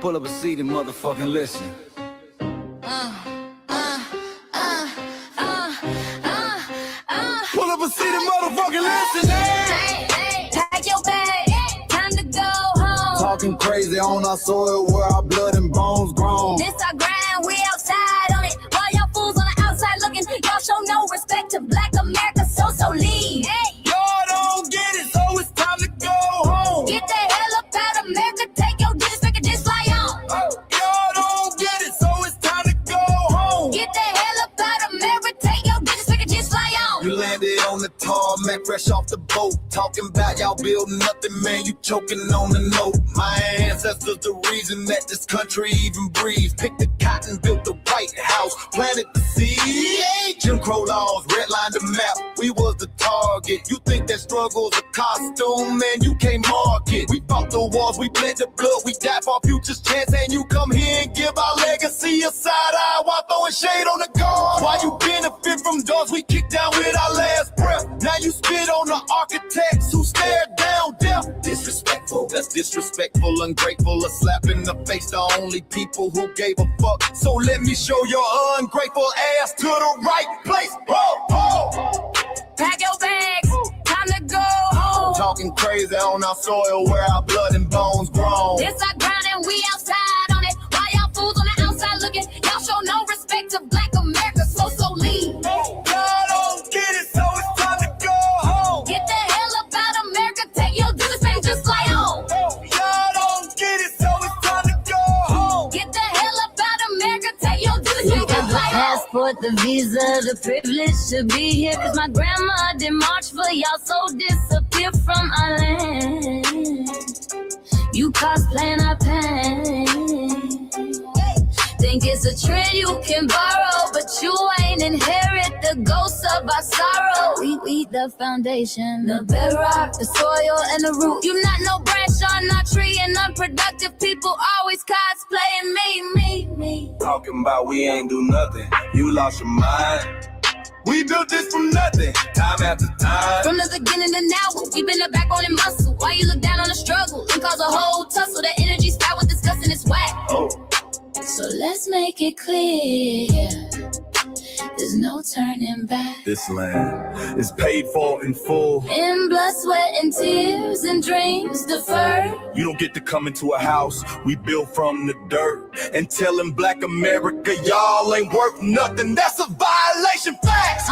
Pull up a seat and motherfucking listen. Pull up a seat and motherfucking listen. Hey, pack your bag, time to go home. Talking crazy on our soil where our blood and bones grown. This our grind, we outside on it. While y'all fools on the outside looking, y'all show no respect to Black America, so leave. Hey, y'all don't get it, so it's time to go home. get the hell up out of America, take your disrespect and just fly on. Y'all don't get it, so it's time to go home. Get the hell up out of America, take your disrespect and just fly on. You landed on the tarmac, fresh off the boat. Talking about y'all building nothing, man, you choking on the note. My ancestors the reason that this country even breathes. Picked the cotton, built the White House, planted the seed. Jim Crow laws, redlined the map, we was the target. You think that struggle's a costume, man, you can't mark it. We fought the wars, we bled the blood, we died for our future's chance. And you come here and give our legacy a side eye while throwing shade on the guard. Why you benefit from doors we kicked down with our last breath? Now you spit on the architects who stared down death. Disrespectful, that's disrespectful, ungrateful, a slap in the face, the only people who gave a fuck. So let me show your ungrateful ass to the right place. Pack your bags, time to go home. Talking crazy on our soil where our blood and bones grown. This our ground and we outside on it. While y'all fools on the outside looking, y'all show no respect to Black America, so leave. Y'all don't get it, so it's time to go home. Get the hell up out of America, take your disrespect and just fly on. Y'all don't get it, so it's time to go home. Get the hell up out of America, take your disrespect and fly on. Passport, the visa, the privilege to be here. Cause my grandma did march for y'all, so disappear from our land. You cosplaying our pain. Think it's a trend you can borrow, but you ain't inherit the ghosts of our sorrow. We the foundation, the bedrock, the soil, and the root. You not no branch on our tree, and unproductive people always cosplaying me. Talking about we ain't do nothing, you lost your mind. We built this from nothing, time after time. From the beginning to now, we been the backbone and muscle. Why you look down on the struggle and cause a whole tussle? The energy spat with disgusting is whack. So let's make it clear, there's no turning back. This land is paid for in full. In blood, sweat, and tears, and dreams deferred. You don't get to come into a house we built from the dirt and telling Black America y'all ain't worth nothing. That's a violation. Facts.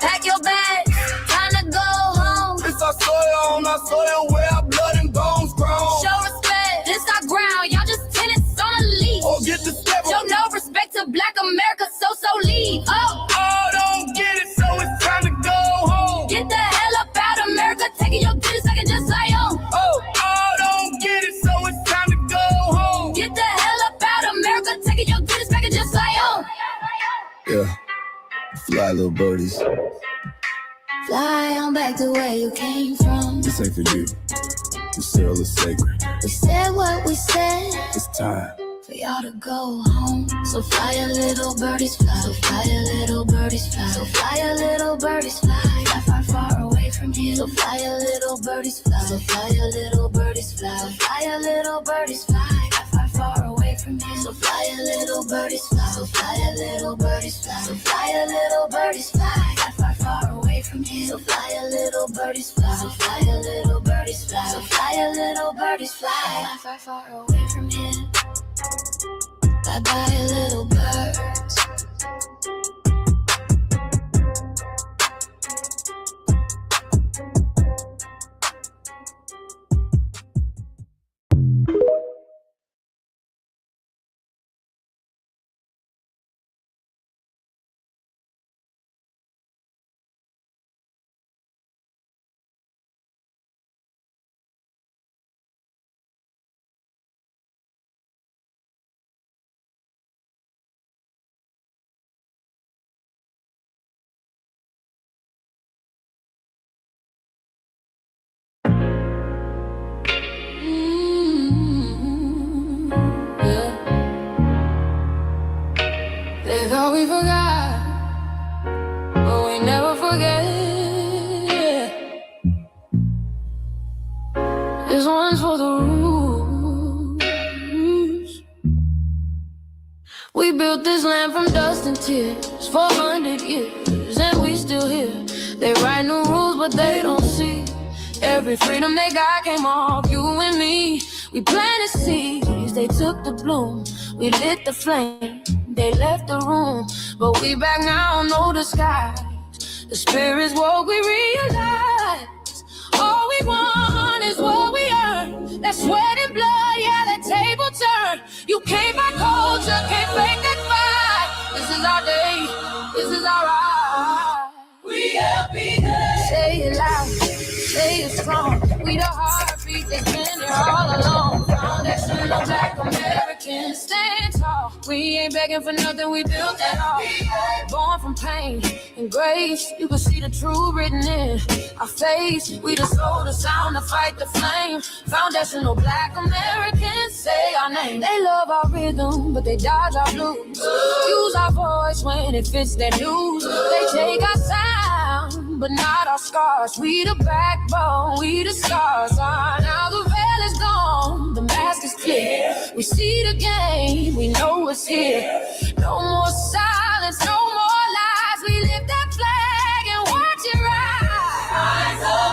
Pack your bags, time to go home. It's our soil on our soil where our blood and bones grown. Show respect, this our ground. Y'all just tenants on a leash. Oh, get the step. Show no respect to Black America, so leave. Don't get it, so it's time to go home. Get the hell up out of America, taking your business, I can just fly on. Don't get it, so it's time to go home. Get the hell up out of America, taking your business, I can just fly on. Yeah, fly little birdies. Fly on back to where you came from. This ain't for you. This cell is sacred. We said what we said. It's time For y'all to go home. So fly a little birdies fly. So fly a little birdies fly. So fly a little birdies fly. Fly far, far away from here. So fly a little birdies fly. So fly a little birdies fly. So fly a little birdies fly. Fly far, far away from here. So fly a little birdies fly. So fly a little birdies fly. So fly a little birdies fly. Fly far, far away from here. So fly a little birdies fly. So fly a little birdies fly. So fly a little birdies fly. Fly far, far away from here. Bye bye, little birds. They thought we forgot, but we never forget. This one's for the rules. this land from dust and tears, 400 years, and we still here. They write new rules, but they don't see every freedom they got came off you and me. We planted seeds, they took the bloom. We lit the flame, they left the room. But we back now, no disguise. The spirit's woke, we realize all we want is what we earn. That sweat and blood, yeah, that table turn. You can't buy culture, can't fake that fight. This is our day, this is our right. We happiness. Say it loud, say it strong. We the heartbeat that's been here all along. Foundational Black Americans, stand tall. We ain't begging for nothing, we built that all. Born from pain and grace, you can see the truth written in our face. We the soul, the sound, the fight, the flame. Foundational Black Americans, say our name. They love our rhythm, but they dodge our blues. Use our voice when it fits their news. They take our sound, but not our scars. We the backbone, we the stars. Now the veil is gone, the mask is clear. We see the game, we know it's here. No more silence, no more lies. We lift that flag and watch it rise. Rise up,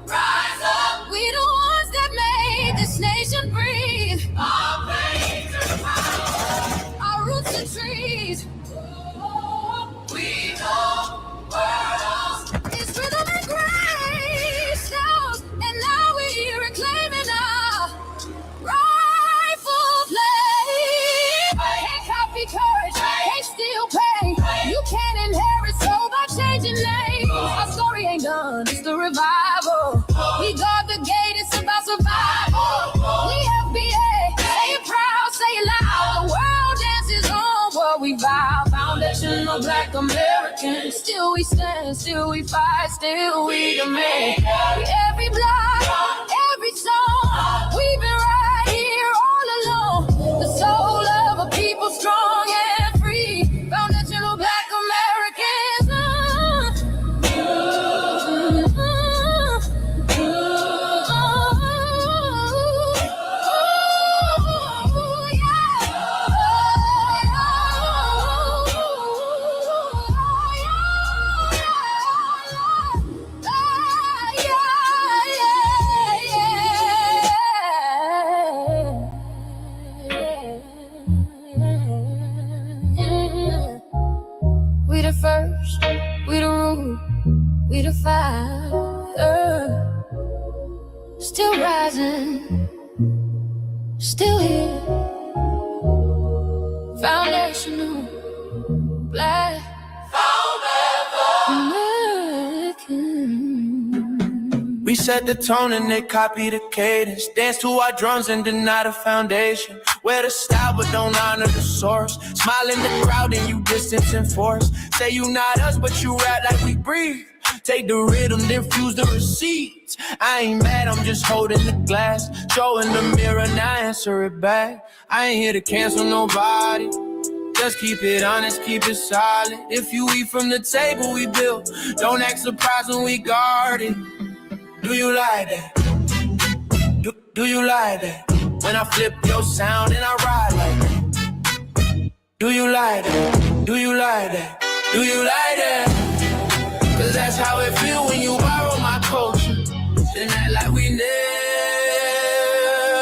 rise up. We the ones that made this nation breathe. Our veins are power, our roots are trees. We know worlds. It's rhythm and grace, and now we're reclaiming our rightful place. Can't copy courage, can't steal pain. You can't inherit soul by changing names. Our story ain't done, it's the revival. We guard the gate, it's about survival. We FBA, say it proud, say it loud. The world dances on what we vow. Foundational Black Americans, still we stand, still we fight, still we demand. Every block, every song, we've been right here all along. The soul of a people strong and free. Foundational Black Americans. We the first, we the root, we the fire. Still rising, still here. Foundational Black American. We set the tone and they copy the cadence. Dance to our drums and deny the foundation. Wear the style but don't honor the source. Smile in the crowd and you distance and force. Say you not us but you rap like we breathe. Take the rhythm, then fuse the receipts. I ain't mad, I'm just holding the glass. Showing the mirror, now answer it back. I ain't here to cancel nobody. Just keep it honest, keep it solid. If you eat from the table we built, don't act surprised when we guard it. Do you like that? Do you like that? When I flip your sound and I ride like that. Do you like that? Do you like that? Do you like that? Cause that's how it feel when you borrow my culture. Then act like we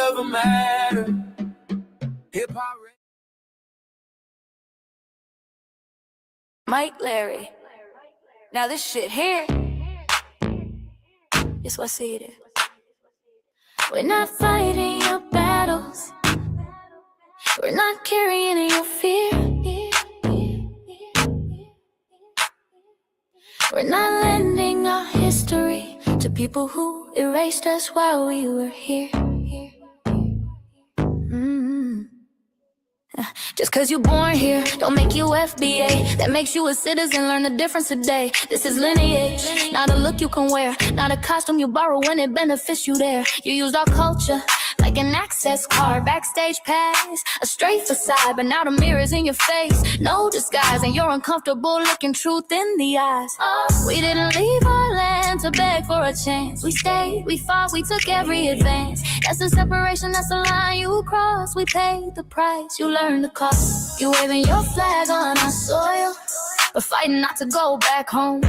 never mattered. Hip-hop. Mike Larry. Now this shit here, it's what I see it is. We're not fighting your battles. We're not carrying your fear. We're not lending our history to people who erased us while we were here. Just cause you're born here, don't make you FBA. That makes you a citizen, learn the difference today. This is lineage, not a look you can wear. Not a costume you borrow when it benefits you there. You used our culture, like an access card, backstage pass, a straight facade, but now the mirror's in your face. No disguise, and you're uncomfortable looking truth in the eyes. We didn't leave our land to beg for a chance. We stayed, we fought, we took every advance. That's the separation, that's the line you cross. We paid the price, you learned the cost. You waving your flag on our soil, but fighting not to go back home.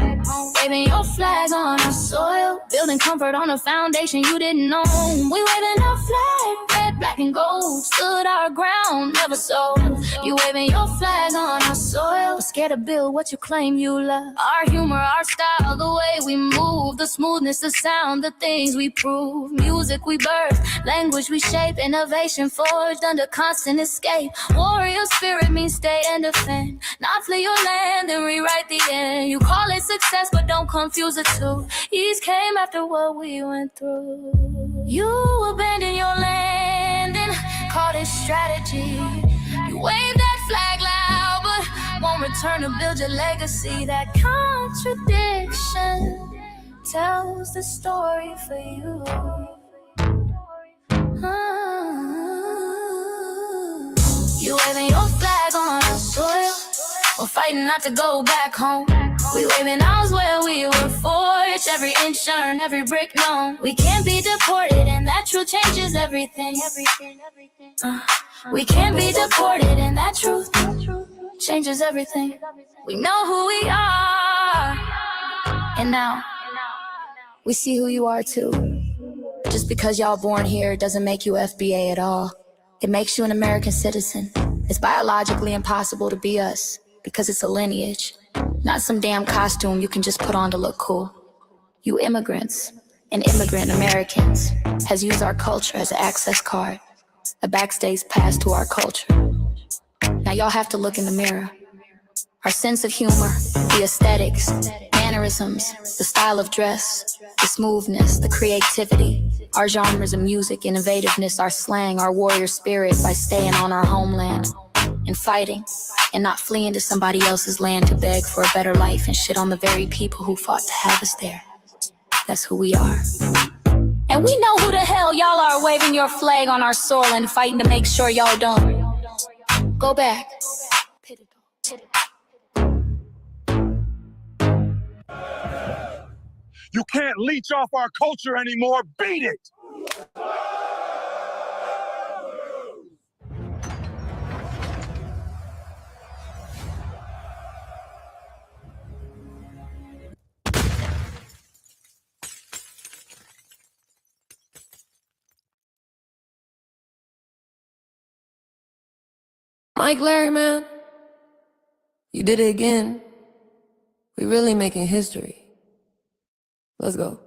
Waving your flag on our soil, building comfort on a foundation you didn't know. We waving our flag, red, black, and gold. Stood our ground, never sold. You waving your flag on our soil, but scared to build what you claim you love. Our humor, our style, the way we move, the smoothness, the sound, the things we prove. Music we birth, language we shape, innovation forged under constant escape. Warrior spirit means stay and defend, not flee your land and rewrite the end. You call it success, but don't confuse the two. Ease came after what we went through. You abandoned your land and called it strategy. You waved that flag loud, but won't return to build your legacy. That contradiction tells the story for you. You waving your flag on our soil, we're fighting not to go back home. We waving ours where we were forged, every inch earned, every brick known. We can't be deported, and that truth changes everything. We can't be deported, and that truth changes everything. We know who we are, and now we see who you are too. Just because y'all born here doesn't make you FBA at all. It makes you an American citizen. It's biologically impossible to be us, because it's a lineage, not some damn costume you can just put on to look cool. You immigrants and immigrant Americans has used our culture as an access card, a backstage pass to our culture. Now y'all have to look in the mirror. Our sense of humor, the aesthetics, mannerisms, the style of dress, the smoothness, the creativity, our genres of music, innovativeness, our slang, our warrior spirit by staying on our homeland and fighting and not fleeing to somebody else's land to beg for a better life and shit on the very people who fought to have us there. That's who we are. And we know who the hell y'all are waving your flag on our soil and fighting to make sure y'all don't go back. You can't leech off our culture anymore. Beat it! Mike Larry, man, you did it again. We really making history. Let's go.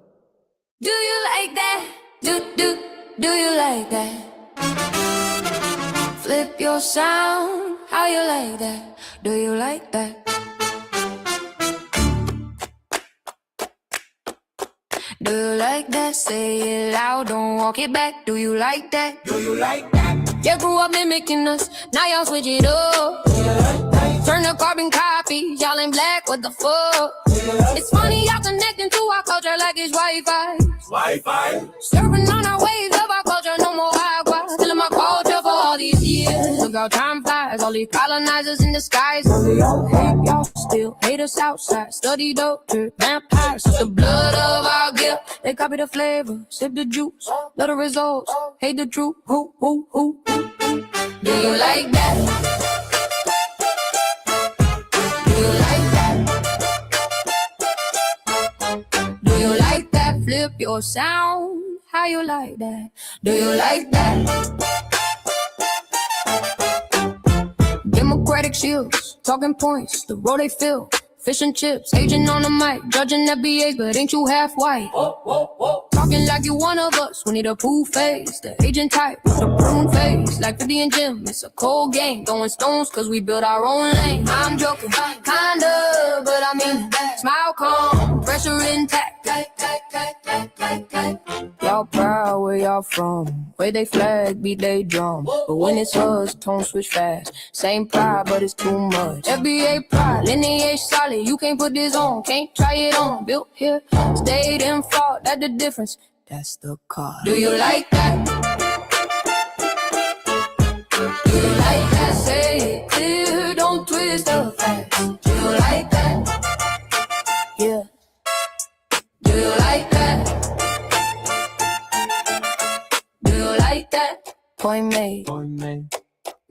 Do you like that? Do you like that? Flip your sound, how you like that? Do you like that? Do you like that? Say it loud, don't walk it back. Do you like that? Do you like that? You grew up mimicking us, now y'all switch it up. Turn the carbon copy, y'all ain't black, what the fuck? It's funny y'all connecting to our culture like it's Wi-Fi. Surfing on our waves of our culture, no more agua. Killing my culture for all these years. Look how time flies, all these colonizers in the skies. Y'all hate, y'all still hate us outside. Study doctor, vampires, suck the blood of our gift. They copy the flavor, sip the juice. Love the results, hate the truth. Who? Do you like that? Flip your sound, how you like that? Do you like that? Democratic shields, talking points, the road they fill. Fish and chips, agent on the mic, judging FBA, but ain't you half white? Talking like you one of us, we need a pool face. The agent type, the prune face, like 50 and Jim. It's a cold game, throwing stones cause we built our own lane. I'm joking, kinda, but I mean, smile calm, pressure intact. Y'all proud where y'all from, where they flag, beat they drum. But when it's us, tone switch fast. Same pride, but it's too much. FBA pride, lineage solid. You can't put this on, can't try it on. Built here, stayed and fought, that's the difference. That's the card. Do you like that? Do you like that? Say it clear, don't twist the facts. Do you like that? Yeah. Do you like that? Do you like that? Point made.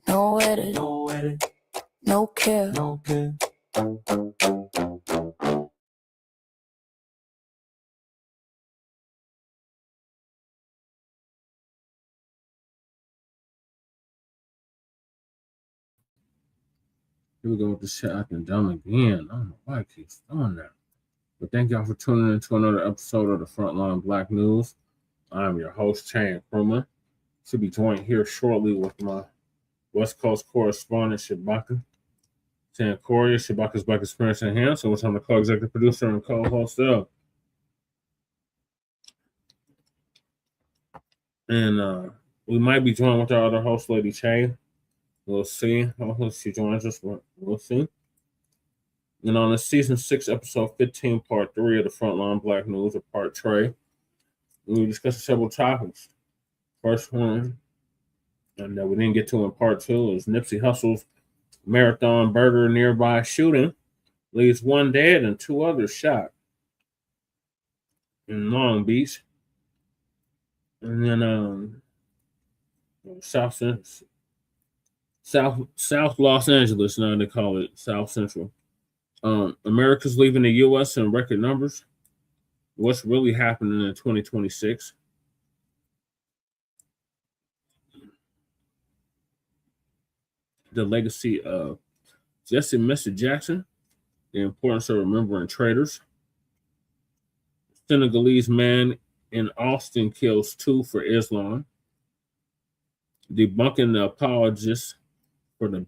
No edit. No care. Here we go with the shit I can done again. I don't know why I keep doing that. But thank y'all for tuning in to another episode of the Front Line Blacc News. I'm your host, Chan Krumah. Should be joined here shortly with my West Coast correspondent, Shabaka. Chan Corey, Shabaka's Black Experience Enhanced, which I'm the co-executive producer and co-host of. And we might be joined with our other host, Lady Che. We'll see. Hopefully she joins us, but we'll see. And on the season 6, episode 15, part 3 of the Frontline Blacc News, or part 3, we discussed several topics. First one, and that we didn't get to in part 2, is Nipsey Hussle's Marathon Burger nearby shooting leaves 1 dead and 2 others shot in Long Beach. And then South Los Angeles, now they call it South Central. America's leaving the U.S. in record numbers. What's really happening in 2026? The legacy of Jesse Mr. Jackson. The importance of remembering traitors. Senegalese man in Austin kills 2 for Islam. Debunking the apologists for the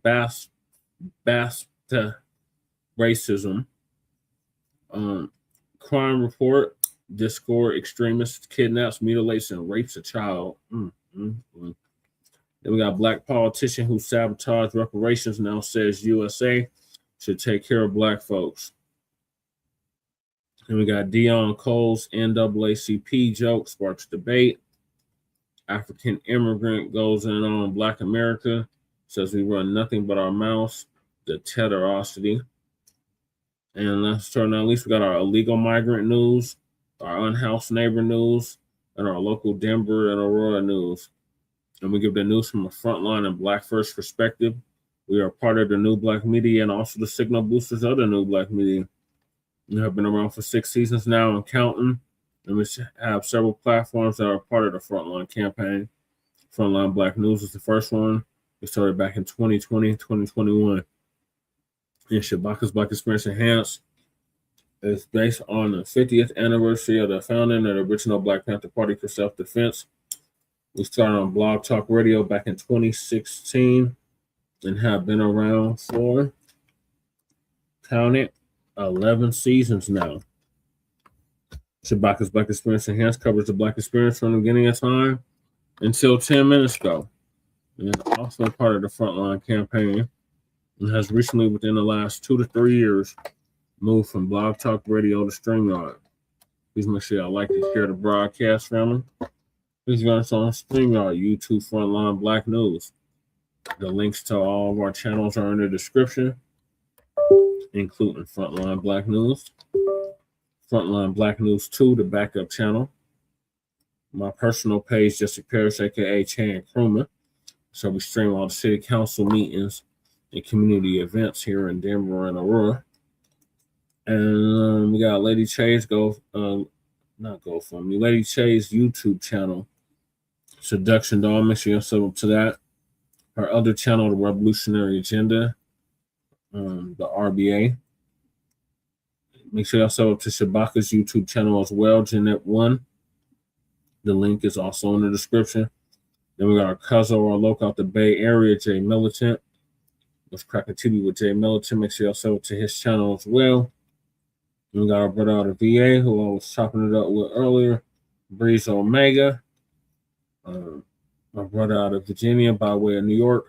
Basta racism. Crime report, Discord extremist kidnaps, mutilates, and rapes a child. Then we got black politician who sabotaged reparations now says USA should take care of black folks. Then we got Dion Cole's NAACP joke sparks debate. African immigrant goes in on Black America, says we run nothing but our mouths. The tetherosity. And last but not least, we got our illegal migrant news, our unhoused neighbor news, and our local Denver and Aurora news. And we give the news from a frontline and Black First perspective. We are part of the new Blacc Media and also the signal boosters of the new Blacc Media. We have been around for 6 seasons now and counting. And we have several platforms that are part of the Frontline campaign. Frontline Blacc News is the first one. We started back in 2020, 2021. And Shabaka's Black Experience Enhanced is based on the 50th anniversary of the founding of the original Blacc Panther Party for self-defense. We started on Blogtalk Radio back in 2016 and have been around for, count it, 11 seasons now. Shabaka's Black Experience Enhanced covers the Black experience from the beginning of time until 10 minutes ago. And it's also part of the Frontline campaign. And has recently, within the last 2 to 3 years, moved from Blogtalk Radio to Streamyard. Please make sure y'all like and share the broadcast, family. Please join us on Streamyard, YouTube, Frontline Blacc News. The links to all of our channels are in the description, including Frontline Blacc News, Frontline Blacc News 2, the backup channel, my personal page, Jesse Parrish, aka Chan Krumah. So we stream all the city council meetings and community events here in Denver and Aurora. And we got Lady Che's Lady Che's YouTube channel, Seduction Doll. Make sure you're sub up to that. Her other channel, The Revolutionary Agenda, the RBA. Make sure y'all sub up to Shabaka's YouTube channel as well, Jeanette1. The link is also in the description. Then we got our cousin, our local out the Bay Area, Jay Militant. Let's crack a TV with Jay Militant. Make sure y'all sub up to his channel as well. And we got our brother out of VA, who I was chopping it up with earlier, Breeze Omega. My brother out of Virginia by way of New York.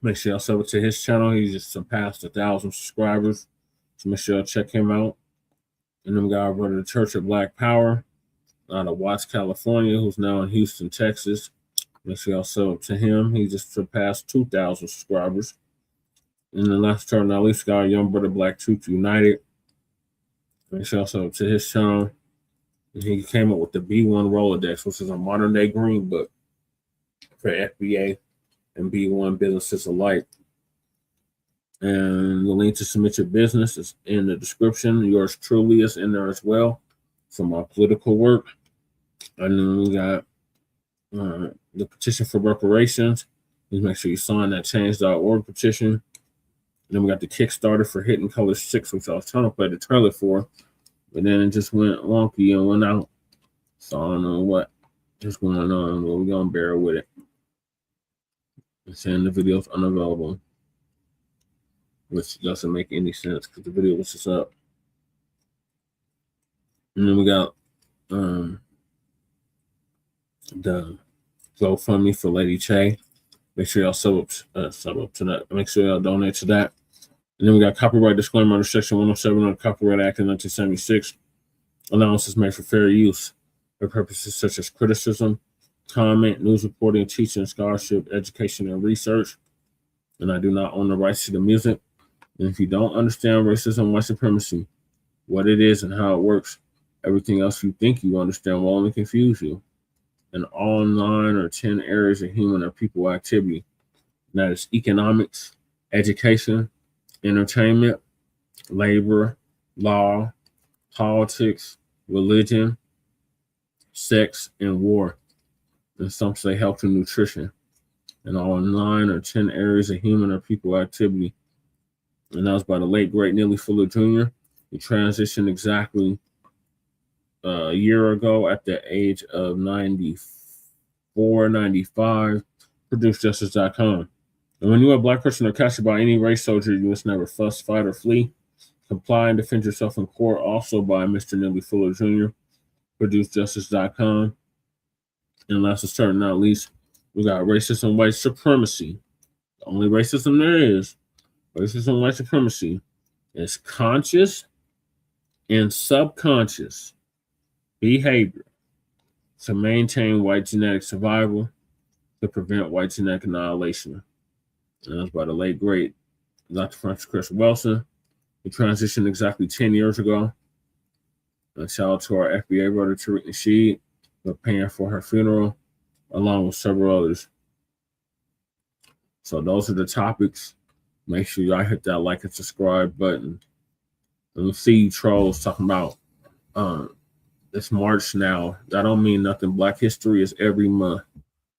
Make sure y'all sub up to his channel. He just surpassed 1,000 subscribers. So make sure y'all check him out. And then we got our brother, the Church of Black Power, out of Watts, California, who's now in Houston, Texas. Make sure y'all sub up to him. He just surpassed 2,000 subscribers. And then last turn, not least, got our young brother Black Truth United. Make sure y'all sub up to his channel. And he came up with the B1 Rolodex, which is a modern day green book for FBA and B1 businesses alike. And the link to submit your business is in the description. Yours truly is in there as well for my political work. And then we got the petition for reparations. Please make sure you sign that change.org petition. And then we got the Kickstarter for Hidden Color 6, which I was trying to play the trailer for, but then it just went wonky and went out. So I don't know what is going on, but we're going to bear with it. And saying the video's unavailable, which doesn't make any sense because the video was just up. And then we got the GoFundMe for Lady Che. Make sure y'all sub up to that. Make sure y'all donate to that. And then we got copyright disclaimer under Section 107 of the Copyright Act of 1976. Allowances made for fair use for purposes such as criticism, comment, news reporting, teaching, scholarship, education, and research. And I do not own the rights to the music. And if you don't understand racism, white supremacy, what it is and how it works, everything else you think you understand will only confuse you. And all 9 or 10 areas of human or people activity. And that is economics, education, entertainment, labor, law, politics, religion, sex, and war. And some say health and nutrition. And all 9 or 10 areas of human or people activity. And that was by the late, great Neely Fuller Jr. He transitioned exactly a year ago at the age of 94, 95, produced justice.com. And when you are a Black person or captured by any race soldier, you must never fuss, fight, or flee. Comply and defend yourself in court, also by Mr. Neely Fuller Jr., produced justice.com. And last but certainly not least, we got racism, white supremacy. The only racism there is, racism, white supremacy, is conscious and subconscious behavior to maintain white genetic survival, to prevent white genetic annihilation. And that's by the late, great Dr. Francis Chris Wilson, who transitioned exactly 10 years ago. And shout out to our FBA brother, Tariq Nasheed, for paying for her funeral, along with several others. So those are the topics. Make sure y'all hit that like and subscribe button. And we see you trolls talking about it's March now. That don't mean nothing. Black History is every month,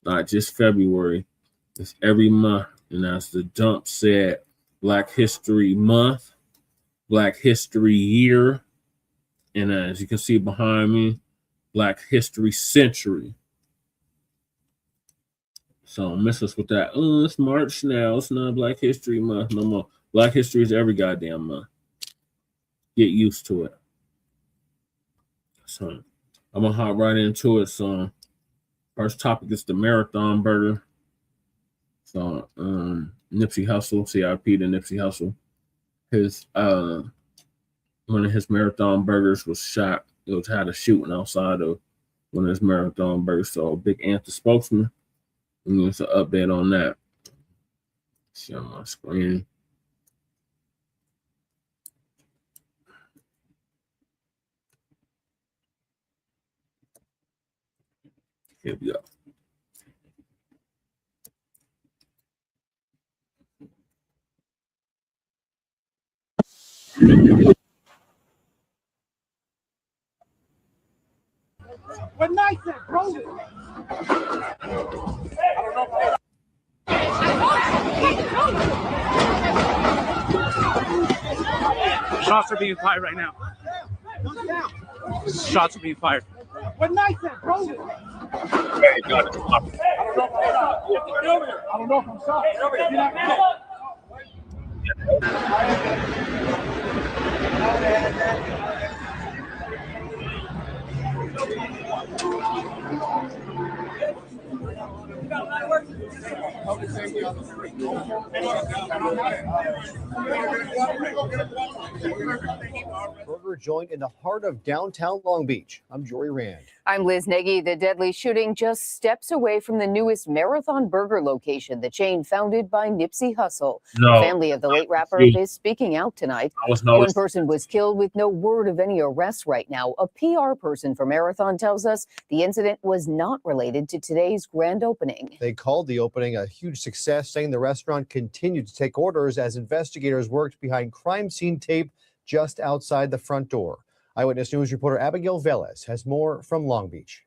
not just February. It's every month. And as the dump said, Black History Month, Black History Year, and as you can see behind me, Black History Century. So don't miss us with that. Oh, it's March now. It's not Black History Month no more. Black History is every goddamn month. Get used to it. So I'm gonna hop right into it. So first topic is the marathon burger. So Nipsey Hussle, CIP to Nipsey Hussle. His one of his marathon burgers was shot. It had a shooting outside of one of his marathon burgers. So Big Ant, the spokesman, and there's an update on that. See on my screen. Here we go. What night that, bro? Shots are being fired right now. Shots are being fired. What night that, bro? Hey, got it. I don't know if I'm sorry. Burger joint in the heart of downtown Long Beach. I'm Jory Rand. I'm Liz Nagy. The deadly shooting just steps away from the newest Marathon Burger location, the chain founded by Nipsey Hussle. No. The family of the late rapper is speaking out tonight. One person was killed with no word of any arrests right now. A PR person for Marathon tells us the incident was not related to today's grand opening. They called the opening a huge success, saying the restaurant continued to take orders as investigators worked behind crime scene tape just outside the front door. Eyewitness News reporter Abigail Velez has more from Long Beach.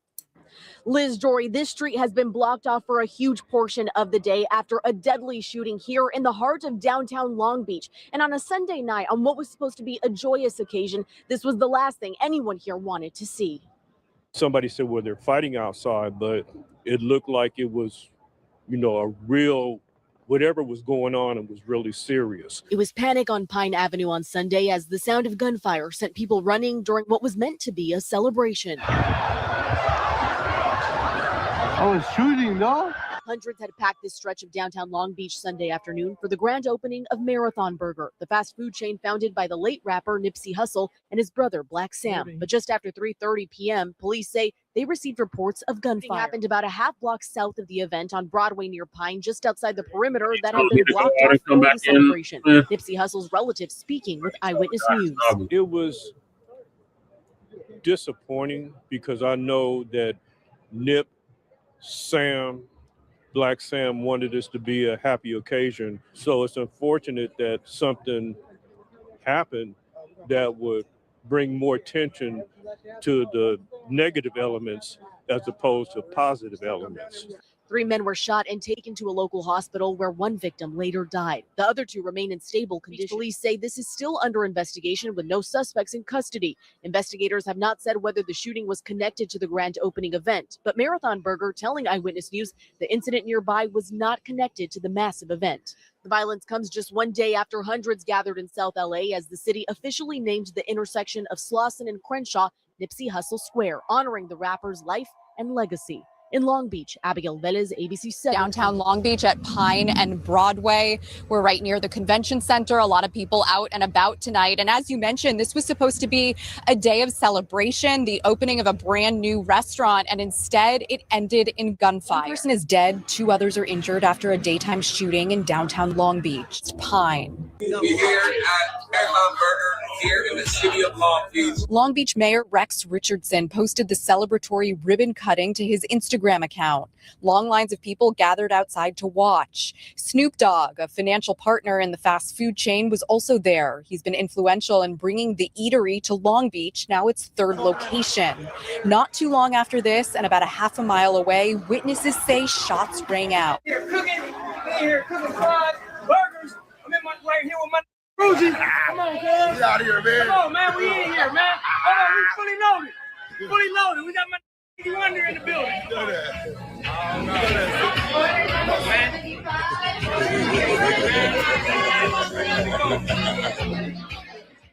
Liz, Jory, this street has been blocked off for a huge portion of the day after a deadly shooting here in the heart of downtown Long Beach. And on a Sunday night, on what was supposed to be a joyous occasion, this was the last thing anyone here wanted to see. Somebody said, well, they're fighting outside, but it looked like it was, a real, whatever was going on, it was really serious. It was panic on Pine Avenue on Sunday as the sound of gunfire sent people running during what was meant to be a celebration. I was shooting, though. Hundreds had packed this stretch of downtown Long Beach Sunday afternoon for the grand opening of Marathon Burger, the fast food chain founded by the late rapper Nipsey Hussle and his brother Blacc Sam. But just after 3:30 p.m., police say they received reports of gunfire. It happened about a half block south of the event on Broadway near Pine, just outside the perimeter that had been blocked off for the celebration. Nipsey Hussle's relatives speaking with Eyewitness News. It was disappointing because I know that Nip, Sam, Blacc Sam wanted this to be a happy occasion. So it's unfortunate that something happened that would bring more attention to the negative elements as opposed to positive elements. 3 men were shot and taken to a local hospital where one victim later died. The other 2 remain in stable condition. Police say this is still under investigation with no suspects in custody. Investigators have not said whether the shooting was connected to the grand opening event, but Marathon Burger telling Eyewitness News the incident nearby was not connected to the massive event. The violence comes just one day after hundreds gathered in South LA as the city officially named the intersection of Slauson and Crenshaw Nipsey Hussle Square, honoring the rapper's life and legacy. In Long Beach, Abigail Velez, ABC 7. Downtown Long Beach at Pine and Broadway. We're right near the convention center. A lot of people out and about tonight. And as you mentioned, this was supposed to be a day of celebration, the opening of a brand new restaurant, and instead it ended in gunfire. One person is dead, 2 others are injured after a daytime shooting in downtown Long Beach. It's Pine. We're here at Marathon Burger here in the city of Long Beach. Long Beach Mayor Rex Richardson posted the celebratory ribbon cutting to his Instagram account. Long lines of people gathered outside to watch. Snoop Dogg, a financial partner in the fast food chain, was also there. He's been influential in bringing the eatery to Long Beach, now its 3rd location. Not too long after this, and about a half a mile away, witnesses say shots rang out. Here cooking fries, burgers. I'm in right here with my Rudy. Come on, cuz. Get out of here, man. Come on, man. We in here, man. Hold on, we fully loaded. Fully loaded. We got my Wonder in the building.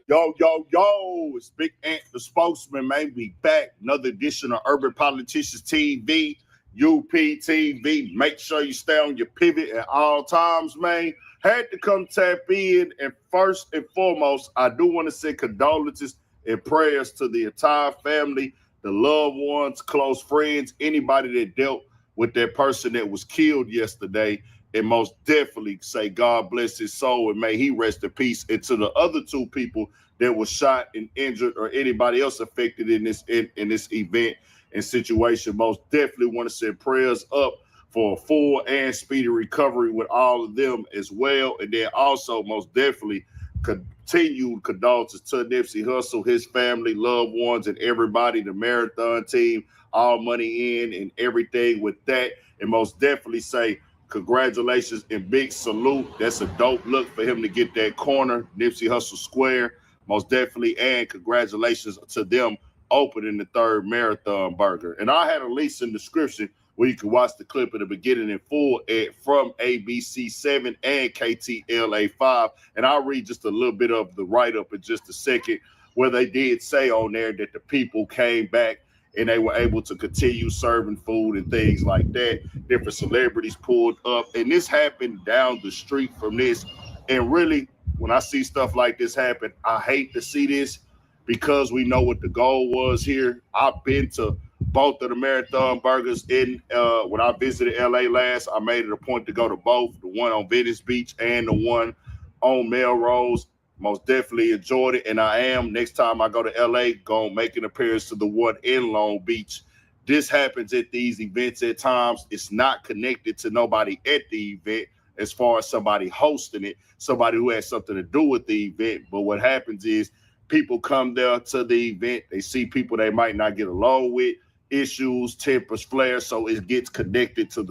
Yo, it's Big Ant, the spokesman, man. We back. Another edition of Urban Politicians TV, UP TV. Make sure you stay on your pivot at all times, man. Had to come tap in, and first and foremost, I do want to send condolences and prayers to the entire family, the loved ones, close friends, anybody that dealt with that person that was killed yesterday, and most definitely say God bless his soul and may he rest in peace. And to the other 2 people that were shot and injured or anybody else affected in this event and situation, most definitely want to send prayers up for a full and speedy recovery with all of them as well. And then also most definitely continued condolences to Nipsey Hussle, his family, loved ones, and everybody, the Marathon team, all money in and everything with that. And most definitely say congratulations and big salute. That's a dope look for him to get that corner, Nipsey Hussle Square, most definitely. And congratulations to them opening the 3rd Marathon Burger. And I had a link in the description where you can watch the clip at the beginning in full from ABC 7 and KTLA 5. And I'll read just a little bit of the write-up in just a second, where they did say on there that the people came back and they were able to continue serving food and things like that. Different celebrities pulled up. And this happened down the street from this. And really, when I see stuff like this happen, I hate to see this because we know what the goal was here. I've been to both of the Marathon Burgers when I visited LA last. I made it a point to go to both, the one on Venice Beach and the one on Melrose. Most definitely enjoyed it, and I am, next time I go to LA, gonna make an appearance to the one in Long Beach. This happens at these events at times. It's not connected to nobody at the event as far as somebody hosting it, somebody who has something to do with the event. But what happens is people come there to the event, they see people they might not get along with, issues, tempers, flares, so it gets connected to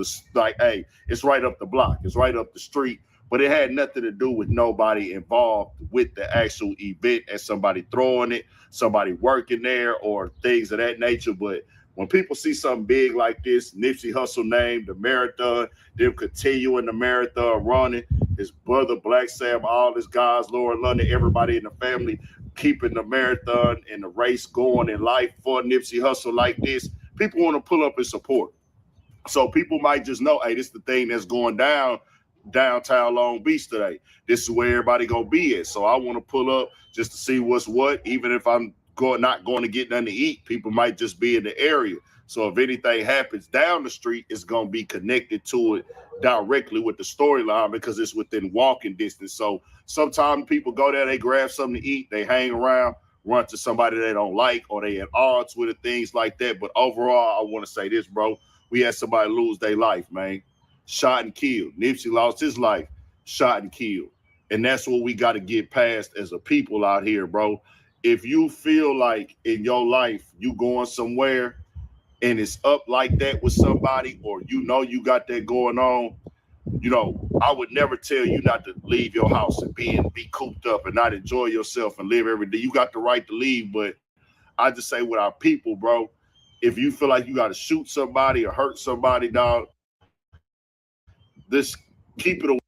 hey, it's right up the block, it's right up the street. But it had nothing to do with nobody involved with the actual event and somebody throwing it, somebody working there or things of that nature. But when people see something big like this, Nipsey Hussle name, the marathon, them continuing the marathon running, his brother Blacc Sam, all his guys, Lauren London, everybody in the family, keeping the marathon and the race going in life for Nipsey Hussle like this, people want to pull up and support. So people might just know, hey, this is the thing that's going down downtown Long Beach today. This is where everybody gonna be at. So I want to pull up just to see what's what. Even if I'm not going to get nothing to eat, people might just be in the area. So if anything happens down the street, it's gonna be connected to it directly with the storyline because it's within walking distance. So sometimes people go there, they grab something to eat, they hang around, run to somebody they don't like, or they at odds with it, things like that. But overall, I want to say this, bro. We had somebody lose their life, man. Shot and killed. Nipsey lost his life, shot and killed. And that's what we got to get past as a people out here, bro. If you feel like in your life you going somewhere and it's up like that with somebody, or you know you got that going on, you know, I would never tell you not to leave your house and be cooped up and not enjoy yourself and live every day. You got the right to leave, but I just say with our people, bro, if you feel like you got to shoot somebody or hurt somebody, dog, just keep it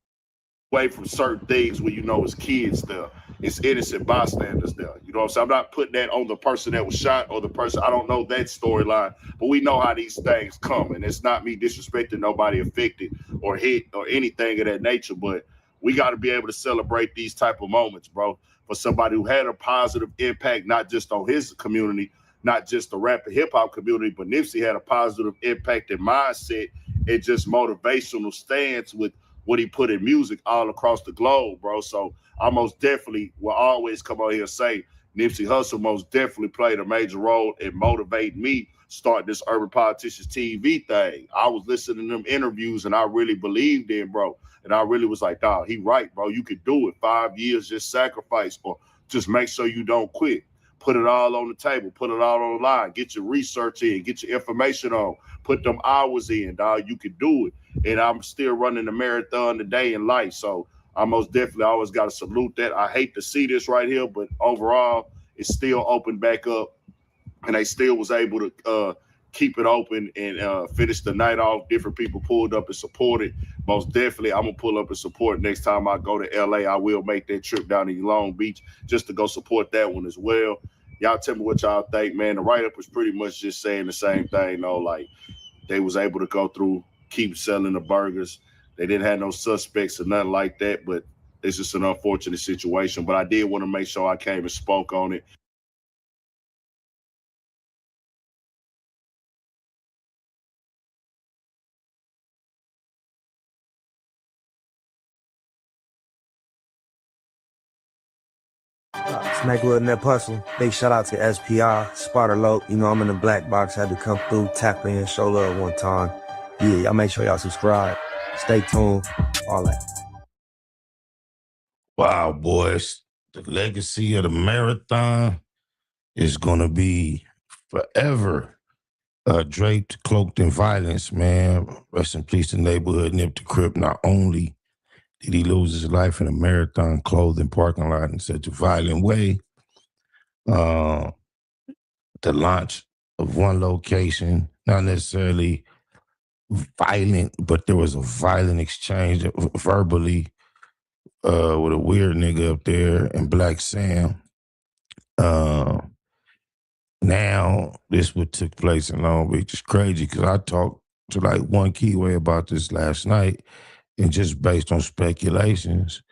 away from certain things where you know it's kids there. It's innocent bystanders there. You know what I'm saying? I'm not putting that on the person that was shot or the person. I don't know that storyline, but we know how these things come. And it's not me disrespecting nobody affected or hit or anything of that nature, but we got to be able to celebrate these type of moments, bro, for somebody who had a positive impact, not just on his community, not just the rap and hip hop community, but Nipsey had a positive impact and mindset and just motivational stance with what he put in music all across the globe, bro. So I most definitely will always come out here and say Nipsey Hussle most definitely played a major role in motivating me start this Urban Politicians TV thing. I was listening to them interviews and I really believed in, bro. And I really was like, dog, he right, bro. You could do it. 5 years, just sacrifice or just make sure you don't quit. Put it all on the table. Put it all on the line. Get your research in. Get your information on. Put them hours in, dog. You can do it. And I'm still running the marathon today in life. So I most definitely always got to salute that. I hate to see this right here, but overall, it's still open back up. And they still was able to keep it open and finish the night off. Different people pulled up and supported. Most definitely, I'm going to pull up and support next time I go to LA. I will make that trip down to Long Beach just to go support that one as well. Y'all tell me what y'all think, man. The write-up was pretty much just saying the same thing, though. Like, they was able to go through, keep selling the burgers. They didn't have no suspects or nothing like that, but it's just an unfortunate situation. But I did want to make sure I came and spoke on it. Smack Little Nip Hustle. Big shout out to SPI, Spotter Lope. You know, I'm in the black box. Had to come through, tap in, show love one time. Yeah, y'all make sure y'all subscribe. Stay tuned. All that. Wow, boys. The legacy of the marathon is going to be forever draped, cloaked in violence, man. Rest in peace, the neighborhood Nip the Crip. Not only did he lose his life in a marathon clothing parking lot in such a violent way, the launch of one location, not necessarily violent, but there was a violent exchange verbally with a weird nigga up there and Blacc Sam. Now, this what took place in Long Beach is crazy because I talked to like one keyway about this last night, and just based on speculations,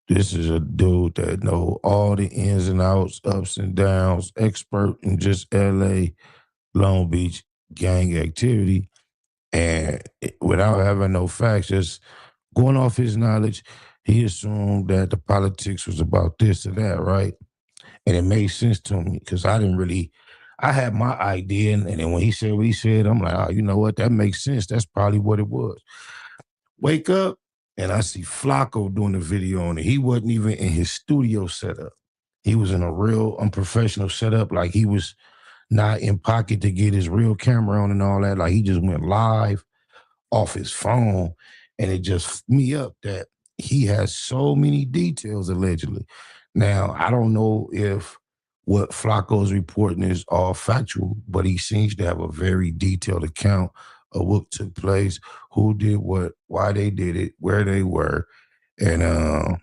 This is a dude that know all the ins and outs, ups and downs, expert in just LA, Long Beach gang activity. And without having no facts, just going off his knowledge, he assumed that the politics was about this or that, right? And it made sense to me because I had my idea. And then when he said what he said, I'm like, oh, you know what? That makes sense. That's probably what it was. Wake up, and I see Flacco doing the video on it. He wasn't even in his studio setup. He was in a real unprofessional setup. Like he was not in pocket to get his real camera on and all that. Like he just went live off his phone. And it just f***ed me up that he has so many details, allegedly. Now, I don't know if what Flacco's reporting is all factual, but he seems to have a very detailed account of what took place, who did what, why they did it, where they were. And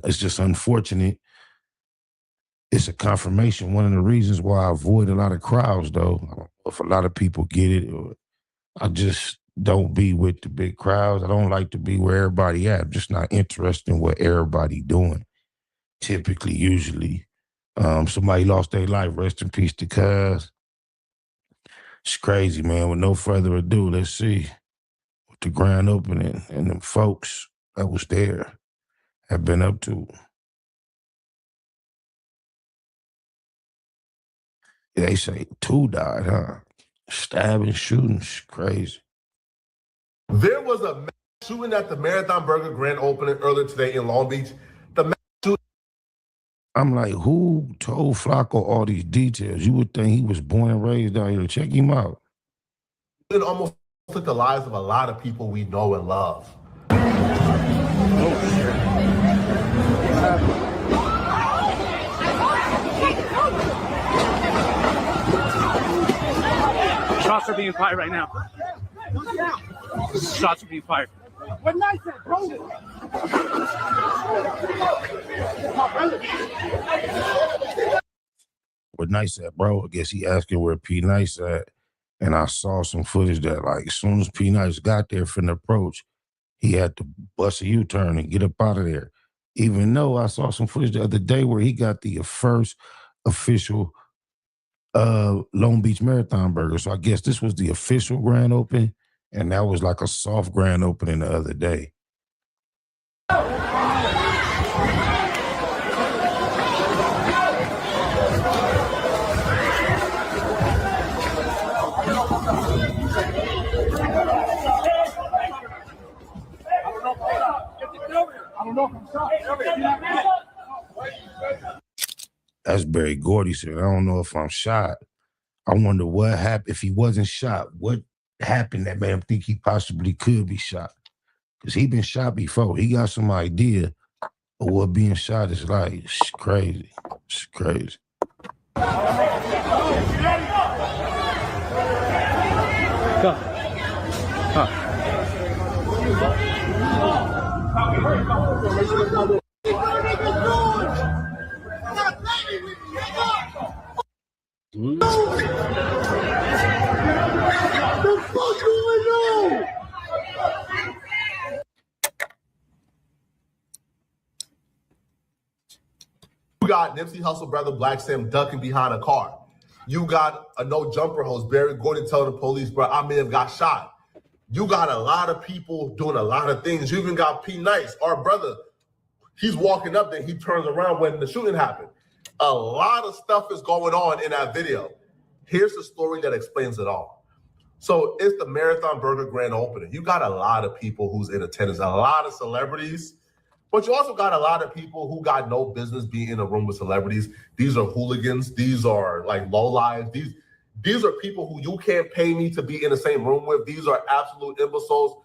it's just unfortunate. It's a confirmation. One of the reasons why I avoid a lot of crowds, though, I don't know if a lot of people get it, or I just don't be with the big crowds. I don't like to be where everybody at. I'm just not interested in what everybody doing. Typically, usually, somebody lost their life. Rest in peace to Cuz. It's crazy, man. With no further ado, let's see what the grand opening and them folks that was there have been up to. They say 2 died, huh? Stabbing, shooting, crazy. There was a shooting at the Marathon Burger grand opening earlier today in Long Beach. I'm like, who told Flacco all these details? You would think he was born and raised down here. Check him out. It almost took the lives of a lot of people we know and love. Shots are being fired right now. Shots are being fired. What nice at, bro? What Nice at, bro? I guess he asking where P Nice at. And I saw some footage that, like, as soon as P Nice got there from the approach, he had to bust a U-turn and get up out of there. Even though I saw some footage the other day where he got the first official Long Beach Marathon Burger. So I guess this was the official grand opening, and that was like a soft grand opening the other day. That's Barry Gordy said, I don't know if I'm shot. I wonder what happened. If he wasn't shot, what happened that made him think he possibly could be shot? Because he been shot before. He got some idea of what being shot is like. It's crazy. It's crazy. Go. You got Nipsey Hussle brother Blacc Sam ducking behind a car. You got a no jumper host, Barry Gordon, telling the police, bro, I may have got shot. You got a lot of people doing a lot of things. You even got P Nice, our brother. He's walking up there. He turns around when the shooting happened. A lot of stuff is going on in that video. Here's the story that explains it all. So it's the Marathon Burger grand opening. You got a lot of people who's in attendance, a lot of celebrities, but you also got a lot of people who got no business being in a room with celebrities. These are hooligans. These are like lowlives. These are people who you can't pay me to be in the same room with. These are absolute imbeciles.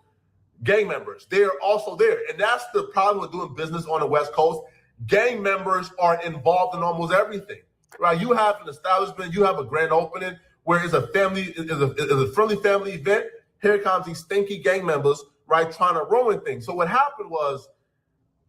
Gang members, they're also there. And that's the problem with doing business on the West Coast. Gang members are involved in almost everything, right? You have an establishment, you have a grand opening where it's a family, it's a friendly family event. Here comes these stinky gang members, right, trying to ruin things. So what happened was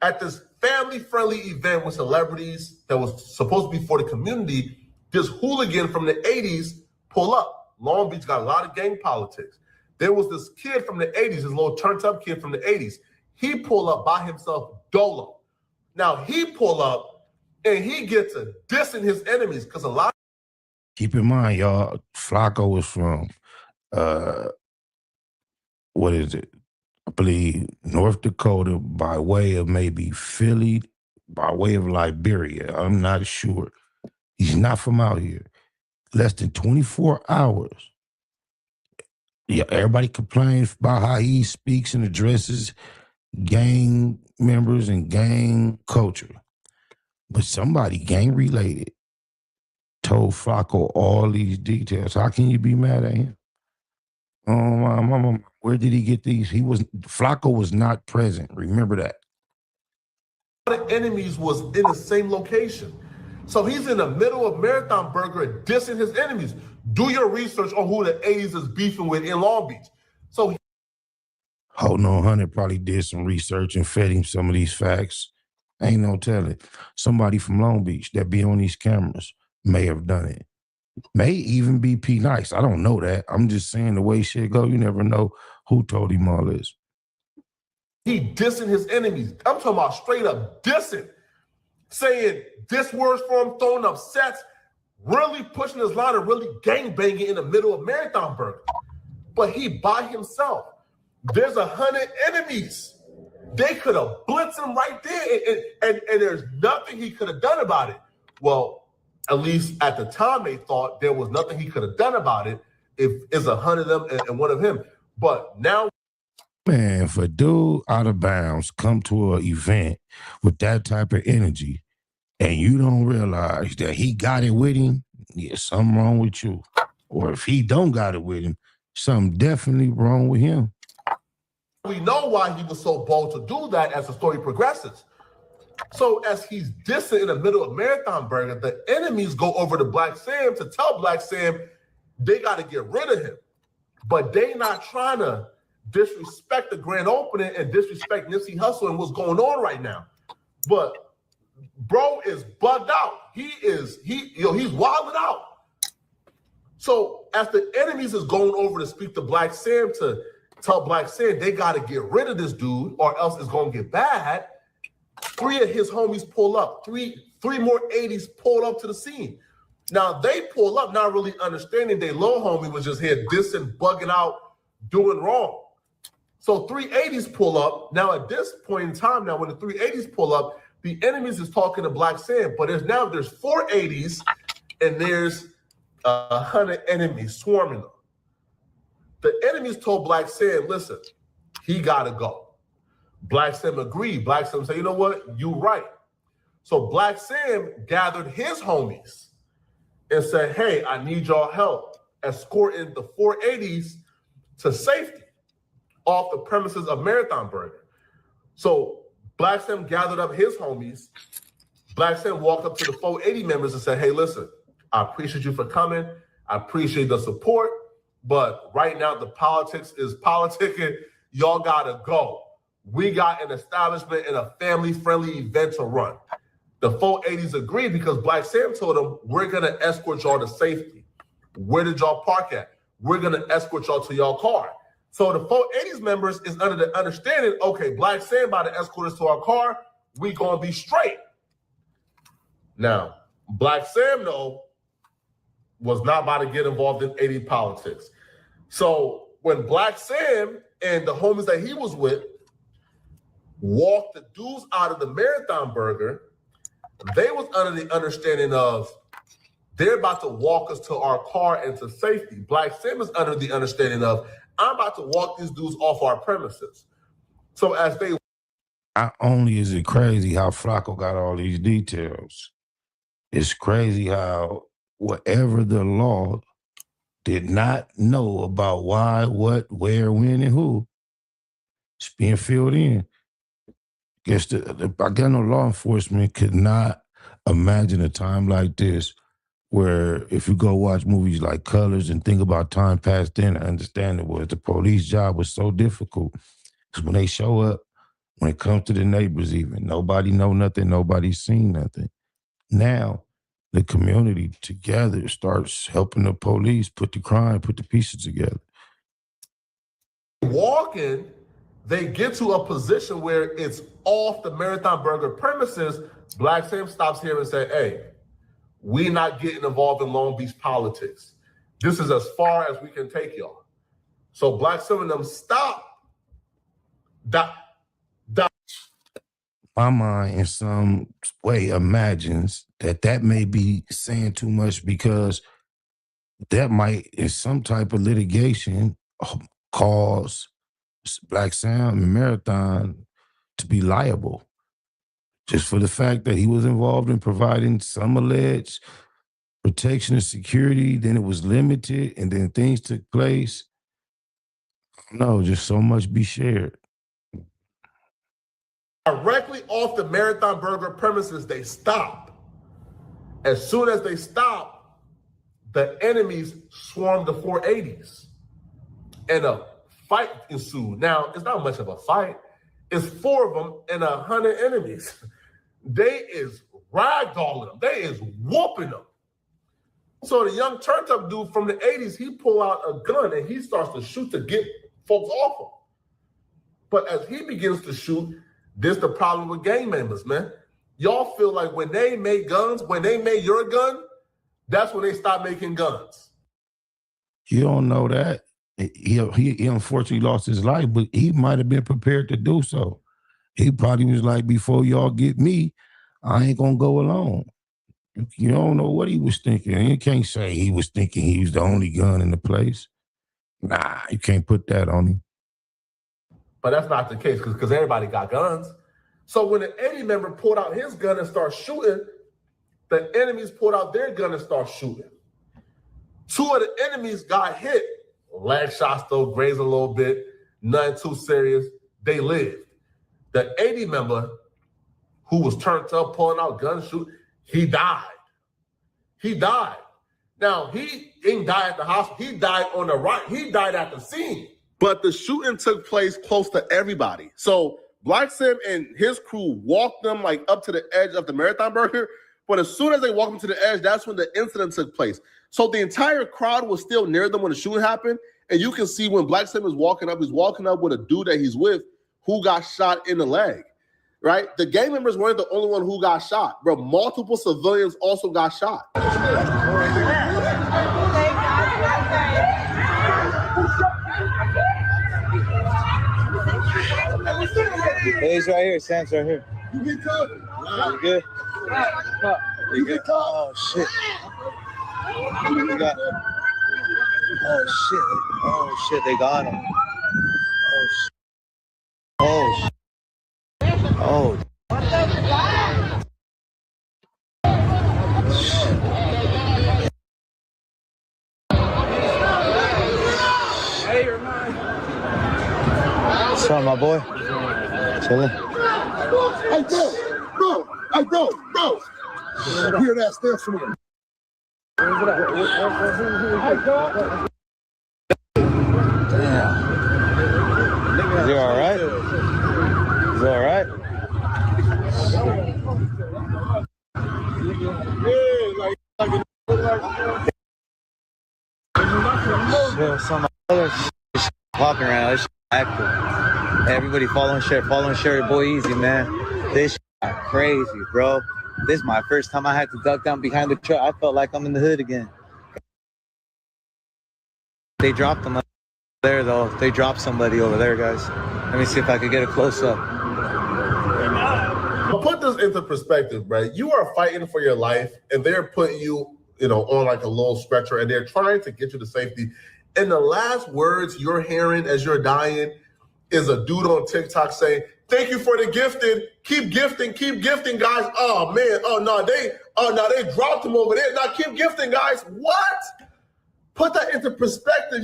at this family-friendly event with celebrities that was supposed to be for the community, this hooligan from the 80s pull up. Long Beach got a lot of gang politics. There was this kid from the 80s, this little turned-up kid from the 80s. He pulled up by himself, dolo. Now he pull up and he gets a dissing his enemies because a lot. Keep in mind, y'all, Flacco was from, what is it? I believe North Dakota by way of maybe Philly, by way of Liberia. I'm not sure. He's not from out here. Less than 24 hours. Yeah, everybody complains about how he speaks and addresses gang members and gang culture. But somebody gang related told Flacco all these details. How can you be mad at him? Oh, my mama, where did he get these? Flacco was not present. Remember that. The enemies was in the same location. So he's in the middle of Marathon Burger dissing his enemies. Do your research on who the 80s is beefing with in Long Beach. So Holding on 100 probably did some research and fed him some of these facts. Ain't no telling. Somebody from Long Beach that be on these cameras may have done it. May even be P. Nice. I don't know that. I'm just saying the way shit go, you never know who told him all this. he dissing his enemies. I'm talking about straight up dissing. Saying diss words for him, throwing up sets, really pushing his line and really gangbanging in the middle of Marathon Burger. But he by himself. There's 100 enemies. They could have blitzed him right there, and there's nothing he could have done about it. Well, at least at the time they thought there was nothing he could have done about it if it's 100 of them and one of him. But now, man, for dude out of bounds come to an event with that type of energy, and you don't realize that he got it with him, yeah, something wrong with you. Or if he don't got it with him, something definitely wrong with him. we know why he was so bold to do that as the story progresses. So as he's dissing in the middle of Marathon Burger, the enemies go over to Blacc Sam to tell Blacc Sam they got to get rid of him. But they not trying to disrespect the grand opening and disrespect Nipsey Hussle and what's going on right now. But bro is bugged out. He's wilding out. So as the enemies is going over to speak to Blacc Sam to tell Blacc Sam they got to get rid of this dude or else it's going to get bad, 3 of his homies pull up. Three more 80s pull up to the scene. Now, they pull up not really understanding their little homie was just here dissing, bugging out, doing wrong. So 3 80s pull up. Now, at this point in time, now when the 3 80s pull up, the enemies is talking to Blacc Sam, but there's 4 80s and there's 100 enemies swarming them. The enemies told Blacc Sam, listen, he got to go. Blacc Sam agreed. Blacc Sam said, you know what? You right. So Blacc Sam gathered his homies and said, hey, I need y'all help escorting the 4 80s to safety off the premises of Marathon Burger. So Blacc Sam gathered up his homies. Blacc Sam walked up to the 480 members and said, hey, listen, I appreciate you for coming. I appreciate the support. But right now, the politics is politicking. Y'all got to go. We got an establishment and a family-friendly event to run. The 480s agreed because Blacc Sam told them, we're going to escort y'all to safety. Where did y'all park at? We're going to escort y'all to y'all car. So the 480s members is under the understanding, okay, Blacc Sam about to escort us to our car. We going to be straight. Now, Blacc Sam, though, was not about to get involved in 80 politics. So when Blacc Sam and the homies that he was with walked the dudes out of the Marathon Burger, they was under the understanding of they're about to walk us to our car and to safety. Blacc Sam is under the understanding of I'm about to walk these dudes off our premises. So as they... Not only is it crazy how Flacco got all these details, it's crazy how whatever the law did not know about why, what, where, when, and who, it's being filled in. Guess I got no law enforcement could not imagine a time like this where if you go watch movies like Colors and think about time past then, I understand it was the police job was so difficult. Because when they show up, when it comes to the neighbors even, nobody know nothing, nobody's seen nothing. Now, the community together starts helping the police put the pieces together. Walking they get to a position where it's off the Marathon Burger premises, Blacc Sam stops here and say, hey, we're not getting involved in Long Beach politics. This is as far as we can take y'all. So Blacc Sam and them stop. My mind in some way imagines that may be saying too much, because that might, in some type of litigation, cause Blacc Sam and Marathon to be liable, just for the fact that he was involved in providing some alleged protection and security, then it was limited, and then things took place. No, just so much be shared. Directly off the Marathon Burger premises, they stop. As soon as they stop, the enemies swarmed the 480s, and a fight ensued. Now, it's not much of a fight. It's 4 of them and 100 enemies. They is ragdolling them. They is whooping them. So the young turned up dude from the 80s, he pull out a gun and he starts to shoot to get folks off him. But as he begins to shoot, this the problem with gang members, man. Y'all feel like when they make guns, when they made your gun, that's when they stop making guns. You don't know that. He unfortunately lost his life, but he might have been prepared to do so. He probably was like, before y'all get me, I ain't gonna go alone. You don't know what he was thinking. You can't say he was thinking he was the only gun in the place. Nah, you can't put that on him. But that's not the case, because everybody got guns. So when the 80 member pulled out his gun and started shooting, the enemies pulled out their gun and started shooting. 2 of the enemies got hit. Leg shots though, grazed a little bit, nothing too serious. They lived. The 80 member who was turned up, pulling out guns, shooting, he died. He died. Now, he didn't die at the hospital. He died on the right. He died at the scene. But the shooting took place close to everybody. So Blacc Sam and his crew walked them like up to the edge of the Marathon Burger. But as soon as they walked them to the edge, that's when the incident took place. So the entire crowd was still near them when the shooting happened. And you can see when Blacc Sam is walking up, he's walking up with a dude that he's with who got shot in the leg, right? The gang members weren't the only one who got shot, but multiple civilians also got shot. Hey, he's right here. Sam's right here. You get good? You good? You good? Oh, shit. You got... Oh, shit. Oh, shit. They got him. Oh, shit. Oh, shit. Oh. Hey, you're mine. What's up, my boy? Chilling. Hey, bro. Hey, bro. Hear that step from him. Damn. Is he all right? Is he all right? Yo, some other shit popping around. This shit active. Everybody follow and share. Boy, easy, man. This shit crazy, bro. This is my first time I had to duck down behind the truck. I felt like I'm in the hood again. They dropped them there, though. They dropped somebody over there, guys. Let me see if I could get a close-up. But put this into perspective, right? You are fighting for your life, and they're putting you, on like a little stretcher, and they're trying to get you to safety. And the last words you're hearing as you're dying is a dude on TikTok saying, "Thank you for the gifting. Keep gifting, guys." Oh man, they dropped him over there. Now keep gifting, guys. What? Put that into perspective.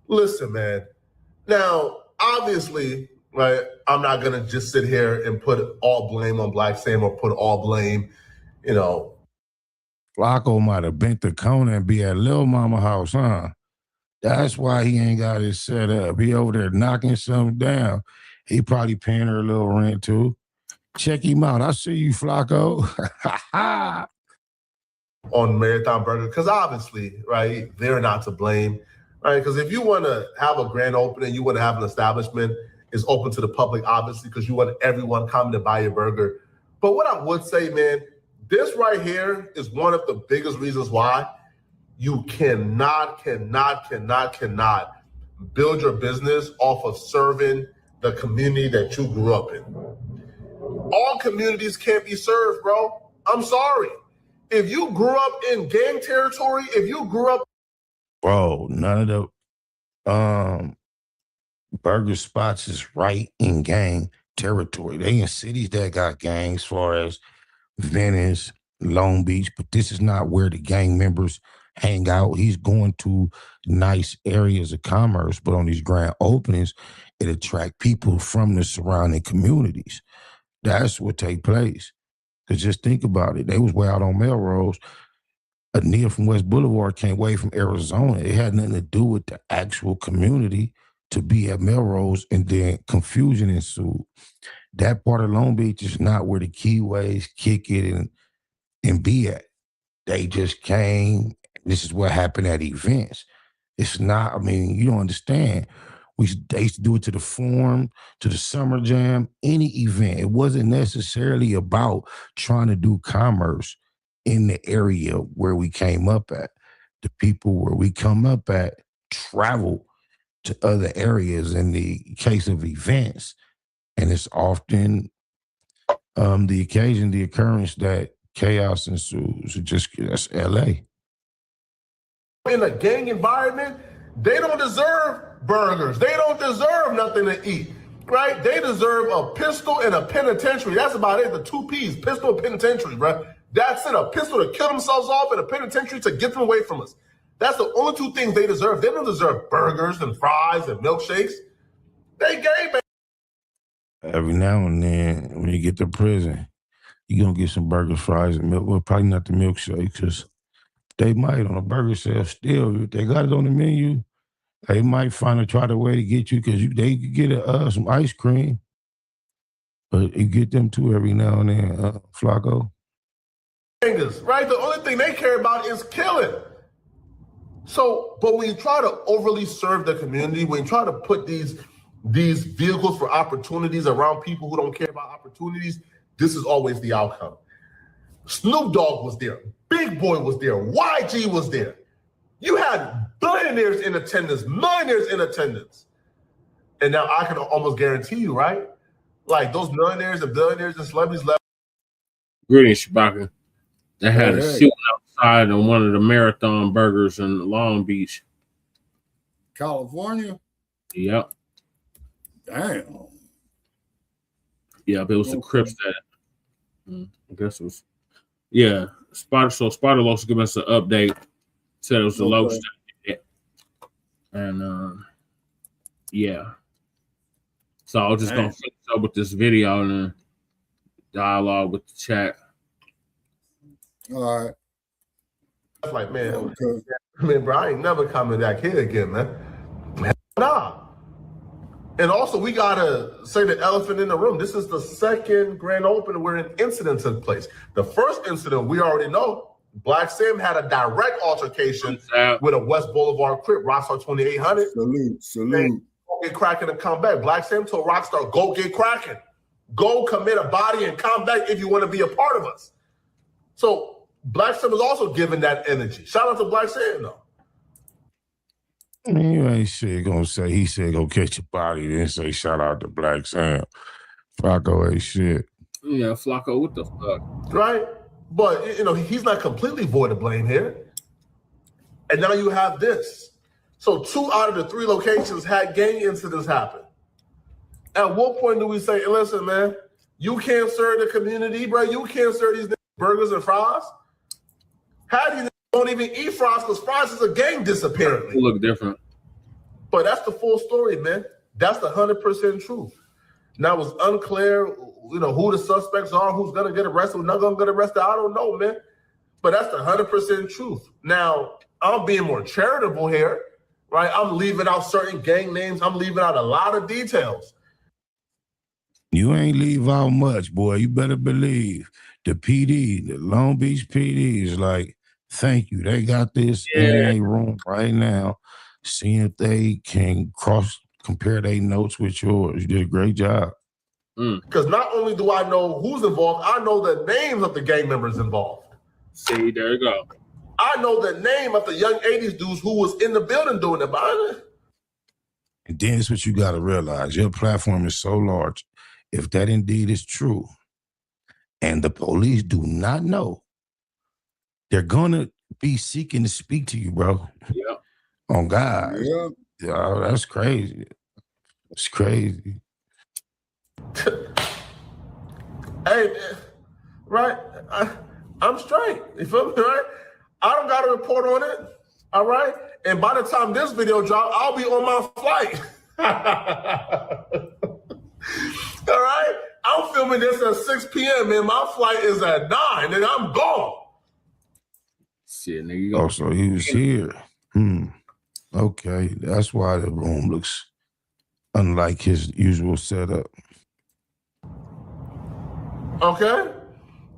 Listen, man. Now, obviously, right, I'm not gonna just sit here and put all blame on Blacc Sam or put all blame, Flacco might have bent the corner and be at Lil Mama house, huh? That's why he ain't got it set up. He over there knocking something down. He probably paying her a little rent too. Check him out. I see you, Flacco. On Marathon Burger, because obviously, right, they're not to blame, right? Because if you want to have a grand opening, you want to have an establishment, it's open to the public, obviously, because you want everyone coming to buy your burger. But what I would say, man, this right here is one of the biggest reasons why you cannot build your business off of serving the community that you grew up in. All communities can't be served, bro. I'm sorry. If you grew up in gang territory, if you grew up... Bro, none of the burger spots is right in gang territory. They in cities that got gangs, as far as Venice, Long Beach, but this is not where the gang members hang out. He's going to nice areas of commerce, but on these grand openings, it attract people from the surrounding communities. That's what take place. Because just think about it. They was way out on Melrose. Ania from West Boulevard came way from Arizona. It had nothing to do with the actual community to be at Melrose, and then confusion ensued. That part of Long Beach is not where the Keyways kick it and be at. They just came. This is what happened at events. It's not, I mean, you don't understand. They used to do it to the Forum, to the Summer Jam, any event. It wasn't necessarily about trying to do commerce in the area where we came up at. The people where we come up at travel to other areas in the case of events. And it's often the occasion, the occurrence that chaos ensues. That's LA. In a gang environment, they don't deserve burgers. They don't deserve nothing to eat, right? They deserve a pistol and a penitentiary. That's about it, the 2 Ps, pistol and penitentiary, bro. That's it, a pistol to kill themselves off and a penitentiary to get them away from us. That's the only 2 things they deserve. They don't deserve burgers and fries and milkshakes. They gay, man. Every now and then, when you get to prison, you're going to get some burgers, fries, and milk. Well, probably not the milkshake, because they might on a burger shelf still. If they got it on the menu, they might try the way to get you, because they could get some ice cream. But you get them too every now and then, Flacco. Right? The only thing they care about is killing. So, but when you try to overly serve the community, when you try to put these vehicles for opportunities around people who don't care about opportunities, this is always the outcome. Snoop Dogg was there. Big Boy was there. YG was there. You had billionaires in attendance, millionaires in attendance. And now I can almost guarantee you, right? Like those millionaires and billionaires and celebrities left. Greetings, Shabaka. They had a shooting outside on one of the Marathon Burgers in Long Beach, California. Yep. Damn. Yep, it was the Crips that I guess it was. Yeah, Spider Los giving us an update. Said it was the low state. And yeah. So I was just gonna finish up with this video and then dialogue with the chat. All right. Like, man, bro, I ain't never coming back here again, man. Nah. And also, we gotta say the elephant in the room. This is the second grand opening where an incident took place. The first incident, we already know, Blacc Sam had a direct altercation with a West Boulevard Crip, Rockstar 2800. Salute. Go get cracking and come back. Blacc Sam told Rockstar, go get cracking. Go commit a body and come back if you want to be a part of us. So Blacc Sam was also given that energy. Shout out to Blacc Sam, though. You ain't shit gonna say, he said go catch your body, then say shout out to Blacc Sam. Flacco ain't shit. Yeah, Flacco, what the fuck? Right? But, you know, he's not completely void of blame here. And now you have this. So 2 out of the 3 locations had gang incidents happen. At what point do we say, hey, listen, man, you can't serve the community, bro. You can't serve these burgers and fries. How do you don't even eat fries because fries is a gang diss, apparently. It look different. But that's the full story, man. That's the 100% truth. Now, it's unclear, you know, who the suspects are, who's going to get arrested, who's not going to get arrested. I don't know, man. But that's the 100% truth. Now, I'm being more charitable here, right? I'm leaving out certain gang names. I'm leaving out a lot of details. You ain't leave out much, boy. You better believe the PD, the Long Beach PD is like, thank you. They got this in a room right now seeing if they can compare their notes with yours. You did a great job. Because not only do I know who's involved, I know the names of the gang members involved. See, there you go. I know the name of the young 80s dudes who was in the building doing it. And then it's what you got to realize. Your platform is so large. If that indeed is true, and the police do not know, they're going to be seeking to speak to you, bro. Yeah. On God. Yeah. Oh, that's crazy. It's crazy. Hey, right? I'm straight. You feel me, right? I don't got to report on it, all right? And by the time this video drops, I'll be on my flight. All right? I'm filming this at 6 p.m., man. My flight is at 9, and I'm gone. Shit, nigga. You go. Oh, so he was here. Okay, that's why the room looks unlike his usual setup. Okay?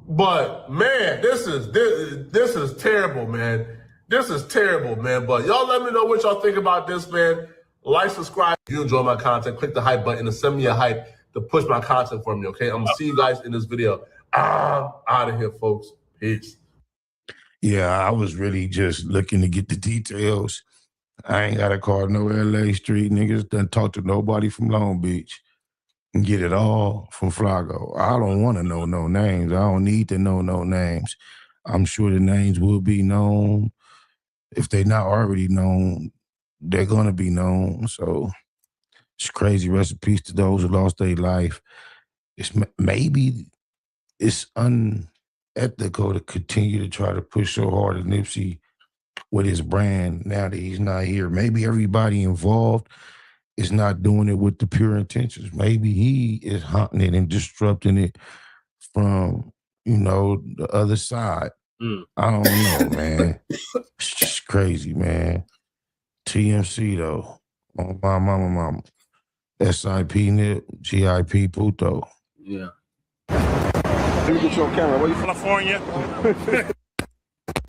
But, man, this is terrible, man. This is terrible, man. But y'all let me know what y'all think about this, man. Like, subscribe. If you enjoy my content, click the hype button and send me a hype to push my content for me, okay? I'm going to see you guys in this video. I'm out of here, folks. Peace. Yeah, I was really just looking to get the details. I ain't got to call no LA street niggas. Done talk to nobody from Long Beach and get it all from Flago. I don't want to know no names. I don't need to know no names. I'm sure the names will be known. If they're not already known, they're going to be known. So it's crazy. Rest in peace to those who lost their life. Maybe it's unethical to continue to try to push so hard at Nipsey with his brand now that he's not here. Maybe everybody involved is not doing it with the pure intentions. Maybe he is hunting it and disrupting it from, the other side. I don't know, man. It's just crazy, man. TMC, though. Oh, my mama. SIP Nip, GIP Puto. Yeah. Let me get you on camera. Where you from? California.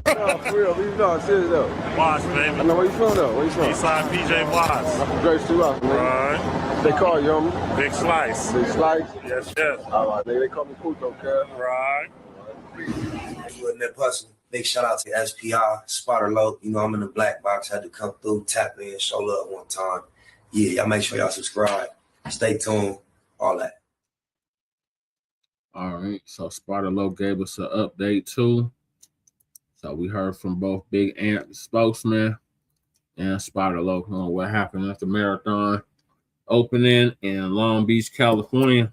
No, for real. You know, I'm serious, though. Watts, baby. I know where you from, though. Where you from? Eastside PJ Watts. I'm from Grace Street, Watts, nigga. Right. They call you, homie? Big Slice. Big Slice? Yes, yes. All right, nigga. They call me Puto, cuz. Right. You and Nip Hussle. Big shout out to SPI, Spotter Low. I'm in the black box. Had to come through, tap in, show love one time. Yeah, y'all make sure y'all subscribe. Stay tuned. All that. All right. So Spotter Low gave us an update too. So we heard from both Big Ant, the spokesman, and Spotter Low on what happened at the marathon opening in Long Beach, California.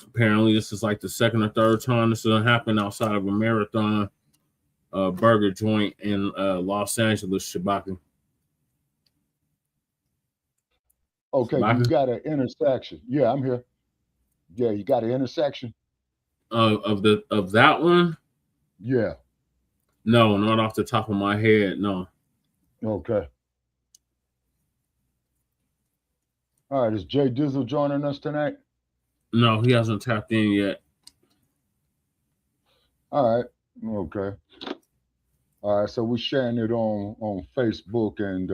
Apparently, this is like the second or third time this has happened outside of a marathon burger joint in Los Angeles, Shabaka. Okay, Shabaka? you got an intersection. Yeah, I'm here. Yeah, you got an intersection. Of that one? Yeah. No, not off the top of my head. No. Okay. All right, is Jay Dizzle joining us tonight? No, he hasn't tapped in yet. All right. Okay. All right. So we're sharing it on Facebook and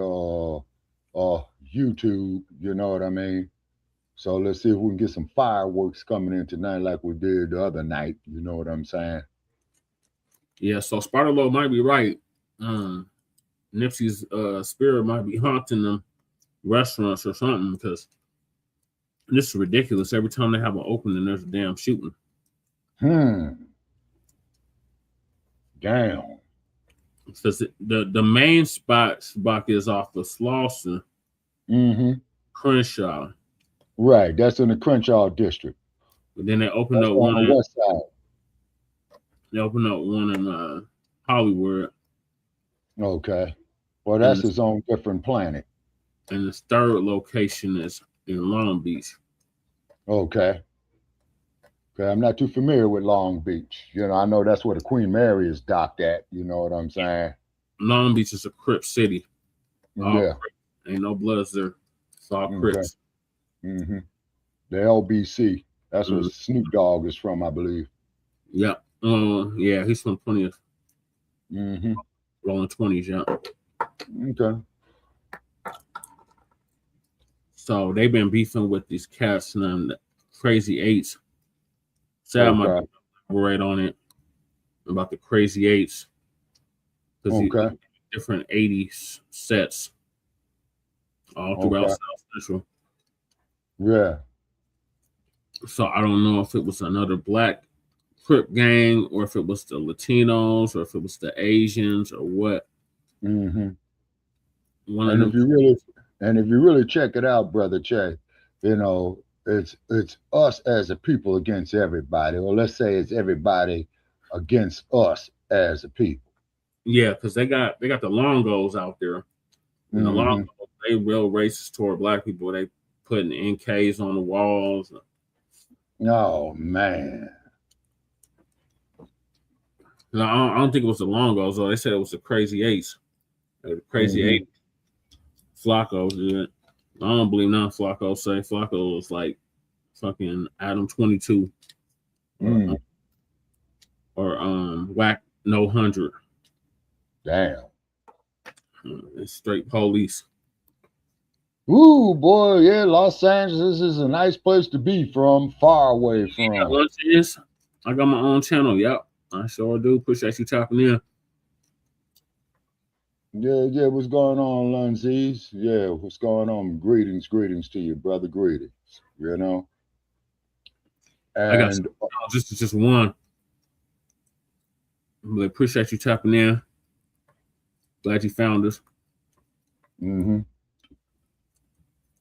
YouTube. You know what I mean? So let's see if we can get some fireworks coming in tonight, like we did the other night. You know what I'm saying? Yeah. So Spotter Low might be right. Nipsey's spirit might be haunting them restaurants or something, because this is ridiculous. Every time they have an opening, there's a damn shooting. Damn. Because the main spot is off of Slauson, Crenshaw. Right, that's in the Crenshaw district. But then they opened up one on the west side. They opened up one in Hollywood. Okay. Well, that's his own different planet. And the third location is in Long Beach. Okay. Okay, I'm not too familiar with Long Beach. I know that's where the Queen Mary is docked at. You know what I'm saying? Long Beach is a Crip city. All Yeah. Crips. Ain't no Bloods there. It's all Crips. The LBC. That's where Snoop Dogg is from, I believe. Yeah. Yeah, he's from 20th. Rolling 20s, yeah. Okay. So they've been beefing with these cats and the Crazy Eights. Sam might elaborate on it about the Crazy Eights. Because different 80s sets all throughout South Central. Yeah. So I don't know if it was another Black Crip gang or if it was the Latinos or if it was the Asians or what. Mm-hmm. And if you really check it out, Brother Che, you know, it's us as a people against everybody, or let's say it's everybody against us as a people. Yeah, because they got the Longos out there. And the Longos, they real racist toward Black people. They putting NKs on the walls. Oh man. No, I don't think it was the Longos, though. They said it was the Crazy Eights. The Crazy Eight. Flacco did. I don't believe none Flacco say. Flacco was like fucking Adam 22. Or Whack No 100. Damn. It's straight police. Ooh, boy, yeah, Los Angeles is a nice place to be from, far away from. Yeah, what it is? I got my own channel. Yep, I sure do. Appreciate you tapping in. Yeah, what's going on, Lunzies? Yeah, what's going on? Greetings to you, brother. Greetings, you know. And I got just one. But appreciate you tapping in. Glad you found us.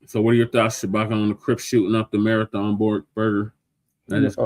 So what are your thoughts, Shabaka, on the Crip shooting up the Marathon burger? That is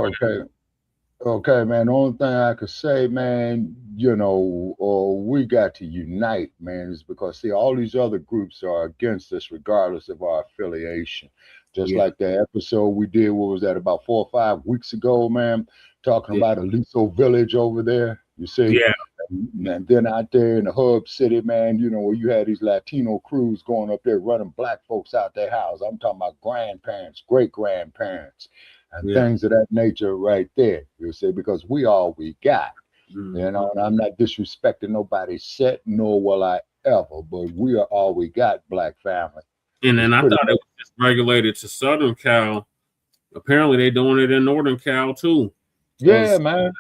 Okay, man. The only thing I could say, man, you know, we got to unite, man, is because, see, all these other groups are against us regardless of our affiliation. Just like the episode we did, what was that, about 4 or 5 weeks ago, man, talking about Aliso Village over there, you see? Yeah. And then out there in the hub city, man, you know, where you had these Latino crews going up there running Black folks out their house. I'm talking about grandparents, great-grandparents, and things of that nature right there, you see, because we all we got. You know, and I'm not disrespecting nobody's set, nor will I ever, but we are all we got, Black family. And then I thought it was just regulated to Southern Cal. Apparently they're doing it in Northern Cal too. Yeah, man.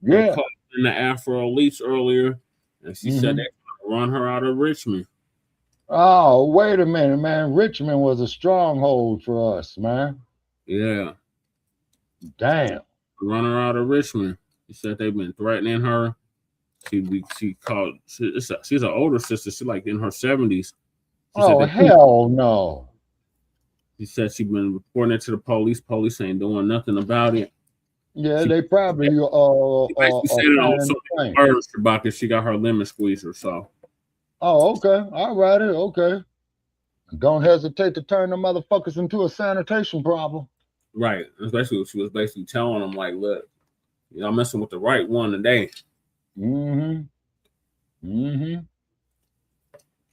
Yeah. In the Afro Elites earlier, and she said they run her out of Richmond. Oh, wait a minute, man. Richmond was a stronghold for us, man. Yeah. Damn. Run her out of Richmond. She said they've been threatening her. She's an older sister. She's like in her 70s. Hell no. She said she's been reporting it to the police. Police ain't doing nothing about it. Yeah, they probably said it on some birds, Shabaka. She got her lemon squeezer, so. Oh, okay. All right, okay. Don't hesitate to turn the motherfuckers into a sanitation problem. Right. Especially she was basically telling them, like, look, y'all messing with the right one today.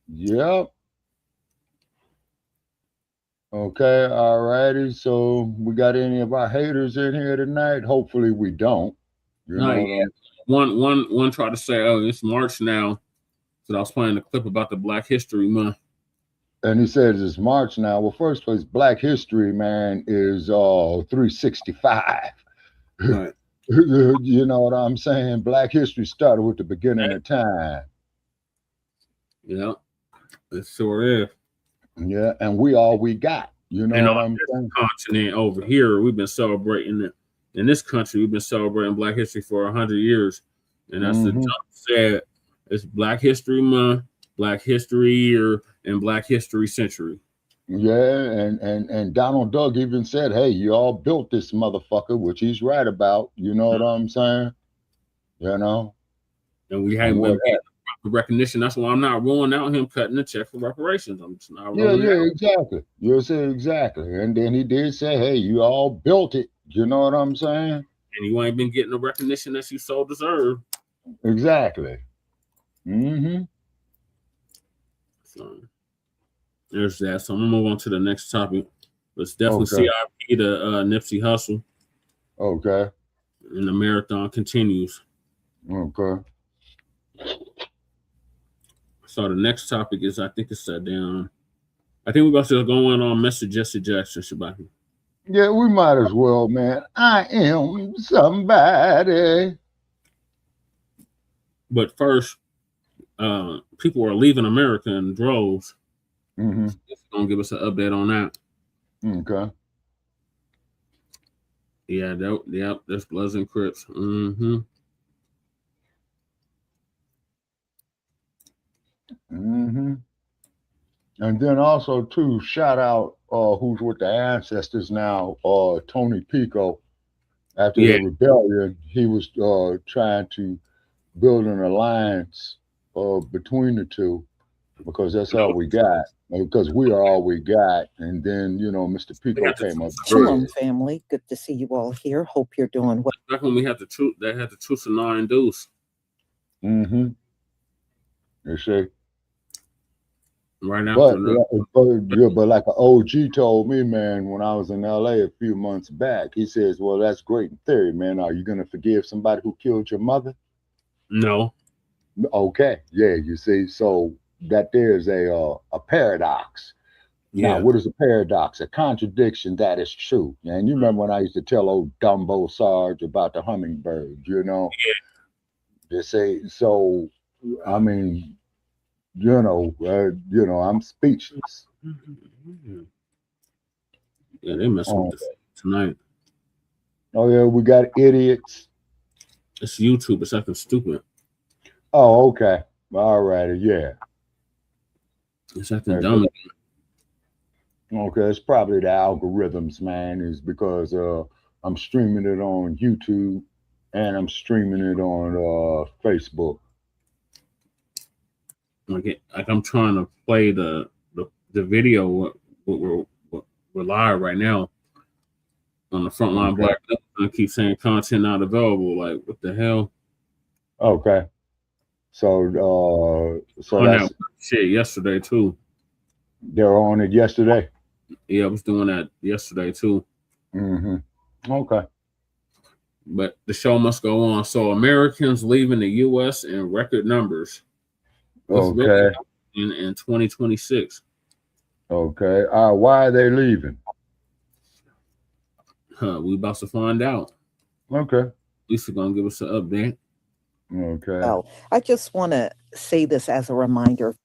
Yep. Okay, all righty. So we got any of our haters in here tonight? Hopefully we don't. One tried to say, oh, it's March now. So I was playing a clip about the Black History Month. And he says it's March now. Well, first place, Black History, man, is 365. Right. You know what I'm saying? Black History started with the beginning of time. Yeah, it sure is. Yeah, and we all we got. You know what I'm saying? Continent over here, we've been celebrating it. In this country, we've been celebrating Black History for 100 years. And that's the jump said. It's Black History Month, Black History Year, and Black History Century. Yeah, and Donald Duck even said, hey, you all built this motherfucker, which he's right about. You know what I'm saying? You know? And we haven't been getting recognition. That's why I'm not ruling out him cutting the check for reparations. I'm just not ruling it out. Exactly. You say exactly. And then he did say, hey, you all built it. You know what I'm saying? And you ain't been getting the recognition that you so deserve. Exactly. So there's that. So I'm gonna move on to the next topic. Let's definitely CIP to Nipsey Hussle. Okay. And the marathon continues. Okay. So the next topic is, I think it's down I think we're about to go on Mr. Jesse Jackson, Shabaka. Yeah, we might as well, man. I am somebody. But first, people are leaving America in droves. Mm-hmm. It's gonna give us an update on that. Okay. Yeah, that's Bloods and Crips. Mm-hmm. Mm-hmm. And then also too, shout out who's with the ancestors now, Tony Pico. After the rebellion, he was trying to build an alliance between the two, because that's all we got. Because we are all we got. And then, Mr. Pico came up. Shalom, family. Good to see you all here. Hope you're doing well. Back when we had the truth, they had the truth and nine dudes. Mm-hmm. You see. Right now. But like an OG told me, man, when I was in LA a few months back, he says, well, that's great in theory, man. Are you going to forgive somebody who killed your mother? No. Okay. Yeah, you see. So that there's a paradox. Yeah. Now, what is a paradox? A contradiction that is true. And you remember when I used to tell old Dumbo Sarge about the hummingbird, Yeah. They say, so, I mean, I'm speechless. Yeah, they messing with this tonight. Oh yeah, we got idiots. It's YouTube. It's acting stupid. Oh, okay. All righty. Yeah. It's acting dumb. Okay, it's probably the algorithms, man. Is because I'm streaming it on YouTube and I'm streaming it on Facebook. Like I'm trying to play the video. We're live right now on the Front Line Blacc. I keep saying content not available. Like, what the hell? Okay. So that's shit yesterday too. They were on it yesterday. Yeah, I was doing that yesterday too. Mm-hmm. Okay. But the show must go on. So Americans leaving the U.S. in record numbers. Okay. In 2026. Okay. Why are they leaving? We about to find out. Okay. Lisa gonna give us an update. Okay. Well, I just want to say this as a reminder.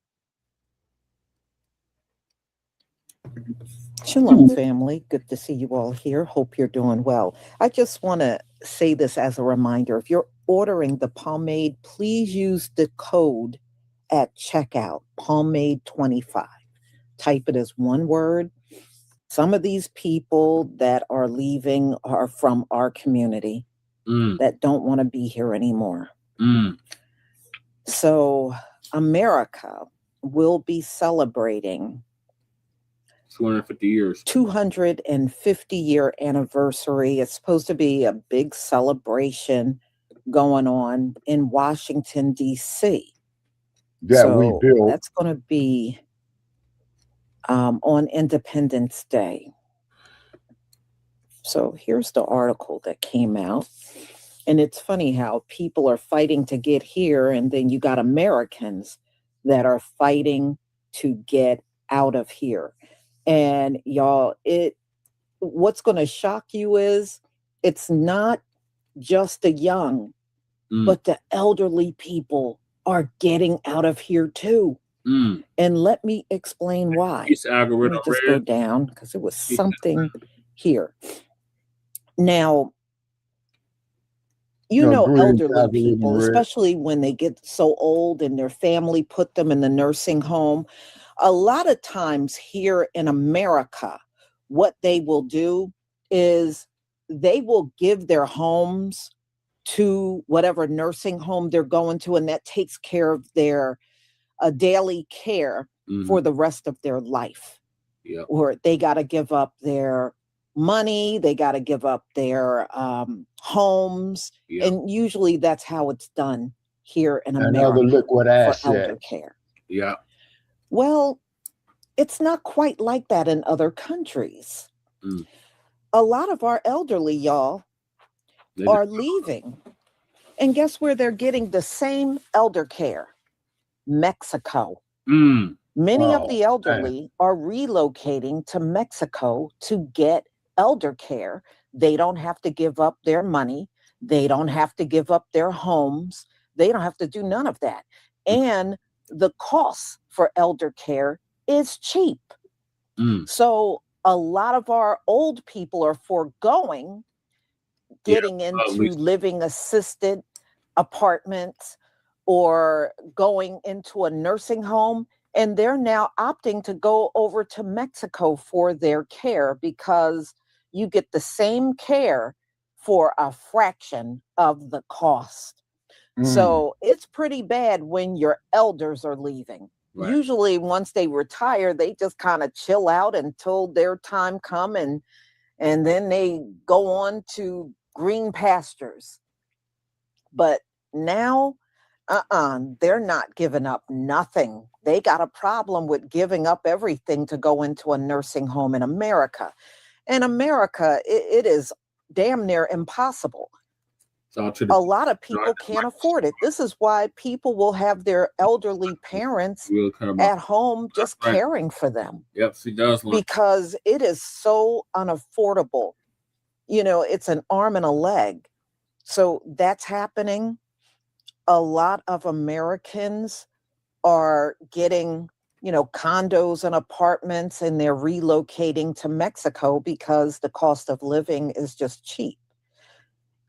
Shalom, family. Good to see you all here. Hope you're doing well. I just want to say this as a reminder. If you're ordering the pomade, please use the code at checkout, pomade 25. Type it as one word. Some of these people that are leaving are from our community that don't want to be here anymore. So America will be celebrating 250 years. 250-year anniversary. It's supposed to be a big celebration going on in Washington, D.C. We built. That's going to be on Independence Day. So here's the article that came out. And it's funny how people are fighting to get here, and then you got Americans that are fighting to get out of here. And y'all, what's going to shock you is it's not just the young, but the elderly people are getting out of here too. And let me explain why. Let me just go down because it was something here. Now, elderly people, especially when they get so old and their family put them in the nursing home, a lot of times here in America, what they will do is they will give their homes to whatever nursing home they're going to, and that takes care of their daily care for the rest of their life. Yep. Or they got to give up their money, they got to give up their homes, and usually that's how it's done here in America. Another liquid asset. For elder care. Yeah. Well, it's not quite like that in other countries. A lot of our elderly, y'all, are leaving. And guess where they're getting the same elder care? Mexico. Many of Oh, the elderly are relocating to Mexico to get elder care. They don't have to give up their money. They don't have to give up their homes. They don't have to do none of that. And the cost for elder care is cheap. So a lot of our old people are foregoing getting into living assisted apartments or going into a nursing home. And they're now opting to go over to Mexico for their care because you get the same care for a fraction of the cost. So it's pretty bad when your elders are leaving. Right. Usually once they retire, they just kind of chill out until their time come and then they go on to green pastures. But now, they're not giving up nothing. They got a problem with giving up everything to go into a nursing home in America. In America, it is damn near impossible. A lot of people can't afford it. This is why people will have their elderly parents at home just caring for them. Yep, she does. Because it is so unaffordable. You know, it's an arm and a leg. So that's happening. A lot of Americans are getting, condos and apartments, and they're relocating to Mexico because the cost of living is just cheap.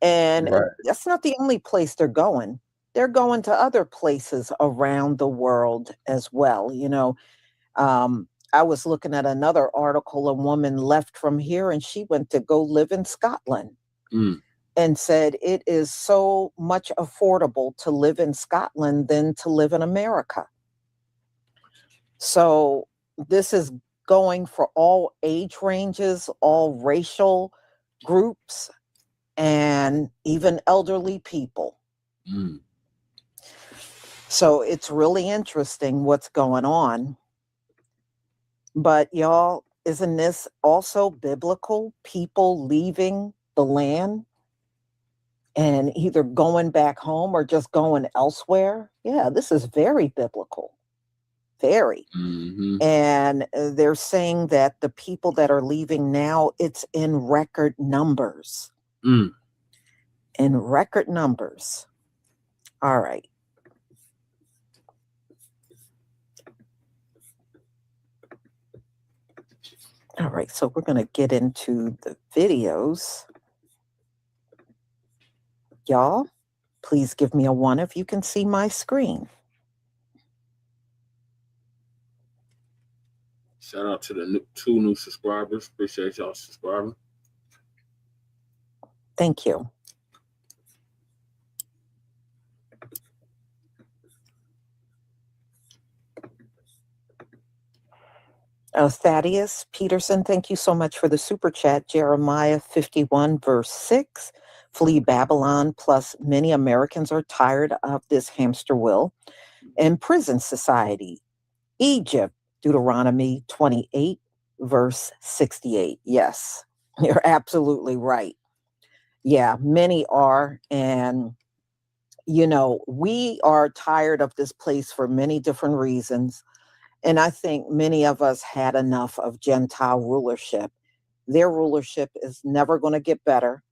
And that's not the only place they're going. They're going to other places around the world as well. I was looking at another article. A woman left from here and she went to go live in Scotland and said it is so much affordable to live in Scotland than to live in America. So this is going for all age ranges, all racial groups, and even elderly people. So it's really interesting what's going on. But y'all, isn't this also biblical? People leaving the land and either going back home or just going elsewhere? Yeah, this is very biblical. Very. And they're saying that the people that are leaving now, it's in record numbers. In record numbers. All right. All right, so we're going to get into the videos. Y'all, please give me a 1 if you can see my screen. Shout out to the 2 new subscribers. Appreciate y'all subscribing. Thank you. Thaddeus Peterson, thank you so much for the super chat. Jeremiah 51 verse 6, flee Babylon, plus many Americans are tired of this hamster wheel and prison society. Egypt, Deuteronomy 28 verse 68. Yes, you're absolutely right. Yeah, many are. And, we are tired of this place for many different reasons. And I think many of us had enough of Gentile rulership. Their rulership is never going to get better.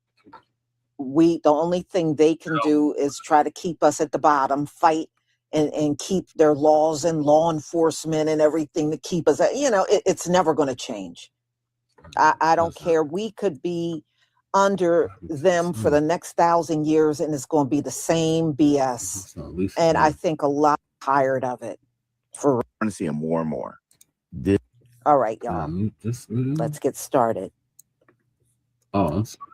The only thing they can do is try to keep us at the bottom, fight and keep their laws and law enforcement and everything to keep us, it's never going to change. I don't care. We could be under them for the next 1,000 years and it's going to be the same BS. And I think a lot tired of it. I'm going to see him more and more. All right, y'all. Let's get started. Oh, I'm sorry.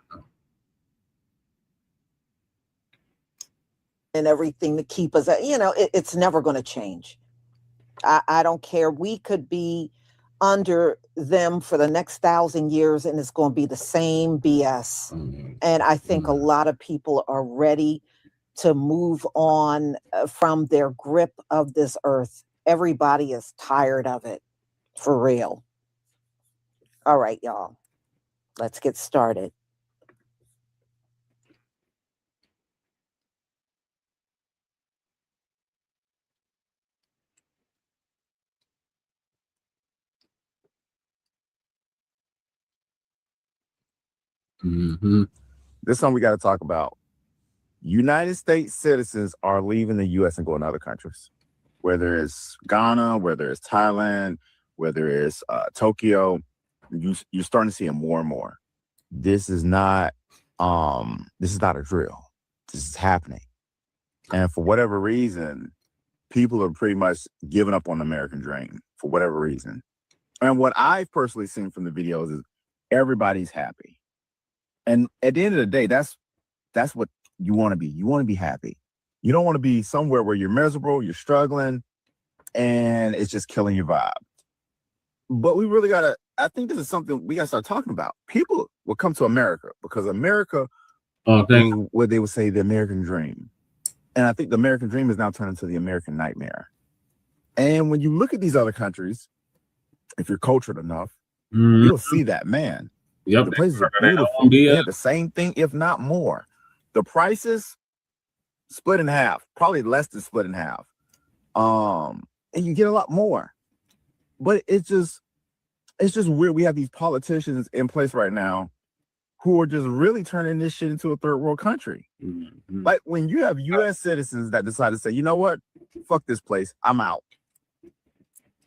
And everything to keep us, it's never going to change. I don't care. We could be under them for the next 1,000 years and it's going to be the same BS. And I think a lot of people are ready to move on from their grip of this earth. Everybody is tired of it, for real. All right, y'all. Let's get started. Mm-hmm. This is something we got to talk about. United States citizens are leaving the U.S. and going to other countries, whether it's Ghana, whether it's Thailand, whether it's Tokyo. You're starting to see it more and more. This is not a drill. This is happening. And for whatever reason, people are pretty much giving up on the American dream for whatever reason. And what I've personally seen from the videos is everybody's happy. And at the end of the day, that's what you want to be. You want to be happy. You don't want to be somewhere where you're miserable, you're struggling, and it's just killing your vibe. But we really I think this is something we got to start talking about. People will come to America because America, what they would say, the American dream. And I think the American dream is now turned into the American nightmare. And when you look at these other countries, if you're cultured enough, you'll see that, man. Yep. The places are beautiful. They have the same thing, if not more. The prices split in half, probably less than split in half. And you get a lot more. But it's just weird. We have these politicians in place right now who are just really turning this shit into a third world country. Mm-hmm. Like when you have U.S. citizens that decide to say, you know what, fuck this place, I'm out.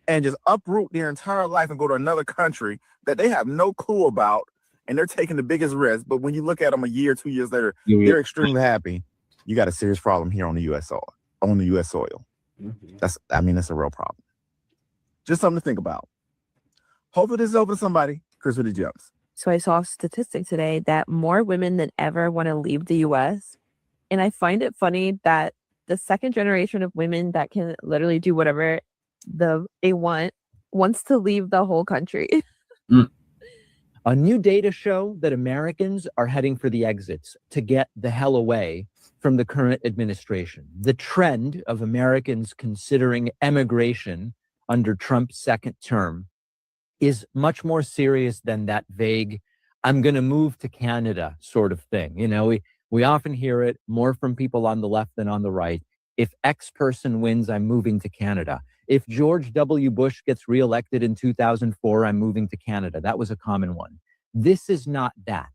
And just uproot their entire life and go to another country that they have no clue about, and they're taking the biggest risk. But when you look at them a year, 2 years later, they're extremely happy. You got a serious problem here on the U.S. soil. Mm-hmm. That's a real problem. Just something to think about. Hopefully this is over to somebody. Chris with the jumps. So I saw a statistic today that more women than ever want to leave the U.S. And I find it funny that the second generation of women that can literally do whatever they wants to leave the whole country. A new data show that Americans are heading for the exits to get the hell away from the current administration. The trend of Americans considering emigration under Trump's second term is much more serious than that vague, I'm going to move to Canada sort of thing. You know, we often hear it more from people on the left than on the right. If X person wins, I'm moving to Canada. If George W. Bush gets reelected in 2004, I'm moving to Canada. That was a common one. This is not that.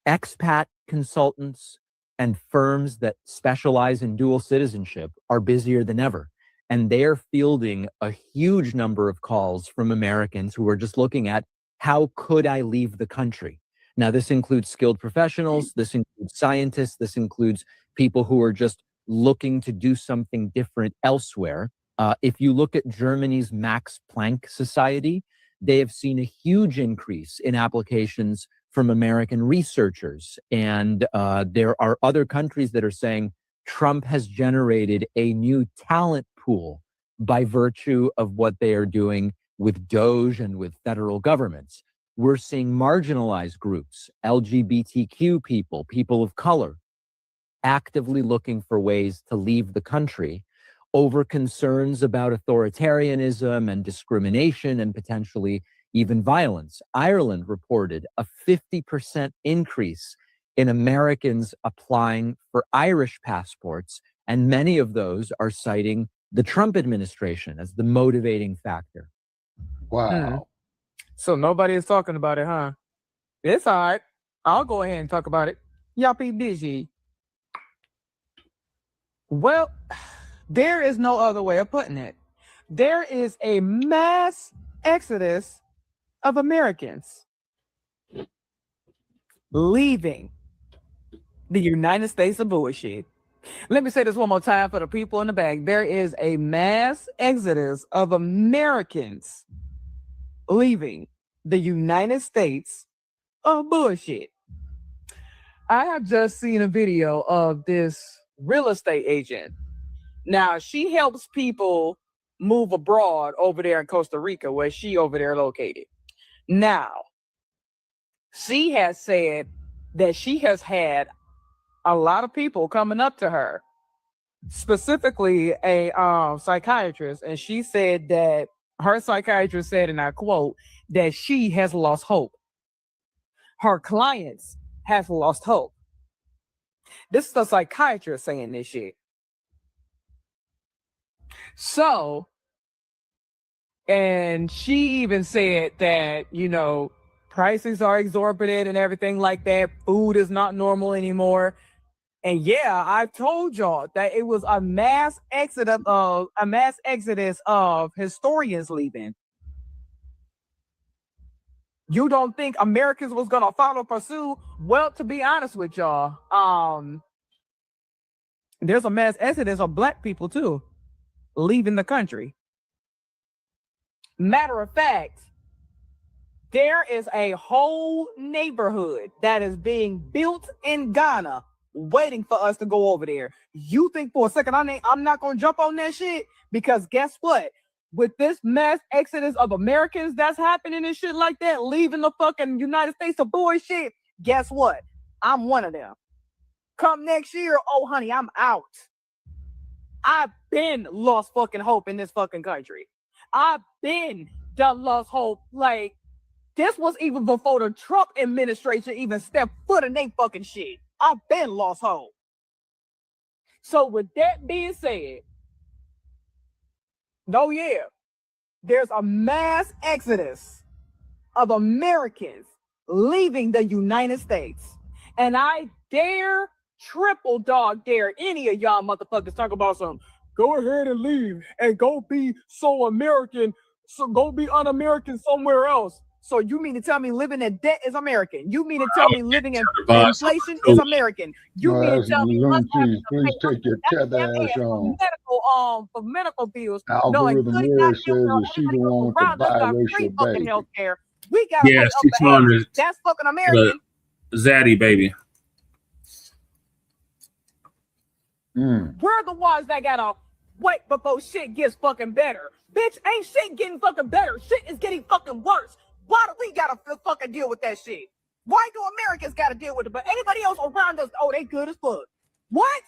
Expat consultants and firms that specialize in dual citizenship are busier than ever. And they're fielding a huge number of calls from Americans who are just looking at, how could I leave the country? Now, this includes skilled professionals, this includes scientists, this includes people who are just looking to do something different elsewhere. If you look at Germany's Max Planck Society, they have seen a huge increase in applications from American researchers. And there are other countries that are saying Trump has generated a new talent pool by virtue of what they are doing with DOGE and with federal governments. We're seeing marginalized groups, LGBTQ people, people of color, actively looking for ways to leave the country over concerns about authoritarianism and discrimination and potentially even violence. Ireland reported a 50% increase in Americans applying for Irish passports, and many of those are citing the Trump administration as the motivating factor. Wow. So nobody is talking about it, huh? It's all right. I'll go ahead and talk about it. Y'all be busy. Well, there is no other way of putting it. There is a mass exodus of Americans leaving the United States of bullshit. Let me say this one more time for the people in the back. There is a mass exodus of Americans leaving the United States of bullshit. I have just seen a video of this real estate agent. Now, she helps people move abroad over there in Costa Rica, where she over there located. Now, she has said that she has had a lot of people coming up to her, specifically a psychiatrist, and she said that her psychiatrist said, and I quote, that she has lost hope. Her clients have lost hope. This is a psychiatrist saying this shit. So, and she even said that, you know, prices are exorbitant and everything like that. Food is not normal anymore. And yeah, I told y'all that it was a mass exodus of historians leaving. You don't think Americans was gonna follow pursue? Well, to be honest with y'all, there's a mass exodus of Black people too, leaving the country. Matter of fact, there is a whole neighborhood that is being built in Ghana waiting for us to go over there. You think for a second I'm not going to jump on that shit? Because guess what? With this mass exodus of Americans that's happening and shit like that, leaving the fucking United States of bullshit, guess what? I'm one of them. Come next year, oh honey, I'm out. I've been lost fucking hope in this fucking country. I've been done lost hope. Like, this was even before the Trump administration even stepped foot in they fucking shit. I've been lost hope. So with that being said, no, yeah, there's a mass exodus of Americans leaving the United States. And I dare, triple dog dare any of y'all motherfuckers talk about something. Go ahead and leave and go be so American. So go be un-American somewhere else. So you mean to tell me living in debt is American? You mean to tell me living in inflation is American? You mean to tell me please take your tether ass on. For medical bills? Algorithm Mary says that she the one with the biracial baby. Health care. We got that's fucking American. Zaddy baby. We're the ones that gotta wait before shit gets fucking better. Bitch, ain't shit getting fucking better. Shit is getting fucking worse. Why do we gotta fucking deal with that shit? Why do Americans gotta deal with it? But anybody else around us, oh, they good as fuck. What?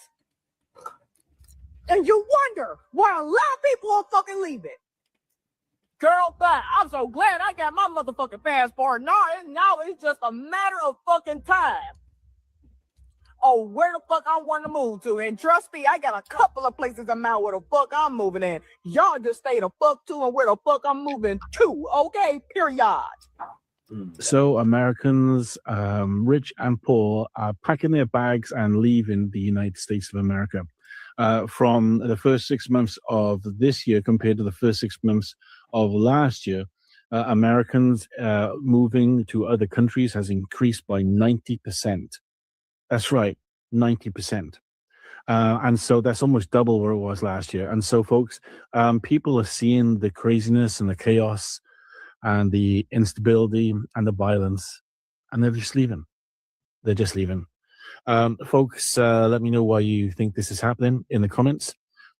And you wonder why a lot of people are fucking leaving. Girl, but I'm so glad I got my motherfucking passport. Now it's just a matter of fucking time. Oh, where the fuck I want to move to. And trust me, I got a couple of places I'm out where the fuck I'm moving in. Y'all just stay the fuck to and where the fuck I'm moving to. Okay, period. So Americans, rich and poor, are packing their bags and leaving the United States of America. From the first 6 months of this year compared to the first 6 months of last year, Americans moving to other countries has increased by 90%. That's right, 90%. And so that's almost double where it was last year. And so, folks, people are seeing the craziness and the chaos and the instability and the violence, and they're just leaving. They're just leaving. Folks, let me know why you think this is happening in the comments.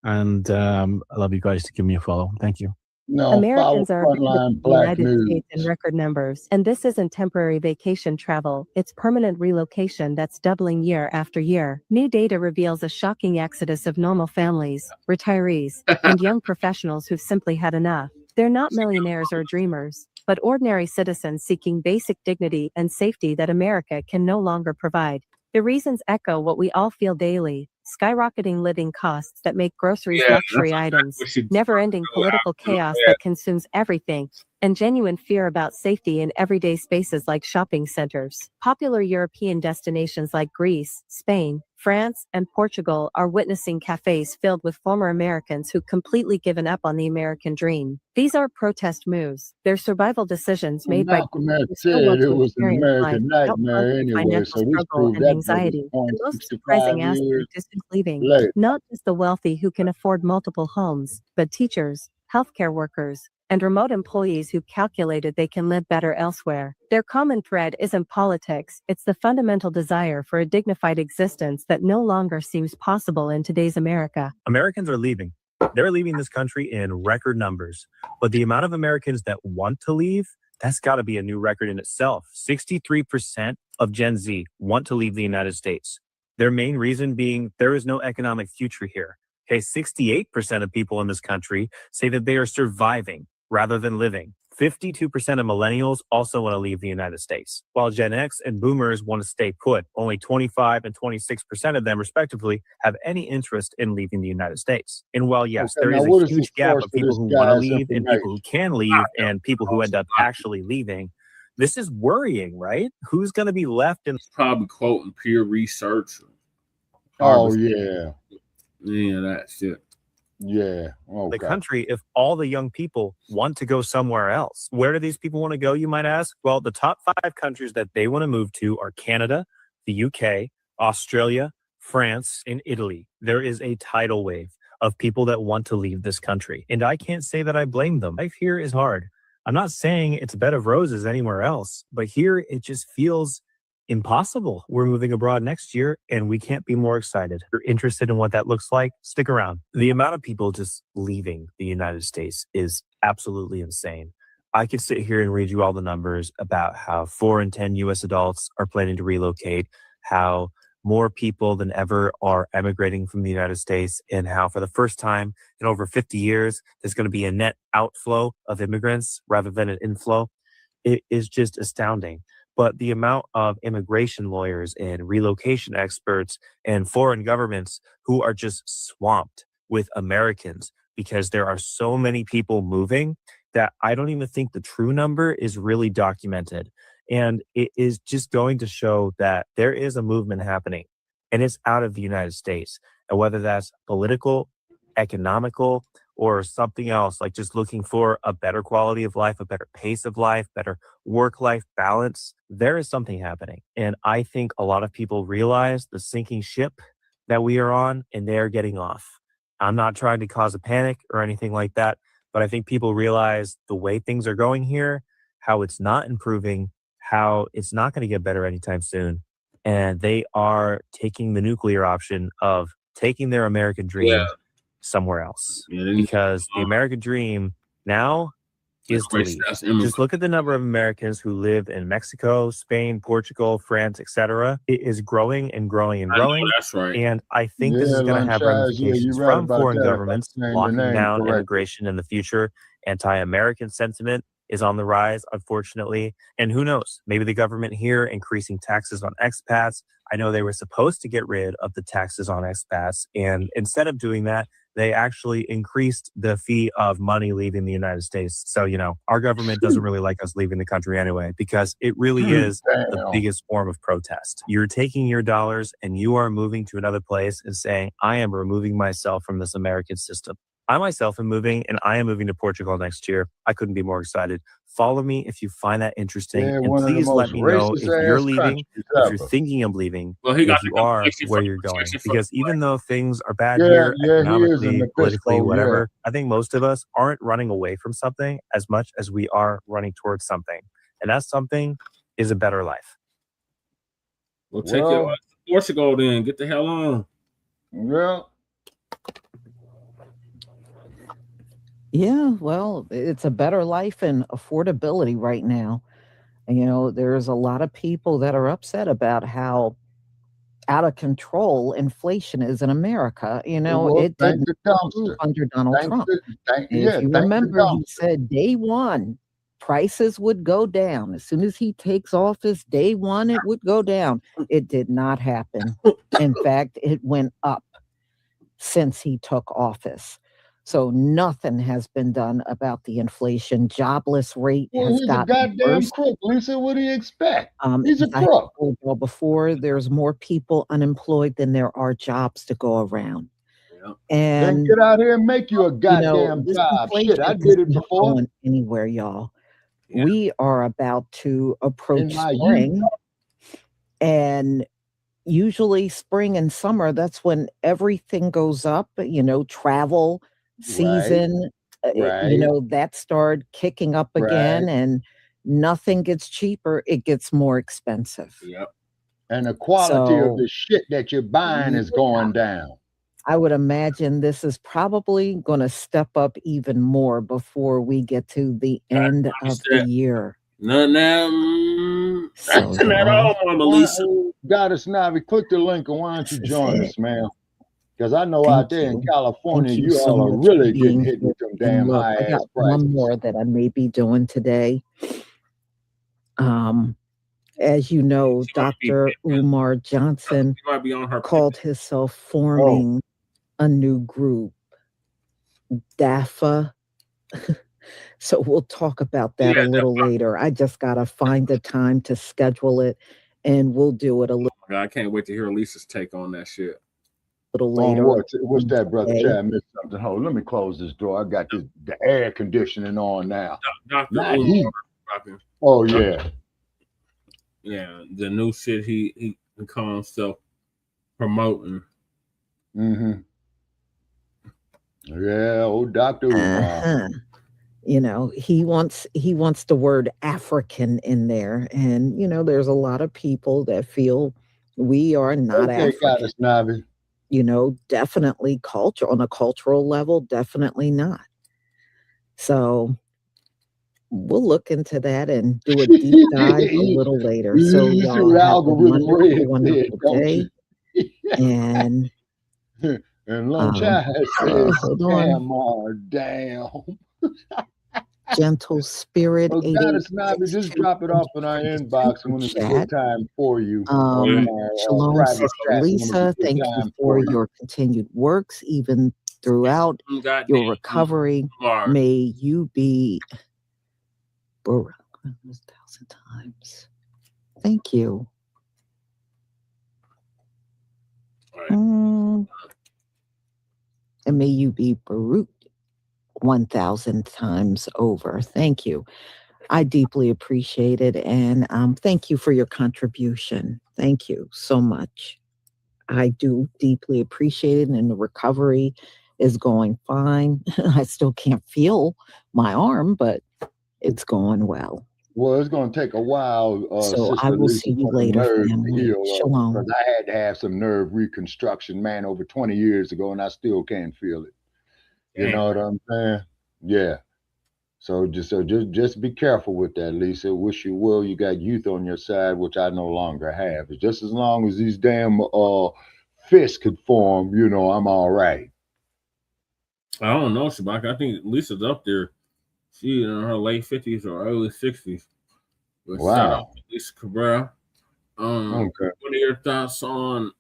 And I love you guys to give me a follow. Thank you. Americans are Front Line in the Blacc United News. States in record numbers, and this isn't temporary vacation travel, it's permanent relocation that's doubling year after year. New data reveals a shocking exodus of normal families, retirees, and young professionals who've simply had enough. They're not millionaires or dreamers, but ordinary citizens seeking basic dignity and safety that America can no longer provide. The reasons echo what we all feel daily: skyrocketing living costs that make groceries luxury items, never-ending political chaos that consumes everything, and genuine fear about safety in everyday spaces like shopping centers. Popular European destinations like Greece, Spain, France, and Portugal are witnessing cafes filled with former Americans who've completely given up on the American dream. These aren't protest moves. They're survival decisions made by Malcolm X said it was an American nightmare anyway, so this proved and that anxiety. point The most 65 surprising aspect years is who's leaving. later. Not just the wealthy who can afford multiple homes, but teachers, healthcare workers, and remote employees who calculated they can live better elsewhere. Their common thread isn't politics, it's the fundamental desire for a dignified existence that no longer seems possible in today's America. Americans are leaving. They're leaving this country in record numbers. But the amount of Americans that want to leave, that's got to be a new record in itself. 63% of Gen Z want to leave the United States. Their main reason being there is no economic future here. Okay, 68% of people in this country say that they are surviving rather than living. 52% of millennials also want to leave the United States, while Gen X and boomers want to stay put. Only 25 and 26% of them, respectively, have any interest in leaving the United States. And while, yes, Okay, there now is what a is the huge gap source of for people this who want to guy's leave and people who can leave and people who end up actually leaving, This is worrying, right? Who's going to be left in? Probably quoting peer research. Oh yeah, that shit. Yeah. Okay. The country if all the young people want to go somewhere else. Where do these people want to go, you might ask? Well, the top 5 countries that they want to move to are Canada, the UK, Australia, France, and Italy. There is a tidal wave of people that want to leave this country. And I can't say that I blame them. Life here is hard. I'm not saying it's a bed of roses anywhere else, but here it just feels impossible. We're moving abroad next year and we can't be more excited. If you're interested in what that looks like, stick around. The amount of people just leaving the United States is absolutely insane. I could sit here and read you all the numbers about how 4 in 10 US adults are planning to relocate, how more people than ever are emigrating from the United States, and how for the first time in over 50 years, there's going to be a net outflow of immigrants rather than an inflow. It is just astounding. But the amount of immigration lawyers and relocation experts and foreign governments who are just swamped with Americans because there are so many people moving that I don't even think the true number is really documented. And it is just going to show that there is a movement happening and it's out of the United States. And whether that's political, economical, or something else, like just looking for a better quality of life, a better pace of life, better work-life balance, there is something happening. And I think a lot of people realize the sinking ship that we are on and they're getting off. I'm not trying to cause a panic or anything like that, but I think people realize the way things are going here, how it's not improving, how it's not going to get better anytime soon. And they are taking the nuclear option of taking their American dream somewhere else. Because the American dream now is to leave. Just look at the number of Americans who live in Mexico, Spain, Portugal, France, etc. It is growing and growing and growing. That's right. And I think this is going to have ramifications from foreign governments locking down immigration in the future. Anti-American sentiment is on the rise, unfortunately. And who knows, maybe the government here increasing taxes on expats. I know they were supposed to get rid of the taxes on expats. And instead of doing that, they actually increased the fee of money leaving the United States. So, you know, our government doesn't really like us leaving the country anyway, because it really is the biggest form of protest. You're taking your dollars and you are moving to another place and saying, I am removing myself from this American system. I myself am moving, and I am moving to Portugal next year. I couldn't be more excited. Follow me if you find that interesting, and please let me know if you're leaving, if you're thinking of leaving, if you are, where you're going. Because even though things are bad here, economically, politically, whatever, I think most of us aren't running away from something as much as we are running towards something. And that something is a better life. Well, take your Portugal then. Get the hell on. Yeah. Yeah, well, it's a better life and affordability right now. And, you know, there's a lot of people that are upset about how out of control inflation is in America. You know, it didn't move under Donald Trump. If you remember, he said day one, prices would go down. As soon as he takes office, day one, it would go down. It did not happen. In fact, it went up since he took office. So nothing has been done about the inflation. Jobless rate has gotten goddamn worse. crook, Lisa. What do you expect? He's a crook. Well, before, there's more people unemployed than there are jobs to go around. And then get out here and make you a goddamn job. Shit, I did it before. Going anywhere, y'all. We are about to approach spring, and usually spring and summer, that's when everything goes up. You know, travel season, you know, that started kicking up again, and nothing gets cheaper, it gets more expensive. And the quality of the shit that you're buying is going down. I would imagine this is probably going to step up even more before we get to the end of the year. Not now. That's not all, Mama Lisa. Goddess Navi, click the link and why don't you join us, man? Because I know out there in California, you all are really getting hit with them damn high ass prices. One more that I may be doing today. As you know, Dr. Umar Johnson called himself forming a new group, DAFA. So we'll talk about that a little later. I just got to find the time to schedule it, and we'll do it a little. I can't wait to hear Lisa's take on that shit. Later. What's that, brother Chad? Missed something. Hold, let me close this door. I got the air conditioning on now. Dr. Oh yeah. Yeah, the new shit he calls himself promoting. Mm-hmm. Yeah, old Dr. You know, he wants the word African in there, and you know, there's a lot of people that feel we are not African. You know, definitely on a cultural level, definitely not. So we'll look into that and do a deep dive a little later. So y'all have a wonderful day. And Lunch says, damn. Gentle Spirit. Oh, just drop it off in our inbox when it's a good time for you. Shalom, Sister Lisa. Thank you for your continued works, even throughout your recovery. May you be 1,000 times. Thank you. And may you be Baruch 1,000 times over. Thank you. I deeply appreciate it. And thank you for your contribution. Thank you so much. I do deeply appreciate it. And the recovery is going fine. I still can't feel my arm, but it's going well. Well, it's going to take a while. So I will see you later, family. Shalom. Because I had to have some nerve reconstruction, man, over 20 years ago, and I still can't feel it. You know what I'm saying? Yeah. So just be careful with that, Lisa. Wish you well. You got youth on your side, which I no longer have. It's just as long as these damn fists could form, you know, I'm all right. I don't know, Shabaka. I think Lisa's up there. She's in her late 50s or early 60s. But wow. Shout out to Lisa Cabrera. What are your thoughts on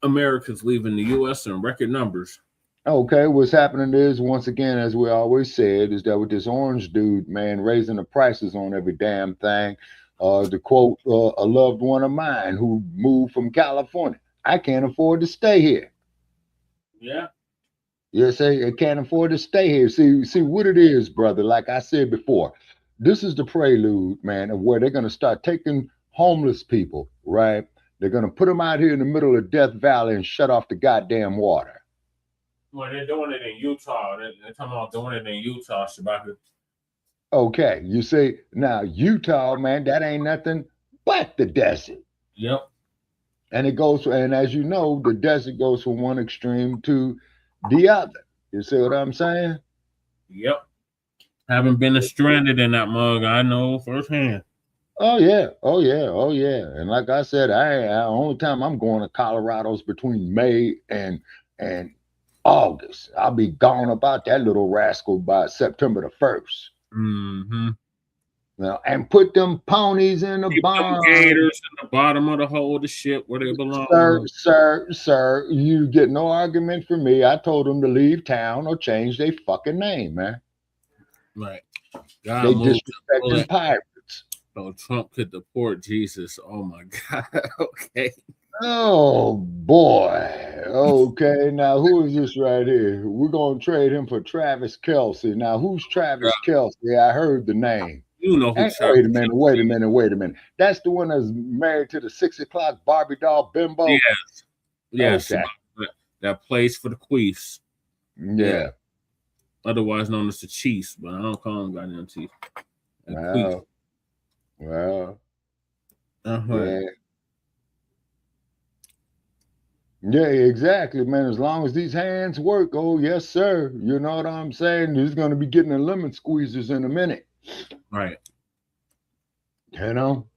Americans leaving the U.S. in record numbers? Okay, what's happening is, once again, as we always said, is that with this orange dude, man, raising the prices on every damn thing, to quote a loved one of mine who moved from California, I can't afford to stay here. Yeah. You say I can't afford to stay here. See what it is, brother. Like I said before, this is the prelude, man, of where they're going to start taking homeless people, right? They're going to put them out here in the middle of Death Valley and shut off the goddamn water. Well, they're doing it in Utah. They're talking about doing it in Utah, Shabaka. Okay, you say, now Utah, man, that ain't nothing but the desert. Yep. And and as you know, the desert goes from one extreme to the other. You see what I'm saying? Yep. Haven't been stranded in that mug. I know firsthand. Oh yeah. And like I said, I only time I'm going to Colorado's between May and August. I'll be gone about that little rascal by September the 1st. Mm-hmm. Now, and put them ponies in the barn. Gators in the bottom of the hole of the ship where they belong. Sir, you get no argument from me. I told them to leave town or change their fucking name, man. Right. They disrespecting pirates. So Trump could deport Jesus. Oh my God. Okay. Oh boy. Okay, now who is this right here? We're gonna trade him for Travis Kelce. Now who's Travis Kelce? I heard the name. You know who Wait a minute. That's the one that's married to the 6 o'clock Barbie doll bimbo. Yes. Okay. That plays for the Queefs. Yeah. Otherwise known as the Chiefs, but I don't call them goddamn Chiefs. Well. Uh-huh. Yeah, exactly, man. As long as these hands work, oh yes, sir. You know what I'm saying? He's gonna be getting the lemon squeezers in a minute. Right. You know,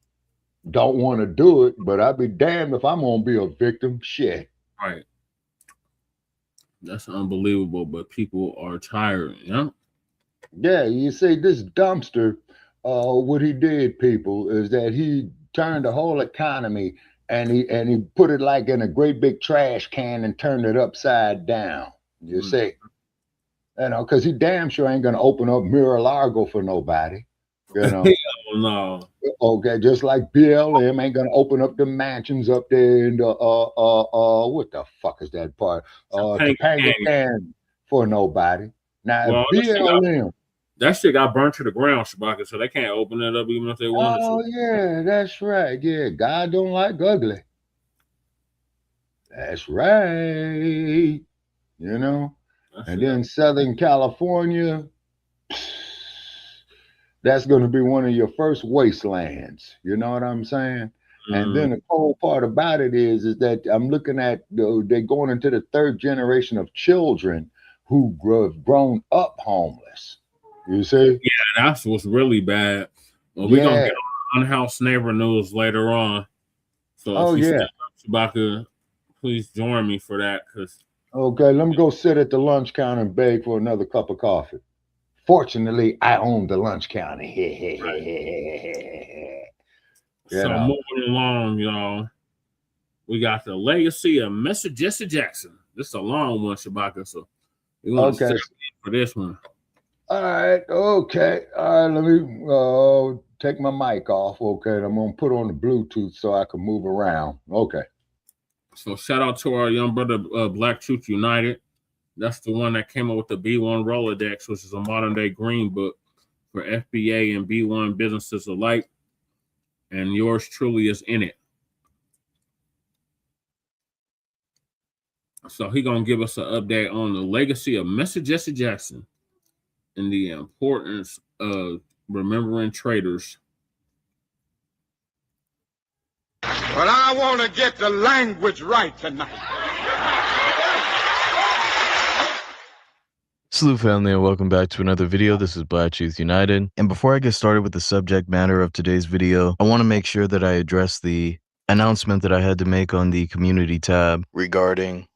don't want to do it, but I'd be damned if I'm gonna be a victim. Shit. Right. That's unbelievable, but people are tired, Yeah, you see, this dumpster, what he did, people, is that he turned the whole economy and he put it like in a great big trash can and turned it upside down. You see? You know, because he damn sure ain't gonna open up Mar-a-Lago for nobody. You know. Hell no. Okay, just like BLM ain't gonna open up the mansions up there in the what the fuck is that part? Topanga Canyon for nobody. Now Well, BLM. that shit got burnt to the ground, Shabaka, so they can't open it up even if they wanted Oh to. yeah, that's right. Yeah, God don't like ugly. That's right. You know. And then Southern California, that's going to be one of your first wastelands. You know what I'm saying? And then the cold part about it is that I'm looking at they're going into the third generation of children who have grown up homeless. You see? Yeah, that's what's really bad. Well, we're gonna get on unhoused neighbor news later on. So if you step up, Shabaka, please join me for that, because okay, let me go sit at the lunch counter and beg for another cup of coffee. Fortunately, I own the lunch counter. So moving along, y'all, we got the legacy of Mr. Jesse Jackson. This is a long one, Shabaka, so we want to start for this one. All right, okay. All right, let me take my mic off. Okay, I'm going to put on the Bluetooth so I can move around. Okay. So shout out to our young brother, Black Truth United. That's the one that came up with the B1 Rolodex, which is a modern-day green book for FBA and B1 businesses alike. And yours truly is in it. So he's going to give us an update on the legacy of Mr. Jesse Jackson and the importance of remembering traitors. But I want to get the language right tonight. Salute family and welcome back to another video. This is Black Truth United. And before I get started with the subject matter of today's video, I want to make sure that I address the announcement that I had to make on the community tab regarding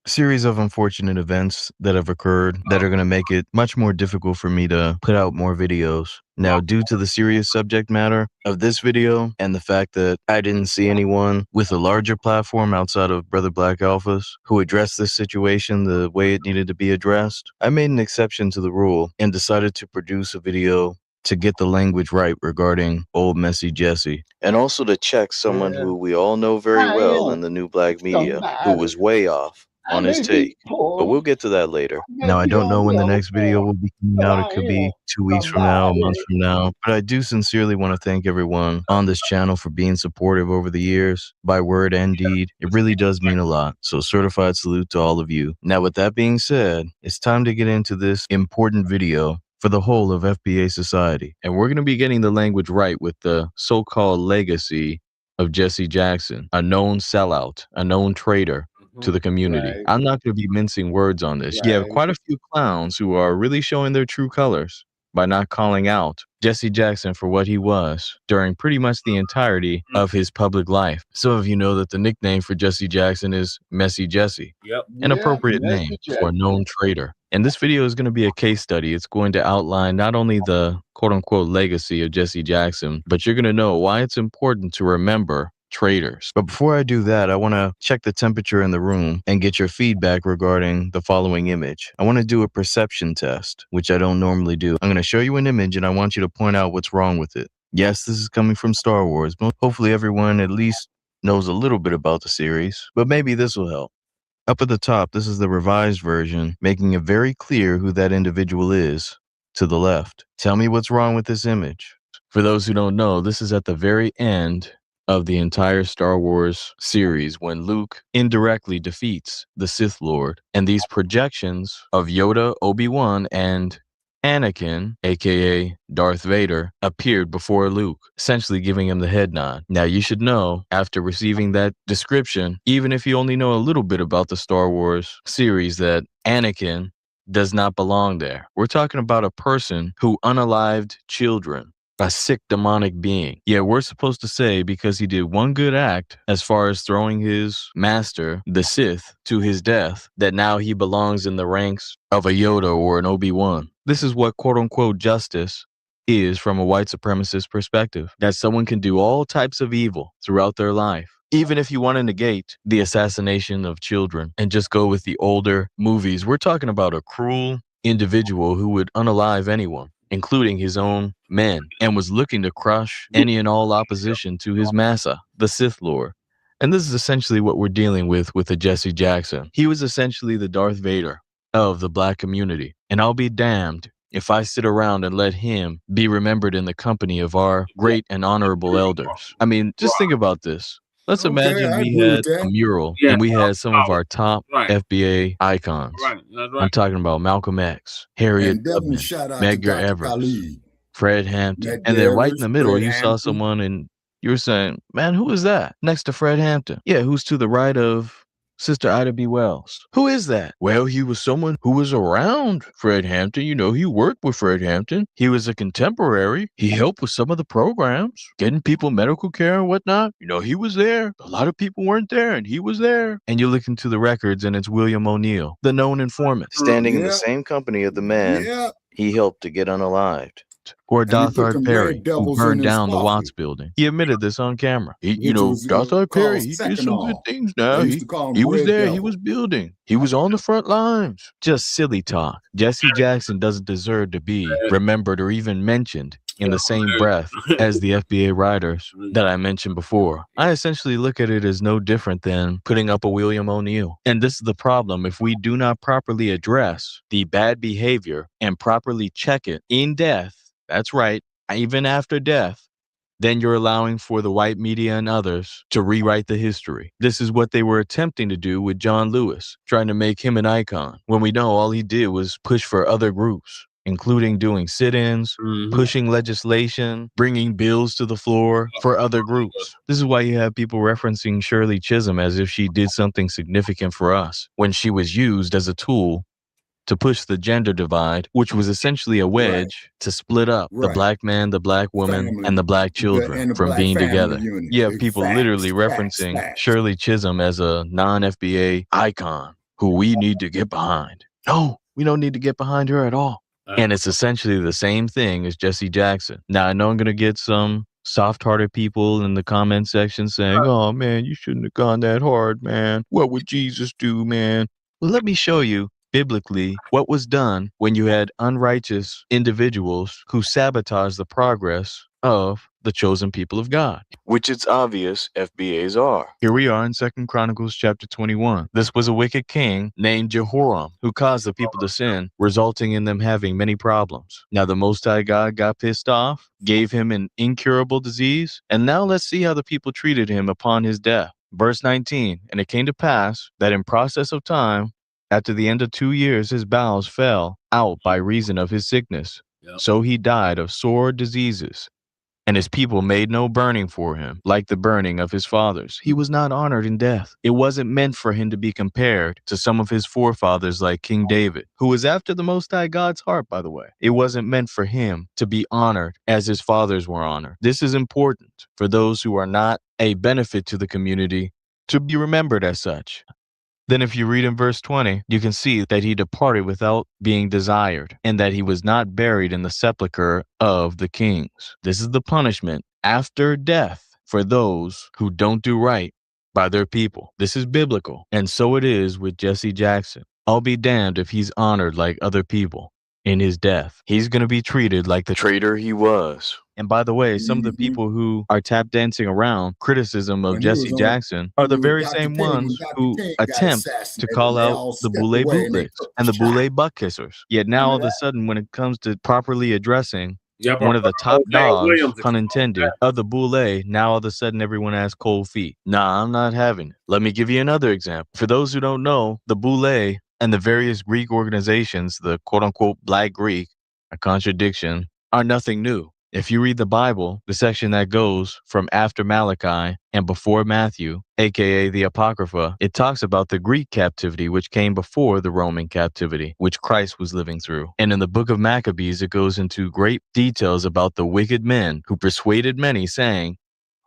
a series of unfortunate events that have occurred that are going to make it much more difficult for me to put out more videos. Now, due to the serious subject matter of this video and the fact that I didn't see anyone with a larger platform outside of Brother Black Alphas who addressed this situation the way it needed to be addressed, I made an exception to the rule and decided to produce a video to get the language right regarding old messy Jesse, and also to check someone who we all know very well in the new Blacc Media who was way off on his take, but we'll get to that later. Now, I don't know when the next video will be coming out. It could be 2 weeks from now, a month from now, but I do sincerely want to thank everyone on this channel for being supportive over the years, by word and deed. It really does mean a lot, so certified salute to all of you. Now, with that being said, it's time to get into this important video for the whole of FBA society, and we're going to be getting the language right with the so-called legacy of Jesse Jackson, a known sellout, a known traitor to the community. Right. I'm not going to be mincing words on this. Right. You have quite a few clowns who are really showing their true colors by not calling out Jesse Jackson for what he was during pretty much the entirety of his public life. Some of you know that the nickname for Jesse Jackson is Messy Jesse. Yep. An appropriate name for a known traitor. And this video is going to be a case study. It's going to outline not only the quote-unquote legacy of Jesse Jackson, but you're going to know why it's important to remember traitors. But before I do that, I want to check the temperature in the room and get your feedback regarding the following image. I want to do a perception test, which I don't normally do. I'm going to show you an image and I want you to point out what's wrong with it. Yes, this is coming from Star Wars, but hopefully everyone at least knows a little bit about the series, but maybe this will help. Up at the top, this is the revised version, making it very clear who that individual is. To the left, tell me what's wrong with this image. For those who don't know, this is at the very end of the entire Star Wars series when Luke indirectly defeats the Sith Lord, and these projections of Yoda, Obi-Wan, and Anakin, aka Darth Vader, appeared before Luke, essentially giving him the head nod. Now, you should know, after receiving that description, even if you only know a little bit about the Star Wars series, that Anakin does not belong there. We're talking about a person who unalived children, a sick demonic being. Yeah, we're supposed to say because he did one good act as far as throwing his master, the Sith, to his death, that now he belongs in the ranks of a Yoda or an Obi-Wan. This is what quote-unquote justice is from a white supremacist perspective, that someone can do all types of evil throughout their life. Even if you want to negate the assassination of children and just go with the older movies, we're talking about a cruel, individual who would unalive anyone, including his own men, and was looking to crush any and all opposition to his massa, the Sith Lord. And this is essentially what we're dealing with the Jesse Jackson. He was essentially the Darth Vader of the Black community. And I'll be damned if I sit around and let him be remembered in the company of our great and honorable elders. I mean, just think about this. Let's imagine we had a mural and we had some of our top FBA icons. I'm talking about Malcolm X, Harriet Tubman, Medgar Evers, Fred Hampton. And then right in the middle, you saw someone and you were saying, man, who is that next to Fred Hampton? Yeah, who's to the right of Sister Ida B. Wells? Who is that? Well, he was someone who was around Fred Hampton. You know, he worked with Fred Hampton. He was a contemporary. He helped with some of the programs, getting people medical care and whatnot. You know, he was there. A lot of people weren't there, and he was there. And you look into the records, and it's William O'Neill, the known informant, standing in the same company of the man he helped to get unalived. Or Dothard Perry, who burned down the Watts building. He admitted this on camera. Dothard Perry, he did some good things now. He was there, he was building. He was on the front lines. Just silly talk. Jesse Jackson doesn't deserve to be remembered or even mentioned in the same breath as the FBA writers that I mentioned before. I essentially look at it as no different than putting up a William O'Neill. And this is the problem. If we do not properly address the bad behavior and properly check it in death, that's right, even after death, then you're allowing for the white media and others to rewrite the history. This is what they were attempting to do with John Lewis, trying to make him an icon, when we know all he did was push for other groups, including doing sit-ins, pushing legislation, bringing bills to the floor for other groups. This is why you have people referencing Shirley Chisholm as if she did something significant for us, when she was used as a tool to push the gender divide, which was essentially a wedge to split up the black man, the black woman, and the black children from being together. You have people literally referencing Shirley Chisholm as a non-FBA icon who we need to get behind. No, we don't need to get behind her at all. And it's essentially the same thing as Jesse Jackson. Now, I know I'm going to get some soft-hearted people in the comment section saying, oh, man, you shouldn't have gone that hard, man. What would Jesus do, man? Well, let me show you biblically what was done when you had unrighteous individuals who sabotage the progress of the chosen people of God, which it's obvious FBAs are. Here we are in 2 Chronicles chapter 21. This was a wicked king named Jehoram who caused the people to sin, resulting in them having many problems. Now the Most High God got pissed off, gave him an incurable disease, and now let's see how the people treated him upon his death. Verse 19, and it came to pass that in process of time, after the end of 2 years, his bowels fell out by reason of his sickness. So he died of sore diseases. And his people made no burning for him, like the burning of his fathers. He was not honored in death. It wasn't meant for him to be compared to some of his forefathers like King David, who was after the Most High God's heart, by the way. It wasn't meant for him to be honored as his fathers were honored. This is important for those who are not a benefit to the community to be remembered as such. Then if you read in verse 20, you can see that he departed without being desired, and that he was not buried in the sepulchre of the kings. This is the punishment after death for those who don't do right by their people. This is biblical, and so it is with Jesse Jackson. I'll be damned if he's honored like other people in his death. He's going to be treated like the traitor he was. And by the way, some of the people who are tap dancing around criticism of Jesse Jackson are the very same ones who attempt to call out the Boule bootlegs and the Boule butt kissers. Yet now all of a sudden, when it comes to properly addressing one of the top dogs, pun intended, of the Boule, now all of a sudden everyone has cold feet. Nah, I'm not having it. Let me give you another example. For those who don't know, the Boule and the various Greek organizations, the quote-unquote Black Greek, a contradiction, are nothing new. If you read the Bible, the section that goes from after Malachi and before Matthew, aka the Apocrypha, it talks about the Greek captivity which came before the Roman captivity, which Christ was living through. And in the book of Maccabees, it goes into great details about the wicked men who persuaded many, saying,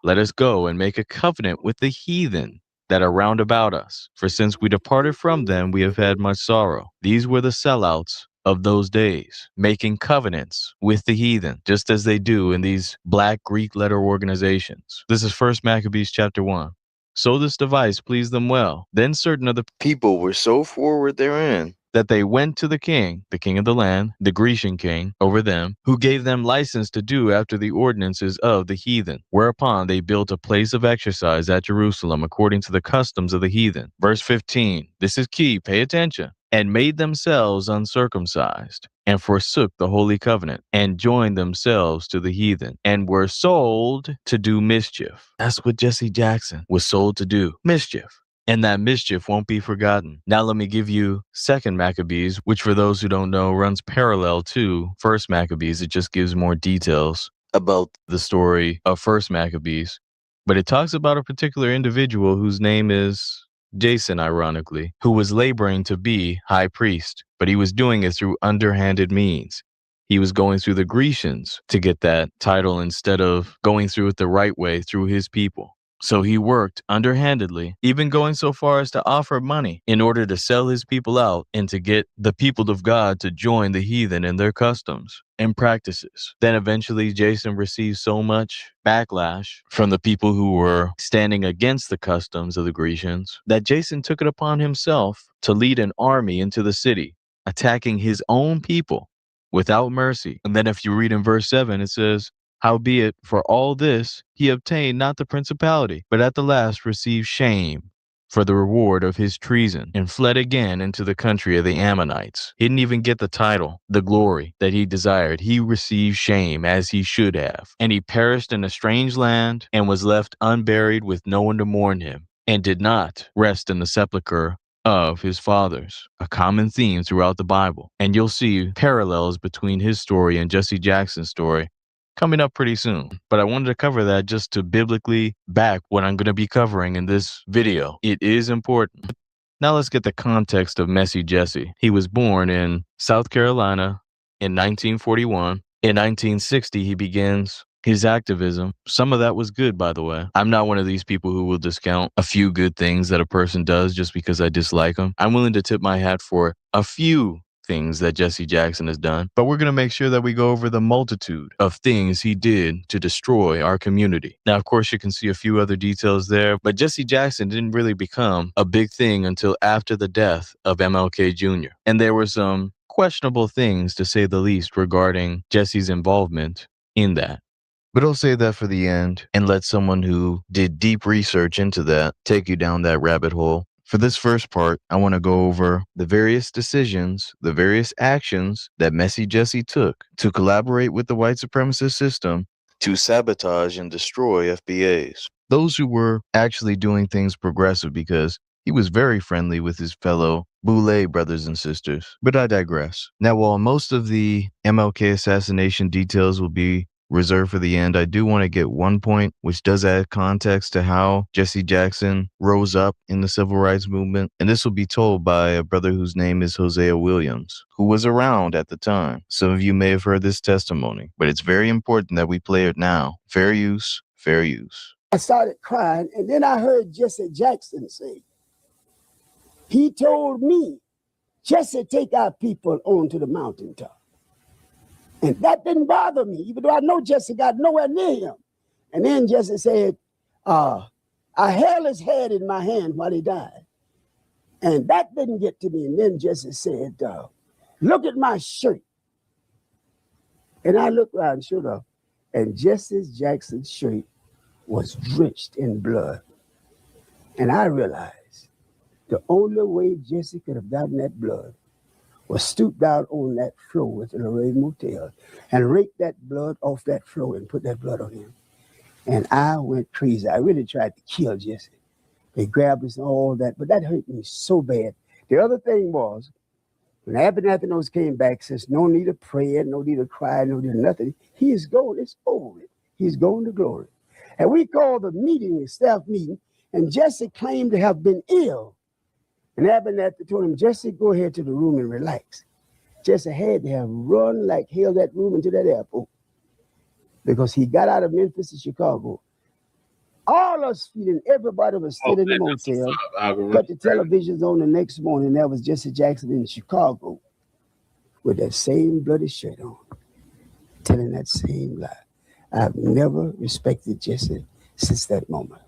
let us go and make a covenant with the heathen that are round about us. For since we departed from them, we have had much sorrow. These were the sellouts of those days, making covenants with the heathen, just as they do in these Black Greek letter organizations. This is 1 Maccabees chapter 1. So this device pleased them well. Then certain of the people were so forward therein that they went to the king of the land, the Grecian king, over them, who gave them license to do after the ordinances of the heathen. Whereupon they built a place of exercise at Jerusalem according to the customs of the heathen. Verse 15. This is key. Pay attention. And made themselves uncircumcised, and forsook the holy covenant, and joined themselves to the heathen, and were sold to do mischief. That's what Jesse Jackson was sold to do. Mischief. And that mischief won't be forgotten. Now let me give you 2nd Maccabees, which for those who don't know, runs parallel to 1st Maccabees. It just gives more details about the story of 1st Maccabees. But it talks about a particular individual whose name is Jason, ironically, who was laboring to be high priest, but he was doing it through underhanded means. He was going through the Grecians to get that title instead of going through it the right way through his people. So he worked underhandedly, even going so far as to offer money in order to sell his people out and to get the people of God to join the heathen in their customs and practices. Then eventually Jason received so much backlash from the people who were standing against the customs of the Grecians that Jason took it upon himself to lead an army into the city, attacking his own people without mercy. And then if you read in verse 7, it says, howbeit, for all this he obtained not the principality, but at the last received shame for the reward of his treason, and fled again into the country of the Ammonites. He didn't even get the title, the glory that he desired. He received shame as he should have. And he perished in a strange land, and was left unburied with no one to mourn him, and did not rest in the sepulchre of his fathers. A common theme throughout the Bible. And you'll see parallels between his story and Jesse Jackson's story coming up pretty soon. But I wanted to cover that just to biblically back what I'm going to be covering in this video. It is important. Now let's get the context of Messy Jesse. He was born in South Carolina in 1941. In 1960, he begins his activism. Some of that was good, by the way. I'm not one of these people who will discount a few good things that a person does just because I dislike them. I'm willing to tip my hat for a few things that Jesse Jackson has done, but we're going to make sure that we go over the multitude of things he did to destroy our community. Now, of course, you can see a few other details there, but Jesse Jackson didn't really become a big thing until after the death of MLK Jr. And there were some questionable things, to say the least, regarding Jesse's involvement in that. But I'll say that for the end and let someone who did deep research into that take you down that rabbit hole. For this first part, I want to go over the various decisions, the various actions that Messy Jesse took to collaborate with the white supremacist system to sabotage and destroy FBAs. Those who were actually doing things progressive, because he was very friendly with his fellow Boule brothers and sisters. But I digress. Now, while most of the MLK assassination details will be reserved for the end, I do want to get one point which does add context to how Jesse Jackson rose up in the civil rights movement. And this will be told by a brother whose name is Hosea Williams, who was around at the time. Some of you may have heard this testimony, but it's very important that we play it now. Fair use, fair use. I started crying, and then I heard Jesse Jackson say, he told me, Jesse, take our people onto the mountaintop. And that didn't bother me, even though I know Jesse got nowhere near him. And then Jesse said, I held his head in my hand while he died. And that didn't get to me. And then Jesse said, look at my shirt. And I looked around, sure enough, and Jesse Jackson's shirt was drenched in blood. And I realized the only way Jesse could have gotten that blood was stoop down on that floor at the Lorraine Motel and rake that blood off that floor and put that blood on him. And I went crazy. I really tried to kill Jesse. They grabbed us and all that, but that hurt me so bad. The other thing was, when Abernathy came back, says, no need of prayer, no need of cry, no need of nothing. He is gone. It's over. He's going to glory. And we called the meeting, the staff meeting, and Jesse claimed to have been ill. And Abernathy told him, Jesse, go ahead to the room and relax. Jesse had to have run like hell that room into that airport because he got out of Memphis to Chicago. All us feeling, everybody was still in the motel, cut the televisions on the next morning. That was Jesse Jackson in Chicago with that same bloody shirt on, telling that same lie. I've never respected Jesse since that moment.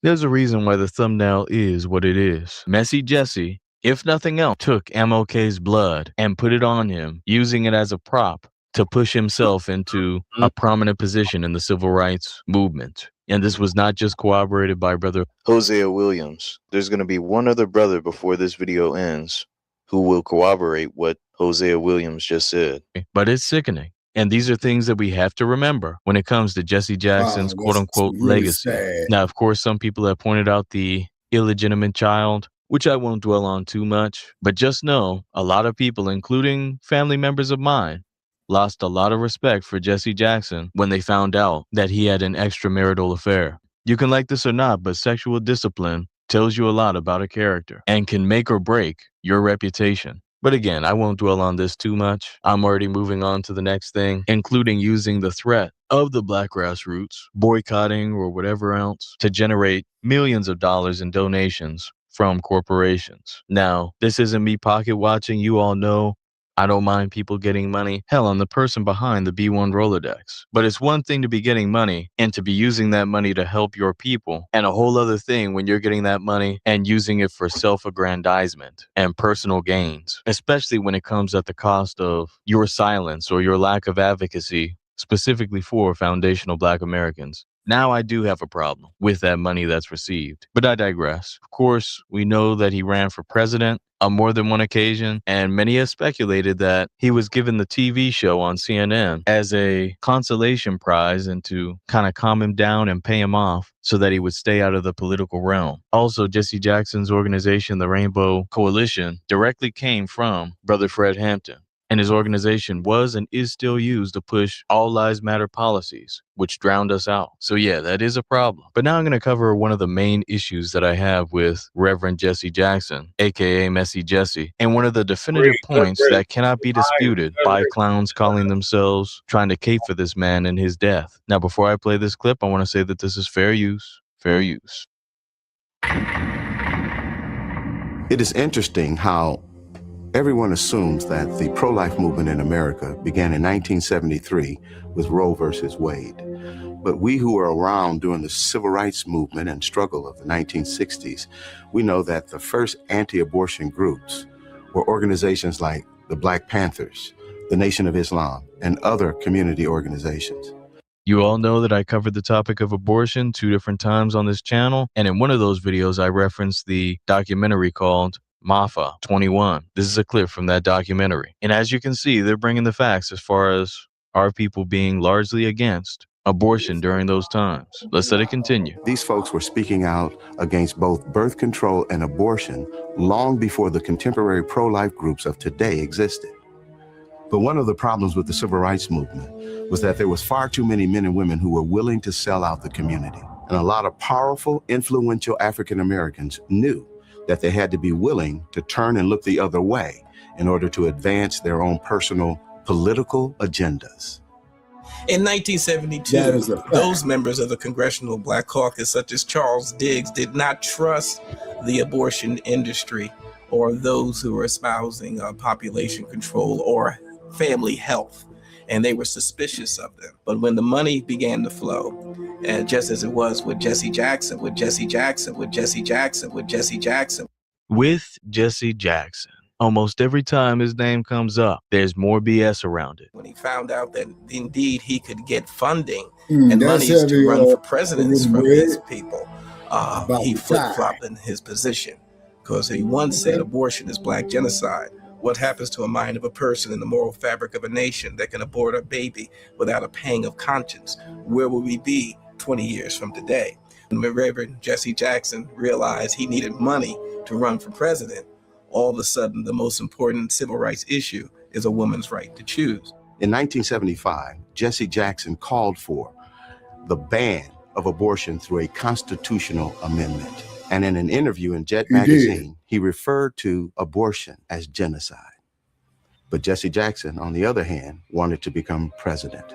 There's a reason why the thumbnail is what it is. Messy Jesse if nothing else, took MLK's blood and put it on him, using it as a prop to push himself into a prominent position in the civil rights movement. And this was not just corroborated by brother Hosea Williams. There's going to be one other brother before this video ends who will corroborate what Hosea Williams just said. But it's sickening. And these are things that we have to remember when it comes to Jesse Jackson's quote-unquote really legacy. sad. Now, of course, some people have pointed out the illegitimate child, which I won't dwell on too much. But just know, a lot of people, including family members of mine, lost a lot of respect for Jesse Jackson when they found out that he had an extramarital affair. You can like this or not, but sexual discipline tells you a lot about a character and can make or break your reputation. But again, I won't dwell on this too much. I'm already moving on to the next thing, including using the threat of the black grassroots, boycotting or whatever else, to generate millions of dollars in donations from corporations. Now, this isn't me pocket watching. You all know I don't mind people getting money. Hell, I'm the person behind the B1 Rolodex. But it's one thing to be getting money and to be using that money to help your people, and a whole other thing when you're getting that money and using it for self-aggrandizement and personal gains, especially when it comes at the cost of your silence or your lack of advocacy, specifically for foundational Black Americans. Now I do have a problem with that money that's received, but I digress. Of course, we know that he ran for president on more than one occasion, and many have speculated that he was given the TV show on CNN as a consolation prize and to kind of calm him down and pay him off so that he would stay out of the political realm. Also, Jesse Jackson's organization, the Rainbow Coalition, directly came from Brother Fred Hampton. And his organization was and is still used to push all lives matter policies, which drowned us out. So yeah, that is a problem. But now I'm going to cover one of the main issues that I have with Reverend Jesse Jackson, aka Messy Jesse, and one of the definitive points that cannot be disputed by clowns calling themselves trying to cape for this man and his death. Now, before I play this clip, I want to say that this is fair use. Fair use. It is interesting how everyone assumes that the pro-life movement in America began in 1973 with Roe versus Wade. But we who were around during the civil rights movement and struggle of the 1960s, we know that the first anti-abortion groups were organizations like the Blacc Panthers, the Nation of Islam, and other community organizations. You all know that I covered the topic of abortion 2 different times on this channel, and in one of those videos I referenced the documentary called Mafa 21. This is a clip from that documentary. And as you can see, they're bringing the facts as far as our people being largely against abortion during those times. Let's let it continue. These folks were speaking out against both birth control and abortion long before the contemporary pro-life groups of today existed. But one of the problems with the civil rights movement was that there was far too many men and women who were willing to sell out the community. And a lot of powerful, influential African Americans knew that they had to be willing to turn and look the other way in order to advance their own personal political agendas. In 1972, those members of the Congressional Black Caucus, such as Charles Diggs, did not trust the abortion industry or those who were espousing population control or family health, and they were suspicious of them. But when the money began to flow, and just as it was with Jesse Jackson, with Jesse Jackson, with Jesse Jackson, with Jesse Jackson. With Jesse Jackson, almost every time his name comes up, there's more BS around it. When he found out that indeed he could get funding and monies to run for presidents from his people, he flip-flopped in his position, because he once said abortion is Black genocide. What happens to a mind of a person in the moral fabric of a nation that can abort a baby without a pang of conscience? Where will we be 20 years from today? When Reverend Jesse Jackson realized he needed money to run for president, all of a sudden the most important civil rights issue is a woman's right to choose. In 1975, Jesse Jackson called for the ban of abortion through a constitutional amendment. And in an interview in Jet magazine, he referred to abortion as genocide. But Jesse Jackson, on the other hand, wanted to become president.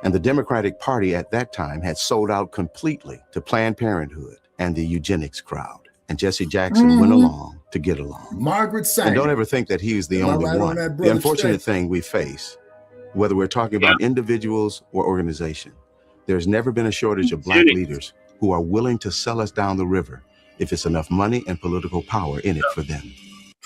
And the Democratic Party at that time had sold out completely to Planned Parenthood and the eugenics crowd. And Jesse Jackson went along to get along. Margaret Sanger. And don't ever think that he's the only one. The unfortunate thing we face, whether we're talking about individuals or organization, there's never been a shortage of Black leaders who are willing to sell us down the river if it's enough money and political power in it for them.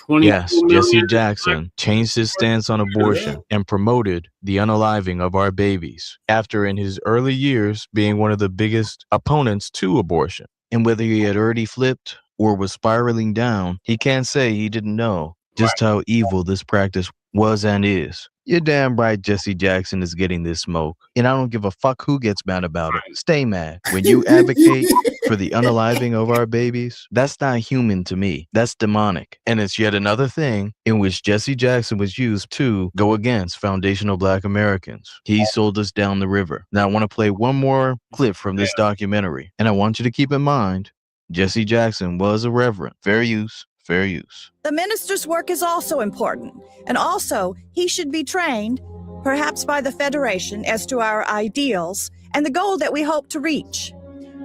Yes, 22 Jesse million. Jackson changed his stance on abortion and promoted the unaliving of our babies after in his early years being one of the biggest opponents to abortion. And whether he had already flipped or was spiraling down, he can't say he didn't know just how evil this practice was and is. You're damn right Jesse Jackson is getting this smoke. And I don't give a fuck who gets mad about it. Stay mad. When you advocate for the unaliving of our babies, that's not human to me. That's demonic. And it's yet another thing in which Jesse Jackson was used to go against foundational Black Americans. He sold us down the river. Now I want to play one more clip from this documentary. And I want you to keep in mind, Jesse Jackson was a reverend. Fair use. Fair use. The minister's work is also important, and also he should be trained, perhaps by the Federation, as to our ideals and the goal that we hope to reach.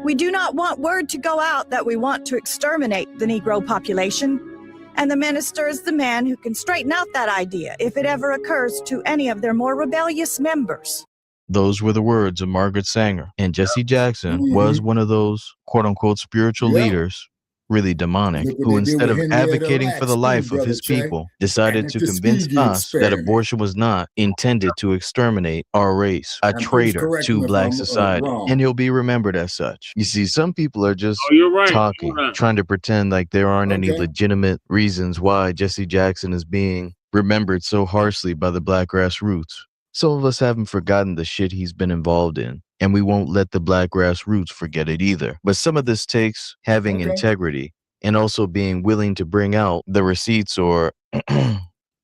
We do not want word to go out that we want to exterminate the Negro population, and the minister is the man who can straighten out that idea if it ever occurs to any of their more rebellious members. Those were the words of Margaret Sanger, and Jesse Jackson was one of those quote-unquote spiritual leaders, really demonic, who instead of advocating for the life of his people, decided to convince us that abortion was not intended to exterminate our race, a traitor to Black society, and he'll be remembered as such. You see, some people are just talking, trying to pretend like there aren't any legitimate reasons why Jesse Jackson is being remembered so harshly by the Black grassroots. Some of us haven't forgotten the shit he's been involved in, and we won't let the Black grassroots forget it either. But some of this takes having integrity and also being willing to bring out the receipts or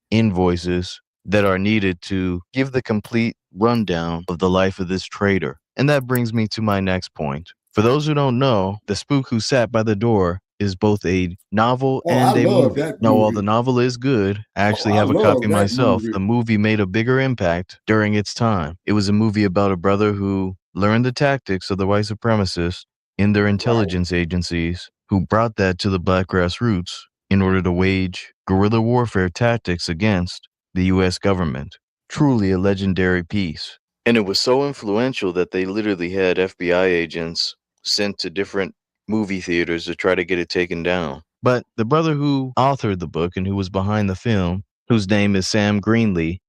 invoices that are needed to give the complete rundown of the life of this traitor. And that brings me to my next point. For those who don't know, The Spook Who Sat by the Door is both a novel and a movie. Now, while the novel is good, I actually have a copy myself. The movie made a bigger impact during its time. It was a movie about a brother who learned the tactics of the white supremacists in their intelligence agencies, who brought that to the Black grassroots in order to wage guerrilla warfare tactics against the U.S. government. Truly a legendary piece. And it was so influential that they literally had FBI agents sent to different movie theaters to try to get it taken down. But the brother who authored the book and who was behind the film, whose name is Sam Greenlee,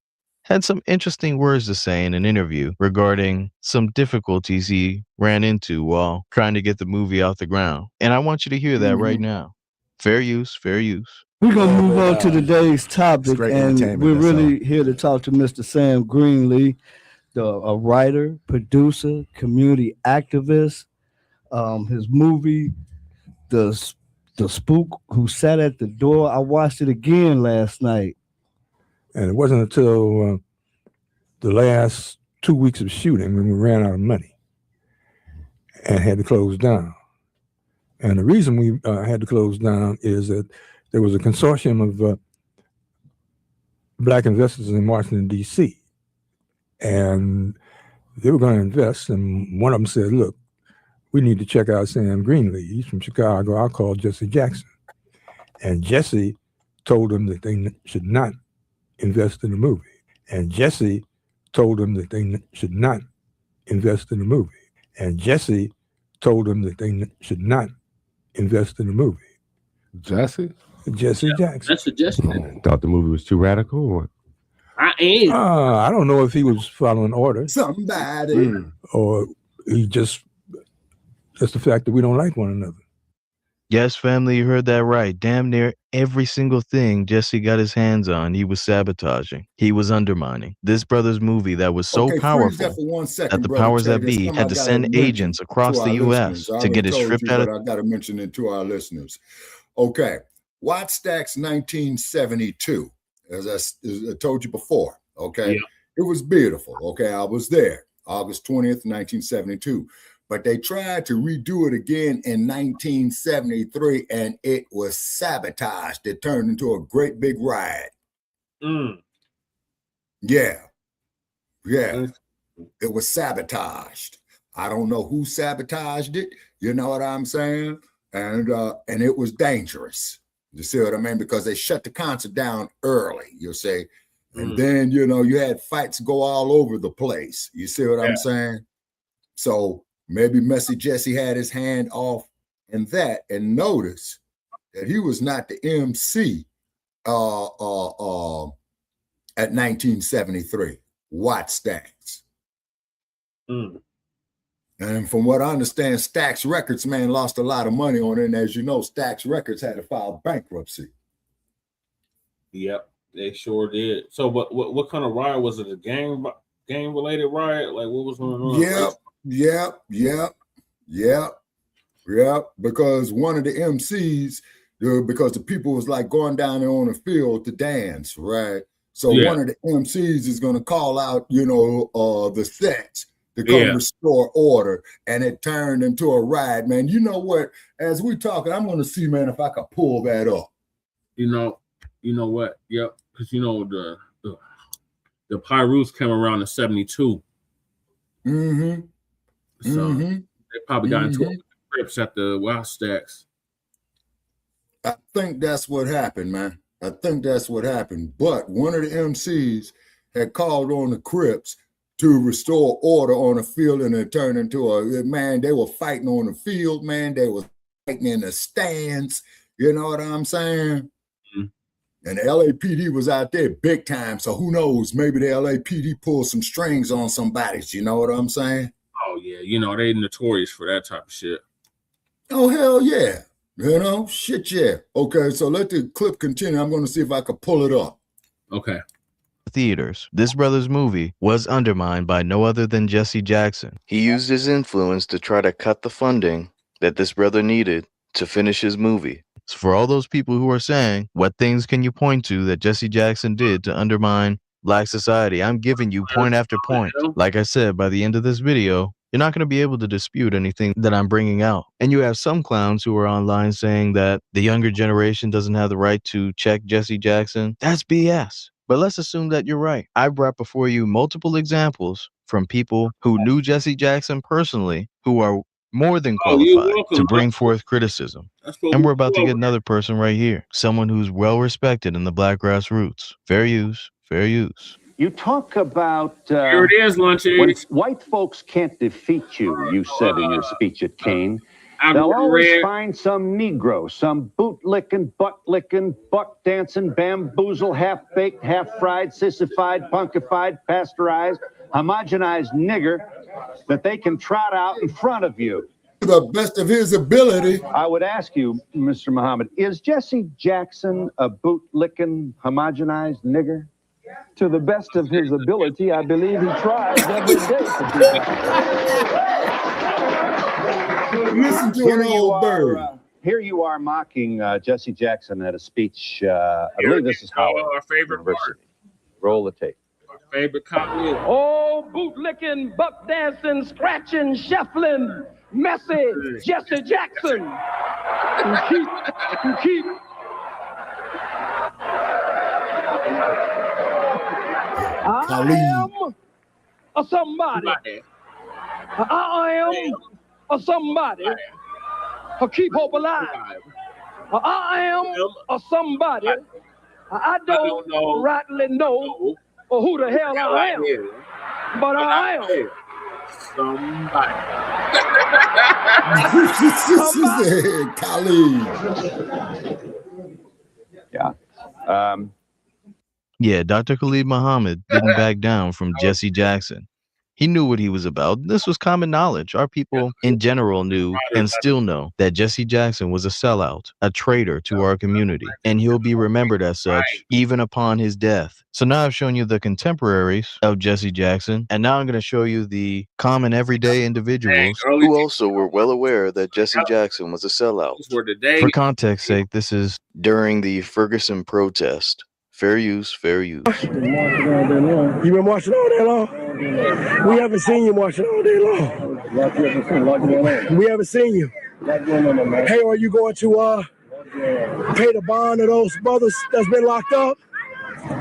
had some interesting words to say in an interview regarding some difficulties he ran into while trying to get the movie off the ground. And I want you to hear that right now. Fair use, fair use. We're going to move on to today's topic, and we're really here to talk to Mr. Sam Greenlee, a writer, producer, community activist. His movie, the Spook Who Sat at the Door, I watched it again last night. And it wasn't until the last 2 weeks of shooting when we ran out of money and had to close down. And the reason we had to close down is that there was a consortium of Black investors in Washington, D.C. And they were going to invest. And one of them said, look, we need to check out Sam Greenlee. He's from Chicago. I'll call Jesse Jackson. And Jesse told them that they should not invest in the movie. And Jesse told them that they should not invest in the movie. And Jesse told them that they should not invest in the movie. Jesse? Jesse Jackson. That's suggestion. Thought the movie was too radical or what? I don't know if he was following orders. Somebody. Or he just the fact that we don't like one another. Yes, family, you heard that right. Damn near every single thing Jesse got his hands on, he was sabotaging. He was undermining. This brother's movie that was so powerful that for 1 second, that the brother powers that Chad. be had to send agents across the U.S. to get it stripped out of... I got to mention it to our listeners. Okay. Wattstax 1972, as I told you before, okay? Yeah. It was beautiful, okay? I was there, August 20th, 1972. But they tried to redo it again in 1973, and it was sabotaged. It turned into a great big riot. Yeah. It was sabotaged. I don't know who sabotaged it. You know what I'm saying? And it was dangerous. You see what I mean? Because they shut the concert down early, you see. And then, you had fights go all over the place. You see what I'm saying? So maybe Messy Jesse had his hand off in that and noticed that he was not the MC at 1973. Watt Stax. And from what I understand, Stax Records, man, lost a lot of money on it. And as you know, Stax Records had to file bankruptcy. Yep, they sure did. So what kind of riot was it? A gang related riot? Like what was going on? Yep. Because one of the MCs, because the people was like going down there on the field to dance, right? So one of the MCs is going to call out, the sets to come restore order, and it turned into a riot, man. You know what? As we talking, I'm going to see, man, if I can pull that up. You know what? Yep, because the Pyrus came around in 72. So they probably got into the Crips at the Wild Stacks. I think that's what happened, man. But one of the MCs had called on the Crips to restore order on the field, and it turned into they were fighting on the field, man. They were fighting in the stands. You know what I'm saying? And the LAPD was out there big time. So who knows? Maybe the LAPD pulled some strings on somebody's. You know what I'm saying? Oh, yeah. They notorious for that type of shit. Oh, hell yeah. Shit, yeah. Okay, so let the clip continue. I'm going to see if I can pull it up. Okay. Theaters. This brother's movie was undermined by no other than Jesse Jackson. He used his influence to try to cut the funding that this brother needed to finish his movie. So for all those people who are saying, what things can you point to that Jesse Jackson did to undermine Black society? I'm giving you point after point. Like I said, by the end of this video, you're not going to be able to dispute anything that I'm bringing out. And you have some clowns who are online saying that the younger generation doesn't have the right to check Jesse Jackson. That's BS. But let's assume that you're right. I brought before you multiple examples from people who knew Jesse Jackson personally, who are more than qualified to bring forth criticism. And we're about to get another person right here, someone who's well respected in the Black grassroots. Fair use, fair use. You talk about here it is, when white folks can't defeat you, you said in your speech at Kane. They'll always find some Negro, some boot-licking, butt-licking, buck-dancing, bamboozle, half-baked, half-fried, sissified, punkified, pasteurized, homogenized nigger that they can trot out in front of you. To the best of his ability. I would ask you, Mr. Muhammad, is Jesse Jackson a boot-licking, homogenized nigger? To the best of his ability, I believe he tries every day to do that. Listen to an old bird. Here you are mocking Jesse Jackson at a speech. I believe this is Howard our favorite University. Roll the tape. Our favorite copy. Oh, boot-licking, buck-dancing, scratching, shuffling, messy Jesse Jackson. Keep. I am a somebody. I am a somebody. Keep hope alive. I am a somebody. I don't rightly know who the hell I am, but I am somebody. Yeah. Yeah, Dr. Khalid Muhammad didn't back down from Jesse Jackson. He knew what he was about. This was common knowledge. Our people in general knew and still know that Jesse Jackson was a sellout, a traitor to our community, and he'll be remembered as such even upon his death. So now I've shown you the contemporaries of Jesse Jackson, and now I'm going to show you the common everyday individuals who also were well aware that Jesse Jackson was a sellout. For context sake, this is during the Ferguson protest. Fair use, fair use. You've been watching all day long? We haven't seen you watching all day long. We haven't seen you. Hey, are you going to pay the bond of those brothers that's been locked up? You've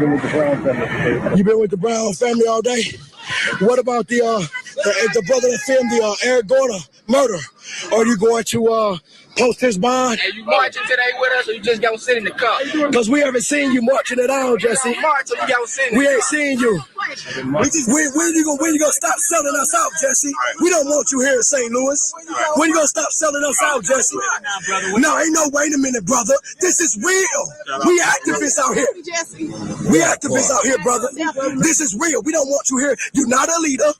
been with the Brown family all day? What about the brother that filmed the Eric Garner murder? Are you going to post his bond? Are you marching today with us, or you just gonna sit in the car? Because we haven't seen you marching at all, Jesse. You march or you gonna sit in the We car? ain't seen you. When you gonna stop selling us out, Jesse? We don't want you here in St. Louis. When you gonna stop selling us out, Jesse? No, ain't no wait a minute, brother. This is real. We activists out here. We activists out here, brother. This is real. We don't want you here. You're not a leader.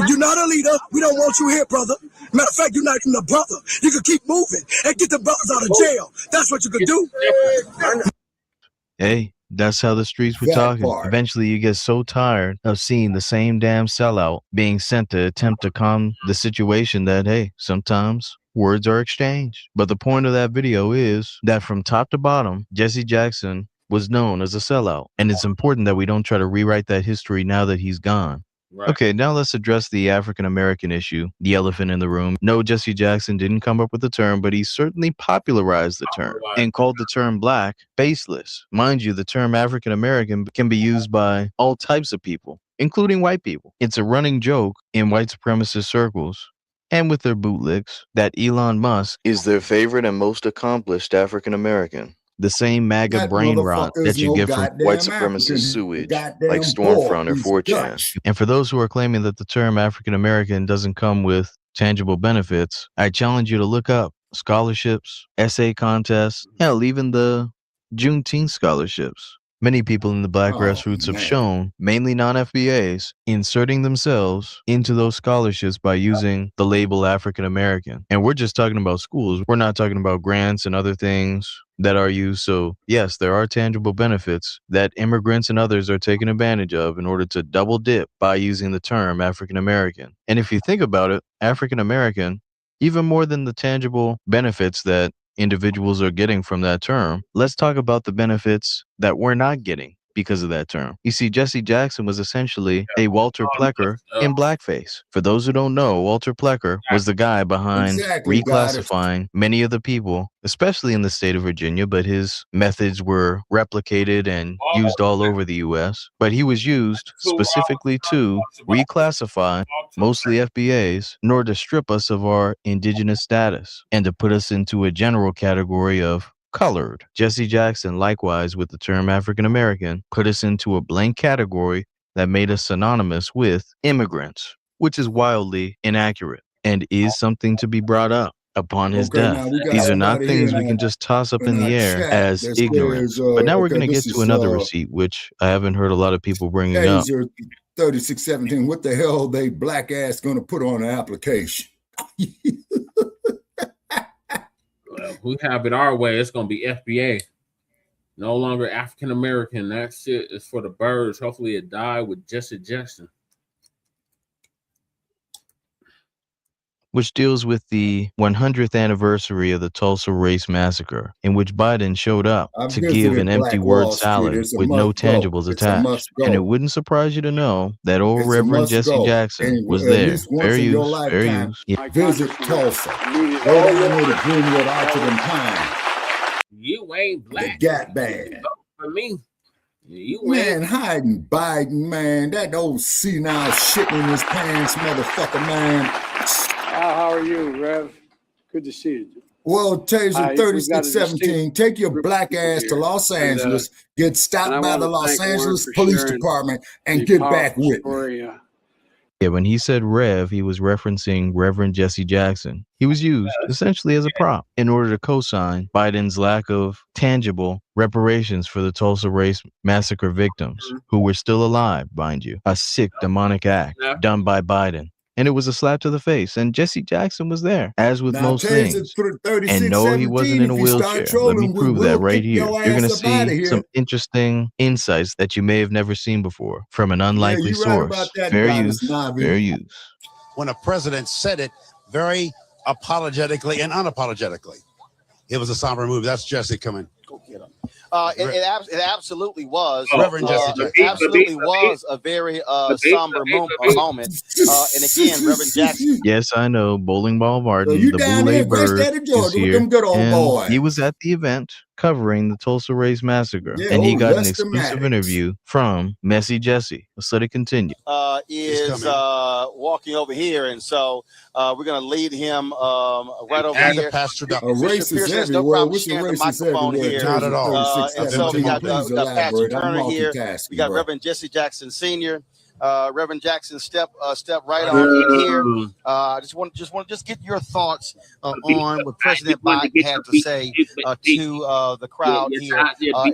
You're not a leader. We don't want you here, brother. Matter of fact, you're not even a brother. You can keep moving and get the brothers out of jail. That's what you could do. Hey, that's how the streets were talking. Eventually, you get so tired of seeing the same damn sellout being sent to attempt to calm the situation that, hey, sometimes words are exchanged. But the point of that video is that from top to bottom, Jesse Jackson was known as a sellout. And it's important that we don't try to rewrite that history now that he's gone. Right. Okay, now let's address the African-American issue, the elephant in the room. No, Jesse Jackson didn't come up with the term, but he certainly popularized the term and called the term black baseless. Mind you, the term African-American can be used by all types of people, including white people. It's a running joke in white supremacist circles and with their bootlicks that Elon Musk is their favorite and most accomplished African-American. The same MAGA brain rot that you get from white supremacist sewage, like Stormfront or 4chan. And for those who are claiming that the term African-American doesn't come with tangible benefits, I challenge you to look up scholarships, essay contests, hell, even the Juneteenth scholarships. Many people in the black grassroots have shown, mainly non-FBAs, inserting themselves into those scholarships by using the label African-American. And we're just talking about schools. We're not talking about grants and other things that are used. So yes, there are tangible benefits that immigrants and others are taking advantage of in order to double dip by using the term African-American. And if you think about it, African-American, even more than the tangible benefits that individuals are getting from that term, let's talk about the benefits that we're not getting because of that term. You see, Jesse Jackson was essentially a Walter Plecker in blackface. For those who don't know, Walter Plecker was the guy behind reclassifying many of the people, especially in the state of Virginia, but his methods were replicated and used all over the U.S. But he was used specifically to reclassify mostly FBAs in order to strip us of our indigenous status and to put us into a general category of colored. Jesse Jackson, likewise, with the term African-American, put us into a blank category that made us synonymous with immigrants, which is wildly inaccurate and is something to be brought up upon his death. These are not things we can just toss up in the air as ignorance. But now we're going to get to another receipt, which I haven't heard a lot of people bringing up. 3617, what the hell they black ass going to put on an application? If we have it our way, it's going to be FBA. No longer African American. That shit is for the birds. Hopefully it died with Jesse Jackson. Which deals with the 100th anniversary of the Tulsa Race Massacre, in which Biden showed up to give an empty word salad with no tangibles attached. And it wouldn't surprise you to know that old Reverend Jesse Jackson was there. Fair use, fair use. Yeah. Visit Tulsa. Go down there to Greenwood out to them pines. You ain't black. The Gap Band. For me. You man, hiding Biden, man. That old senile shit in his pants, motherfucker, man. How are you, Rev? Good to see you. Well, Taser 3617, take your black ass to Los Angeles, get stopped by the Los Angeles Police Department, and get back with me. Yeah, when he said Rev, he was referencing Reverend Jesse Jackson. He was used essentially as a prop in order to co-sign Biden's lack of tangible reparations for the Tulsa Race Massacre victims who were still alive, mind you. A sick, demonic act done by Biden. And it was a slap to the face. And Jesse Jackson was there, as with most things. And no, he wasn't in a wheelchair. Let me prove that right here. You're going to see some interesting insights that you may have never seen before from an unlikely source. Fair use, fair use. When a president said it very apologetically and unapologetically, it was a somber move. That's Jesse coming. Go get him. It absolutely was. Reverend Jesse Jackson. It absolutely was a very somber moment. And again, Reverend Jackson. Yes, I know. Bowling Ball Martin, the Boulay Bird, is here. And he was at the event covering the Tulsa Race Massacre. And he got an exclusive interview from Messy Jesse. Let's let it continue. Is walking over here. And so we're going to lead him right over here. Pastor racist everywhere. No problem sharing the microphone here. Not at all. And so we got Pastor Turner here. We got Reverend Jesse Jackson Sr. Reverend Jackson, step right on in here. I just want to get your thoughts on what President Biden had to say to the crowd here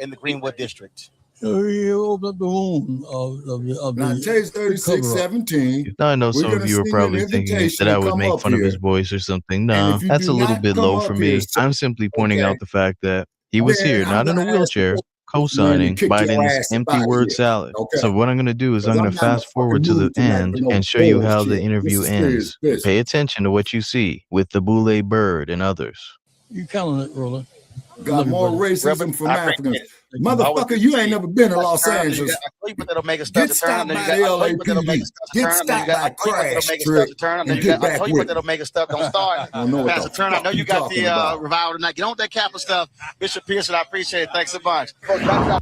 in the Greenwood District. You open up the wound of now, Taze 3617. I know some of you are probably thinking that I would make fun of his voice or something. No, that's a little bit low for me. I'm simply pointing out the fact that he was here, not in a wheelchair, co-signing Biden's empty word salad. So what I'm going to do is I'm going to fast forward to the end and show you how the interview ends. Pay attention to what you see with the Boule Bird and others. You counting it, Roland? Got more racism from Africans. Motherfucker, you ain't never been to Los Angeles. Get stopped by the LAPD. Get stopped by Crash Trick and get back with that'll make it stuff don't start. Pastor Turner, I know you got the revival tonight. Get on with that Kappa stuff. Bishop Pearson, I appreciate it. Thanks so much.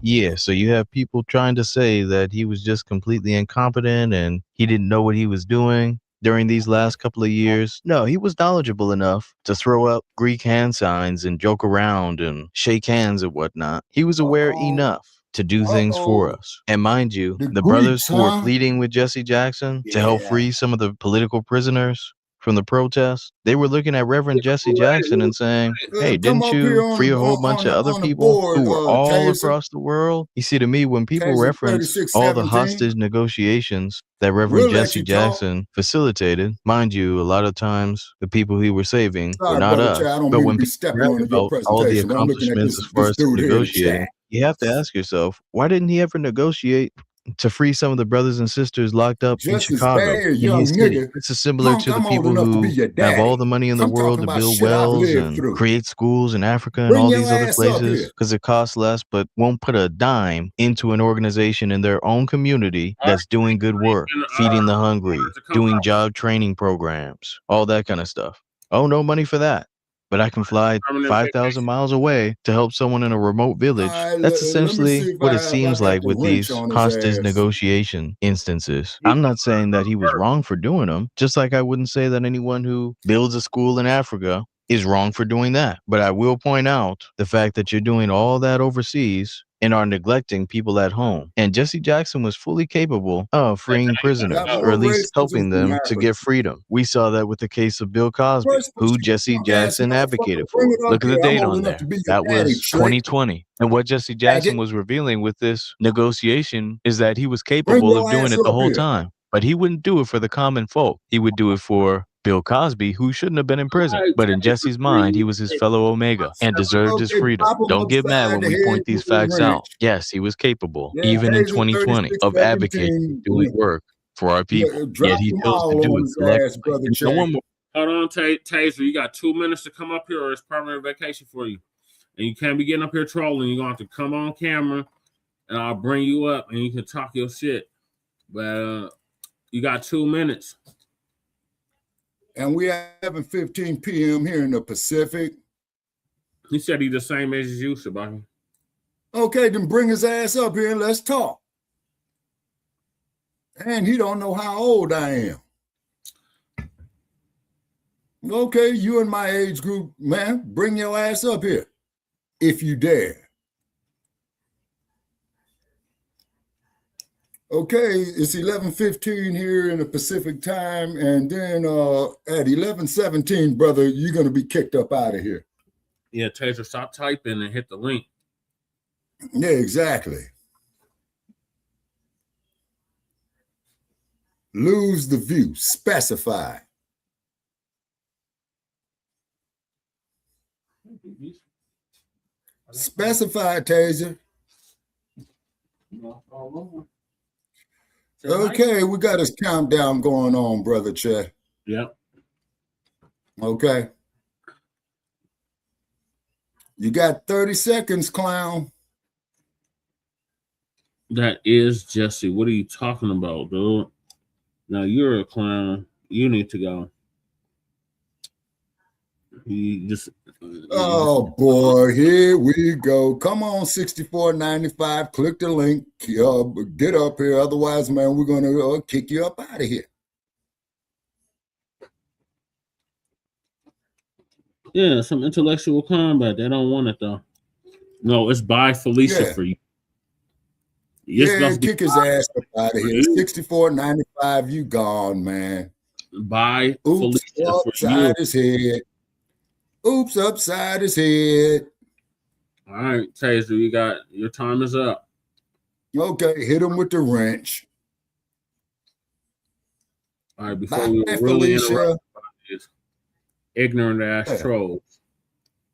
Yeah, so you have people trying to say that he was just completely incompetent and he didn't know what he was doing during these last couple of years. No, he was knowledgeable enough to throw up Greek hand signs and joke around and shake hands and whatnot. He was aware enough to do things for us. And mind you, the brothers who were pleading with Jesse Jackson to help free some of the political prisoners from the protests, they were looking at Reverend Jesse Jackson and saying, hey, didn't you free a whole bunch of other people who were all across the world? You see, to me, when people reference all the hostage negotiations that Reverend Jesse Jackson facilitated, mind you, a lot of times the people he was saving were not us. But when people rap about all the accomplishments as far as negotiating, you have to ask yourself, why didn't he ever negotiate to free some of the brothers and sisters locked up in Chicago? This is similar to the people who have all the money in the world to build wells and create schools in Africa and all these other places because it costs less, but won't put a dime into an organization in their own community that's doing good work, feeding the hungry, doing job training programs, all that kind of stuff. Oh, no money for that. But I can fly 5,000 miles away to help someone in a remote village. That's essentially what it seems like with these hostage negotiation instances. I'm not saying that he was wrong for doing them, just like I wouldn't say that anyone who builds a school in Africa is wrong for doing that. But I will point out the fact that you're doing all that overseas and are neglecting people at home. And Jesse Jackson was fully capable of freeing prisoners, or at least helping them to get freedom. We saw that with the case of Bill Cosby, who Jesse Jackson advocated for. Look at the date on there. That was 2020. And what Jesse Jackson was revealing with this negotiation is that he was capable of doing it the whole time. But he wouldn't do it for the common folk. He would do it for Bill Cosby, who shouldn't have been in prison. But in Jesse's mind, he was his fellow Omega and deserved his freedom. Don't get mad when we point these facts out. Yes, he was capable, even in 2020, of advocating, doing work for our people. Yet he chose to do it collectively. No one more. Hold on, Taser. You got 2 minutes to come up here, or it's permanent vacation for you. And you can't be getting up here trolling. You're going to have to come on camera, and I'll bring you up, and you can talk your shit. But you got 2 minutes. And we are 7:15 p.m. here in the Pacific. He said he's the same age as you, Shabaka. Okay, then bring his ass up here and let's talk. And he don't know how old I am. Okay, you in my age group, man, bring your ass up here if you dare. Okay, it's 11:15 here in the Pacific time, and then at 11:17, brother, you're gonna be kicked up out of here. Yeah, Taser, stop typing and hit the link. Yeah, exactly. Lose the view. Specify. Specify, Taser. Okay, we got this countdown going on, brother Che. Yep. Okay. You got 30 seconds, clown. That is Jesse. What are you talking about, dude? Now you're a clown. You need to go. You just. Oh boy, here we go. Come on, 6495. Click the link. Get up here. Otherwise, man, we're gonna kick you up out of here. Yeah, some intellectual combat. They don't want it though. No, it's by Felicia for you. Yeah, kick his ass up out of here. 64.95, you gone, man. Bye. Oops, upside his head. Oops, upside his head. All right, Taser, your time is up. Okay, hit him with the wrench. All right, before we really interrupt this ignorant ass trolls.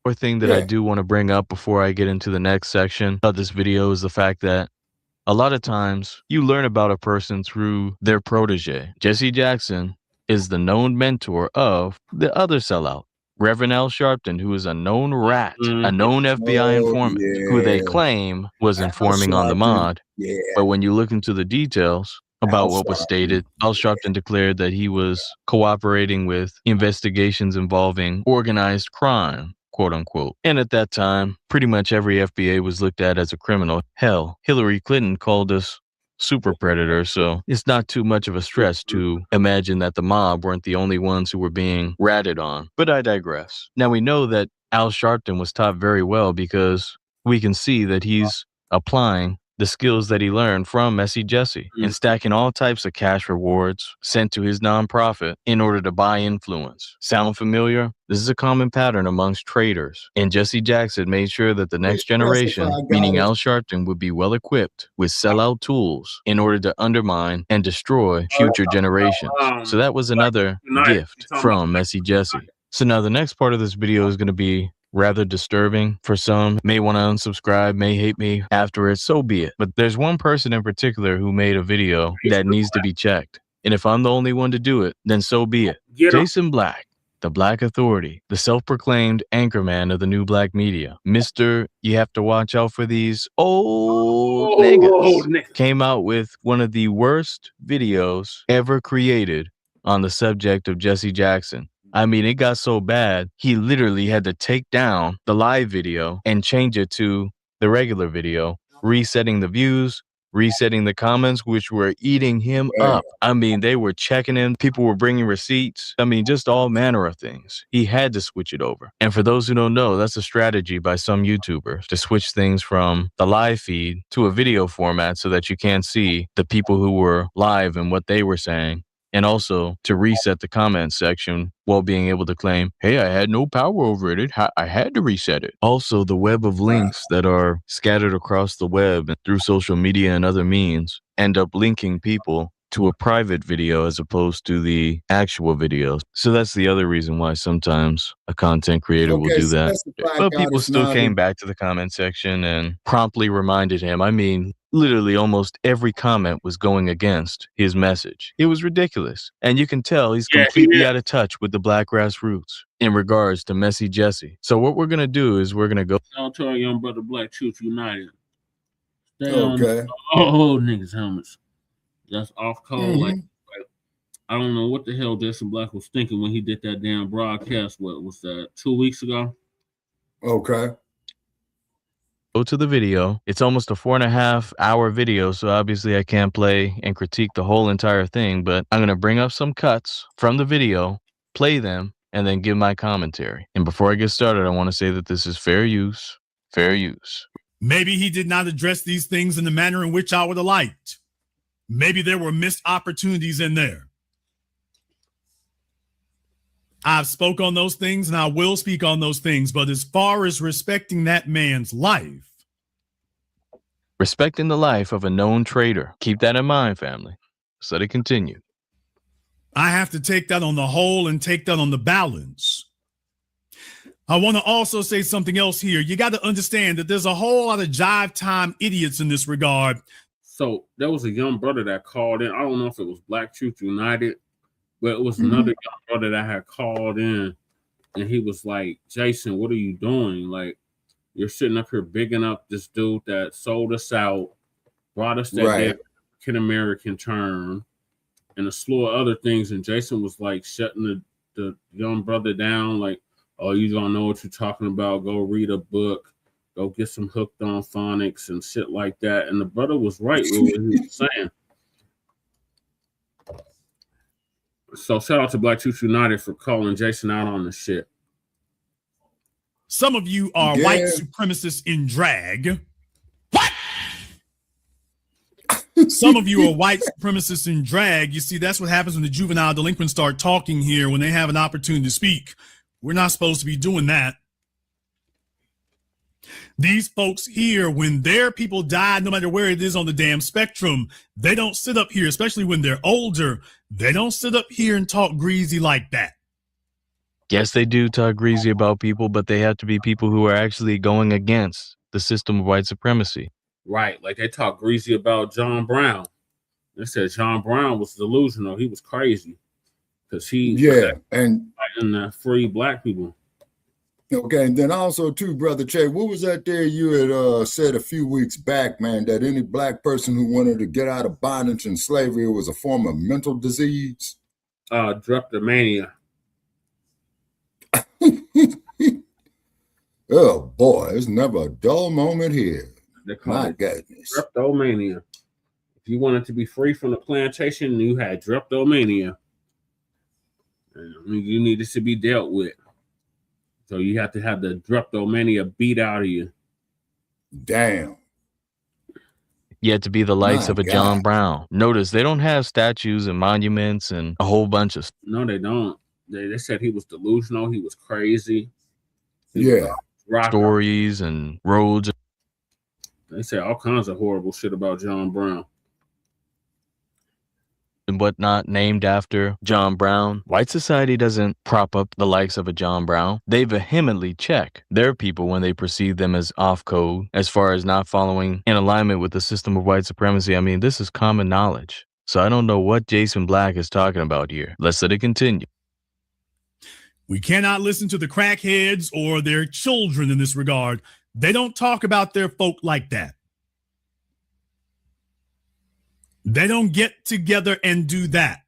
One thing that I do want to bring up before I get into the next section of this video is the fact that a lot of times you learn about a person through their protege. Jesse Jackson is the known mentor of the other sellout, Reverend Al Sharpton, who is a known rat, a known FBI informant, who they claim was informing on the mod. But when you look into the details about what was stated, Al Sharpton declared that he was cooperating with investigations involving organized crime, quote unquote. And at that time, pretty much every FBA was looked at as a criminal. Hell, Hillary Clinton called us super predators, so it's not too much of a stretch to imagine that the mob weren't the only ones who were being ratted on. But I digress. Now we know that Al Sharpton was taught very well because we can see that he's applying the skills that he learned from Messy Jesse and stacking all types of cash rewards sent to his nonprofit in order to buy influence. Sound familiar? This is a common pattern amongst traders. And Jesse Jackson made sure that the next generation, meaning Al Sharpton, would be well equipped with sellout tools in order to undermine and destroy future generations. So that was another gift from Messy Jesse. So now the next part of this video is going to be rather disturbing for some. May want to unsubscribe, may hate me afterwards, so be it. But there's one person in particular who made a video that needs to be checked. And if I'm the only one to do it, then so be it. Jason Blacc, the Blacc Authority, the self-proclaimed anchorman of the new Blacc Media. Mr. You have to watch out for these old niggas. Came out with one of the worst videos ever created on the subject of Jesse Jackson. I mean, it got so bad, he literally had to take down the live video and change it to the regular video, resetting the views, resetting the comments, which were eating him up. I mean, they were checking in. People were bringing receipts. I mean, just all manner of things. He had to switch it over. And for those who don't know, that's a strategy by some YouTubers to switch things from the live feed to a video format so that you can't see the people who were live and what they were saying. And also to reset the comment section while being able to claim, hey, I had no power over it. I had to reset it. Also, the web of links that are scattered across the web and through social media and other means end up linking people to a private video as opposed to the actual videos. So that's the other reason why sometimes a content creator will do that. But people still came back to the comment section and promptly reminded him. I mean, literally almost every comment was going against his message. It was ridiculous. And you can tell he's completely out of touch with the Black grassroots in regards to Messy Jesse. So what we're going to do is we're going to go. I'll tell our young brother Black Truth United. Stay on niggas' helmets. That's off code. Like, I don't know what the hell Jesse Blacc was thinking when he did that damn broadcast. What was that, 2 weeks ago? Okay. Go to the video. It's almost a 4.5 hour video, so obviously I can't play and critique the whole entire thing, but I'm going to bring up some cuts from the video, play them, and then give my commentary. And before I get started, I want to say that this is fair use. Fair use. Maybe he did not address these things in the manner in which I would have liked. Maybe there were missed opportunities in there. I've spoke on those things and I will speak on those things. But as far as respecting that man's life. Respecting the life of a known traitor. Keep that in mind, family. So let it continue. I have to take that on the whole and take that on the balance. I want to also say something else here. You got to understand that there's a whole lot of jive time idiots in this regard. So there was a young brother that called in. I don't know if it was Black Truth United, but it was another young brother that had called in, and he was like, Jason, what are you doing? Like, you're sitting up here bigging up this dude that sold us out, brought us that African American term, and a slew of other things. And Jason was like shutting the young brother down, like, oh, you don't know what you're talking about. Go read a book. Go get some hooked on phonics and shit like that. And the brother was right with what he was saying. So shout out to Black Truth United for calling Jason out on the shit. Some of you are white supremacists in drag. What? some of you are white supremacists in drag. You see, that's what happens when the juvenile delinquents start talking here when they have an opportunity to speak. We're not supposed to be doing that. These folks here, when their people die, no matter where it is on the damn spectrum, they don't sit up here, especially when they're older. They don't sit up here and talk greasy like that. Yes, they do talk greasy about people, but they have to be people who are actually going against the system of white supremacy. Right, like they talk greasy about John Brown. They said John Brown was delusional. He was crazy because he and free black people. Okay, and then also too, Brother Che, what was that there you had said a few weeks back, man, that any black person who wanted to get out of bondage and slavery was a form of mental disease? Drapetomania. Oh boy, there's never a dull moment here. My goodness. Drapetomania. If you wanted to be free from the plantation, you had drapetomania. You needed to be dealt with. So you have to have the drapetomania beat out of you. Damn. You had to be the likes of a John Brown. Notice they don't have statues and monuments and a whole bunch of. No, they don't. They said he was delusional. He was crazy. Stories and roads. They say all kinds of horrible shit about John Brown. And whatnot named after John Brown. White society doesn't prop up the likes of a John Brown. They vehemently check their people when they perceive them as off code, as far as not following in alignment with the system of white supremacy. I mean, this is common knowledge. So I don't know what Jason Blacc is talking about here. Let's let it continue. We cannot listen to the crackheads or their children in this regard. They don't talk about their folk like that. They don't get together and do that.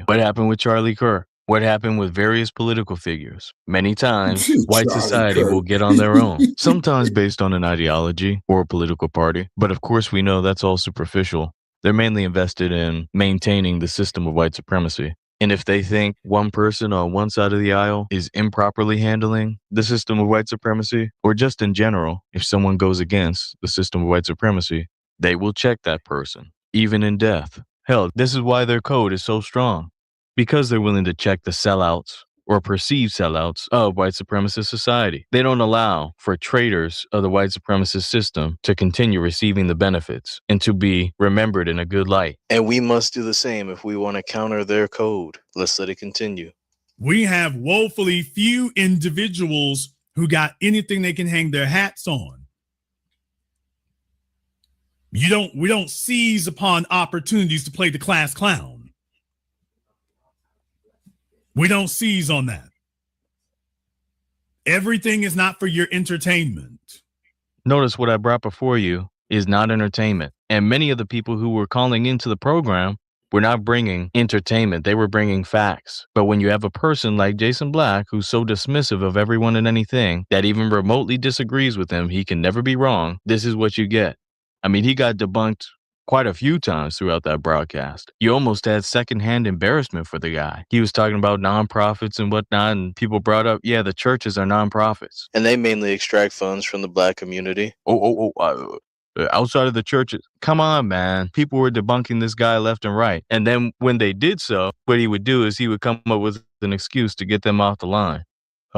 What happened with Charlie Kirk? What happened with various political figures? Many times, white society will get on their own, sometimes based on an ideology or a political party. But of course, we know that's all superficial. They're mainly invested in maintaining the system of white supremacy. And if they think one person on one side of the aisle is improperly handling the system of white supremacy, or just in general, if someone goes against the system of white supremacy, they will check that person. Even in death. Hell, this is why their code is so strong. Because they're willing to check the sellouts or perceived sellouts of white supremacist society. They don't allow for traitors of the white supremacist system to continue receiving the benefits and to be remembered in a good light. And we must do the same if we want to counter their code. Let's let it continue. We have woefully few individuals who got anything they can hang their hats on. We don't seize upon opportunities to play the class clown. We don't seize on that. Everything is not for your entertainment. Notice what I brought before you is not entertainment. And many of the people who were calling into the program were not bringing entertainment. They were bringing facts. But when you have a person like Jason Blacc, who's so dismissive of everyone and anything that even remotely disagrees with him, he can never be wrong. This is what you get. I mean, he got debunked quite a few times throughout that broadcast. You almost had secondhand embarrassment for the guy. He was talking about nonprofits and whatnot, and people brought up, yeah, the churches are nonprofits. And they mainly extract funds from the black community. Outside of the churches. Come on, man. People were debunking this guy left and right. And then when they did so, what he would do is he would come up with an excuse to get them off the line.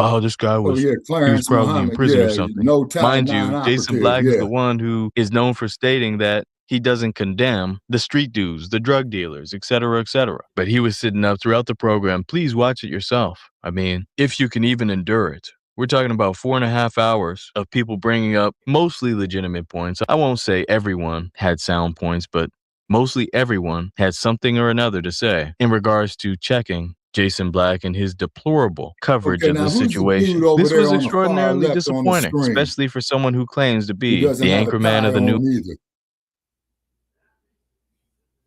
Oh, this guy was, he was probably in prison or something. Mind you, Jason Blacc is the one who is known for stating that he doesn't condemn the street dudes, the drug dealers, et cetera, et cetera. But he was sitting up throughout the program. Please watch it yourself. I mean, if you can even endure it. We're talking about 4.5 hours of people bringing up mostly legitimate points. I won't say everyone had sound points, but mostly everyone had something or another to say in regards to checking Jason Blacc and his deplorable coverage of the situation. This was extraordinarily disappointing, especially for someone who claims to be the anchorman of the new.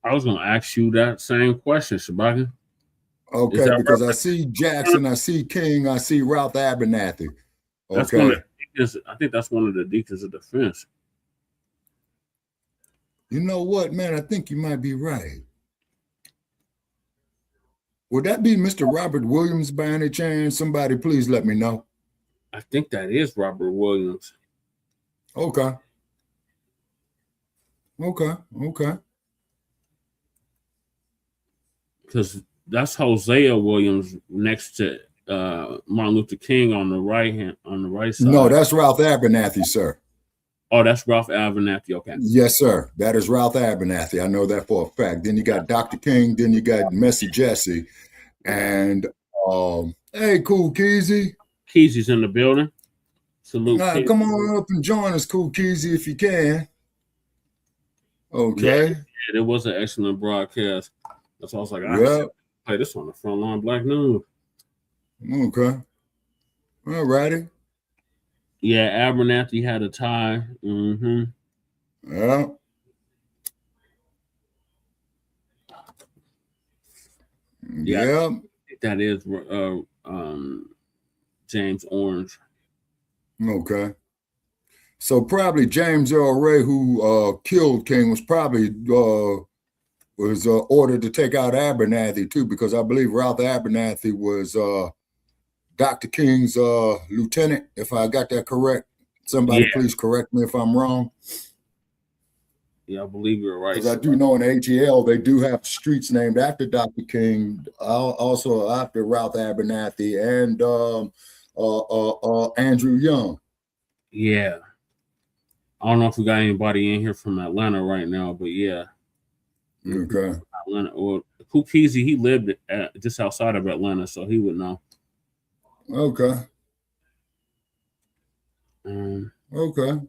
I was going to ask you that same question, Shabaka. Okay, because I see Jackson, I see King, I see Ralph Abernathy. Okay. I think that's one of the deacons of defense. You know what, man? I think you might be right. Would that be Mr. Robert Williams by any chance? Somebody please let me know. I think that is Robert Williams. Okay. because that's Hosea Williams next to Martin Luther King on the right side. No, that's Ralph Abernathy, sir. Oh, that's Ralph Abernathy. Okay. Yes, sir. That is Ralph Abernathy. I know that for a fact. Then you got Dr. King. Then you got Messy Jesse. And hey, Cool Keezy. Keezy's in the building. Salute. Come on up and join us, Cool Keezy, if you can. Okay. Yeah, it was an excellent broadcast. That's why I was like, play this on the Front Line Blacc News. Okay. All righty. Yeah, Abernathy had a tie. Mm-hmm. Yeah. Yeah. That is James Orange. Okay. So probably James Earl Ray, who killed King, was probably ordered to take out Abernathy too, because I believe Ralph Abernathy was Dr. King's lieutenant, if I got that correct. Somebody please correct me if I'm wrong. Yeah, I believe you're right. Because I do know in ATL, they do have streets named after Dr. King, also after Ralph Abernathy and Andrew Young. Yeah. I don't know if we got anybody in here from Atlanta right now, but yeah. Okay. Atlanta, or Kukizi, he lived just outside of Atlanta, so he would know. Okay. Okay.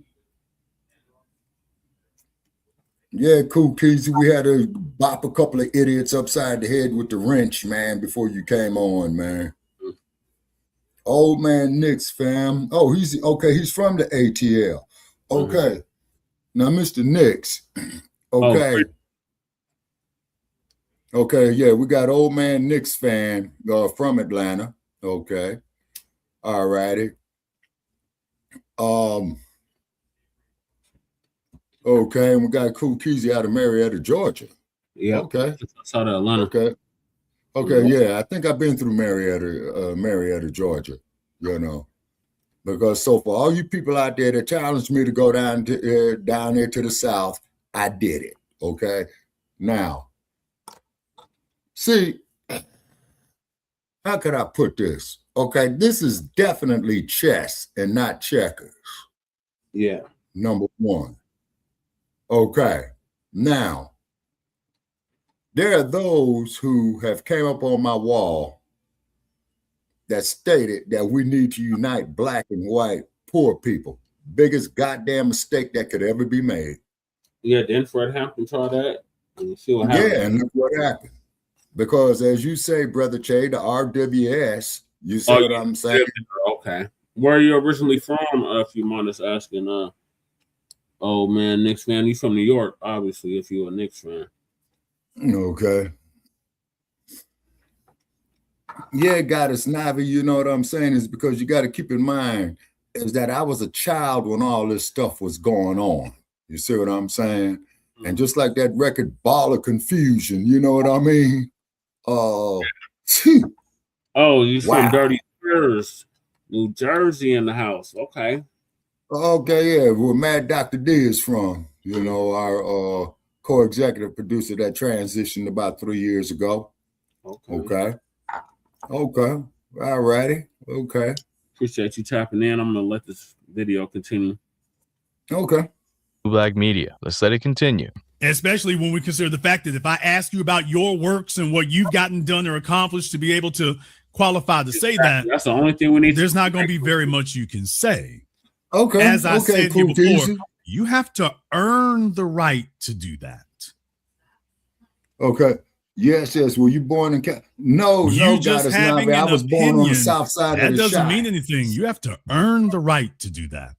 Yeah, Cool Keezy. We had to bop a couple of idiots upside the head with the wrench, man, before you came on, man. Old man Nix, fam. Oh, he's from the ATL. Okay. Now, Mr. Nix. Okay. Okay, yeah, we got old man Nix fan from Atlanta. Okay. All righty. Okay, and we got Cool Keezy out of Marietta, Georgia. Yeah. Okay. Outside of Atlanta. Okay. Okay, yeah, I think I've been through Marietta, Georgia, you know. Because so for all you people out there that challenged me to go down there to the South, I did it. Okay. Now, see, how could I put this? Okay, this is definitely chess and not checkers. Yeah. Number one. Okay. Now, there are those who have came up on my wall that stated that we need to unite black and white poor people. Biggest goddamn mistake that could ever be made. Yeah, didn't Fred Hampton try that? And you see what happened. Yeah, and look what happened. Because as you say, Brother Che, the RWS, you see what I'm saying? Okay. Where are you originally from, if you mind us asking? Oh, man, Knicks fan. You from New York, obviously, if you're a Knicks fan. Okay. Yeah, Goddess Navi, you know what I'm saying, is because you got to keep in mind is that I was a child when all this stuff was going on. You see what I'm saying? Mm-hmm. And just like that record, Ball of Confusion, you know what I mean? Oh, you from Dirty Spurs, New Jersey in the house. Okay. Okay, yeah, where Mad Dr. D is from, you know, our co-executive producer that transitioned about 3 years ago. Okay. All righty. Okay. Appreciate you tapping in. I'm going to let this video continue. Okay. Blacc Media. Let's let it continue. Especially when we consider the fact that if I ask you about your works and what you've gotten done or accomplished to be able to qualify to say that, that's the only thing we need. There's not going to be very much you can say. Okay. As I said cool, here before, easy. You have to earn the right to do that. Okay. Yes. Were you born in No, you just Goddess having Navi. an I was born on the south side that of the doesn't shop. mean anything. You have to earn the right to do that.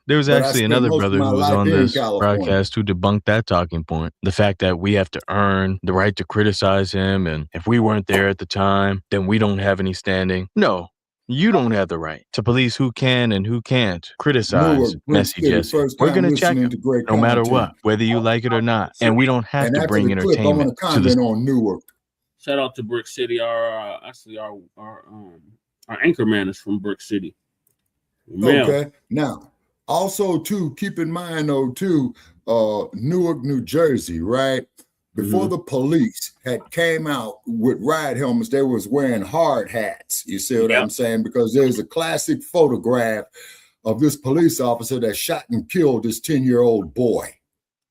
There was actually another brother who was on this California. broadcast who debunked that talking point. The fact that we have to earn the right to criticize him, and if we weren't there at the time, then we don't have any standing. No, you don't have the right to police who can and who can't criticize Messy Jesse. We're going to check him no matter what, whether you like it or not. And we don't have to bring entertainment to this. On Newark. Shout out to Brick City. Our anchor man is from Brick City. Man. Okay. Now, also, too, keep in mind, though, too, Newark, New Jersey, right? Before the police had came out with riot helmets, they was wearing hard hats. You see what I'm saying? Because there's a classic photograph of this police officer that shot and killed this 10-year-old boy.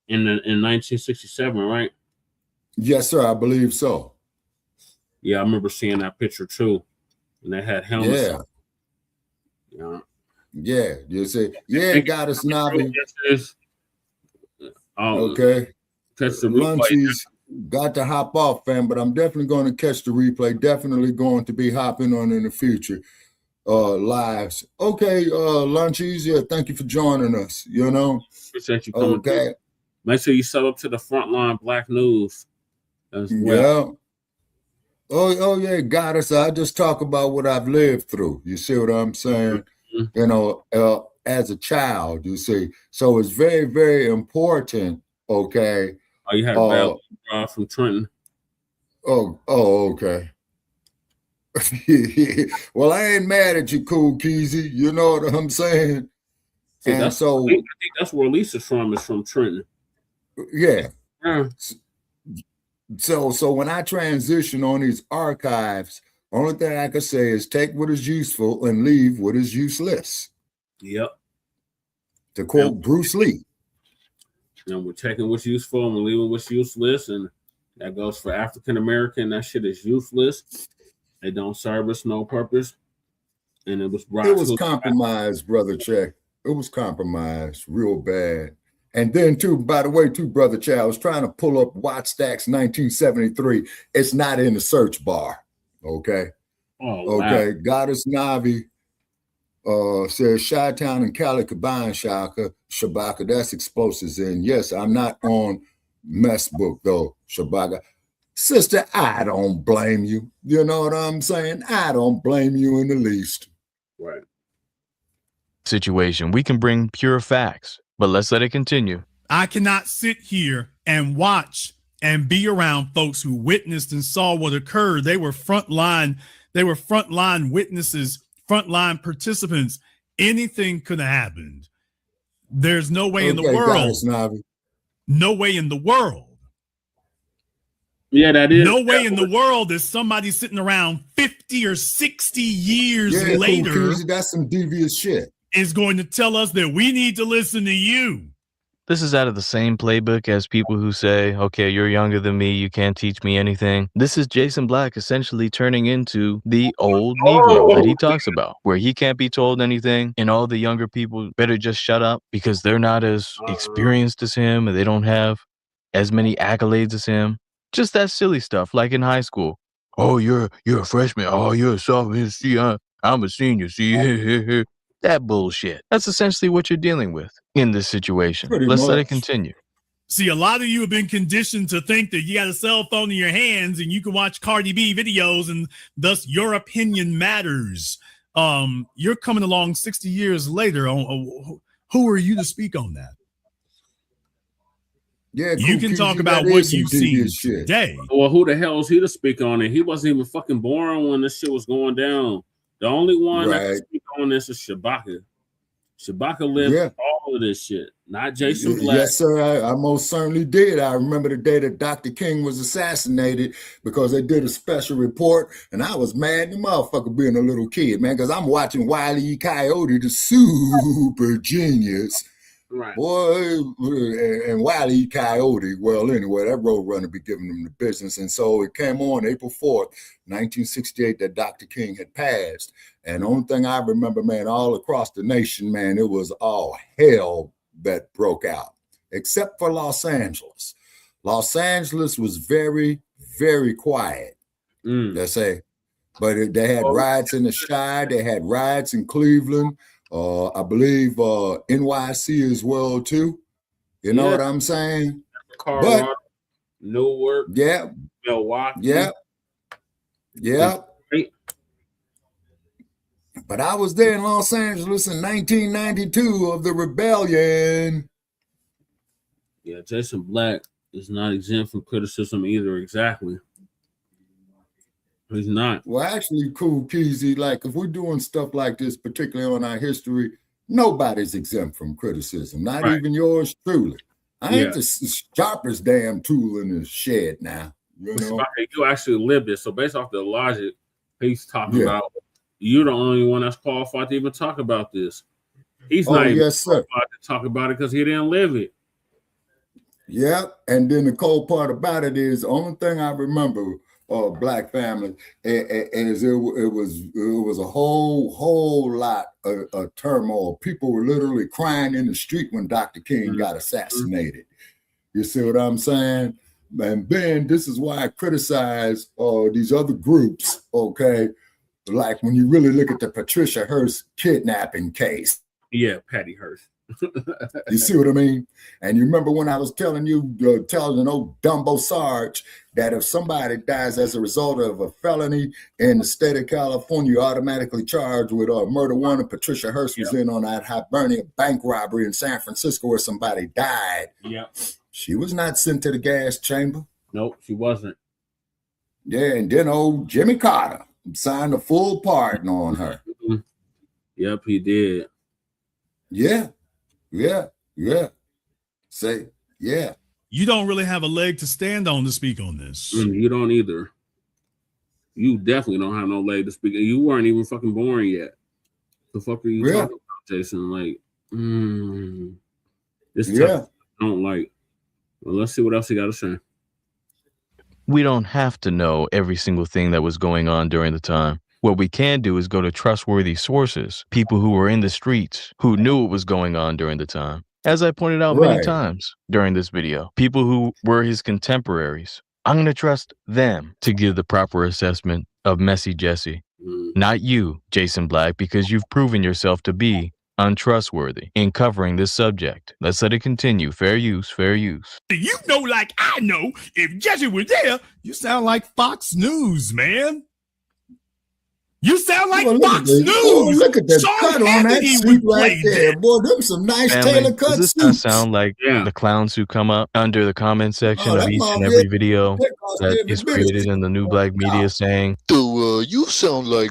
In 1967, right? Yes, sir. I believe so. Yeah, I remember seeing that picture too. And they had helmets. Yeah. On. Yeah. Yeah. You see, yeah, Goddess Navi. Okay. Catch the Lunchies. Got to hop off, fam, but I'm definitely going to catch the replay. Definitely going to be hopping on in the future lives. Okay, Lunchies, yeah, thank you for joining us. You know, appreciate you coming. Okay, make sure you sub up to the Front Line Blacc News as well. Yeah. Oh yeah, Goddess. I just talk about what I've lived through. You see what I'm saying? Mm-hmm. You know, as a child, you see. So it's very, very important. Okay. Oh, you had a bad from Trenton. Oh, okay. Well, I ain't mad at you, Cool Keezy. You know what I'm saying? See, I think that's where Lisa's from. Is from Trenton. Yeah. So when I transition on these archives, only thing I can say is take what is useful and leave what is useless. Yep. To quote Bruce Lee. And we're taking what's useful and we're leaving what's useless. And that goes for African American. That shit is useless. They don't serve us no purpose. And it was brought. It was compromised, Brother Check. It was compromised real bad. And then, too, by the way, too, Brother Chad, I was trying to pull up Wattstax 1973. It's not in the search bar. Okay. Oh, okay. Wow. Goddess Navi says Chi-Town and Cali combined, Shabaka. That's explosives. And yes, I'm not on mess book, though, Shabaka. Sister, I don't blame you. You know what I'm saying? I don't blame you in the least. Right. Situation. We can bring pure facts. But let's let it continue. I cannot sit here and watch and be around folks who witnessed and saw what occurred. They were frontline witnesses, frontline participants. Anything could have happened. There's no way in the world. No way in the world. Yeah, that is. No way in the world is somebody sitting around 50 or 60 years later. Cool, that's some devious shit. Is going to tell us that we need to listen to you. This is out of the same playbook as people who say, okay, you're younger than me, you can't teach me anything. This is Jason Blacc essentially turning into the old Negro that he talks about, where he can't be told anything and all the younger people better just shut up because they're not as experienced as him and they don't have as many accolades as him. Just that silly stuff, like in high school. Oh, you're a freshman. Oh, you're a sophomore. See, I'm a senior. See, that bullshit. That's essentially what you're dealing with in this situation. Let's let it continue. See, a lot of you have been conditioned to think that you got a cell phone in your hands and you can watch Cardi B videos and thus your opinion matters. You're coming along 60 years later. Who are you to speak on that? Yeah, you can talk about what you've seen today. Well, who the hell is he to speak on it? He wasn't even fucking born when this shit was going down. The only one that can speak on this is Shabaka. Shabaka lived all of this shit, not Jason Blacc. Yes, sir. I most certainly did. I remember the day that Dr. King was assassinated because they did a special report, and I was mad at the motherfucker being a little kid, man, because I'm watching Wile E. Coyote, the super genius. Right. Boy, and Wile E. Coyote, well, anyway, that roadrunner be giving them the business. And so it came on April 4th, 1968, that Dr. King had passed. And the only thing I remember, man, all across the nation, man, it was all hell that broke out, except for Los Angeles. Los Angeles was very, very quiet, let's say. But they had riots in the Chi, they had riots in Cleveland. I believe NYC as well too. You know what I'm saying? Colorado, but, Newark, Milwaukee. Yeah. But I was there in Los Angeles in 1992 of the rebellion. Yeah, Jason Blacc is not exempt from criticism either. Exactly. He's not. Well, actually, Cool Keezy, like if we're doing stuff like this, particularly on our history, nobody's exempt from criticism, not even yours truly. I ain't the sharpest damn tool in the shed now. You know? You actually lived it. So based off the logic, he's talking about you're the only one that's qualified to even talk about this. He's not even qualified to talk about it because he didn't live it. Yeah, and then the cold part about it is the only thing I remember Black family is it was a whole lot of turmoil. People were literally crying in the street when Dr. King got assassinated. You see what I'm saying? And then this is why I criticize these other groups, okay? Like when you really look at the Patricia Hearst kidnapping case. Yeah, Patty Hearst. You see what I mean? And you remember when I was telling you, telling an old Dumbo Sarge that if somebody dies as a result of a felony in the state of California, you're automatically charged with murder one. And Patricia Hearst was in on that Hibernia bank robbery in San Francisco where somebody died. Yeah. She was not sent to the gas chamber. Nope, she wasn't. Yeah, and then old Jimmy Carter signed a full pardon on her. Yep, he did. Yeah. Say, yeah. You don't really have a leg to stand on to speak on this. You don't either. You definitely don't have no leg to speak. You weren't even fucking born yet. The fuck are you talking about, Jason? Like, this stuff I don't like. Well, let's see what else he got to say. We don't have to know every single thing that was going on during the time. What we can do is go to trustworthy sources, people who were in the streets, who knew what was going on during the time. As I pointed out many times during this video, people who were his contemporaries. I'm going to trust them to give the proper assessment of Messy Jesse, not you, Jason Blacc, because you've proven yourself to be untrustworthy in covering this subject. Let's let it continue. Fair use, fair use. You know, like I know, if Jesse was there, you sound like Fox News, man. You sound like Fox News. Oh, look at that cut on that suit right there. Boy, them some nice tailor cut does this suits. not sound like the clowns who come up under the comment section of each and every video that is created in the new Blacc Media saying, you sound like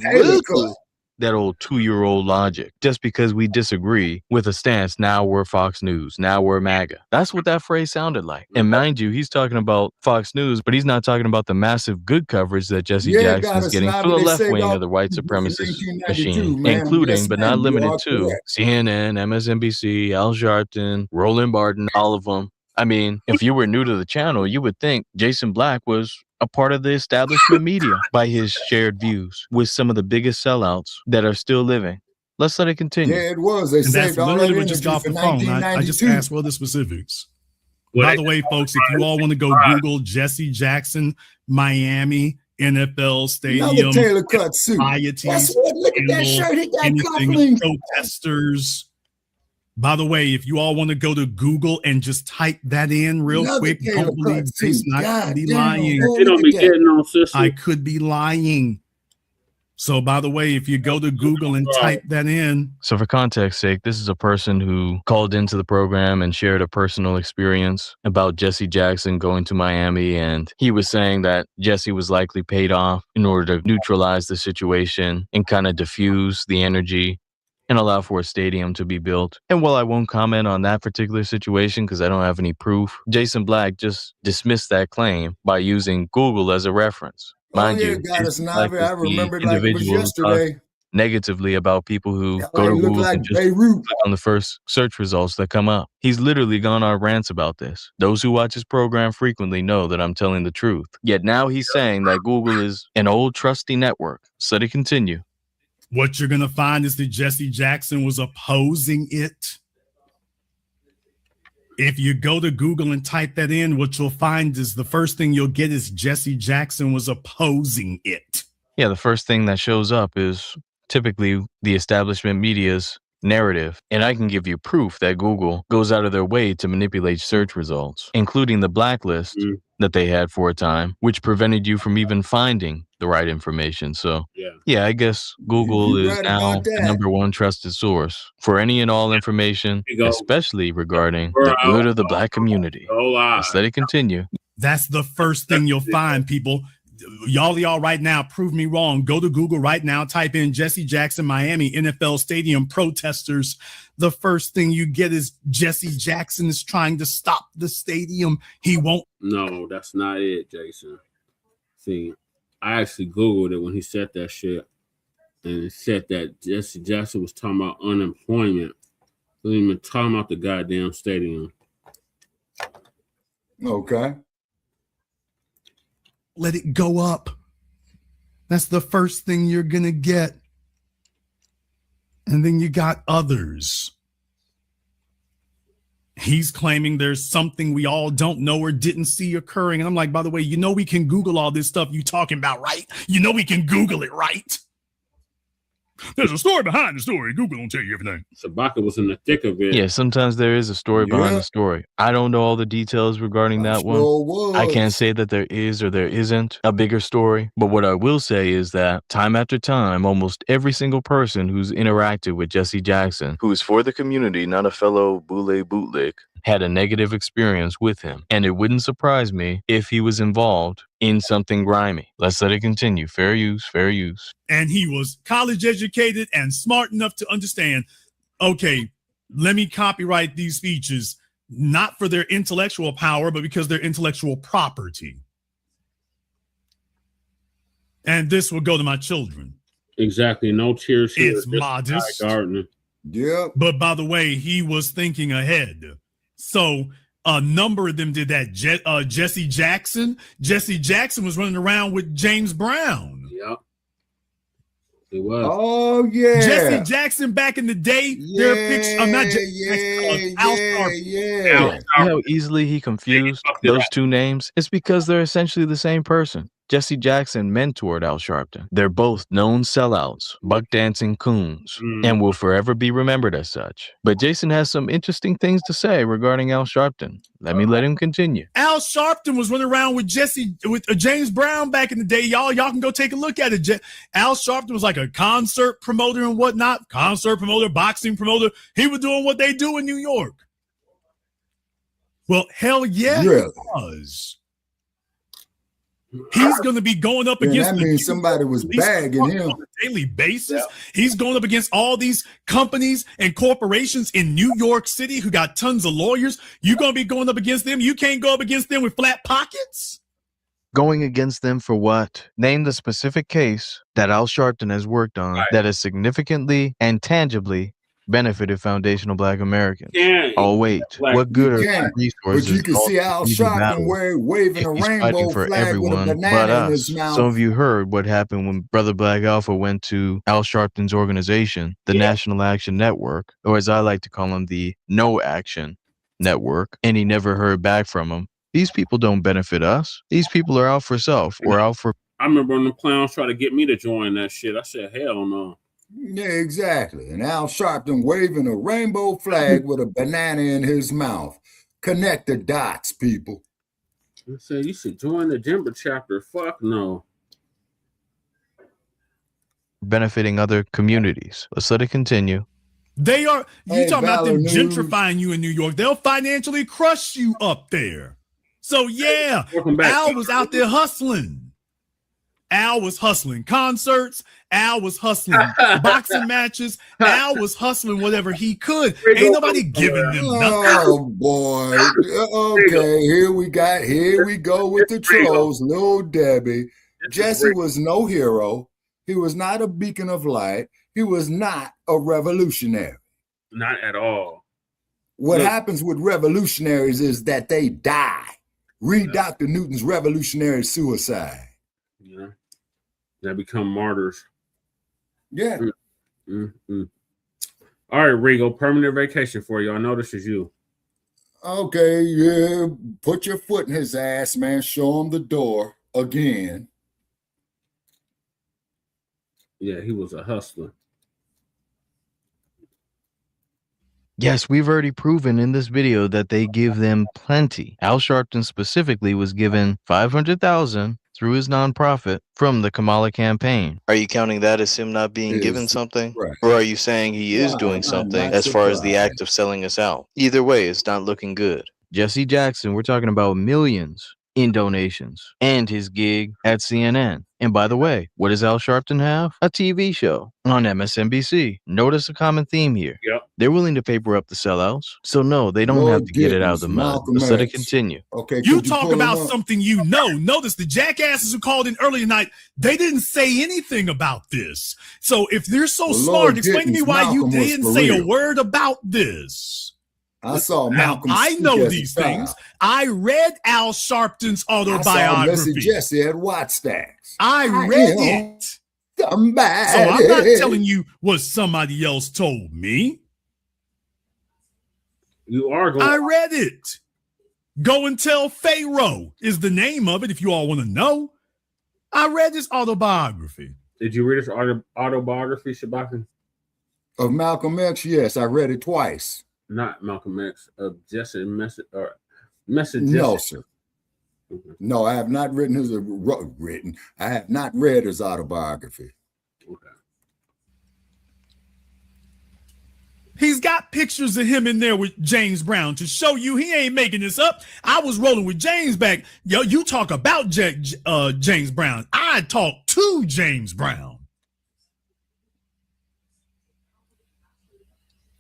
that old 2-year-old logic. Just because we disagree with a stance, now we're Fox News, now we're MAGA. That's what that phrase sounded like. And mind you, he's talking about Fox News, but he's not talking about the massive good coverage that Jesse Jackson is getting from the left wing of the white supremacist machine, including but not limited to CNN, MSNBC, Al Sharpton, Roland Barton, all of them. I mean, if you were new to the channel, you would think Jason Blacc was a part of the establishment media by his shared views with some of the biggest sellouts that are still living. Let's let it continue. Yeah, it was. They saved all that industry off for the phone. 1992. I just asked for the specifics. By the way, folks, if you all want to go Google Jesse Jackson, Miami, NFL Stadium, tailor cut suit. That's what, look at that shirt. He got cufflinks. Protesters. By the way, if you all want to go to Google and just type that in real quick, don't believe Jason. I could be lying. I could be lying. So, by the way, if you go to Google and type that in. So for context sake, this is a person who called into the program and shared a personal experience about Jesse Jackson going to Miami. And he was saying that Jesse was likely paid off in order to neutralize the situation and kind of diffuse the energy and allow for a stadium to be built. And while I won't comment on that particular situation because I don't have any proof, Jason Blacc just dismissed that claim by using Google as a reference. Mind you, I remember it like it was yesterday. Negatively about people who go to Google and just click on the first search results that come up. He's literally gone on rants about this. Those who watch his program frequently know that I'm telling the truth. Yet now he's saying that Google is an old trusty network. So to continue. What you're going to find is that Jesse Jackson was opposing it. If you go to Google and type that in, what you'll find is the first thing you'll get is Jesse Jackson was opposing it. Yeah, the first thing that shows up is typically the establishment media's narrative. And I can give you proof that Google goes out of their way to manipulate search results, including the blacklist that they had for a time, which prevented you from even finding the right information. So yeah, I guess Google is now the #1 trusted source for any and all information, especially regarding the good of the Black community. Let's let it continue. That's the first thing you'll find, people. Y'all right now, prove me wrong. Go to Google right now, type in Jesse Jackson, Miami, NFL Stadium protesters. The first thing you get is Jesse Jackson is trying to stop the stadium. He won't. No, that's not it, Jason. See, I actually Googled it when he said that shit. And it said that Jesse Jackson was talking about unemployment. He wasn't even talking about the goddamn stadium. Okay. Let it go up. That's the first thing you're going to get. And then you got others. He's claiming there's something we all don't know or didn't see occurring. And I'm like, by the way, you know we can Google all this stuff you talking about, right? You know we can Google it, right? There's a story behind the story. Google will tell you everything. Shabaka was in the thick of it. Yeah, sometimes there is a story behind the story. I don't know all the details regarding that one. I can't say that there is or there isn't a bigger story. But what I will say is that time after time, almost every single person who's interacted with Jesse Jackson, who is for the community, not a fellow boule bootlick, had a negative experience with him. And it wouldn't surprise me if he was involved in something grimy. Let's let it continue. Fair use, fair use. And he was college educated and smart enough to understand, okay, let me copyright these speeches, not for their intellectual power, but because they're intellectual property. And this will go to my children. Exactly. No tears here. It's modest. Gardner. Yeah. But by the way, he was thinking ahead. So a number of them did that. Jesse Jackson. Jesse Jackson was running around with James Brown. Yep. He was. Oh, yeah. Jesse Jackson back in the day. There are pictures. Not Jesse Jackson. Al Sharpton. Yeah. You know how easily he confused those two names? It's because they're essentially the same person. Jesse Jackson mentored Al Sharpton. They're both known sellouts, buck dancing coons, and will forever be remembered as such. But Jason has some interesting things to say regarding Al Sharpton. Let him continue. Al Sharpton was running around with James Brown back in the day. Y'all can go take a look at it. Al Sharpton was like a concert promoter and whatnot. Concert promoter, boxing promoter. He was doing what they do in New York. Well, hell yeah, Really? he was. He's going to be going up against. That means somebody was bagging him on a daily basis. Yeah. He's going up against all these companies and corporations in New York City who got tons of lawyers. You're going to be going up against them. You can't go up against them with flat pockets. Going against them for what? Name the specific case that Al Sharpton has worked on that has significantly and tangibly benefited foundational Black Americans. Oh wait, what good are resources? But you can see Al Sharpton waving a rainbow for flag everyone with a banana but in us. his mouth. Some of you heard what happened when Brother Black Alpha went to Al Sharpton's organization, the National Action Network, or as I like to call him, the No Action Network, and he never heard back from him. These people don't benefit us. These people are out for self or out for. I remember when the clowns tried to get me to join that shit. I said, hell no. Yeah, exactly. And Al Sharpton waving a rainbow flag with a banana in his mouth. Connect the dots, people. I said, you should join the Denver chapter. Fuck no. Benefiting other communities. Let's let it continue. They are, you talking about them gentrifying you in New York. They'll financially crush you up there. So yeah, Al was out there hustling. Al was hustling concerts. Al was hustling boxing matches. Al was hustling whatever he could. Ain't nobody giving them nothing. Oh boy. Okay, here we go with the trolls. Little Debbie. Jesse was no hero. He was not a beacon of light. He was not a revolutionary. Not at all. What happens with revolutionaries is that they die. Read Dr. Newton's Revolutionary Suicide. Yeah. They become martyrs. Yeah. Mm-hmm. All right, Rigo, permanent vacation for you. I know this is you. Okay, yeah. Put your foot in his ass, man. Show him the door again. Yeah, he was a hustler. Yes, we've already proven in this video that they give them plenty. Al Sharpton specifically was given $500,000 through his nonprofit from the Kamala campaign. Are you counting that as him not being given something? Right. Or are you saying he is doing something as far as the act of selling us out? Either way, it's not looking good. Jesse Jackson, we're talking about millions in donations and his gig at CNN. And by the way, what does Al Sharpton have? A TV show on MSNBC. Notice a common theme here. Yep. They're willing to paper up the sellouts. So no, they don't have to get it out of the mud. Let's let it continue. Okay. You talk about something you know. Notice the jackasses who called in earlier tonight, they didn't say anything about this. So if they're so smart, explain to me why you didn't say a word about this. I saw Malcolm. Now, I know these things. I read Al Sharpton's autobiography. I saw Missy Jesse at Wattstacks. I read it. Somebody. So I'm not telling you what somebody else told me. You are going. I read it. Go and Tell Pharaoh is the name of it if you all want to know. I read his autobiography. Did you read his autobiography, Shabaka? Of Malcolm X? Yes, I read it twice. Not Malcolm X, of Jesse Message. No, sir. No, I have not written his I have not read his autobiography. Okay. He's got pictures of him in there with James Brown to show you he ain't making this up. I was rolling with James back. Yo, you talk about James Brown. I talk to James Brown.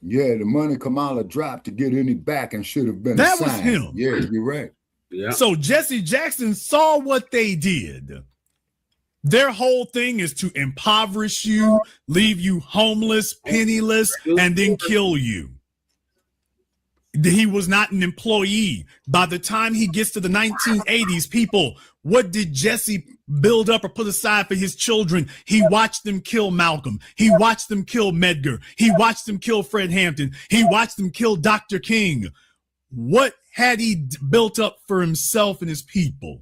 Yeah, the money Kamala dropped to get any back and should have been that assigned. Was him. Yeah, you're right. Yeah. So Jesse Jackson saw what they did. Their whole thing is to impoverish you, leave you homeless, penniless, and then kill you. He was not an employee. By the time he gets to the 1980s, people, what did Jesse build up or put aside for his children? He watched them kill Malcolm. He watched them kill Medgar. He watched them kill Fred Hampton. He watched them kill Dr. King. What had he built up for himself and his people?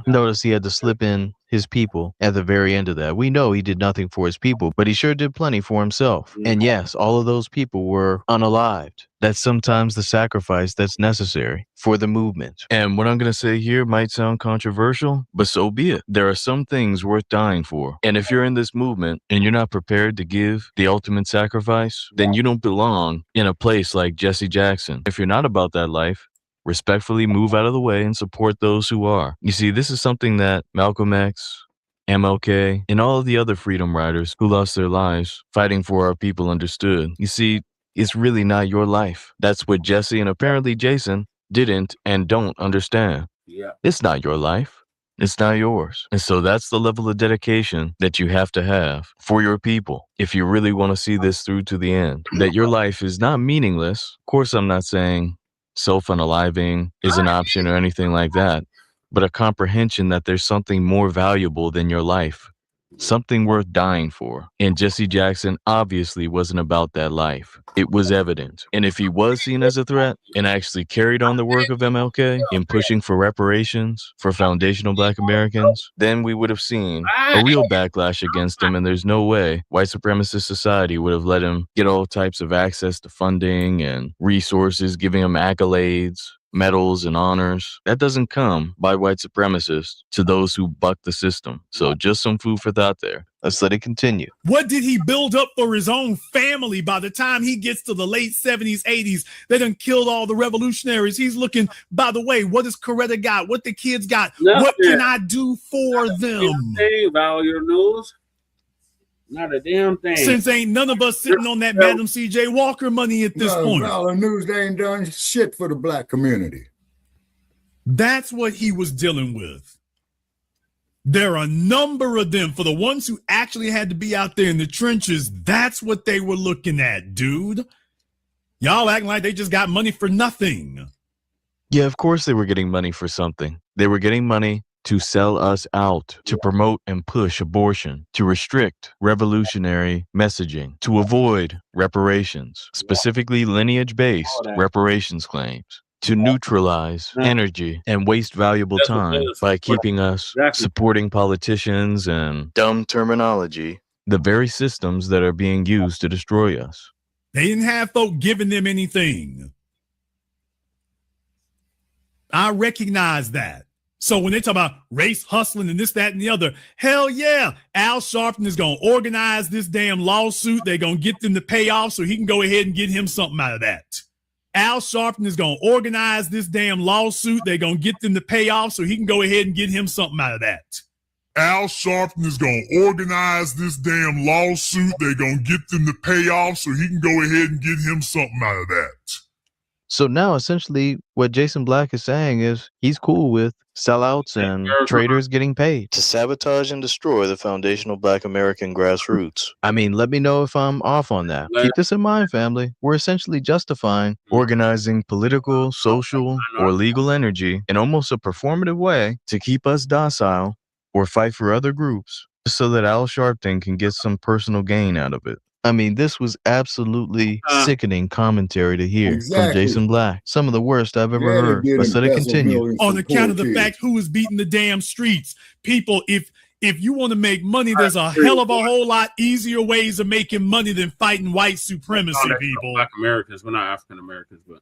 Notice he had to slip in his people at the very end of that. We know he did nothing for his people, but he sure did plenty for himself. And yes, all of those people were unalived. That's sometimes the sacrifice that's necessary for the movement. And what I'm going to say here might sound controversial, but so be it. There are some things worth dying for. And if you're in this movement and you're not prepared to give the ultimate sacrifice, then you don't belong in a place like Jesse Jackson. If you're not about that life, respectfully move out of the way and support those who are. You see, this is something that Malcolm X, MLK, and all of the other freedom riders who lost their lives fighting for our people understood. You see, it's really not your life. That's what Jesse and apparently Jason didn't and don't understand. Yeah. It's not your life. It's not yours. And so that's the level of dedication that you have to have for your people if you really want to see this through to the end. That your life is not meaningless. Of course, I'm not saying self-unaliving is an option or anything like that, but a comprehension that there's something more valuable than your life, something worth dying for. And Jesse Jackson obviously wasn't about that life. It was evident. And if he was seen as a threat and actually carried on the work of MLK in pushing for reparations for foundational Black Americans, then we would have seen a real backlash against him. And there's no way white supremacist society would have let him get all types of access to funding and resources, giving him accolades, medals, and honors. That doesn't come by white supremacists to those who buck the system. So just some food for thought there. Let's let it continue. What did he build up for his own family by the time he gets to the late 70s, 80s? They done killed all the revolutionaries. He's looking, by the way, what does Coretta got? What the kids got? Nothing. What can I do for them? Hey, Value News. Not a damn thing. Since ain't none of us sitting on that Madam C.J. Walker money at this point. Valor News, they ain't done shit for the Black community. That's what he was dealing with. There are a number of them. For the ones who actually had to be out there in the trenches, that's what they were looking at, dude. Y'all acting like they just got money for nothing. Yeah, of course they were getting money for something. They were getting money to sell us out, to promote and push abortion, to restrict revolutionary messaging, to avoid reparations, specifically lineage-based reparations claims, to neutralize energy and waste valuable time by keeping us supporting politicians and dumb terminology, the very systems that are being used to destroy us. They didn't have folk giving them anything. I recognize that. So when they talk about race hustling and this, that, and the other, hell yeah, Al Sharpton is going to organize this damn lawsuit. They're going to get them to pay off so he can go ahead and get him something out of that. Al Sharpton is going to organize this damn lawsuit. They're going to get them to pay off so he can go ahead and get him something out of that. Al Sharpton is going to organize this damn lawsuit. They're going to get them to pay off so he can go ahead and get him something out of that. So now, essentially, what Jason Blacc is saying is he's cool with sellouts and traitors getting paid to sabotage and destroy the foundational Black American grassroots. I mean, let me know if I'm off on that. Keep this in mind, family. We're essentially justifying organizing political, social, or legal energy in almost a performative way to keep us docile or fight for other groups so that Al Sharpton can get some personal gain out of it. I mean, this was absolutely sickening commentary to hear from Jason Blacc. Some of the worst I've ever heard. Let's let it continue. On account of the fact who is beating the damn streets. People, if you want to make money, there's a hell of a whole lot easier ways of making money than fighting white supremacy, people. Black Americans, we're not African Americans, but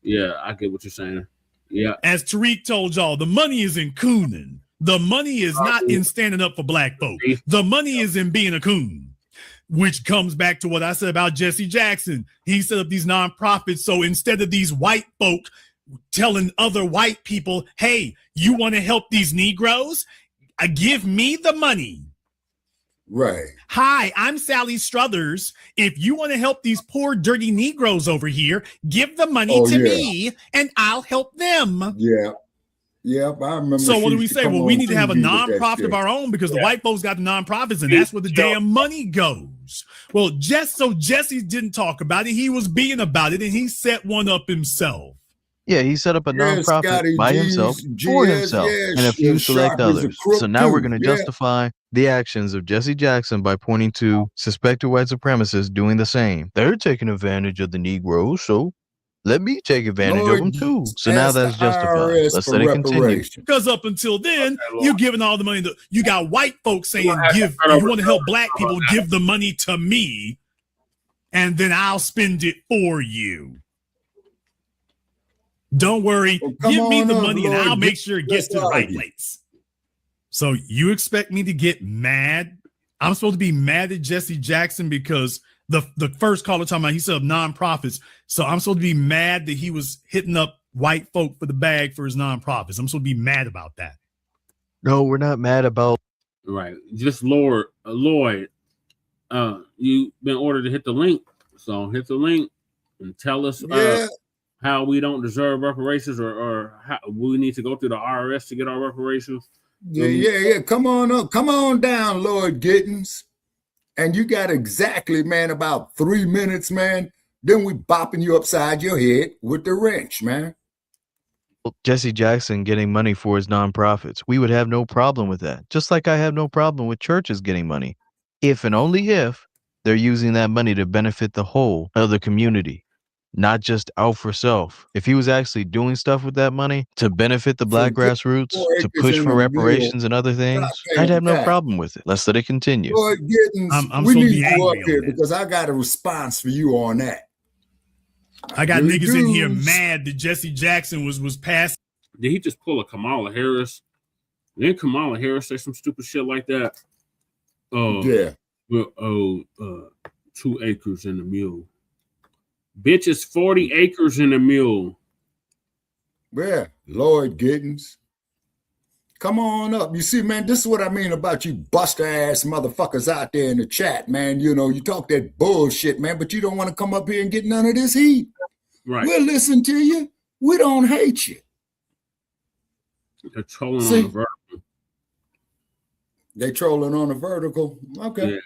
yeah, I get what you're saying. Yeah. As Tariq told y'all, the money is in cooning. The money is not in standing up for black folk. The money is in being a coon. Which comes back to what I said about Jesse Jackson. He set up these nonprofits. So instead of these white folk telling other white people, hey, you want to help these Negroes? Give me the money. Right. Hi, I'm Sally Struthers. If you want to help these poor, dirty Negroes over here, give the money to me and I'll help them. Yeah. Yep, I remember. So what do we say? Well, we need to have a nonprofit of our own because the white folks got the nonprofits and that's where the damn money goes. Well, Jesse didn't talk about it. He was being about it and he set one up himself. Yeah, he set up a nonprofit by himself, for himself, and a few select others. So now we're going to justify the actions of Jesse Jackson by pointing to suspected white supremacists doing the same. They're taking advantage of the Negroes, so let me take advantage of them too. So now that's justified. Let's let it continue. Because up until then, you're giving all the money. You got white folks saying, you want to help black people, give the money to me, and then I'll spend it for you. Don't worry. Give me the money and I'll make sure it gets to the right place. So you expect me to get mad? I'm supposed to be mad at Jesse Jackson because the first caller talking about he set up nonprofits. So I'm supposed to be mad that he was hitting up white folk for the bag for his nonprofits. I'm supposed to be mad about that. No, we're not mad about. Right. Just Lloyd, you've been ordered to hit the link. So hit the link and tell us how we don't deserve reparations or how we need to go through the IRS to get our reparations. Yeah. Come on up. Come on down, Lloyd Gittins. And you got exactly, man, about 3 minutes, man. Then we bopping you upside your head with the wrench, man. Jesse Jackson getting money for his nonprofits. We would have no problem with that. Just like I have no problem with churches getting money. If and only if they're using that money to benefit the whole of the community. Not just out for self. If he was actually doing stuff with that money to benefit the black grassroots, to push for reparations and other things, I'd have no problem with it. Let's let it continue. Lloyd Gittins, we need you up here because I got a response for you on that. I got niggas in here mad that Jesse Jackson was passed. Did he just pull a Kamala Harris? Didn't Kamala Harris say some stupid shit like that? Yeah. 2 acres in the mule. Bitch, it's 40 acres in a mule. Yeah, Lloyd Gittins. Come on up. You see, man, this is what I mean about you buster ass motherfuckers out there in the chat, man. You know, you talk that bullshit, man, but you don't want to come up here and get none of this heat. Right. We'll listen to you. We don't hate you. They're trolling on the vertical. They trolling on the vertical. Okay. Yeah.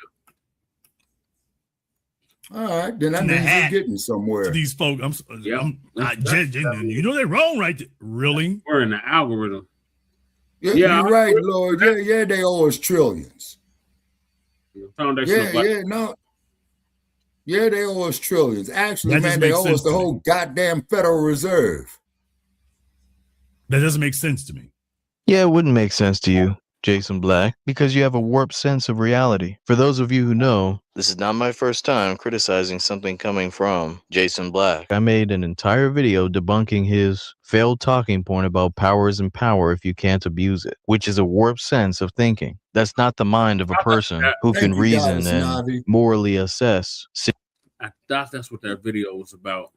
All right, then that means you're getting somewhere. These folks, you know they're wrong, right? Really? We're in the algorithm. Yeah, you're right, Lord. Yeah, they owe us trillions. Yeah, they owe us trillions. Actually, man, they owe us the whole goddamn Federal Reserve. That doesn't make sense to me. Yeah, it wouldn't make sense to you, Jason Blacc, because you have a warped sense of reality. For those of you who know, this is not my first time criticizing something coming from Jason Blacc. I made an entire video debunking his failed talking point about power isn't power if you can't abuse it, which is a warped sense of thinking. That's not the mind of a person who can reason and morally assess I thought that's what that video was about.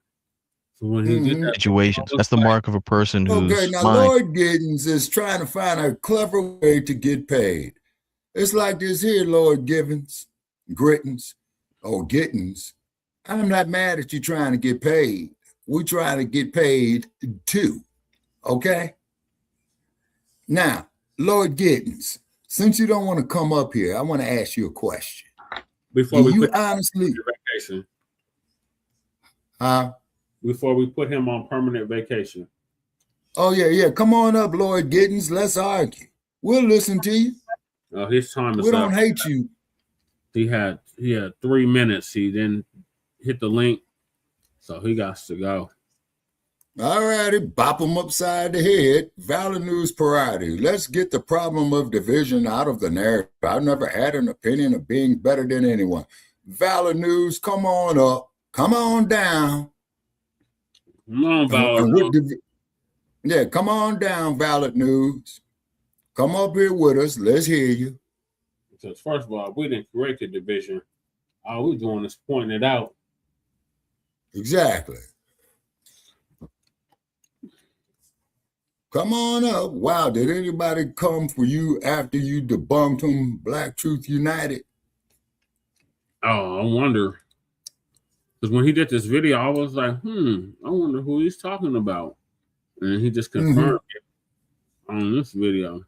So when he did that situations. That's the mark of a person who's Lloyd Gittins is trying to find a clever way to get paid. It's like this here, Lord Gittins. I'm not mad at you trying to get paid. We're trying to get paid too, okay? Now, Lord Gittins, since you don't want to come up here, I want to ask you a question. Before we put honestly vacation. Before we put him on permanent vacation. Oh, yeah. Come on up, Lord Gittins. Let's argue. We'll listen to you. His time is We up. don't hate you. He had 3 minutes. He didn't hit the link, so he got to go. All righty, bop him upside the head. Valid news priority. Let's get the problem of division out of the narrative. I've never had an opinion of being better than anyone. Valid news, come on up. Come on down. Come on, Valid. Yeah, come on down, Valid news. Come up here with us. Let's hear you. Because first of all, we didn't create the division. All we're doing is pointing it out. Exactly. Come on up. Wow, did anybody come for you after you debunked him, Black Truth United? Oh, I wonder. Because when he did this video, I was like, I wonder who he's talking about. And he just confirmed it on this video.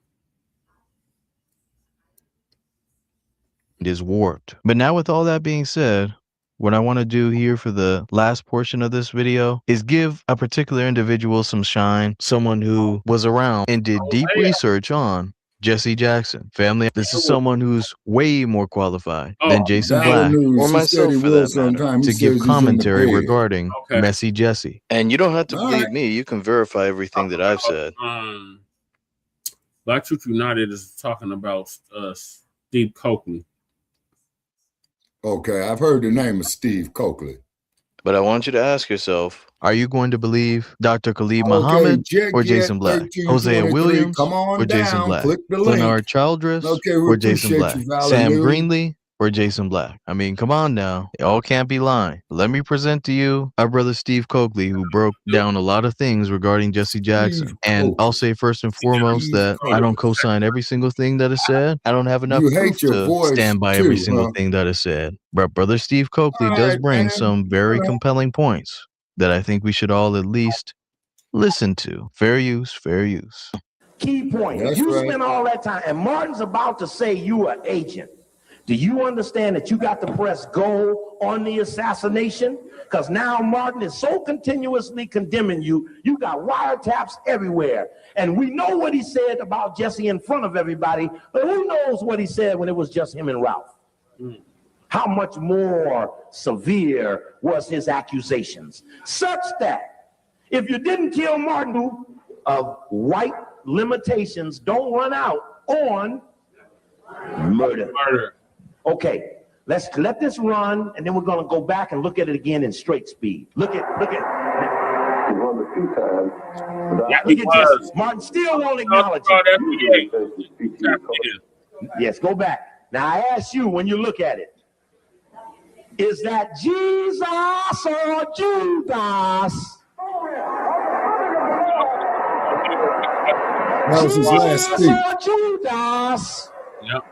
It is warped. But now with all that being said, what I want to do here for the last portion of this video is give a particular individual some shine, someone who was around and did deep research on Jesse Jackson. Family, this is someone who's way more qualified than Jason Blacc or myself for that matter to give commentary regarding Messy Jesse. And you don't have to believe me. You can verify everything that I've said. Black Truth United is talking about Steve Coakley. Okay, I've heard the name of Steve Coakley. But I want you to ask yourself, are you going to believe Dr. Khalid Muhammad or Jason Blacc? Hosea Williams or Jason Blacc? Leonard Childress or Jason Blacc? Sam Greenlee or Jason Blacc? I mean, come on now. They all can't be lying. Let me present to you our brother Steve Coakley, who broke down a lot of things regarding Jesse Jackson. And I'll say first and foremost that I don't co-sign every single thing that is said. I don't have enough proof to stand by every single thing that is said. But brother Steve Coakley does bring some very compelling points that I think we should all at least listen to. Fair use, fair use. Key point. If you spend all that time, and Martin's about to say you are agent. Do you understand that you got to press go on the assassination? Because now Martin is so continuously condemning you, you got wiretaps everywhere. And we know what he said about Jesse in front of everybody, but who knows what he said when it was just him and Ralph? How much more severe was his accusations? Such that if you didn't kill Martin, white limitations don't run out on murder. Okay, let's let this run, and then we're going to go back and look at it again in straight speed. Look at. Look at Jesse. Martin still won't acknowledge it. Yes, go back. Now I ask you, when you look at it, is that Jesus or Judas? That was his last speech. Jesus or Judas? Yep.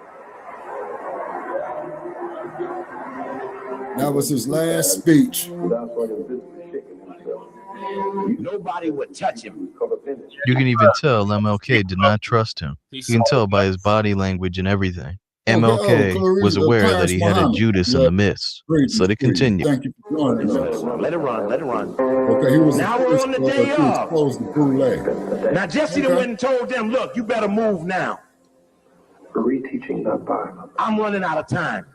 That was his last speech. Nobody would touch him. You can even tell MLK did not trust him. You can tell by his body language and everything. MLK was aware that he had a Judas in the midst. So they continue. Thank you for joining us. Let it run, let it run. Okay, he was now we're on the day of. Now Jesse went and told them, look, you better move now. Reteaching that Bible. I'm running out of time.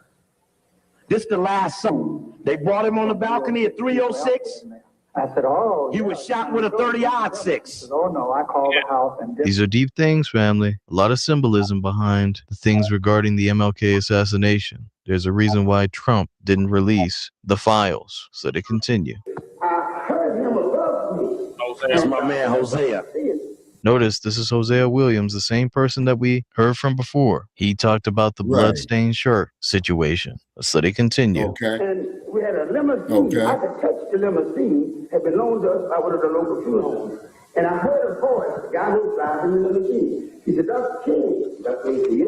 This is the last song. They brought him on the balcony at 3:06. I said, oh. He was shot with a 30-06. Oh, no, I called the house. And these are deep things, family. A lot of symbolism behind the things regarding the MLK assassination. There's a reason why Trump didn't release the files. So they continue. I heard him above me. That's my man, Hosea. Notice this is Hosea Williams, the same person that we heard from before. He talked about the bloodstained shirt situation. So they continue. Okay. And we had a limousine. Okay. I could touch the limousine. Had been loaned to us by one of the local funeral homes. And I heard a voice, the guy who was driving the limousine. He said, Dr. King. That's what he said.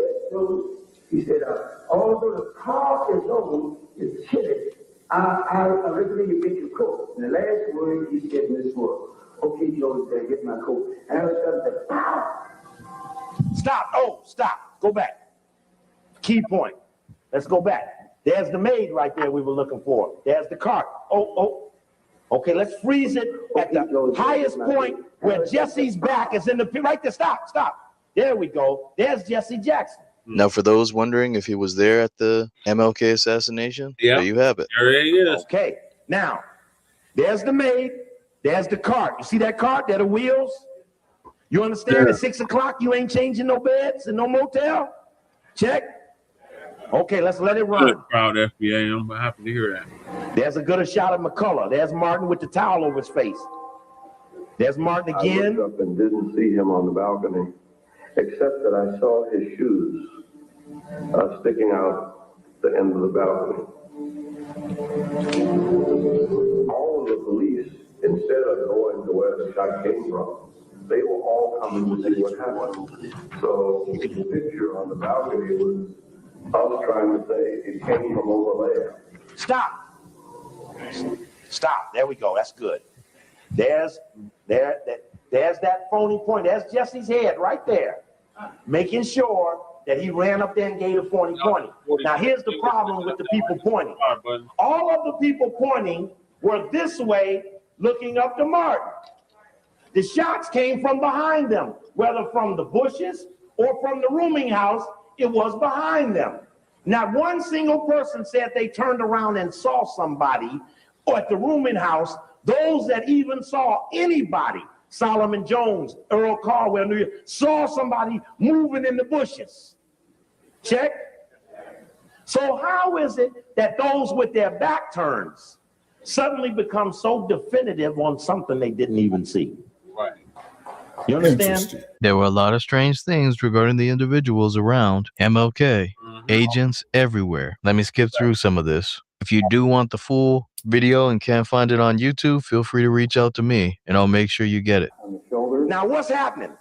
He said, although the car is on, it's chilly, I recommend you get your coat. And the last word he said in this word, okay, Joe said, get my coat. And I said, pow! Stop. Oh, stop. Go back. Key point. Let's go back. There's the maid right there we were looking for. There's the cart. Oh. Okay, let's freeze it at the highest point where Jesse's back is in the right there. Stop. There we go. There's Jesse Jackson. Now, for those wondering if he was there at the MLK assassination, there you have it. There he is. Okay, now, there's the maid. There's the cart. You see that cart? There are the wheels. You understand? At 6 o'clock, you ain't changing no beds and no motel? Check. Okay, let's let it run. Good crowd, FBA. I'm happy to hear that. There's a good shot of McCullough. There's Martin with the towel over his face. There's Martin again. I looked up and didn't see him on the balcony, except that I saw his shoes sticking out the end of the balcony. All of the police, instead of going to where the shot came from, they were all coming to see what happened. So the picture on the balcony was us trying to say it came from over there. Stop. There we go. That's good. There's that phony point. There's Jesse's head right there, making sure that he ran up there and gave a phony pointing. Now, here's the problem with the people pointing. All of the people pointing were this way, looking up to Martin. The shots came from behind them, whether from the bushes or from the rooming house, it was behind them. Not one single person said they turned around and saw somebody or at the rooming house. Those that even saw anybody, Solomon Jones, Earl Caldwell, New York, saw somebody moving in the bushes. Check. So how is it that those with their back turns suddenly become so definitive on something they didn't even see? Right. You understand? There were a lot of strange things regarding the individuals around MLK, agents everywhere. Let me skip through some of this. If you do want the full video and can't find it on YouTube, feel free to reach out to me and I'll make sure you get it. Now, what's happening?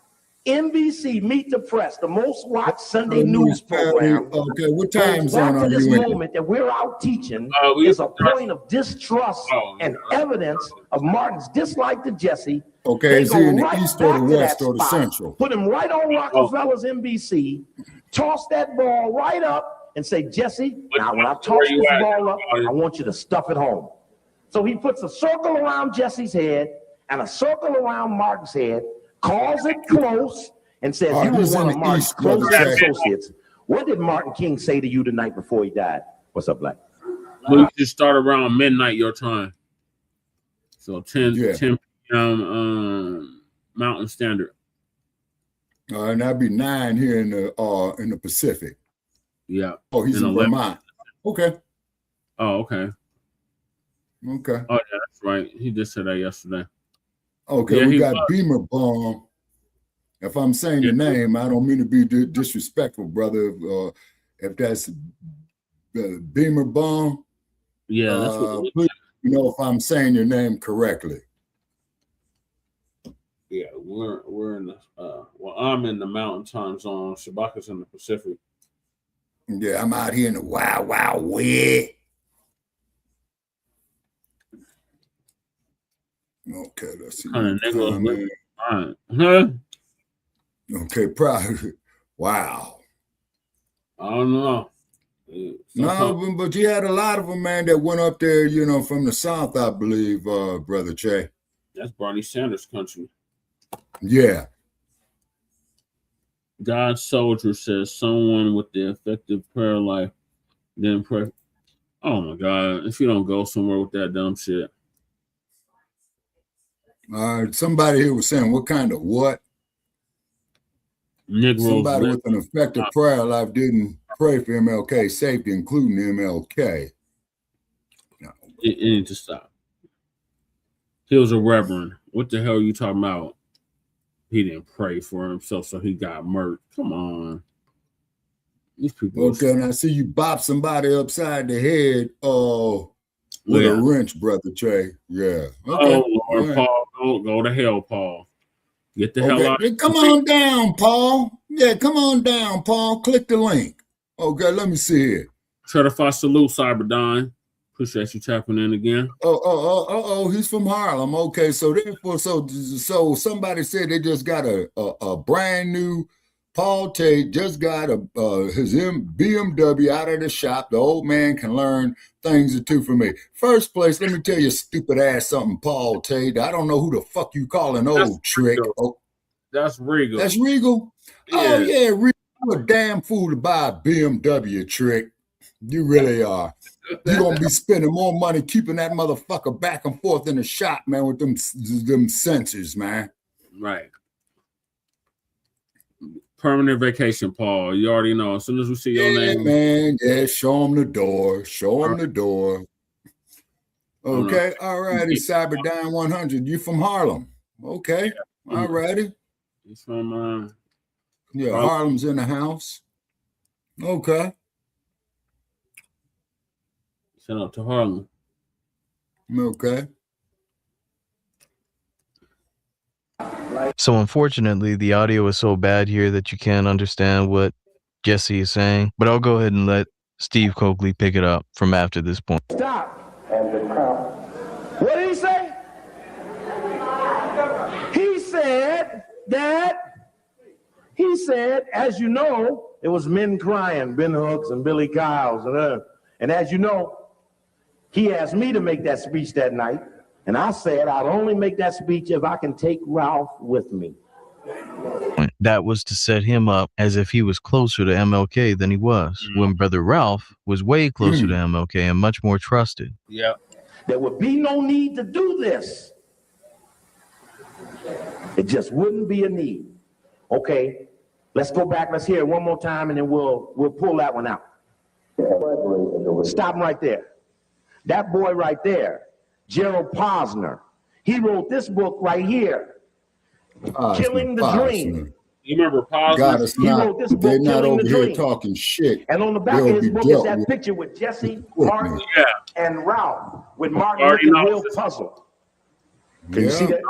NBC Meet the Press, the most watched Sunday news program. Okay, what time zone back are to this you in? moment that we're out teaching is a point of distrust and evidence of Martin's dislike to Jesse. Okay, is he in the east or the west or the spot, central? Put him right on Rockefeller's NBC, toss that ball right up and say, Jesse, now when I toss this ball up, I want you to stuff it home. So he puts a circle around Jesse's head and a circle around Martin's head, calls it close, and says, you were one of Martin's closest associates. What did Martin King say to you the night before he died? What's up, Blacc? We just start around midnight your time. So 10 p.m. Mountain Standard. And that'd be 9 here in the Pacific. Yeah. Oh, he's in Vermont. Okay. Oh, okay. Okay. Oh, yeah, that's right. He did say that yesterday. Okay, Yeah, we got Beamer Bomb. If I'm saying the name, I don't mean to be disrespectful, brother. If that's Beamer Bomb, yeah, that's what please, you know, if I'm saying your name correctly. Yeah, we're in the well, I'm in the Mountain Time Zone. Shabaka's in the Pacific. Yeah, I'm out here in the wild, wild west. Okay, let's see. Okay, proud. Wow. I don't know. No, but you had a lot of them, man, that went up there, you know, from the South, I believe, Brother Che. That's Bernie Sanders' country. Yeah. God's soldier says someone with the effective prayer life then pray. Oh my God! If you don't go somewhere with that dumb shit. Somebody here was saying, what kind of what? Negroes somebody with an effective prayer life didn't pray for MLK safety, including MLK. No. It needs to stop. He was a reverend. What the hell are you talking about? He didn't pray for himself, so he got murdered. Come on. These people. Okay, and I see you bop somebody upside the head with a wrench, Brother Che. Yeah. Okay. Oh, Lord, right. Paul, go to hell, Paul. Get the hell out. Come on down, Paul. Yeah, come on down, Paul. Click the link. Okay, let me see here. Certified salute, Cyberdine. Appreciate you tapping in again. He's from Harlem. Okay, so therefore, so somebody said they just got a brand new Paul Tate just got his BMW out of the shop. The old man can learn things or two from me. First place, let me tell you, stupid ass something, Paul Tate. I don't know who the fuck you calling old trick. Oh, that's Regal. That's Regal? Yeah. Oh, yeah, Regal. You're a damn fool to buy a BMW, trick. You really are. You're going to be spending more money keeping that motherfucker back and forth in the shop, man, with them sensors, man. Right. Permanent vacation, Paul. You already know. As soon as we see your name. Man. Yeah, show him the door. Show him the door. Okay. All righty. Cyberdyne 100. You from Harlem. Okay. All righty. He's from Harlem's in the house. Okay. Shout out to Harlem. Okay. So unfortunately, the audio is so bad here that you can't understand what Jesse is saying. But I'll go ahead and let Steve Coakley pick it up from after this point. Stop. What did he say? He said, as you know, it was men crying, Ben Hooks and Billy Kyles. And as you know, he asked me to make that speech that night. And I said I'd only make that speech if I can take Ralph with me. That was to set him up as if he was closer to MLK than he was, when Brother Ralph was way closer to MLK and much more trusted. Yeah. There would be no need to do this. It just wouldn't be a need. Okay, let's go back. Let's hear it one more time, and then we'll pull that one out. Stop right there. That boy right there, Gerald Posner, he wrote this book right here, Killing the Dream. You remember Posner? He wrote this book, they're not Killing over the here Dream. Talking shit. And on the back of his book is that picture with Jesse, Martin, and Ralph, with Martin looking real puzzled. Can you see that?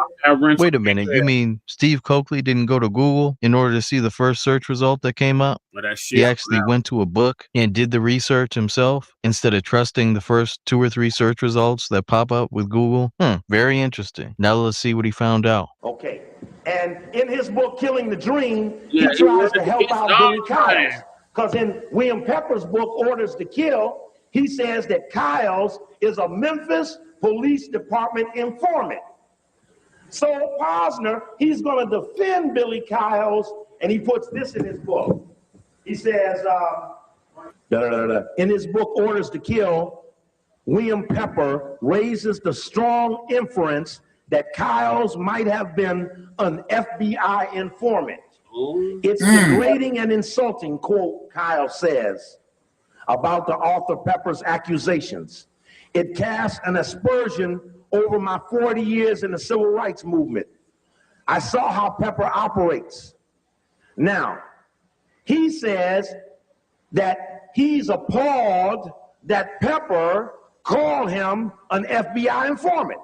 Wait a minute. You mean Steve Coakley didn't go to Google in order to see the first search result that came up? He actually went to a book and did the research himself instead of trusting the first 2 or 3 search results that pop up with Google? Very interesting. Now let's see what he found out. Okay. And in his book, Killing the Dream, he tries to help out Billy Kyles. Because in William Pepper's book, Orders to Kill, he says that Kyles is a Memphis Police Department informant. So Posner, he's going to defend Billy Kyles, and he puts this in his book. He says, in his book, Orders to Kill, William Pepper raises the strong inference that Kyles might have been an FBI informant. It's degrading and insulting, quote, Kyles says, about the author Pepper's accusations. It casts an aspersion over my 40 years in the civil rights movement. I saw how Pepper operates. Now, he says that he's appalled that Pepper called him an FBI informant.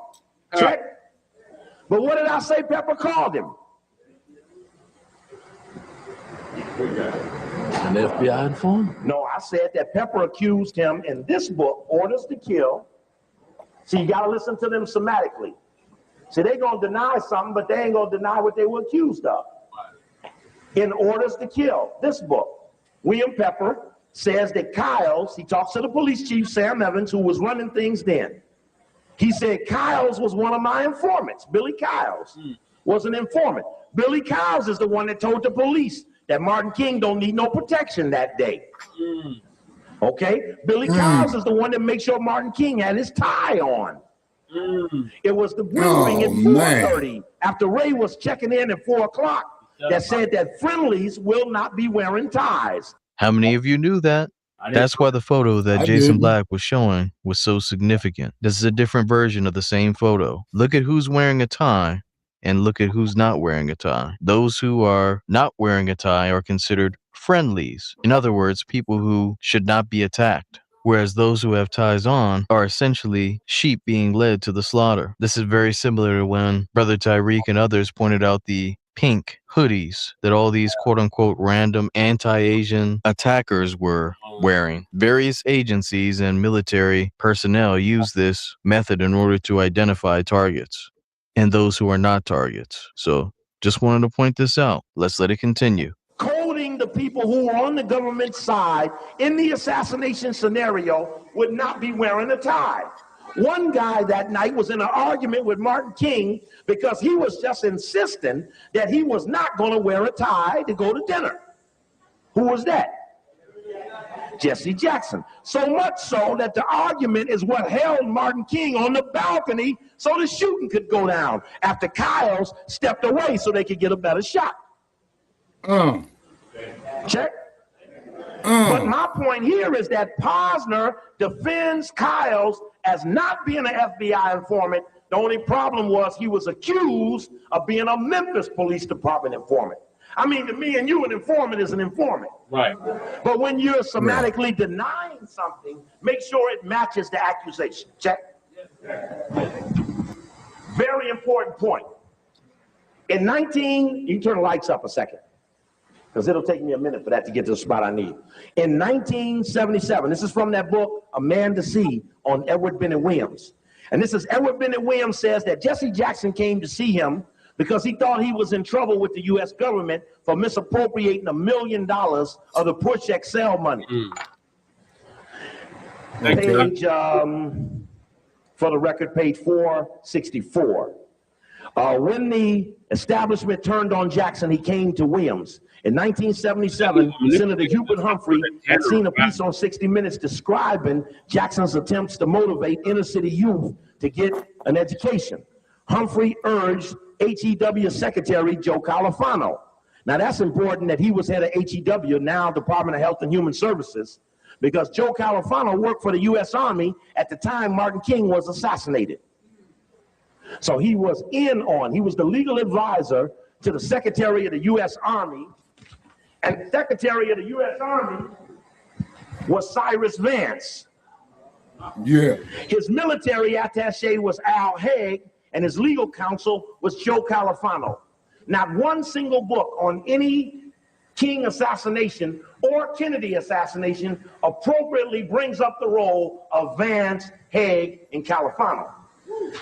Check. But what did I say Pepper called him? An FBI informant? No, I said that Pepper accused him in this book, Orders to Kill. See, you got to listen to them somatically. See, they're going to deny something, but they ain't going to deny what they were accused of. In Orders to Kill, this book, William Pepper says that Kyles, he talks to the police chief, Sam Evans, who was running things then. He said Kyles was one of my informants. Billy Kyles was an informant. Billy Kyles is the one that told the police that Martin King don't need no protection that day. Okay? Billy Kyles is the one that makes sure Martin King had his tie on. It was the briefing at 4:30 after Ray was checking in at 4 o'clock that said that friendlies will not be wearing ties. How many of you knew that? That's why the photo that Jason Blacc was showing was so significant. This is a different version of the same photo. Look at who's wearing a tie and look at who's not wearing a tie. Those who are not wearing a tie are considered friendlies. In other words, people who should not be attacked. Whereas those who have ties on are essentially sheep being led to the slaughter. This is very similar to when Brother Tyreek and others pointed out the pink hoodies that all these quote unquote random anti-Asian attackers were wearing. Various agencies and military personnel use this method in order to identify targets and those who are not targets. So just wanted to point this out. Let's let it continue. Coding the people who were on the government side in the assassination scenario would not be wearing a tie. One guy that night was in an argument with Martin King because he was just insisting that he was not going to wear a tie to go to dinner. Who was that? Jesse Jackson. So much so that the argument is what held Martin King on the balcony so the shooting could go down after Kyles stepped away so they could get a better shot. Check. But my point here is that Posner defends Kyles as not being an FBI informant. The only problem was he was accused of being a Memphis Police Department informant. I mean, to me and you, an informant is an informant. Right. But when you're semantically denying something, make sure it matches the accusation. Check. Very important point. You can turn the lights up a second, because it'll take me a minute for that to get to the spot I need. In 1977, this is from that book, A Man to See, on Edward Bennett Williams. And this is Edward Bennett Williams says that Jesse Jackson came to see him because he thought he was in trouble with the U.S. government for misappropriating $1 million of the Push XL money. Page, for the record, page 464. When the establishment turned on Jackson, he came to Williams. In 1977, Senator Hubert Humphrey had seen a piece on 60 Minutes describing Jackson's attempts to motivate inner city youth to get an education. Humphrey urged HEW Secretary Joe Califano. Now that's important that he was head of HEW, now Department of Health and Human Services, because Joe Califano worked for the U.S. Army at the time Martin King was assassinated. So he was he was the legal advisor to the Secretary of the U.S. Army, and Secretary of the U.S. Army was Cyrus Vance. Yeah. His military attaché was Al Haig, and his legal counsel was Joe Califano. Not one single book on any King assassination or Kennedy assassination appropriately brings up the role of Vance, Haig, and Califano.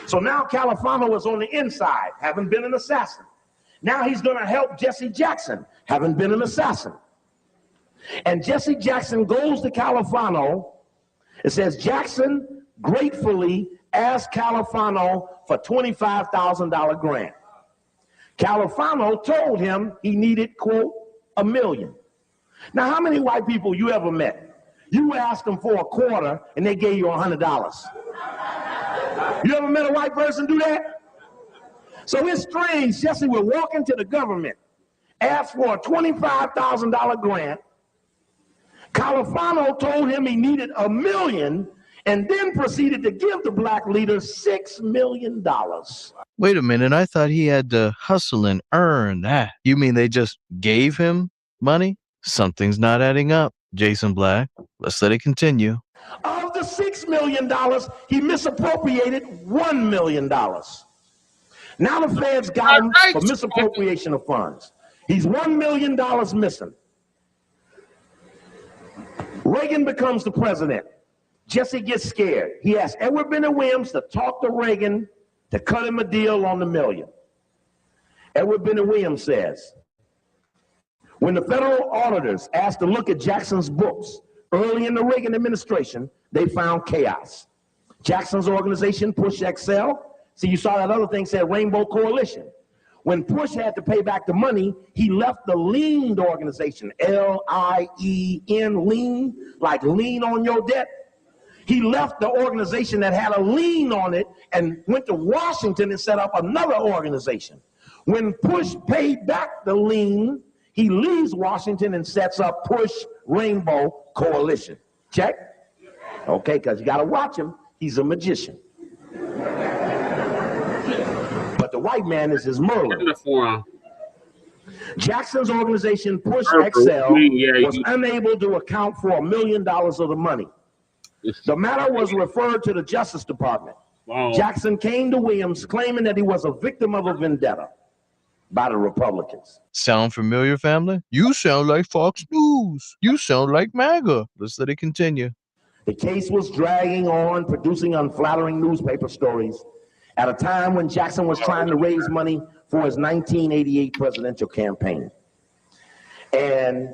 So now Califano is on the inside, having been an assassin. Now he's going to help Jesse Jackson, having been an assassin. And Jesse Jackson goes to Califano. It says Jackson gratefully asked Califano for $25,000 grant. Califano told him he needed, quote, $1 million. Now, how many white people you ever met? You asked them for a quarter and they gave you $100. You ever met a white person do that? So it's strange. Jesse would walk into the government, ask for a $25,000 grant. Califano told him he needed $1 million and then proceeded to give the black leader $6 million. Wait a minute. I thought he had to hustle and earn that. You mean they just gave him money? Something's not adding up, Jason Blacc. Let's let it continue. Of the $6 million, he misappropriated $1 million. Now the feds got him for misappropriation of funds. He's $1 million missing. Reagan becomes the president. Jesse gets scared. He asks Edward Bennett Williams to talk to Reagan to cut him a deal on the $1 million. Edward Bennett Williams says, when the federal auditors asked to look at Jackson's books early in the Reagan administration, they found chaos. Jackson's organization, Push XL, see, you saw that other thing said Rainbow Coalition. When Push had to pay back the money, he left the leaned organization, L-I-E-N, lean, like lean on your debt. He left the organization that had a lien on it and went to Washington and set up another organization. When Push paid back the lien, he leaves Washington and sets up Push Rainbow Coalition. Check? Okay, because you got to watch him. He's a magician. But the white man is his Merlin. Jackson's organization, Push XL, was unable to account for $1 million of the money. The matter was referred to the Justice Department. Jackson came to Williams claiming that he was a victim of a vendetta. by the Republicans. Sound familiar, family? You sound like Fox News. You sound like MAGA. Let's let it continue. The case was dragging on, producing unflattering newspaper stories at a time when Jackson was trying to raise money for his 1988 presidential campaign. And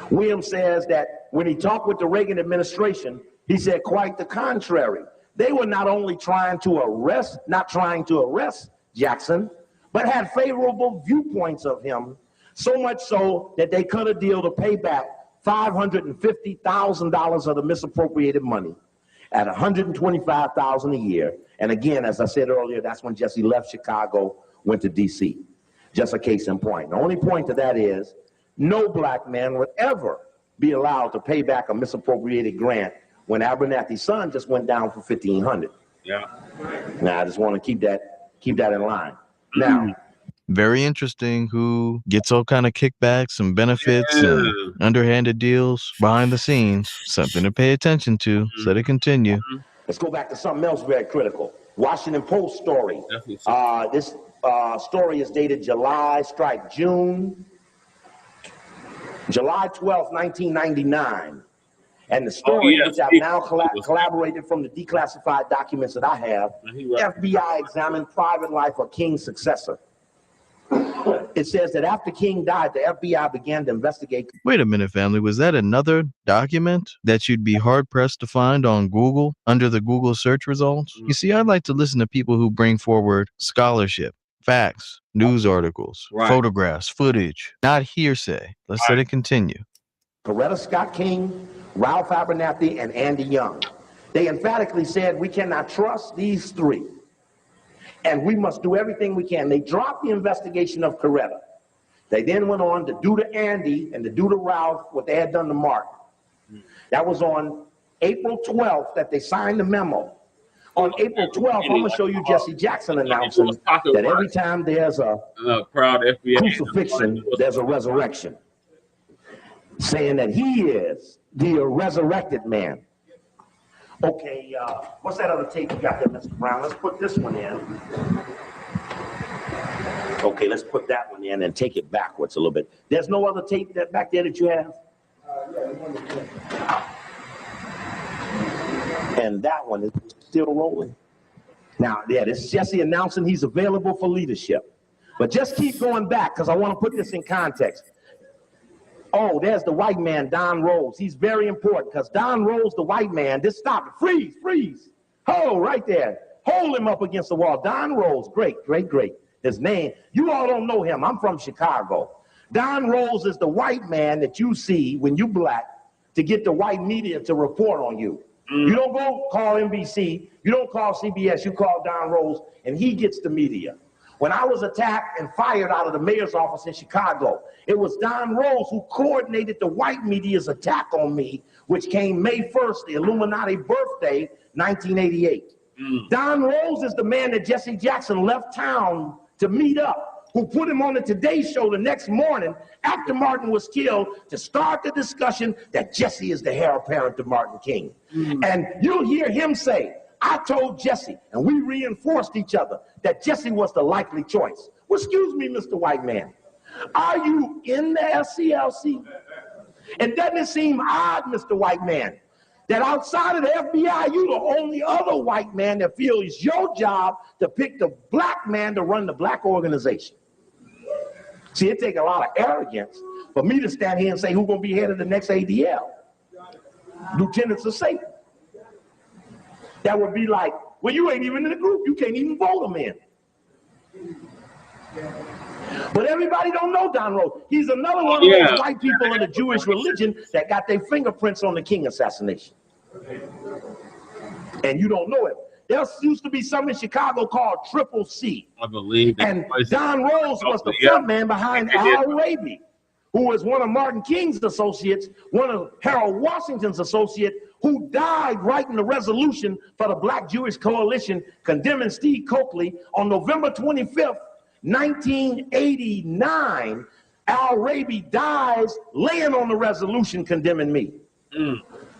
Williams says that when he talked with the Reagan administration, he said quite the contrary. They were not only not trying to arrest Jackson, but had favorable viewpoints of him, so much so that they cut a deal to pay back $550,000 of the misappropriated money at $125,000 a year. And again, as I said earlier, that's when Jesse left Chicago, went to DC. Just a case in point. The only point to that is no black man would ever be allowed to pay back a misappropriated grant when Abernathy's son just went down for $1,500. Yeah. Now I just want to keep that in line. Now, very interesting who gets all kind of kickbacks and benefits and underhanded deals behind the scenes. Something to pay attention to. So let it continue. Let's go back to something else very critical. Washington Post story. This story is dated July 12th, 1999. And the story, which I've now collaborated from the declassified documents that I have, FBI examined private life of King's successor. It says that after King died, the FBI began to investigate. Wait a minute, family. Was that another document that you'd be hard-pressed to find on Google under the Google search results? You see, I like to listen to people who bring forward scholarship, facts, news articles, photographs, footage, not hearsay. Let's let it continue. Coretta Scott King, Ralph Abernathy, and Andy Young. They emphatically said we cannot trust these three, and we must do everything we can. They dropped the investigation of Coretta. They then went on to do to Andy and to do to Ralph what they had done to Mark. That was on April 12th that they signed the memo. On April 12th, I'm going to show you Jesse Jackson announcing that every time there's a crucifixion, there's a resurrection, saying that he is the resurrected man. Okay, what's that other tape you got there, Mr. Brown? Let's put this one in. Okay, let's put that one in and take it backwards a little bit. There's no other tape that back there that you have? And that one is still rolling. Now, yeah, this is Jesse announcing he's available for leadership. But just keep going back because I want to put this in context. Oh, there's the white man, Don Rose. He's very important because Don Rose, the white man, just stop it. Freeze, freeze. Oh, right there. Hold him up against the wall. Don Rose, great. His name, you all don't know him. I'm from Chicago. Don Rose is the white man that you see when you black to get the white media to report on you. You don't go call NBC. You don't call CBS. You call Don Rose, and he gets the media. When I was attacked and fired out of the mayor's office in Chicago, it was Don Rose who coordinated the white media's attack on me, which came May 1st, the Illuminati birthday, 1988. Don Rose is the man that Jesse Jackson left town to meet up, who put him on the Today Show the next morning after Martin was killed to start the discussion that Jesse is the heir apparent to Martin King. And you'll hear him say, I told Jesse, and we reinforced each other, that Jesse was the likely choice. Well, excuse me, Mr. White Man. Are you in the SCLC? And doesn't it seem odd, Mr. White Man, that outside of the FBI, you're the only other white man that feels it's your job to pick the black man to run the black organization? See, it takes a lot of arrogance for me to stand here and say who's going to be head of the next ADL. Lieutenants of Satan. That would be like, well, you ain't even in the group. You can't even vote them in. But everybody don't know Don Rose. He's another one of those white people in the Jewish religion that got their fingerprints on the King assassination. And you don't know it. There used to be something in Chicago called Triple C. I believe that. And Don Rose was the front man behind Al Raby, who was one of Martin King's associates, one of Harold Washington's associates, who died writing the resolution for the Black Jewish Coalition condemning Steve Coakley on November 25th, 1989. Al Raby dies laying on the resolution condemning me.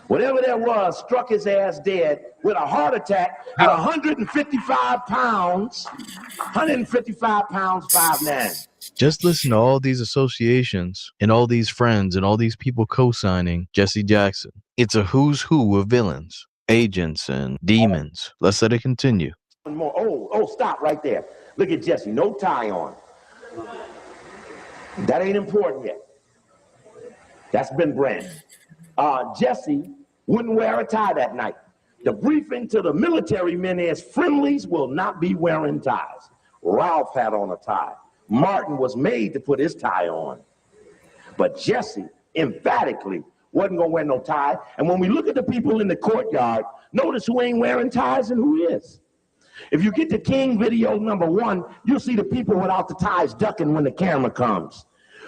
Whatever that was struck his ass dead with a heart attack at 155 pounds, 155 pounds, 5'9". Just listen to all these associations and all these friends and all these people co-signing Jesse Jackson. It's a who's who of villains, agents, and demons. Let's let it continue. One more. Oh, stop right there. Look at Jesse, no tie on. That ain't important yet. That's been branded. Jesse wouldn't wear a tie that night. The briefing to the military men is friendlies will not be wearing ties. Ralph had on a tie. Martin was made to put his tie on. But Jesse emphatically wasn't going to wear no tie. And when we look at the people in the courtyard, notice who ain't wearing ties and who is. If you get to King video number 1, you'll see the people without the ties ducking when the camera comes.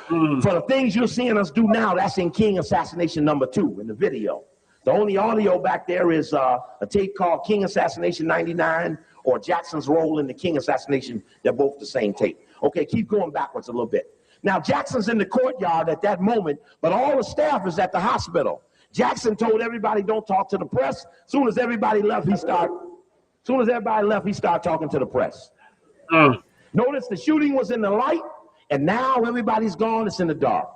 For the things you're seeing us do now, that's in King Assassination number 2 in the video. The only audio back there is a tape called King Assassination 99 or Jackson's role in the King Assassination. They're both the same tape. Okay, keep going backwards a little bit. Now, Jackson's in the courtyard at that moment, but all the staff is at the hospital. Jackson told everybody don't talk to the press. Soon as everybody left, he started talking to the press. Notice the shooting was in the light, and now everybody's gone, it's in the dark.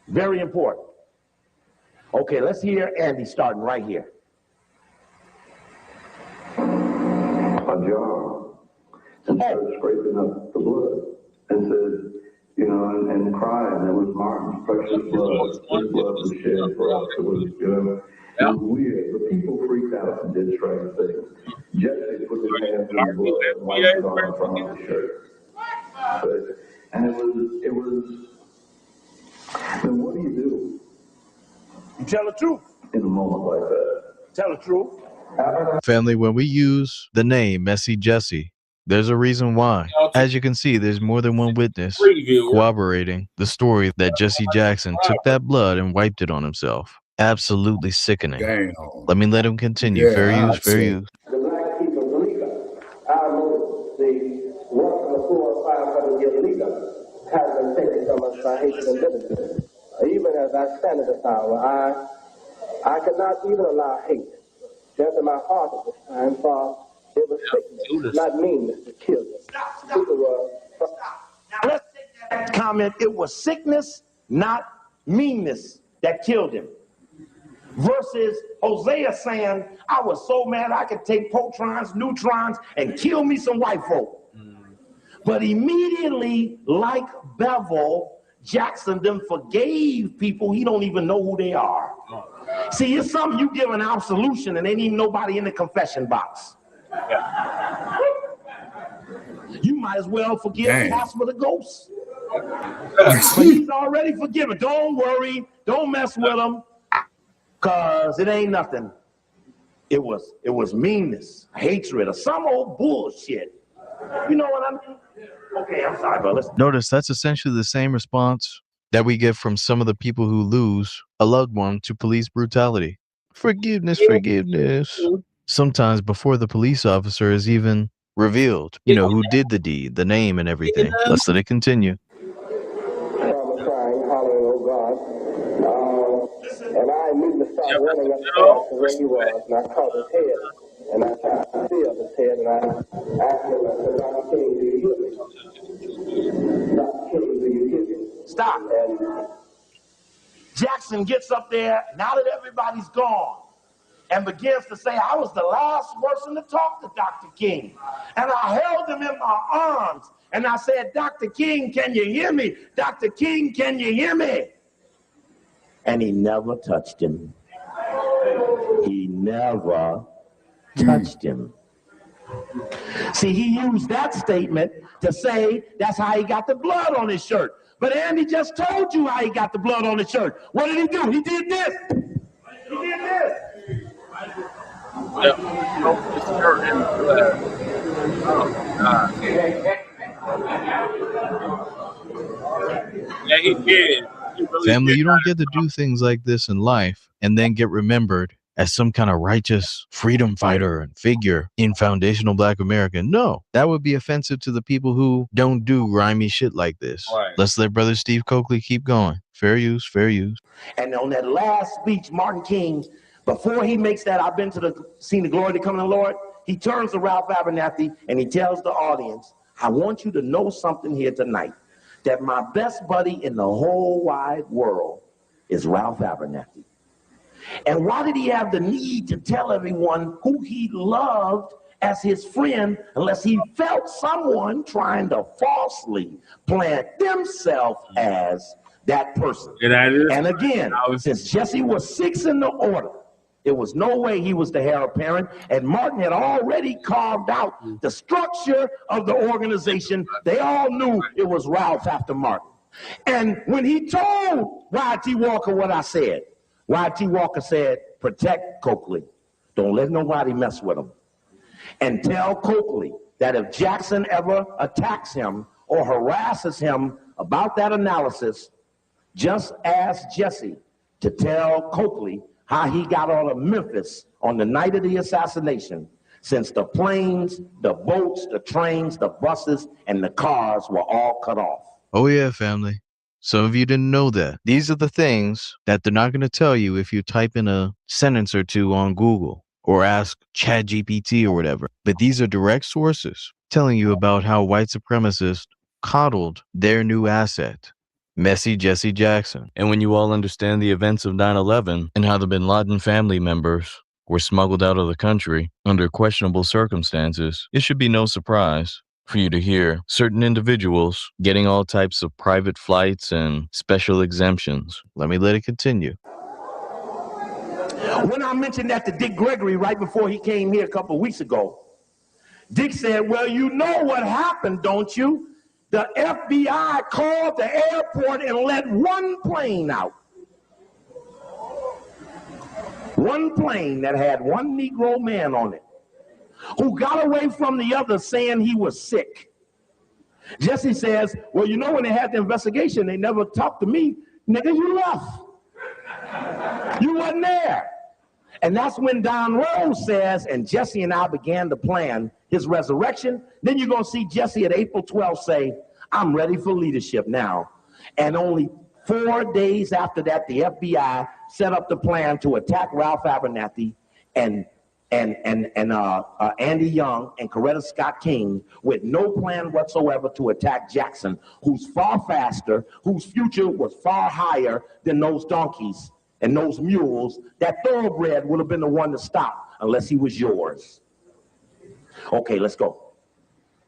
Very important. Okay, let's hear Andy starting right here. A jar, and started scraping up the blood, and said, you know, and crying. It was Martin's precious blood. His blood was shed for us. It was, you know, it was weird. The people freaked out and did strange things. Jesse put his hands in the blood and wiped it on the front of his shirt. And it was. Then what do? You tell the truth. In a moment like that. Tell the truth. Family, when we use the name Messy Jesse, there's a reason why. As you can see, there's more than one witness corroborating the story that Jesse Jackson took that blood and wiped it on himself. Absolutely sickening. Damn. Let him continue. Yeah, fair use. The black people legal. Our movement, the work of the 400 or 500 year legal, has been taken from us by hatred and bigotry. Even as I stand at this hour, I could not even allow hate to enter my heart at this time, for it was sickness, not meanness, that killed us. People were. Now let's take that comment. It was sickness, not meanness, that killed him. Versus Hosea saying, I was so mad I could take protons, neutrons, and kill me some white folk. But immediately, like Bevel, Jackson then forgave people he don't even know who they are. See, it's something you give an absolution and ain't even nobody in the confession box. You might as well forgive Casper the Ghost. But he's already forgiven. Don't worry. Don't mess with him. Because it ain't nothing. It was meanness, hatred, or some old bullshit. You know what I mean? Okay, I'm sorry, but listen. Notice that's essentially the same response that we get from some of the people who lose a loved one to police brutality. Forgiveness. Sometimes before the police officer is even revealed, you know, who did the deed, the name and everything. Let's let it continue. Crying, hollering, oh God. And I immediately started running upstairs to where he was, and I caught his head. And I tried to feel his head, and I asked him, I said, Dr. King, do you hear me? Dr. King, do you hear me? Stop. And Jackson gets up there, now that everybody's gone, and begins to say, I was the last person to talk to Dr. King. And I held him in my arms, and I said, Dr. King, can you hear me? Dr. King, can you hear me? And he never touched him. He never touched him. See, he used that statement to say that's how he got the blood on his shirt. But Andy just told you how he got the blood on his shirt. What did he do? He did this. He did this. Yeah, he did. Family, you don't get to do things like this in life and then get remembered as some kind of righteous freedom fighter and figure in foundational Black America. No, that would be offensive to the people who don't do grimy shit like this. Right. Let's let Brother Steve Coakley keep going. Fair use, fair use. And on that last speech, Martin King, before he makes that, I've been to the seen the glory to come in the Lord, he turns to Ralph Abernathy and he tells the audience, I want you to know something here tonight, that my best buddy in the whole wide world is Ralph Abernathy. And why did he have the need to tell everyone who he loved as his friend unless he felt someone trying to falsely plant themselves as that person? And again, since Jesse was 6 in the order, there was no way he was the heir apparent, and Martin had already carved out the structure of the organization. They all knew it was Ralph after Martin. And when he told Y.T. Walker what I said, Y.T. Walker said, protect Coakley. Don't let nobody mess with him. And tell Coakley that if Jackson ever attacks him or harasses him about that analysis, just ask Jesse to tell Coakley how he got out of Memphis on the night of the assassination, since the planes, the boats, the trains, the buses, and the cars were all cut off. Oh yeah, family. Some of you didn't know that. These are the things that they're not going to tell you if you type in a sentence or two on Google or ask ChatGPT or whatever. But these are direct sources telling you about how white supremacists coddled their new asset, Messy Jesse Jackson. And when you all understand the events of 9/11 and how the bin Laden family members were smuggled out of the country under questionable circumstances, it should be no surprise for you to hear certain individuals getting all types of private flights and special exemptions. Let it continue. When I mentioned that to Dick Gregory right before he came here a couple of weeks ago, Dick said, well, you know what happened, don't you? The FBI called the airport and let one plane out. One plane that had one Negro man on it, who got away from the other saying he was sick. Jesse says, well, you know, when they had the investigation, they never talked to me. Nigga, you left. You wasn't there. And that's when Don Rose says, and Jesse and I began to plan his resurrection. Then you're going to see Jesse at April 12th say, I'm ready for leadership now. And only 4 days after that, the FBI set up the plan to attack Ralph Abernathy and Andy Young and Coretta Scott King, with no plan whatsoever to attack Jackson, who's far faster, whose future was far higher than those donkeys and those mules. That thoroughbred would have been the one to stop unless he was yours. Okay, let's go.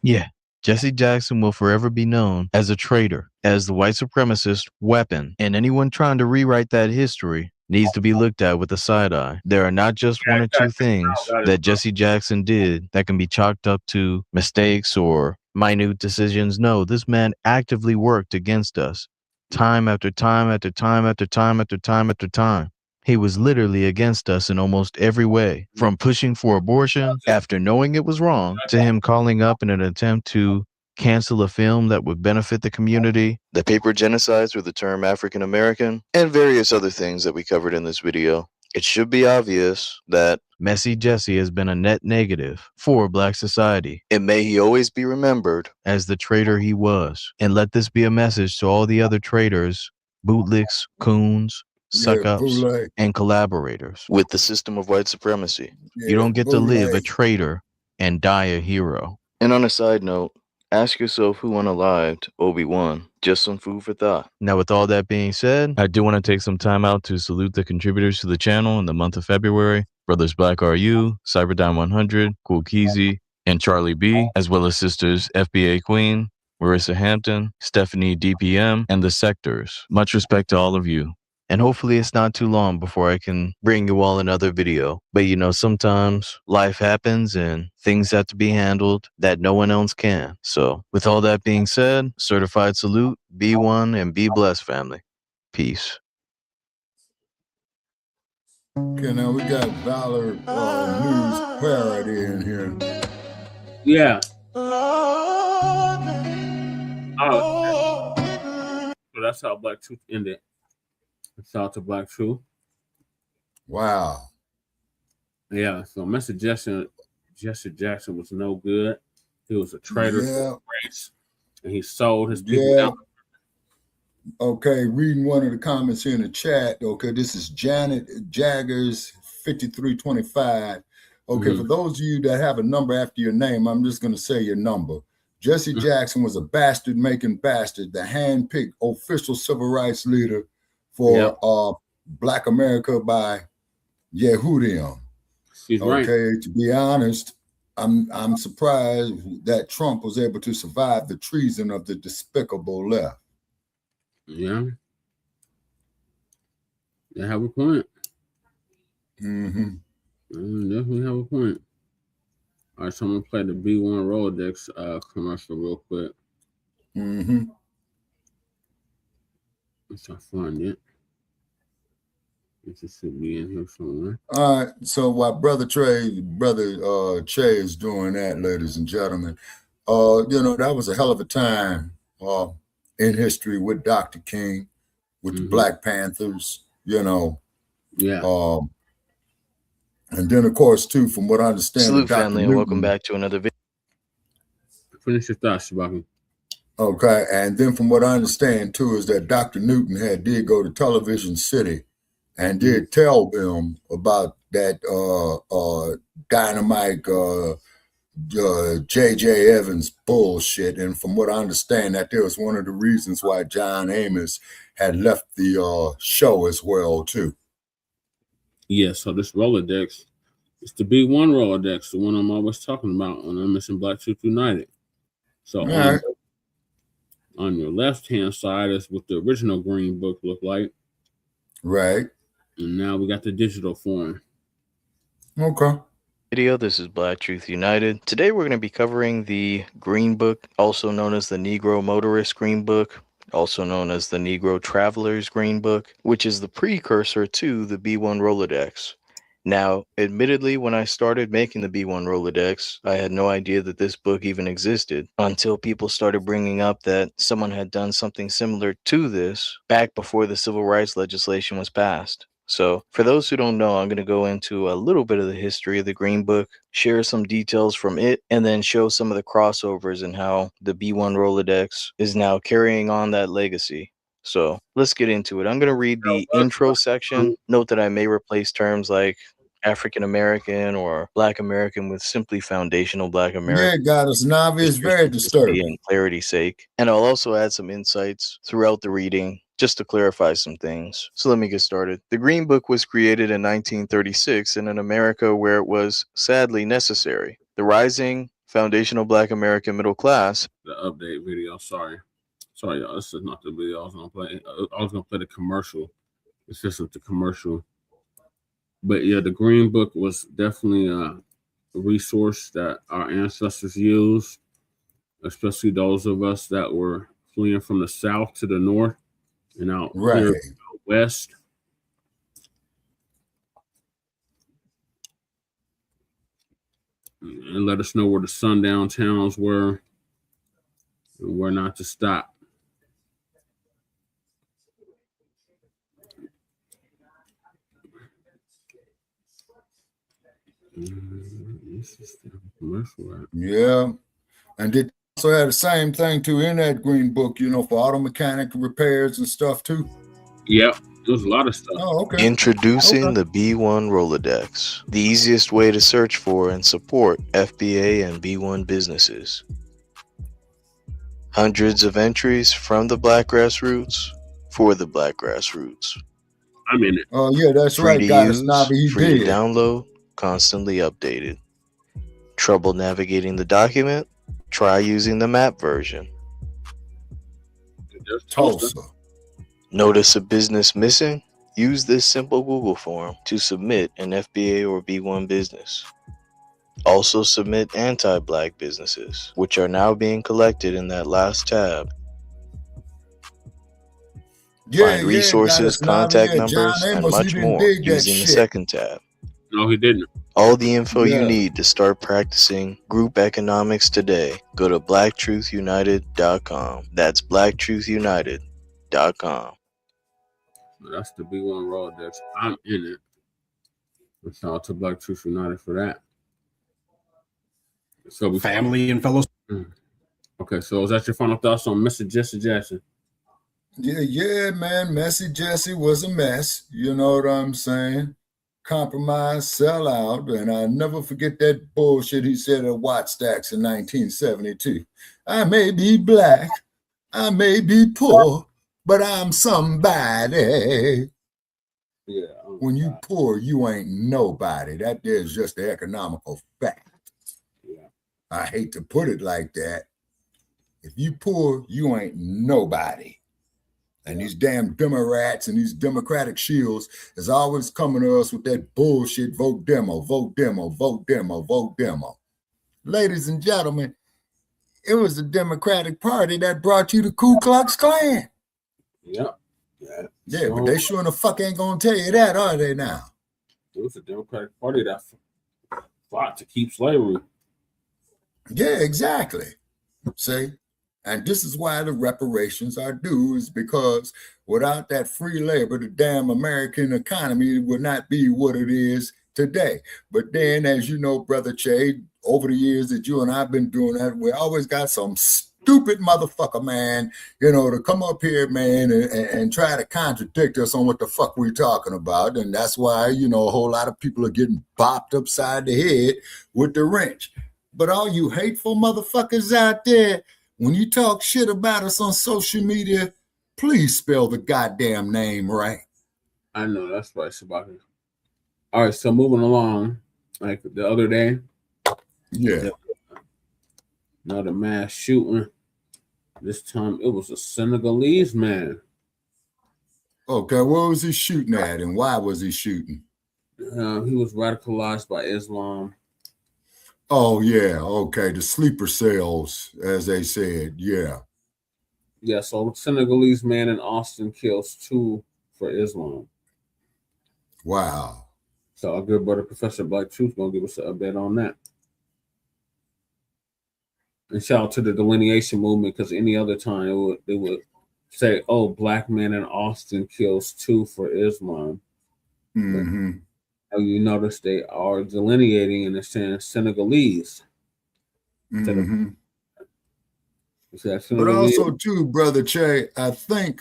Yeah, Jesse Jackson will forever be known as a traitor, as the white supremacist weapon, and anyone trying to rewrite that history needs to be looked at with a side eye. There are not just one or two things that Jesse Jackson did that can be chalked up to mistakes or minute decisions. No, this man actively worked against us time after time after time after time after time after time. He was literally against us in almost every way, from pushing for abortion after knowing it was wrong to him calling up in an attempt to cancel a film that would benefit the community, the paper genocides with the term African American, and various other things that we covered in this video. It should be obvious that Messy Jesse has been a net negative for Black society, and may he always be remembered as the traitor he was. And let this be a message to all the other traitors, bootlicks, coons, suck-ups, and collaborators with the system of white supremacy. You don't get to live a traitor and die a hero. And on a side note, ask yourself who unalived Obi-Wan. Just some food for thought. Now, with all that being said, I do want to take some time out to salute the contributors to the channel in the month of February. Brothers Blacc RU, Cyberdyne 100, Cool Keezy, and Charlie B, as well as sisters FBA Queen, Marissa Hampton, Stephanie DPM, and the Sectors. Much respect to all of you. And hopefully it's not too long before I can bring you all another video. But you know, sometimes life happens and things have to be handled that no one else can. So with all that being said, certified salute, be one and be blessed, family. Peace. Okay, now we got Valor News Parody in here. Yeah. So that's how Black Truth ended. Shout out to Black Truth. Wow. Yeah, so Mr. Jesse Jackson was no good. He was a traitor to the race, and he sold his people out. Okay, reading one of the comments here in the chat. Okay, this is Janet Jaggers 5325. Okay, for those of you that have a number after your name, I'm just going to say your number. Jesse Jackson was a bastard making bastard, the hand-picked official civil rights leader for Black America by Yehudim. Okay, to be honest, I'm surprised that Trump was able to survive the treason of the despicable left. Yeah. They have a point. Definitely have a point. All right, so I'm going to play the B1 Rolodex commercial real quick. Let's try to find it. It should be in here somewhere. All right, so while Brother Che is doing that, ladies and gentlemen, that was a hell of a time in history with Dr. King, with the Black Panthers, and then, of course, too, from what I understand, salute family, and welcome back to another video. Finish your thoughts, Shabaka. Okay, and then from what I understand, too, is that Dr. Newton did go to Television City and did tell them about that dynamite J.J. Evans bullshit. And from what I understand, that there was one of the reasons why John Amos had left the show as well, too. Yeah, so this Rolodex, it's the B1 Rolodex, the one I'm always talking about when I'm missing Black Truth United. So on your left-hand side is what the original green book looked like. Right. And now we got the digital form. Okay. Video. This is Black Truth United. Today we're going to be covering the Green Book, also known as the Negro Motorist Green Book, also known as the Negro Traveler's Green Book, which is the precursor to the B1 Rolodex. Now, admittedly, when I started making the B1 Rolodex, I had no idea that this book even existed until people started bringing up that someone had done something similar to this back before the civil rights legislation was passed. So for those who don't know, I'm going to go into a little bit of the history of the Green Book, share some details from it, and then show some of the crossovers and how the B1 Rolodex is now carrying on that legacy. So let's get into it. I'm going to read the intro section. Note that I may replace terms like African American or Black American with simply foundational Black American. Yeah, God, it's an obvious, very disturbing. And clarity's sake. And I'll also add some insights throughout the reading just to clarify some things. So let me get started. The Green Book was created in 1936 in an America where it was sadly necessary. The rising foundational Black American middle class. The update video, sorry, y'all. This is not the video I was gonna play. I was gonna play the commercial. It's just the commercial. But yeah, the Green Book was definitely a resource that our ancestors used, especially those of us that were fleeing from the south to the north and out here west. And let us know where the sundown towns were and where not to stop. Yeah, and it also had the same thing too in that Green Book, for auto mechanic repairs and stuff too. Yep, there's a lot of stuff. Oh, okay. Introducing the B1 Rolodex, the easiest way to search for and support FBA and B1 businesses. Hundreds of entries from the Black grassroots for the Black grassroots. I'm in it. Oh yeah, that's free right, to guys. use, free to download, constantly updated. Trouble navigating the document? Try using the map version. Tulsa. Notice a business missing? Use this simple Google form to submit an FBA or B1 business. Also submit anti-Black businesses, which are now being collected in that last tab. Find resources, contact numbers, and much more using the second tab. No, he didn't. All the info you need to start practicing group economics today. Go to blacktruthunited.com. That's blacktruthunited.com. That's the B1 Rolodex. I'm in it. Shout out to Black Troops United for that. So family and fellows. Okay, so is that your final thoughts on Mr. Jesse Jackson? Yeah, man. Messy Jesse was a mess. You know what I'm saying? Compromise, sell out, and I'll never forget that bullshit he said at Watt Stacks in 1972. I may be black, I may be poor, but I'm somebody. Yeah. When you poor, you ain't nobody. That is just the economical fact. Yeah. I hate to put it like that. If you poor, you ain't nobody. And these damn Democrats and these Democratic shields is always coming to us with that bullshit, vote demo, vote demo, vote demo, vote demo. Ladies and gentlemen, it was the Democratic Party that brought you the Ku Klux Klan. Yeah. Yeah, but they sure in the fuck ain't gonna tell you that, are they now? It was the Democratic Party that fought to keep slavery. Yeah, exactly. See? And this is why the reparations are due, is because without that free labor, the damn American economy would not be what it is today. But then, as you know, Brother Che, over the years that you and I have been doing that, we always got some stupid motherfucker, man, you know, to come up here, man, and try to contradict us on what the fuck we're talking about. And that's why, you know, a whole lot of people are getting bopped upside the head with the wrench. But all you hateful motherfuckers out there, when you talk shit about us on social media, please spell the goddamn name right. I know, that's right, Shabaka. All right, so moving along, like the other day. Yeah. Another mass shooting. This time it was a Senegalese man. Okay, where was he shooting at and why was he shooting? He was radicalized by Islam. Oh, yeah, okay, the sleeper cells, as they said, yeah. Yeah, so a Senegalese man in Austin kills 2 for Islam. Wow. So our good brother, Professor Black Truth, going to give us an update on that. And shout out to the delineation movement, because any other time they would say, oh, black man in Austin kills 2 for Islam. Mm-hmm. You notice they are delineating and they're saying Senegalese. Mm-hmm. Senegalese. But also, too, Brother Che, I think,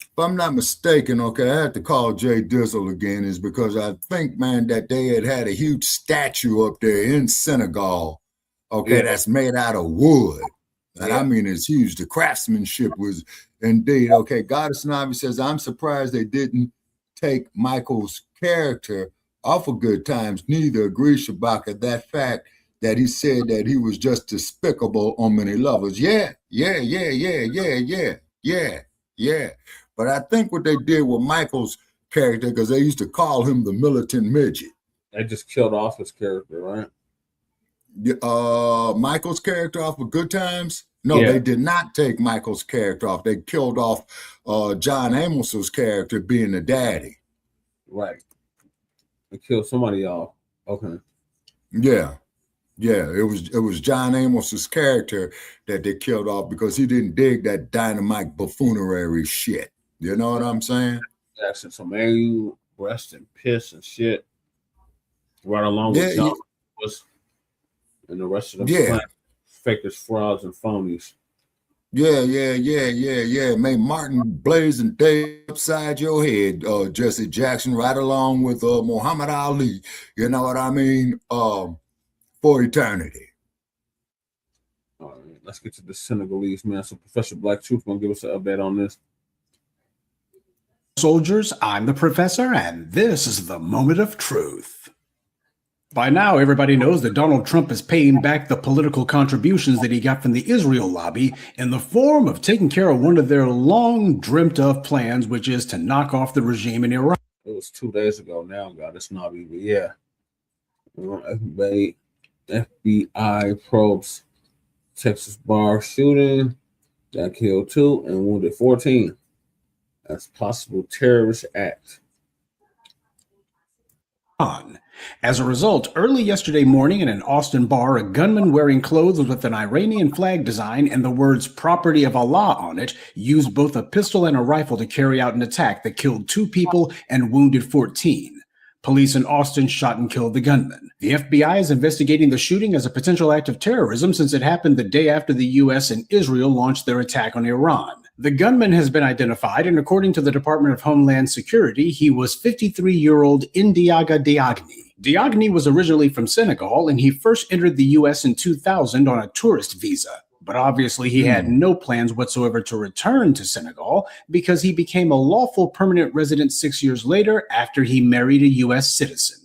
if I'm not mistaken, okay, I had to call Jay Dizzle again, is because I think, man, that they had a huge statue up there in Senegal, okay, that's made out of wood. And I mean, it's huge. The craftsmanship was indeed, okay. Goddess Navi says, I'm surprised they didn't take Michael's character off of Good Times. Neither agree, Shabaka, that fact that he said that he was just despicable on many levels. Yeah. But I think what they did with Michael's character, because they used to call him the militant midget. They just killed off his character, right? Michael's character off of Good Times? No, they did not take Michael's character off. They killed off John Amos's character being the daddy. Right. They killed somebody off. Okay. Yeah. It was John Amos's character that they killed off because he didn't dig that dynamite buffoonery shit. You know what I'm saying? Jackson, so man, you rest and piss and shit. Right along with John was and the rest of them fakers, frauds, and phonies. Yeah. May Martin Blaze and Dave upside your head, Jesse Jackson, right along with Muhammad Ali. You know what I mean? For eternity. All right, let's get to the Senegalese man. So Professor Black Truth gonna give us an update on this. Soldiers, I'm the professor, and this is the moment of truth. By now, everybody knows that Donald Trump is paying back the political contributions that he got from the Israel lobby in the form of taking care of one of their long dreamt of plans, which is to knock off the regime in Iraq. It was 2 days ago now, God, it's not even, yeah. FBI probes Texas bar shooting that killed 2 and wounded 14. That's possible terrorist act. As a result, early yesterday morning in an Austin bar, a gunman wearing clothes with an Iranian flag design and the words "Property of Allah" on it used both a pistol and a rifle to carry out an attack that killed 2 people and wounded 14. Police in Austin shot and killed the gunman. The FBI is investigating the shooting as a potential act of terrorism since it happened the day after the U.S. and Israel launched their attack on Iran. The gunman has been identified, and according to the Department of Homeland Security, he was 53-year-old Ndiaga Diagne. Diagne was originally from Senegal, and he first entered the U.S. in 2000 on a tourist visa. But obviously he had no plans whatsoever to return to Senegal because he became a lawful permanent resident 6 years later after he married a U.S. citizen.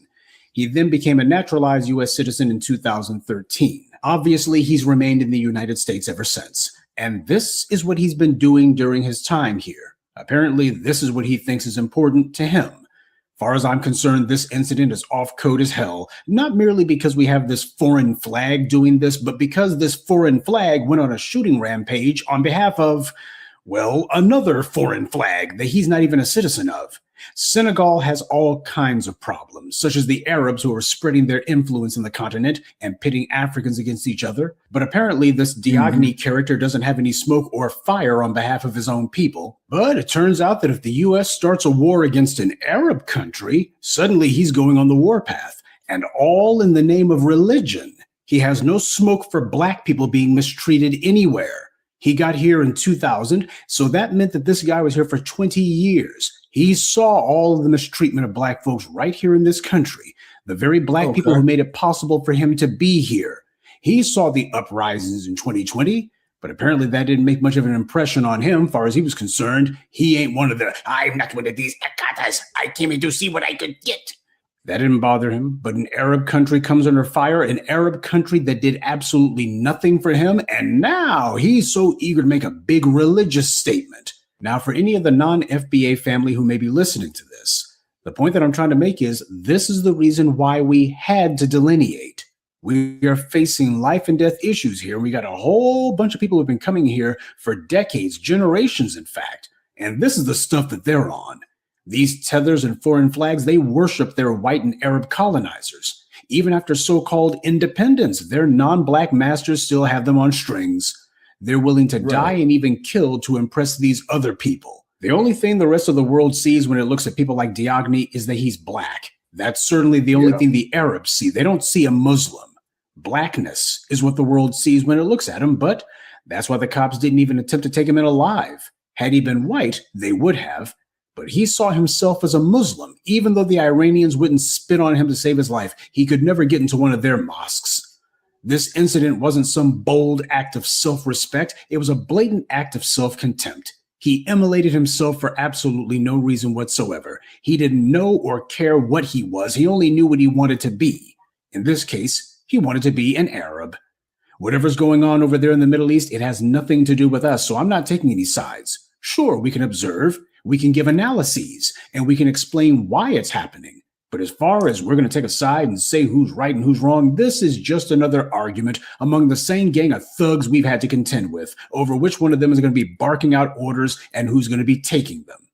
He then became a naturalized U.S. citizen in 2013. Obviously, he's remained in the United States ever since. And this is what he's been doing during his time here. Apparently, this is what he thinks is important to him. Far as I'm concerned, this incident is off code as hell, not merely because we have this foreign flag doing this, but because this foreign flag went on a shooting rampage on behalf of, well, another foreign flag that he's not even a citizen of. Senegal has all kinds of problems, such as the Arabs who are spreading their influence in the continent and pitting Africans against each other. But apparently this Diagne character doesn't have any smoke or fire on behalf of his own people. But it turns out that if the U.S. starts a war against an Arab country, suddenly he's going on the warpath, and all in the name of religion. He has no smoke for black people being mistreated anywhere. He got here in 2000, so that meant that this guy was here for 20 years. He saw all of the mistreatment of black folks right here in this country, the very black people who made it possible for him to be here. He saw the uprisings in 2020, but apparently that didn't make much of an impression on him. Far as he was concerned, he ain't one of the, I'm not one of these Akatas. I came in to see what I could get. That didn't bother him, but an Arab country comes under fire, an Arab country that did absolutely nothing for him, and now he's so eager to make a big religious statement. Now, for any of the non-FBA family who may be listening to this, the point that I'm trying to make is this is the reason why we had to delineate. We are facing life and death issues here. We got a whole bunch of people who've been coming here for decades, generations, in fact, and this is the stuff that they're on. These tethers and foreign flags, they worship their white and Arab colonizers. Even after so-called independence, their non-black masters still have them on strings. They're willing to die and even kill to impress these other people. The only thing the rest of the world sees when it looks at people like Diagne is that he's black. That's certainly the only thing the Arabs see. They don't see a Muslim. Blackness is what the world sees when it looks at him, but that's why the cops didn't even attempt to take him in alive. Had he been white, they would have. But he saw himself as a Muslim. Even though the Iranians wouldn't spit on him to save his life, he could never get into one of their mosques. This incident wasn't some bold act of self-respect. It was a blatant act of self-contempt. He immolated himself for absolutely no reason whatsoever. He didn't know or care what he was. He only knew what he wanted to be. In this case, he wanted to be an Arab. Whatever's going on over there in the Middle East, it has nothing to do with us, so I'm not taking any sides. Sure, we can observe, we can give analyses, and we can explain why it's happening. But as far as we're going to take a side and say who's right and who's wrong, this is just another argument among the same gang of thugs we've had to contend with over which one of them is going to be barking out orders and who's going to be taking them.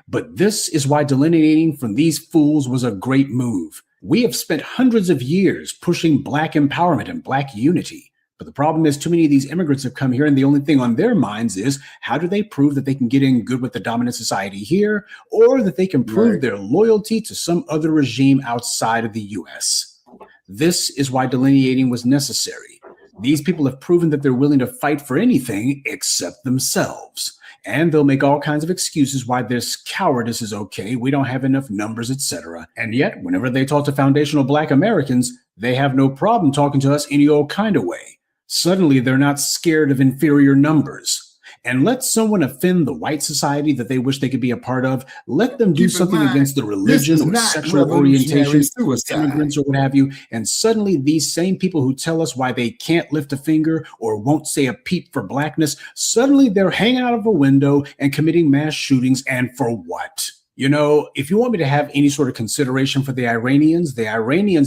But this is why delineating from these fools was a great move. We have spent hundreds of years pushing black empowerment and black unity. But the problem is too many of these immigrants have come here and the only thing on their minds is how do they prove that they can get in good with the dominant society here or that they can prove their loyalty to some other regime outside of the U.S. This is why delineating was necessary. These people have proven that they're willing to fight for anything except themselves. And they'll make all kinds of excuses why this cowardice is okay, we don't have enough numbers, etc. And yet, whenever they talk to foundational black Americans, they have no problem talking to us any old kind of way. Suddenly, they're not scared of inferior numbers. And let someone offend the white society that they wish they could be a part of. Let them do something against the religion or sexual orientation, immigrants or what have you. And suddenly these same people who tell us why they can't lift a finger or won't say a peep for blackness, suddenly they're hanging out of a window and committing mass shootings. And for what? You know, if you want me to have any sort of consideration for the Iranians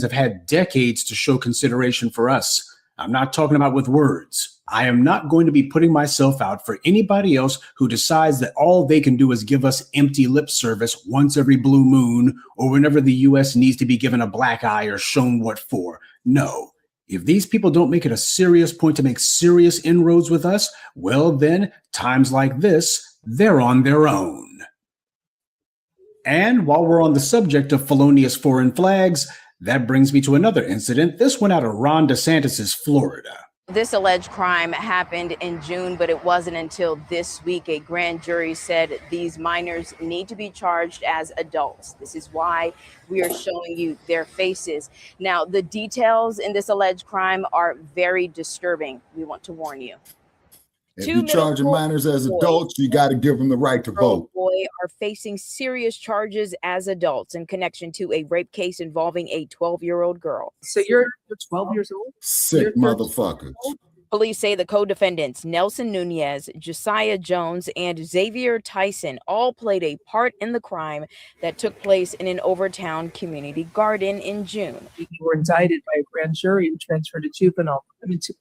have had decades to show consideration for us. I'm not talking about with words. I am not going to be putting myself out for anybody else who decides that all they can do is give us empty lip service once every blue moon or whenever the U.S. needs to be given a black eye or shown what for. No. If these people don't make it a serious point to make serious inroads with us, well then, times like this, they're on their own. And while we're on the subject of felonious foreign flags, that brings me to another incident. This one out of Ron DeSantis' Florida. This alleged crime happened in June, but it wasn't until this week a grand jury said these minors need to be charged as adults. This is why we are showing you their faces. Now, the details in this alleged crime are very disturbing. We want to warn you. If you're charging minors as adults, you got to give them the right to vote. Boy are facing serious charges as adults in connection to a rape case involving a 12-year-old girl. So you're 12 years old? Sick motherfuckers. Police say the co-defendants, Nelson Nunez, Josiah Jones, and Xavier Tyson, all played a part in the crime that took place in an Overtown community garden in June. You were indicted by a grand jury and transferred to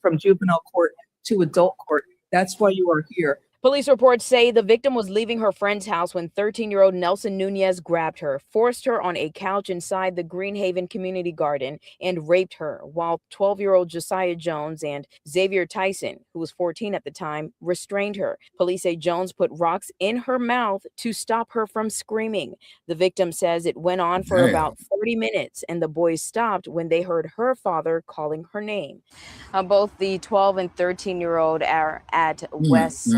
from juvenile court to adult court. That's why you are here. Police reports say the victim was leaving her friend's house when 13-year-old Nelson Nunez grabbed her, forced her on a couch inside the Greenhaven community garden, and raped her, while 12-year-old Josiah Jones and Xavier Tyson, who was 14 at the time, restrained her. Police say Jones put rocks in her mouth to stop her from screaming. The victim says it went on for about 40 minutes, and the boys stopped when they heard her father calling her name. Both the 12 and 13-year-old are at West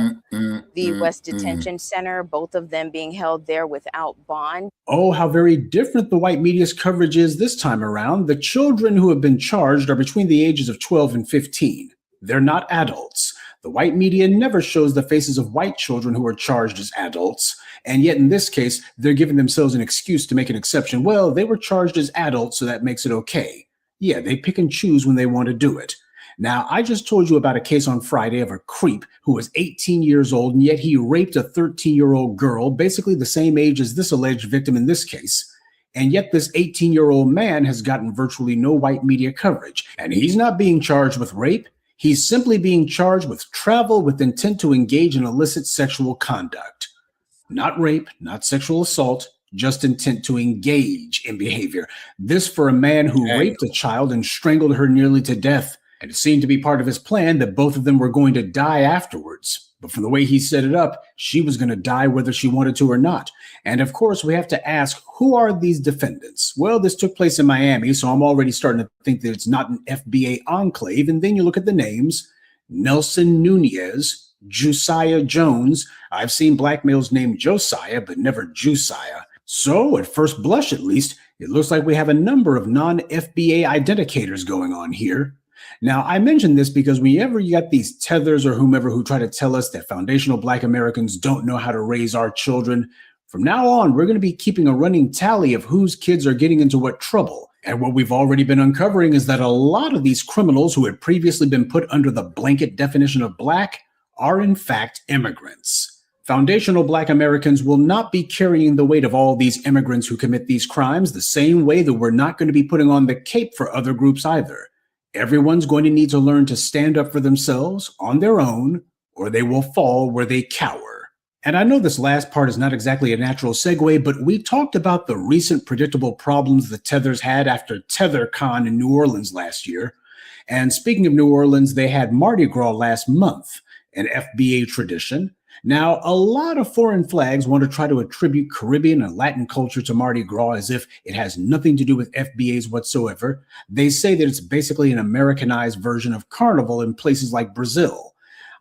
Detention Center, both of them being held there without bond. Oh, how very different the white media's coverage is this time around. The children who have been charged are between the ages of 12 and 15. They're not adults. The white media never shows the faces of white children who are charged as adults. And yet in this case, they're giving themselves an excuse to make an exception. Well, they were charged as adults, so that makes it okay. Yeah, they pick and choose when they want to do it. Now, I just told you about a case on Friday of a creep who was 18 years old, and yet he raped a 13-year-old girl, basically the same age as this alleged victim in this case. And yet this 18-year-old man has gotten virtually no white media coverage. And he's not being charged with rape. He's simply being charged with travel with intent to engage in illicit sexual conduct. Not rape, not sexual assault, just intent to engage in behavior. This for a man who raped a child and strangled her nearly to death. And it seemed to be part of his plan that both of them were going to die afterwards. But from the way he set it up, she was going to die whether she wanted to or not. And of course, we have to ask, who are these defendants? Well, this took place in Miami, so I'm already starting to think that it's not an FBA enclave. And then you look at the names: Nelson Nunez, Josiah Jones. I've seen black males named Josiah, but never Josiah. So at first blush, at least, it looks like we have a number of non-FBA identicators going on here. Now, I mention this because whenever you got these tethers or whomever who try to tell us that foundational Black Americans don't know how to raise our children, from now on, we're going to be keeping a running tally of whose kids are getting into what trouble. And what we've already been uncovering is that a lot of these criminals who had previously been put under the blanket definition of Black are in fact immigrants. Foundational Black Americans will not be carrying the weight of all these immigrants who commit these crimes the same way that we're not going to be putting on the cape for other groups either. Everyone's going to need to learn to stand up for themselves on their own, or they will fall where they cower. And I know this last part is not exactly a natural segue, but we talked about the recent predictable problems the Tethers had after TetherCon in New Orleans last year. And speaking of New Orleans, they had Mardi Gras last month, an FBA tradition. Now, a lot of foreign flags want to try to attribute Caribbean and Latin culture to Mardi Gras as if it has nothing to do with FBAs whatsoever. They say that it's basically an Americanized version of Carnival in places like Brazil.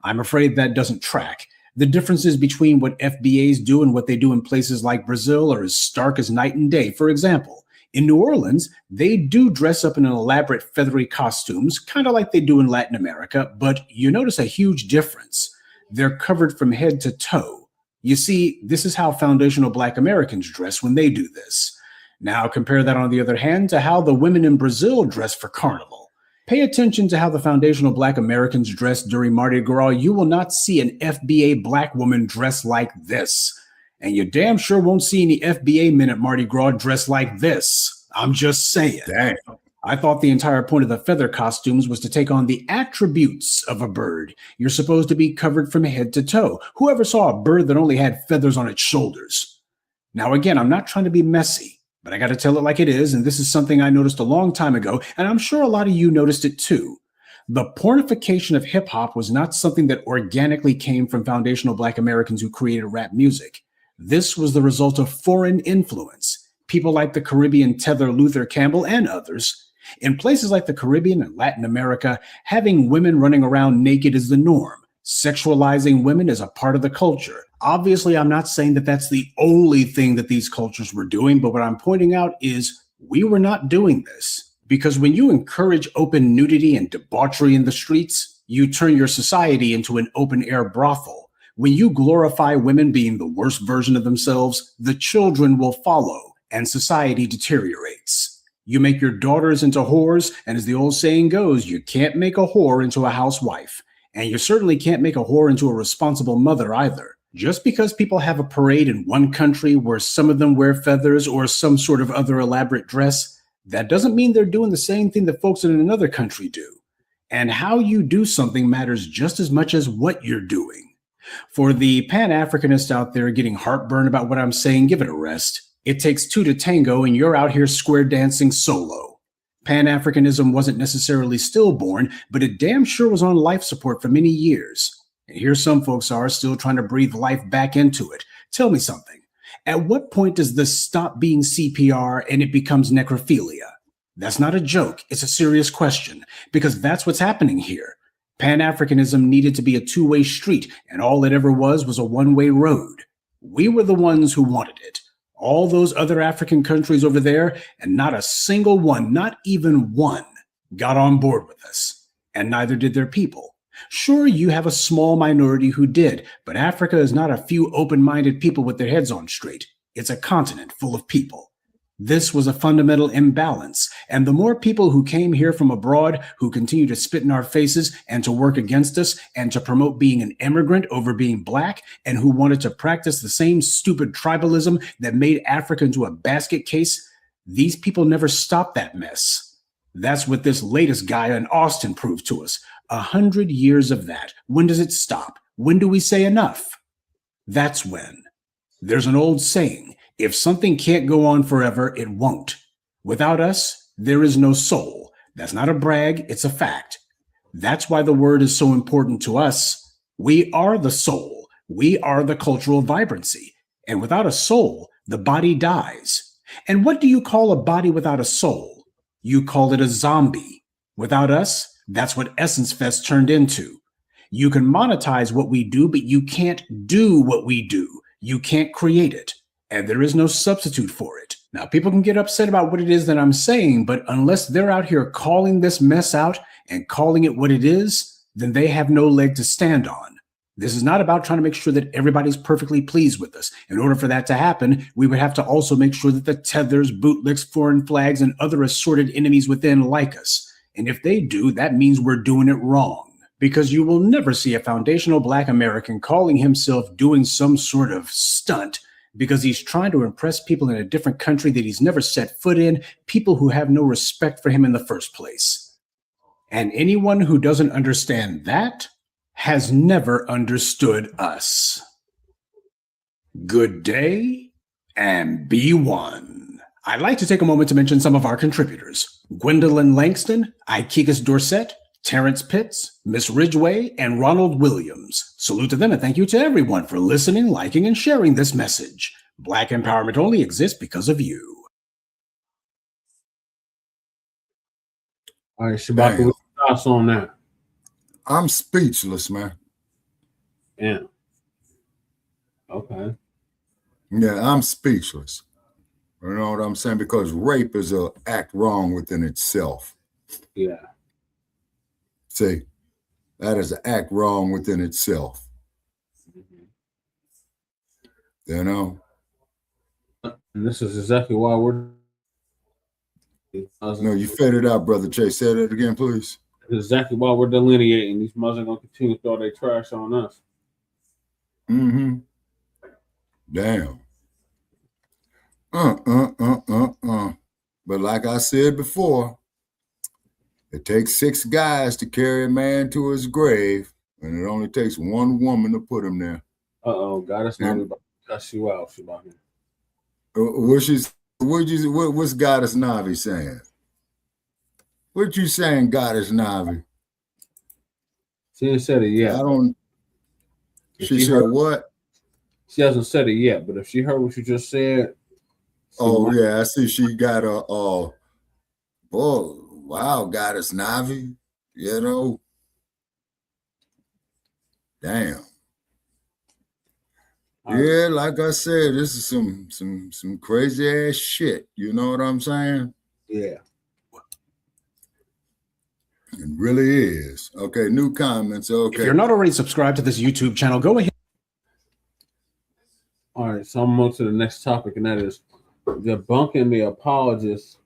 I'm afraid that doesn't track. The differences between what FBAs do and what they do in places like Brazil are as stark as night and day. For example, in New Orleans, they do dress up in elaborate feathery costumes, kind of like they do in Latin America, but you notice a huge difference. They're covered from head to toe. You see, this is how foundational Black Americans dress when they do this. Now compare that, on the other hand, to how the women in Brazil dress for Carnival. Pay attention to how the foundational Black Americans dress during Mardi Gras. You will not see an FBA Black woman dress like this. And you damn sure won't see any FBA men at Mardi Gras dressed like this. I'm just saying. Damn. I thought the entire point of the feather costumes was to take on the attributes of a bird. You're supposed to be covered from head to toe. Whoever saw a bird that only had feathers on its shoulders? Now, again, I'm not trying to be messy, but I got to tell it like it is. And this is something I noticed a long time ago, and I'm sure a lot of you noticed it too. The pornification of hip hop was not something that organically came from foundational Black Americans who created rap music. This was the result of foreign influence. People like the Caribbean tether Luther Campbell and others. In places like the Caribbean and Latin America, having women running around naked is the norm. Sexualizing women is a part of the culture. Obviously, I'm not saying that that's the only thing that these cultures were doing, but what I'm pointing out is we were not doing this. Because when you encourage open nudity and debauchery in the streets, you turn your society into an open-air brothel. When you glorify women being the worst version of themselves, the children will follow, and society deteriorates. You make your daughters into whores, and as the old saying goes, you can't make a whore into a housewife. And you certainly can't make a whore into a responsible mother either. Just because people have a parade in one country where some of them wear feathers or some sort of other elaborate dress, that doesn't mean they're doing the same thing that folks in another country do. And how you do something matters just as much as what you're doing. For the Pan-Africanists out there getting heartburn about what I'm saying, give it a rest. It takes two to tango, and you're out here square dancing solo. Pan-Africanism wasn't necessarily stillborn, but it damn sure was on life support for many years. And here some folks are still trying to breathe life back into it. Tell me something. At what point does this stop being CPR and it becomes necrophilia? That's not a joke. It's a serious question, because that's what's happening here. Pan-Africanism needed to be a two-way street, and all it ever was a one-way road. We were the ones who wanted it. All those other African countries over there, and not a single one, not even one, got on board with us. And neither did their people. Sure, you have a small minority who did, but Africa is not a few open-minded people with their heads on straight. It's a continent full of people. This was a fundamental imbalance, and the more people who came here from abroad who continue to spit in our faces and to work against us and to promote being an immigrant over being black and who wanted to practice the same stupid tribalism that made Africa into a basket case, these people never stopped that mess. That's what this latest guy in Austin proved to us. 100 years of that. When does it stop? When do we say enough? That's when. There's an old saying, if something can't go on forever, it won't. Without us, there is no soul. That's not a brag, it's a fact. That's why the word is so important to us. We are the soul. We are the cultural vibrancy. And without a soul, the body dies. And what do you call a body without a soul? You call it a zombie. Without us, that's what Essence Fest turned into. You can monetize what we do, but you can't do what we do. You can't create it. And there is no substitute for it. Now, people can get upset about what it is that I'm saying, but unless they're out here calling this mess out and calling it what it is, then they have no leg to stand on. This is not about trying to make sure that everybody's perfectly pleased with us. In order for that to happen, we would have to also make sure that the tethers, bootlicks, foreign flags, and other assorted enemies within like us. And if they do, that means we're doing it wrong. Because you will never see a foundational Black American calling himself doing some sort of stunt because he's trying to impress people in a different country that he's never set foot in, people who have no respect for him in the first place. And anyone who doesn't understand that has never understood us. Good day and be one. I'd like to take a moment to mention some of our contributors. Gwendolyn Langston, Ikegas Dorset, Terrence Pitts, Miss Ridgway, and Ronald Williams. Salute to them and thank you to everyone for listening, liking, and sharing this message. Black empowerment only exists because of you. All right, Shabaka, what's your thoughts on that? I'm speechless, man. Yeah. Okay. Yeah, I'm speechless. You know what I'm saying? Because rape is an act wrong within itself. Yeah. See, that is an act wrong within itself. You know? And this is exactly why we're... No, you faded out, Brother Chase. Say that again, please. Exactly why we're delineating. These mothers are going to continue to throw their trash on us. Mm-hmm. Damn. But like I said before, it takes 6 guys to carry a man to his grave, and it only takes 1 woman to put him there. Uh-oh, God, that's not about to cuss you out, Shabaka. What's Goddess Navi saying? What you saying, Goddess Navi? She said it, yeah. She said what? She hasn't said it yet, but if she heard what you just said. Oh, yeah, I see she got a, oh, wow, Goddess Navi, you know. Damn. Yeah, like I said, this is some crazy ass shit. You know what I'm saying? Yeah. It really is. Okay, new comments. Okay. If you're not already subscribed to this YouTube channel, go ahead. All right, so I'm going to the next topic, and that is debunking the apologists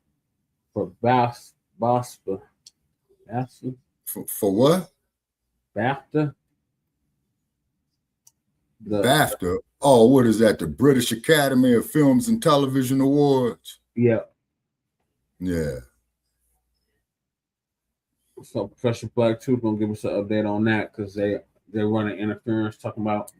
for BAFTA. For what? BAFTA. BAFTA. Oh, what is that? The British Academy of Films and Television Awards? Yeah. Yeah. So Professor Blacc too gonna give us an update on that because they're running interference talking about,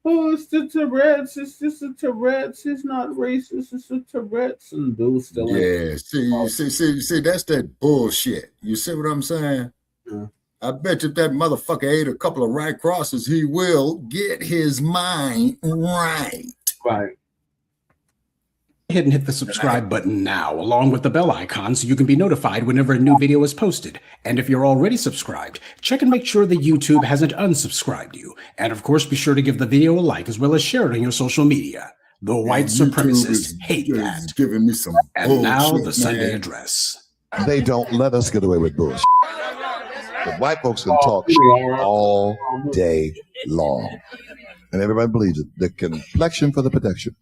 oh, it's the Tourette's, it's just the Tourette's, it's not racist, it's the Tourette's, and dudes still see, that's that bullshit. You see what I'm saying? Yeah. I bet you if that motherfucker ate a couple of right crosses, he will get his mind right. Right. Go ahead and hit the subscribe button now, along with the bell icon, so you can be notified whenever a new video is posted. And if you're already subscribed, check and make sure that YouTube hasn't unsubscribed you. And of course, be sure to give the video a like as well as share it on your social media. The white supremacists hate that. Giving me some and bullshit, now the man. Sunday address. They don't let us get away with bullshit. The white folks can talk shit all day long. And everybody believes it. The complexion for the protection.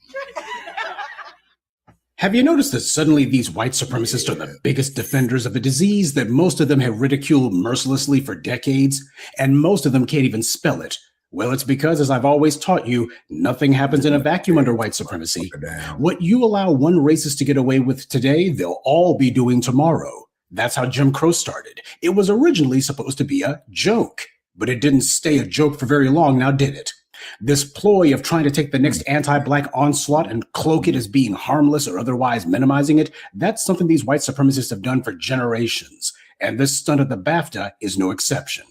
Have you noticed that suddenly these white supremacists are the biggest defenders of a disease that most of them have ridiculed mercilessly for decades, and most of them can't even spell it? Well, it's because, as I've always taught you, nothing happens in a vacuum under white supremacy. What you allow one racist to get away with today, they'll all be doing tomorrow. That's how Jim Crow started. It was originally supposed to be a joke, but it didn't stay a joke for very long, now did it? This ploy of trying to take the next anti-Black onslaught and cloak it as being harmless or otherwise minimizing it, that's something these white supremacists have done for generations. And this stunt at the BAFTA is no exception.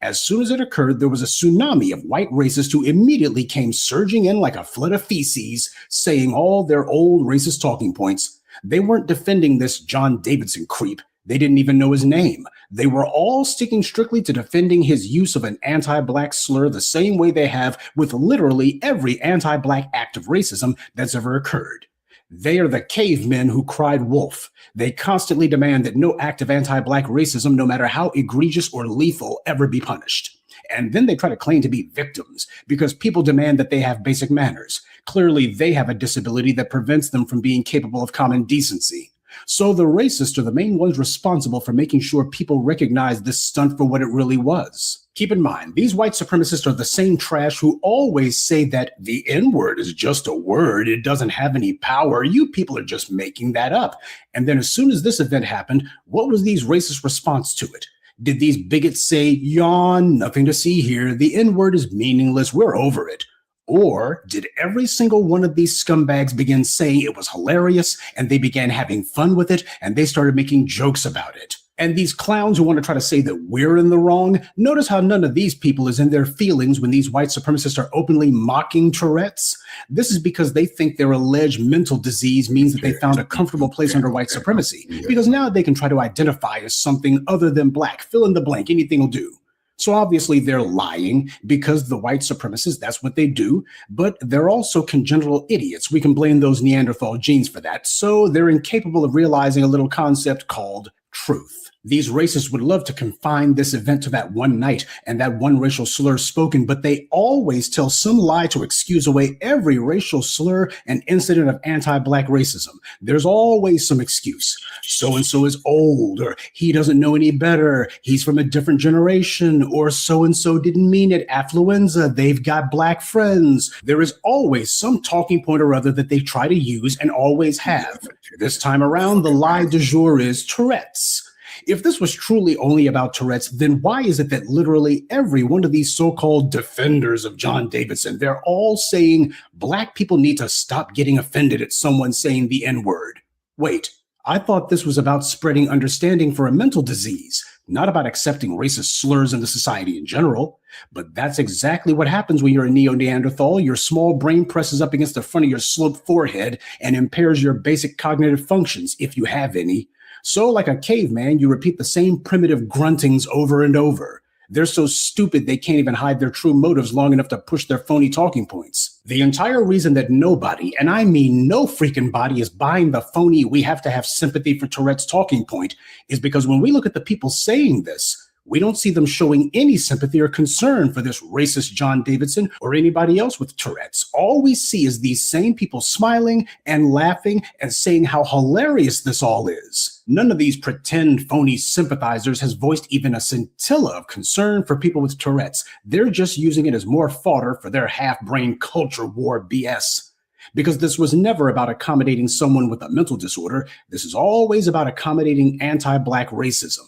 As soon as it occurred, there was a tsunami of white racists who immediately came surging in like a flood of feces, saying all their old racist talking points. They weren't defending this John Davidson creep. They didn't even know his name. They were all sticking strictly to defending his use of an anti-Black slur the same way they have with literally every anti-Black act of racism that's ever occurred. They are the cavemen who cried wolf. They constantly demand that no act of anti-Black racism, no matter how egregious or lethal, ever be punished. And then they try to claim to be victims because people demand that they have basic manners. Clearly, they have a disability that prevents them from being capable of common decency. So the racists are the main ones responsible for making sure people recognize this stunt for what it really was. Keep in mind, these white supremacists are the same trash who always say that the N-word is just a word, it doesn't have any power, you people are just making that up. And then as soon as this event happened, what was these racist response to it? Did these bigots say, yawn, nothing to see here, the N-word is meaningless, we're over it? Or did every single one of these scumbags begin saying it was hilarious and they began having fun with it and they started making jokes about it? And these clowns who want to try to say that we're in the wrong, notice how none of these people is in their feelings when these white supremacists are openly mocking Tourette's. This is because they think their alleged mental disease means that they found a comfortable place under white supremacy, because now they can try to identify as something other than Black. Fill in the blank, anything will do. So obviously they're lying because the white supremacists, that's what they do, but they're also congenital idiots. We can blame those Neanderthal genes for that. So they're incapable of realizing a little concept called truth. These racists would love to confine this event to that one night and that one racial slur spoken, but they always tell some lie to excuse away every racial slur and incident of anti-Black racism. There's always some excuse. So-and-so is old, or he doesn't know any better, he's from a different generation, or so-and-so didn't mean it, affluenza, they've got Black friends. There is always some talking point or other that they try to use and always have. This time around, the lie du jour is Tourette's. If this was truly only about Tourette's, then why is it that literally every one of these so-called defenders of John Davidson, they're all saying Black people need to stop getting offended at someone saying the N-word? Wait, I thought this was about spreading understanding for a mental disease. not about accepting racist slurs into society in general. But that's exactly what happens when you're a Neo-Neanderthal. Your small brain presses up against the front of your sloped forehead and impairs your basic cognitive functions, if you have any. So like a caveman, you repeat the same primitive gruntings over and over. They're so stupid they can't even hide their true motives long enough to push their phony talking points. The entire reason that nobody, and I mean no freaking body, is buying the phony "we have to have sympathy for Tourette's" talking point is because when we look at the people saying this, we don't see them showing any sympathy or concern for this racist John Davidson or anybody else with Tourette's. All we see is these same people smiling and laughing and saying how hilarious this all is. None of these pretend phony sympathizers has voiced even a scintilla of concern for people with Tourette's. They're just using it as more fodder for their half-brain culture war BS. Because this was never about accommodating someone with a mental disorder. This is always about accommodating anti-Black racism.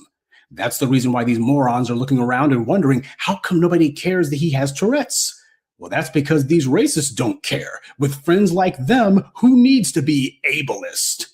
That's the reason why these morons are looking around and wondering, how come nobody cares that he has Tourette's? Well, that's because these racists don't care. With friends like them, who needs to be ableist?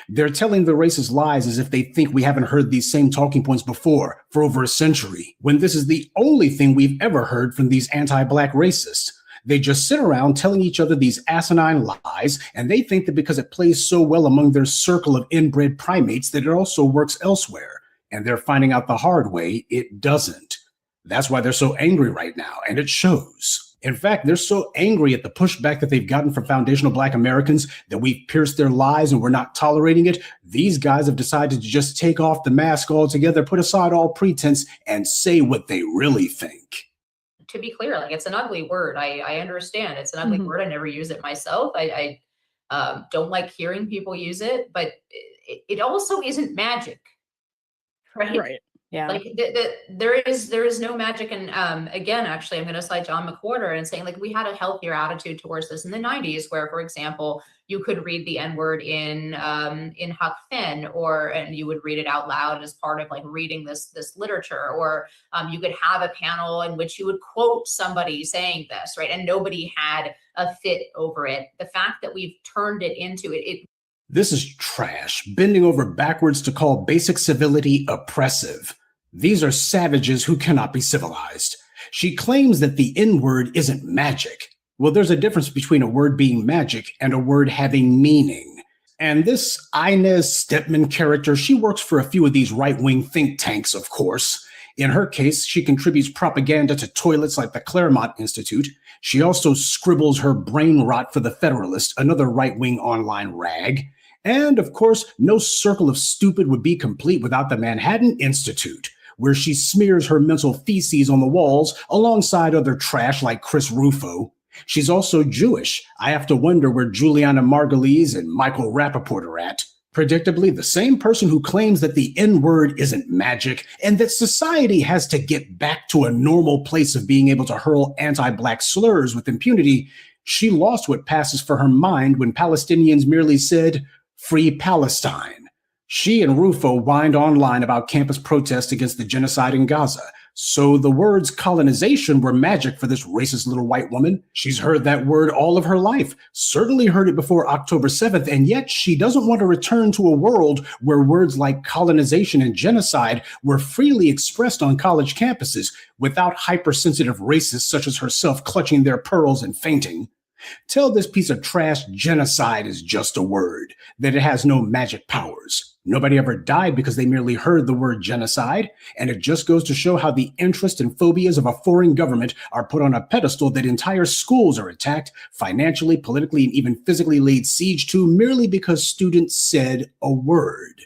They're telling the racist lies as if they think we haven't heard these same talking points before for over a century, when this is the only thing we've ever heard from these anti-Black racists. They just sit around telling each other these asinine lies, and they think that because it plays so well among their circle of inbred primates that it also works elsewhere. And they're finding out the hard way it doesn't. That's why they're so angry right now, and it shows. In fact, they're so angry at the pushback that they've gotten from foundational Black Americans that we've pierced their lies and we're not tolerating it. These guys have decided to just take off the mask altogether, put aside all pretense, and say what they really think. To be clear, like, it's an ugly word. I understand it's an ugly word. I never use it myself. I don't like hearing people use it, but it also isn't magic. Right. Yeah. Like there is no magic. And again, actually, I'm going to cite John McWhorter and saying, like, we had a healthier attitude towards this in the 90s, where, for example, you could read the N-word in Huck Finn, and you would read it out loud as part of like reading this literature, or you could have a panel in which you would quote somebody saying this, right? And nobody had a fit over it. The fact that we've turned it into it. This is trash, bending over backwards to call basic civility oppressive. These are savages who cannot be civilized. She claims that the N-word isn't magic. Well, there's a difference between a word being magic and a word having meaning. And this Inez Stepman character, she works for a few of these right-wing think tanks, of course. In her case, she contributes propaganda to toilets like the Claremont Institute. She also scribbles her brain rot for the Federalist, another right-wing online rag. And, of course, no circle of stupid would be complete without the Manhattan Institute, where she smears her mental feces on the walls alongside other trash like Chris Rufo. She's also Jewish. I have to wonder where Juliana Margulies and Michael Rappaport are at. Predictably, the same person who claims that the N-word isn't magic and that society has to get back to a normal place of being able to hurl anti-Black slurs with impunity, she lost what passes for her mind when Palestinians merely said, "Free Palestine." She and Rufo whined online about campus protests against the genocide in Gaza. So the words colonization were magic for this racist little white woman. She's heard that word all of her life, certainly heard it before October 7th, and yet she doesn't want to return to a world where words like colonization and genocide were freely expressed on college campuses without hypersensitive racists such as herself clutching their pearls and fainting. Tell this piece of trash genocide is just a word, that it has no magic powers. Nobody ever died because they merely heard the word genocide, and it just goes to show how the interests and phobias of a foreign government are put on a pedestal that entire schools are attacked, financially, politically, and even physically laid siege to merely because students said a word.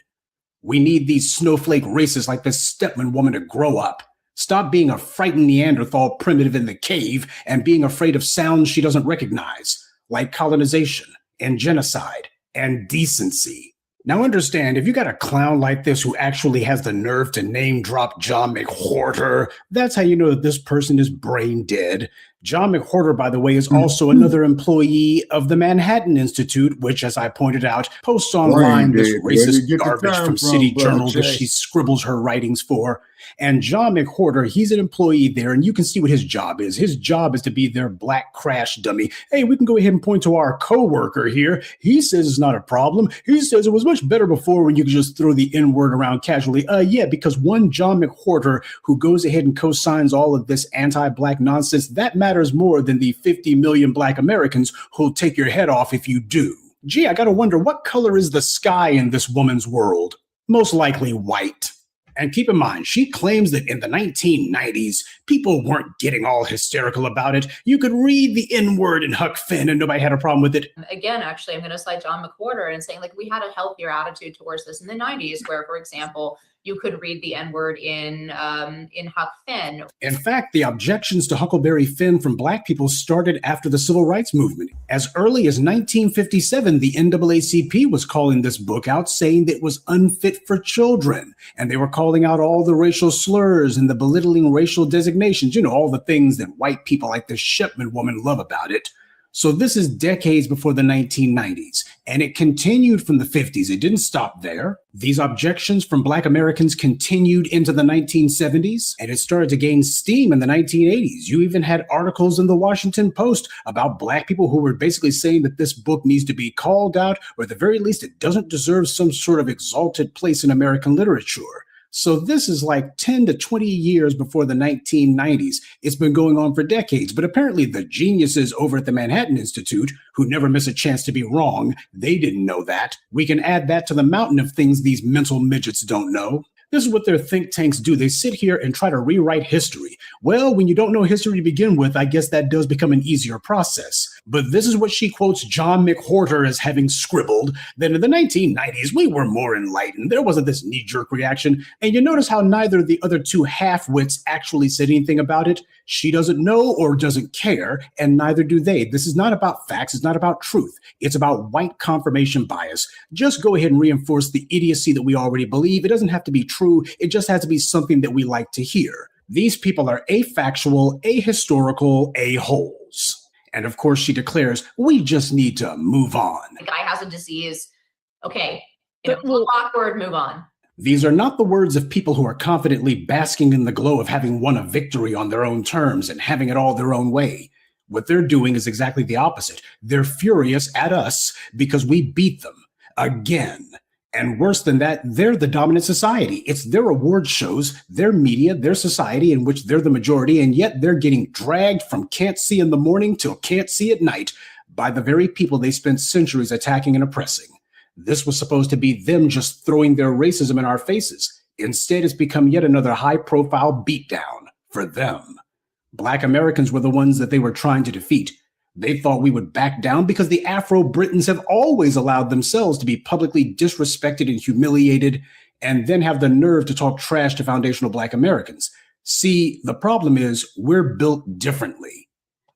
We need these snowflake racists like this Stepman woman to grow up. Stop being a frightened Neanderthal primitive in the cave and being afraid of sounds she doesn't recognize, like colonization and genocide and decency. Now understand, if you got a clown like this who actually has the nerve to name drop John McWhorter, that's how you know that this person is brain dead. John McWhorter, by the way, is also another employee of the Manhattan Institute, which, as I pointed out, posts online this racist garbage from City Journal that she scribbles her writings for. And John McWhorter, he's an employee there, and you can see what his job is. His job is to be their black crash dummy. Hey, we can go ahead and point to our coworker here. He says it's not a problem. He says it was much better before when you could just throw the N-word around casually. Yeah, because one John McWhorter who goes ahead and co-signs all of this anti-black nonsense, that matters more than the 50 million black Americans who'll take your head off if you do. Gee, I gotta wonder, what color is the sky in this woman's world? Most likely white. And keep in mind, she claims that in the 1990s, people weren't getting all hysterical about it. You could read the N-word in Huck Finn and nobody had a problem with it. Again, actually, I'm going to cite John McWhorter and saying, like, we had a healthier attitude towards this in the 90s, where, for example, you could read the N-word in Huck Finn. In fact, the objections to Huckleberry Finn from black people started after the Civil Rights Movement. As early as 1957, the NAACP was calling this book out, saying that it was unfit for children. And they were calling out all the racial slurs and the belittling racial designations, you know, all the things that white people like the Shipman woman love about it. So this is decades before the 1990s, and it continued from the 50s. It didn't stop there. These objections from black Americans continued into the 1970s, and it started to gain steam in the 1980s. You even had articles in the Washington Post about black people who were basically saying that this book needs to be called out, or at the very least, it doesn't deserve some sort of exalted place in American literature. So this is like 10 to 20 years before the 1990s. It's been going on for decades, but apparently the geniuses over at the Manhattan Institute, who never miss a chance to be wrong, they didn't know that. We can add that to the mountain of things these mental midgets don't know. This is what their think tanks do. They sit here and try to rewrite history. Well, when you don't know history to begin with, I guess that does become an easier process. But this is what she quotes John McWhorter as having scribbled, that in the 1990s, we were more enlightened. There wasn't this knee-jerk reaction. And you notice how neither of the other two half-wits actually said anything about it. She doesn't know or doesn't care, and neither do they. This is not about facts. It's not about truth. It's about white confirmation bias. Just go ahead and reinforce the idiocy that we already believe. It doesn't have to be true. It just has to be something that we like to hear. These people are afactual, ahistorical, a-holes. And of course, she declares, we just need to move on. The guy has a disease. Okay, awkward, move on. These are not the words of people who are confidently basking in the glow of having won a victory on their own terms and having it all their own way. What they're doing is exactly the opposite. They're furious at us because we beat them again. And worse than that, they're the dominant society. It's their award shows, their media, their society in which they're the majority, and yet they're getting dragged from can't see in the morning till can't see at night by the very people they spent centuries attacking and oppressing. This was supposed to be them just throwing their racism in our faces. Instead, it's become yet another high-profile beatdown for them. Black Americans were the ones that they were trying to defeat. They thought we would back down because the Afro-Britons have always allowed themselves to be publicly disrespected and humiliated, and then have the nerve to talk trash to foundational Black Americans. See, the problem is we're built differently.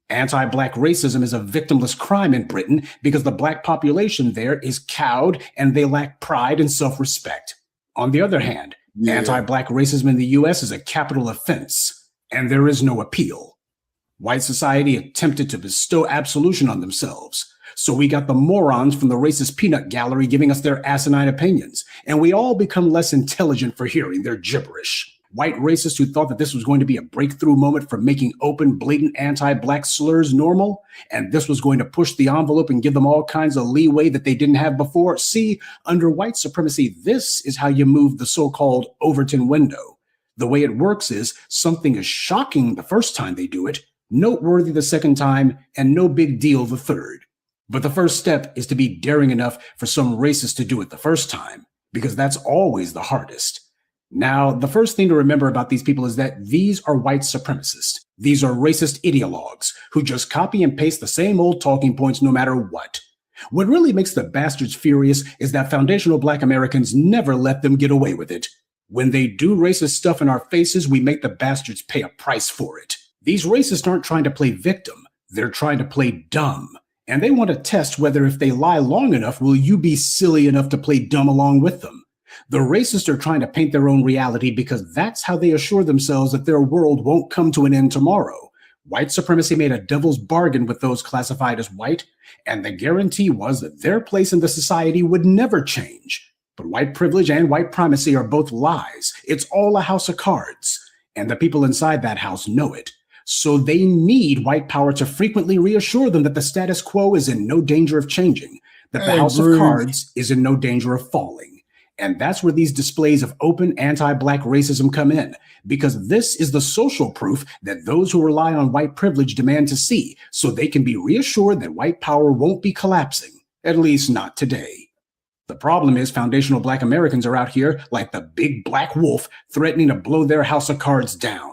Anti-Black racism is a victimless crime in Britain because the Black population there is cowed and they lack pride and self-respect. On the other hand, anti-Black racism in the US is a capital offense, and there is no appeal. White society attempted to bestow absolution on themselves. So we got the morons from the racist peanut gallery giving us their asinine opinions, and we all become less intelligent for hearing their gibberish. White racists who thought that this was going to be a breakthrough moment for making open, blatant anti-Black slurs normal, and this was going to push the envelope and give them all kinds of leeway that they didn't have before. See, under white supremacy, this is how you move the so-called Overton window. The way it works is something is shocking the first time they do it, noteworthy the second time, and no big deal the third. But the first step is to be daring enough for some racist to do it the first time, because that's always the hardest. Now, the first thing to remember about these people is that these are white supremacists. These are racist ideologues who just copy and paste the same old talking points no matter what. What really makes the bastards furious is that foundational Black Americans never let them get away with it. When they do racist stuff in our faces, we make the bastards pay a price for it. These racists aren't trying to play victim. They're trying to play dumb. And they want to test whether if they lie long enough, will you be silly enough to play dumb along with them? The racists are trying to paint their own reality because that's how they assure themselves that their world won't come to an end tomorrow. White supremacy made a devil's bargain with those classified as white, and the guarantee was that their place in the society would never change. But white privilege and white primacy are both lies. It's all a house of cards. And the people inside that house know it. So they need white power to frequently reassure them that the status quo is in no danger of changing, that the house of cards is in no danger of falling. And that's where these displays of open anti-Black racism come in, because this is the social proof that those who rely on white privilege demand to see, so they can be reassured that white power won't be collapsing, at least not today. The problem is foundational Black Americans are out here like the big black wolf threatening to blow their house of cards down.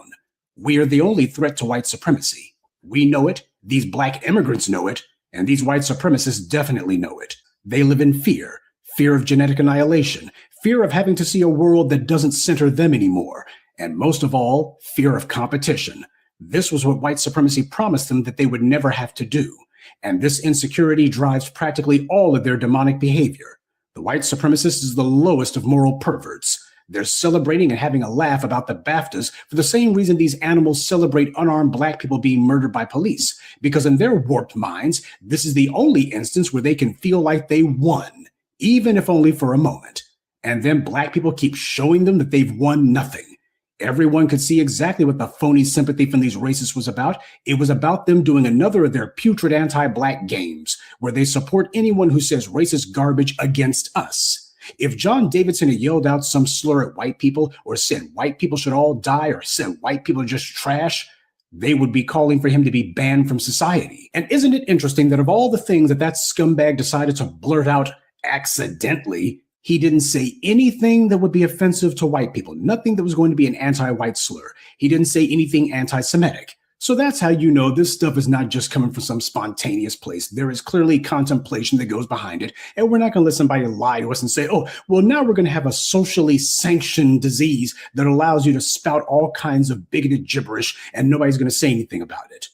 We are the only threat to white supremacy. We know it, these Black immigrants know it, and these white supremacists definitely know it. They live in fear of genetic annihilation, fear of having to see a world that doesn't center them anymore, and most of all, fear of competition. This was what white supremacy promised them that they would never have to do, and this insecurity drives practically all of their demonic behavior. The white supremacist is the lowest of moral perverts. They're celebrating and having a laugh about the BAFTAs for the same reason these animals celebrate unarmed Black people being murdered by police, because in their warped minds, this is the only instance where they can feel like they won, even if only for a moment. And then Black people keep showing them that they've won nothing. Everyone could see exactly what the phony sympathy from these racists was about. It was about them doing another of their putrid anti-Black games, where they support anyone who says racist garbage against us. If John Davidson had yelled out some slur at white people, or said white people should all die, or said white people are just trash, they would be calling for him to be banned from society. And isn't it interesting that of all the things that scumbag decided to blurt out accidentally, he didn't say anything that would be offensive to white people, nothing that was going to be an anti-white slur. He didn't say anything anti-Semitic. So that's how you know this stuff is not just coming from some spontaneous place. There is clearly contemplation that goes behind it. And we're not going to let somebody lie to us and say, oh, well, now we're going to have a socially sanctioned disease that allows you to spout all kinds of bigoted gibberish and nobody's going to say anything about it.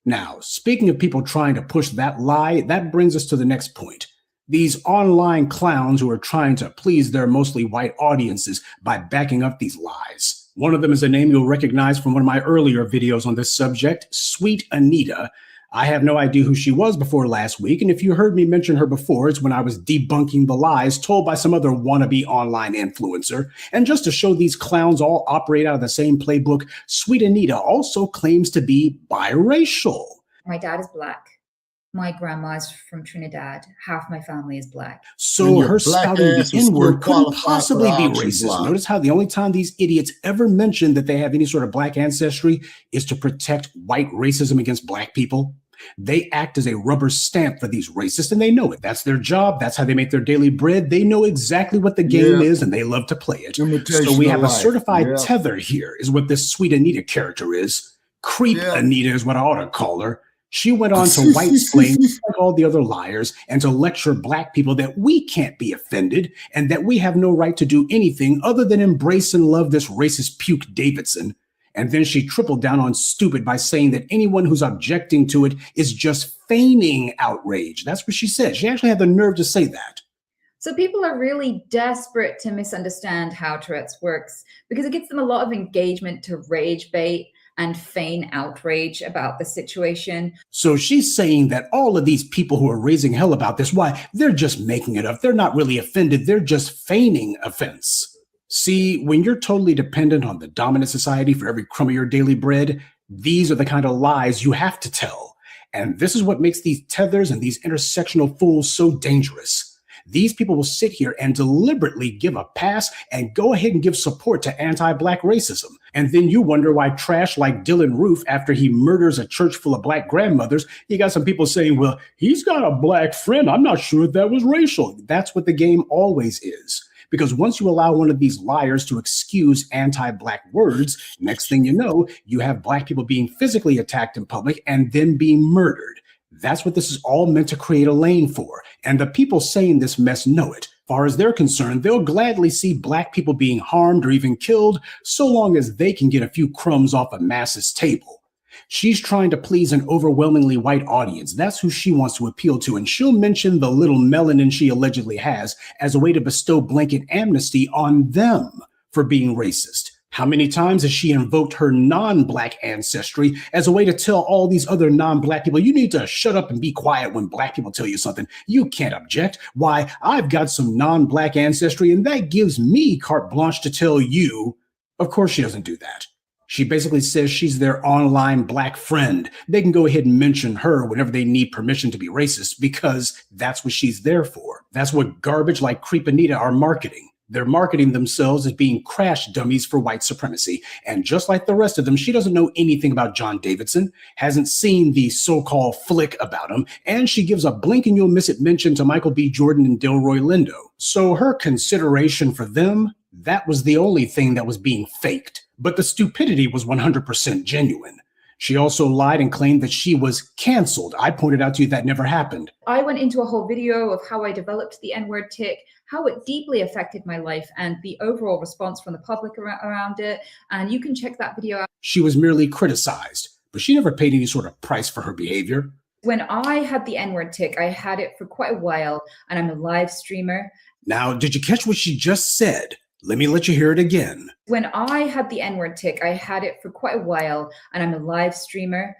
Now, speaking of people trying to push that lie, that brings us to the next point. These online clowns who are trying to please their mostly white audiences by backing up these lies. One of them is a name you'll recognize from one of my earlier videos on this subject, Sweet Anita. I have no idea who she was before last week, and if you heard me mention her before, it's when I was debunking the lies told by some other wannabe online influencer. And just to show these clowns all operate out of the same playbook, Sweet Anita also claims to be biracial. My dad is Black. My grandma's from Trinidad. Half my family is Black. So her spouting the N-word couldn't possibly be racist. Notice how the only time these idiots ever mention that they have any sort of Black ancestry is to protect white racism against Black people. They act as a rubber stamp for these racists, and they know it. That's their job. That's how they make their daily bread. They know exactly what the game is, and they love to play it. So we have a certified tether here, is what this Sweet Anita character is. Creep Anita is what I ought to call her. She went on to white-splain like all the other liars and to lecture Black people that we can't be offended and that we have no right to do anything other than embrace and love this racist puke Davidson. And then she tripled down on stupid by saying that anyone who's objecting to it is just feigning outrage. That's what she said. She actually had the nerve to say that. So people are really desperate to misunderstand how Tourette's works because it gives them a lot of engagement to rage bait and feign outrage about the situation. So she's saying that all of these people who are raising hell about this, why, they're just making it up. They're not really offended. They're just feigning offense. See, when you're totally dependent on the dominant society for every crumb of your daily bread, these are the kind of lies you have to tell. And this is what makes these tethers and these intersectional fools so dangerous. These people will sit here and deliberately give a pass and go ahead and give support to anti-Black racism. And then you wonder why trash like Dylan Roof, after he murders a church full of Black grandmothers, you got some people saying, well, he's got a Black friend. I'm not sure if that was racial. That's what the game always is. Because once you allow one of these liars to excuse anti-Black words, next thing you know, you have Black people being physically attacked in public and then being murdered. That's what this is all meant to create a lane for. And the people saying this mess know it. As far as they're concerned, they'll gladly see Black people being harmed or even killed, so long as they can get a few crumbs off a mass's table. She's trying to please an overwhelmingly white audience. That's who she wants to appeal to. And she'll mention the little melanin she allegedly has as a way to bestow blanket amnesty on them for being racist. How many times has she invoked her non-Black ancestry as a way to tell all these other non-Black people, you need to shut up and be quiet when Black people tell you something. You can't object. Why, I've got some non-Black ancestry and that gives me carte blanche to tell you. Of course she doesn't do that. She basically says she's their online Black friend. They can go ahead and mention her whenever they need permission to be racist because that's what she's there for. That's what garbage like Creepanita are marketing. They're marketing themselves as being crash dummies for white supremacy. And just like the rest of them, she doesn't know anything about John Davidson, hasn't seen the so-called flick about him, and she gives a blink and you'll miss it mention to Michael B. Jordan and Delroy Lindo. So her consideration for them, that was the only thing that was being faked. But the stupidity was 100% genuine. She also lied and claimed that she was canceled. I pointed out to you that never happened. I went into a whole video of how I developed the N-word tick, how it deeply affected my life and the overall response from the public around it. And you can check that video out. She was merely criticized, but she never paid any sort of price for her behavior. When I had the N-word tick, I had it for quite a while, and I'm a live streamer. Now, did you catch what she just said? Let me let you hear it again. When I had the N-word tick, I had it for quite a while, and I'm a live streamer.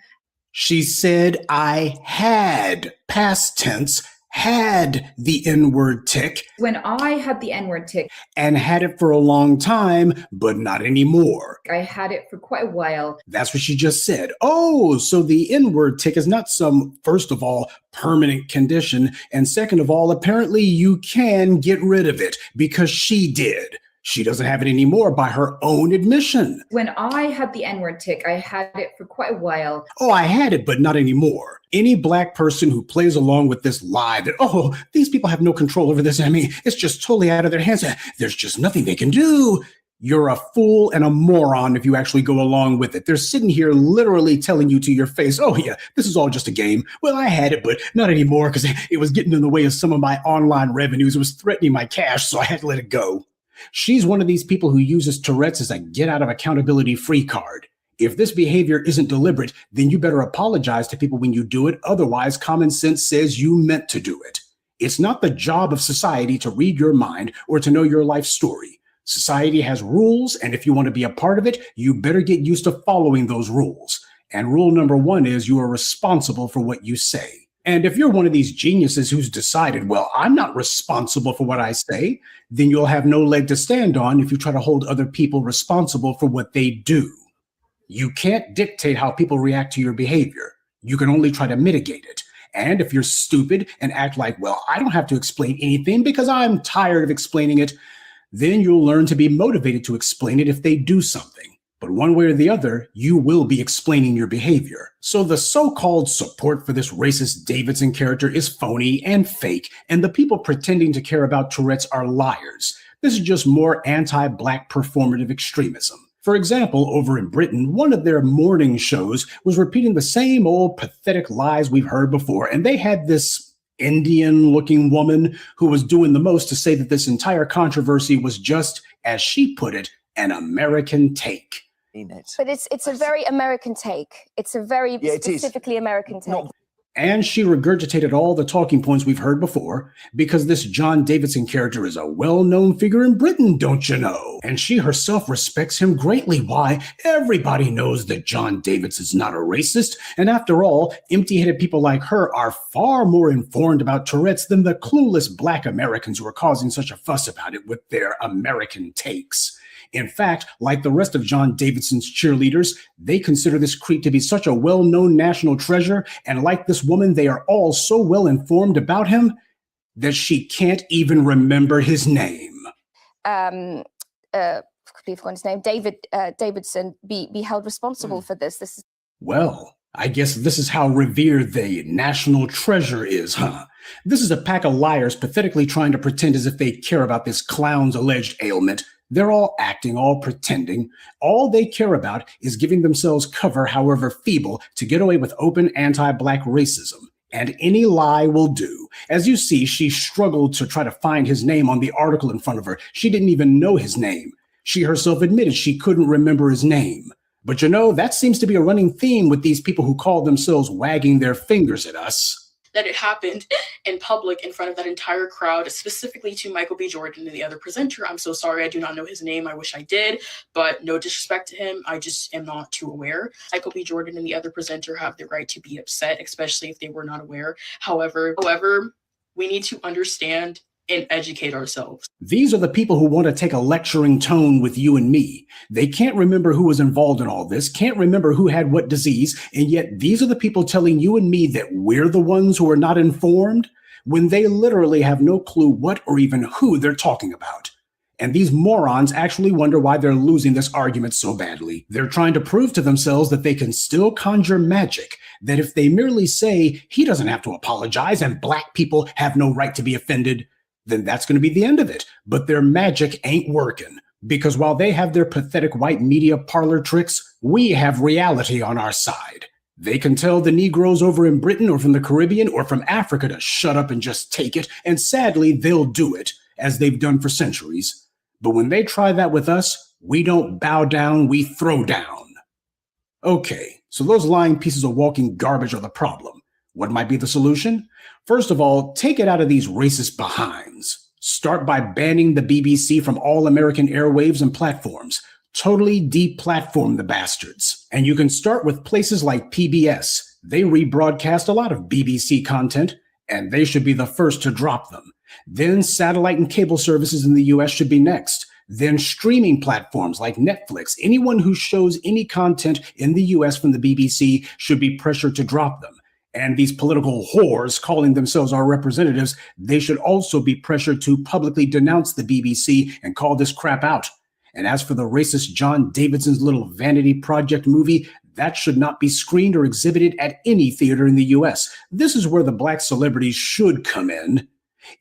She said I had, past tense, had the N-word tick. When I had the N-word tick. And had it for a long time, but not anymore. I had it for quite a while. That's what she just said. Oh, so the N-word tick is not some, first of all, permanent condition. And second of all, apparently you can get rid of it because she did. She doesn't have it anymore by her own admission. When I had the N-word tick, I had it for quite a while. Oh, I had it, but not anymore. Any Black person who plays along with this lie that, oh, these people have no control over this. I mean, it's just totally out of their hands. There's just nothing they can do. You're a fool and a moron if you actually go along with it. They're sitting here literally telling you to your face, oh yeah, this is all just a game. Well, I had it, but not anymore because it was getting in the way of some of my online revenues. It was threatening my cash, so I had to let it go. She's one of these people who uses Tourette's as a get out of accountability free card. If this behavior isn't deliberate, then you better apologize to people when you do it. Otherwise, common sense says you meant to do it. It's not the job of society to read your mind or to know your life story. Society has rules, and if you want to be a part of it, you better get used to following those rules. And rule number one is you are responsible for what you say. And if you're one of these geniuses who's decided, well, I'm not responsible for what I say, then you'll have no leg to stand on if you try to hold other people responsible for what they do. You can't dictate how people react to your behavior. You can only try to mitigate it. And if you're stupid and act like, well, I don't have to explain anything because I'm tired of explaining it, then you'll learn to be motivated to explain it if they do something. But one way or the other, you will be explaining your behavior. So the so-called support for this racist Davidson character is phony and fake, and the people pretending to care about Tourette's are liars. This is just more anti-Black performative extremism. For example, over in Britain, one of their morning shows was repeating the same old pathetic lies we've heard before, and they had this Indian-looking woman who was doing the most to say that this entire controversy was just, as she put it, an American take. But it's a very American take. It's a very specifically American take. And she regurgitated all the talking points we've heard before because this John Davidson character is a well-known figure in Britain, don't you know? And she herself respects him greatly. Why? Everybody knows that John Davidson's not a racist. And after all, empty-headed people like her are far more informed about Tourette's than the clueless Black Americans who are causing such a fuss about it with their American takes. In fact, like the rest of John Davidson's cheerleaders, they consider this creep to be such a well-known national treasure, and like this woman, they are all so well informed about him that she can't even remember his name. Completely forgotten his name. Davidson be held responsible for this. Well, I guess this is how revered the national treasure is, huh? This is a pack of liars pathetically trying to pretend as if they care about this clown's alleged ailment. They're all acting, all pretending. All they care about is giving themselves cover, however feeble, to get away with open anti-Black racism. And any lie will do. As you see, she struggled to try to find his name on the article in front of her. She didn't even know his name. She herself admitted she couldn't remember his name. But you know, that seems to be a running theme with these people who call themselves wagging their fingers at us. that it happened in public in front of that entire crowd, specifically to Michael B. Jordan and the other presenter. I'm so sorry, I do not know his name. I wish I did, but no disrespect to him. I just am not too aware. Michael B. Jordan and the other presenter have the right to be upset, especially if they were not aware. However, we need to understand and educate ourselves. These are the people who want to take a lecturing tone with you and me. They can't remember who was involved in all this, can't remember who had what disease, and yet these are the people telling you and me that we're the ones who are not informed, when they literally have no clue what or even who they're talking about. And these morons actually wonder why they're losing this argument so badly. They're trying to prove to themselves that they can still conjure magic, that if they merely say, he doesn't have to apologize and black people have no right to be offended, then that's going to be the end of it. But their magic ain't working, because while they have their pathetic white media parlor tricks, we have reality on our side. They can tell the Negroes over in Britain or from the Caribbean or from Africa to shut up and just take it, and sadly, they'll do it, as they've done for centuries. But when they try that with us, we don't bow down, we throw down. Okay, so those lying pieces of walking garbage are the problem. What might be the solution? First of all, take it out of these racist behinds. Start by banning the BBC from all American airwaves and platforms. Totally deplatform the bastards. And you can start with places like PBS. They rebroadcast a lot of BBC content, and they should be the first to drop them. Then satellite and cable services in the US should be next. Then streaming platforms like Netflix. Anyone who shows any content in the US from the BBC should be pressured to drop them. And these political whores calling themselves our representatives, they should also be pressured to publicly denounce the BBC and call this crap out. And as for the racist John Davidson's little vanity project movie, that should not be screened or exhibited at any theater in the US. This is where the black celebrities should come in.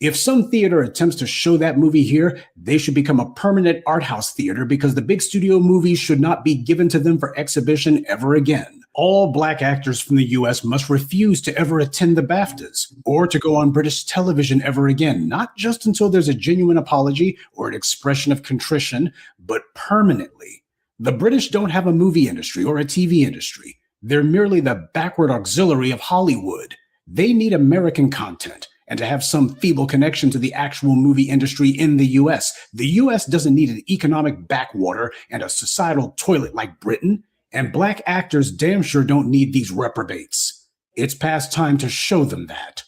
If some theater attempts to show that movie here, they should become a permanent art house theater, because the big studio movies should not be given to them for exhibition ever again. All black actors from the US must refuse to ever attend the BAFTAs or to go on British television ever again, not just until there's a genuine apology or an expression of contrition, but permanently. The British don't have a movie industry or a TV industry. They're merely the backward auxiliary of Hollywood. They need American content and to have some feeble connection to the actual movie industry in the US. The US doesn't need an economic backwater and a societal toilet like Britain. And black actors damn sure don't need these reprobates. It's past time to show them that.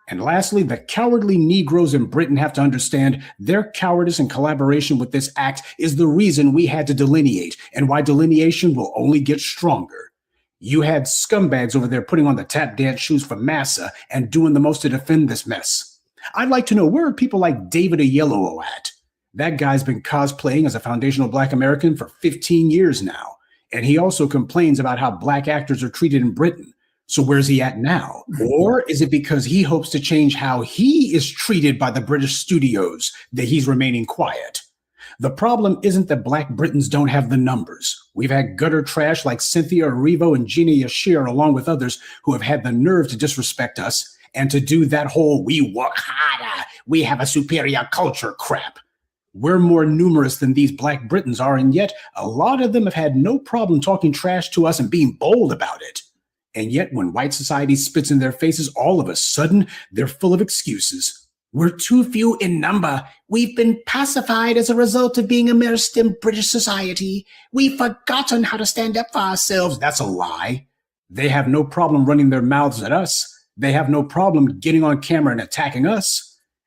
And lastly, the cowardly Negroes in Britain have to understand their cowardice and collaboration with this act is the reason we had to delineate, and why delineation will only get stronger. You had scumbags over there putting on the tap dance shoes for massa and doing the most to defend this mess. I'd like to know, where are people like David Oyelowo at? That guy's been cosplaying as a foundational black American for 15 years now. And he also complains about how black actors are treated in Britain. So where's he at now? Or is it because he hopes to change how he is treated by the British studios that he's remaining quiet? The problem isn't that black Britons don't have the numbers. We've had gutter trash like Cynthia Erivo and Gina Yashir, along with others, who have had the nerve to disrespect us and to do that whole "we work harder, we have a superior culture" crap. We're more numerous than these black Britons are, and yet a lot of them have had no problem talking trash to us and being bold about it. And yet when white society spits in their faces, all of a sudden, they're full of excuses. We're too few in number. We've been pacified as a result of being immersed in British society. We've forgotten how to stand up for ourselves. That's a lie. They have no problem running their mouths at us. They have no problem getting on camera and attacking us.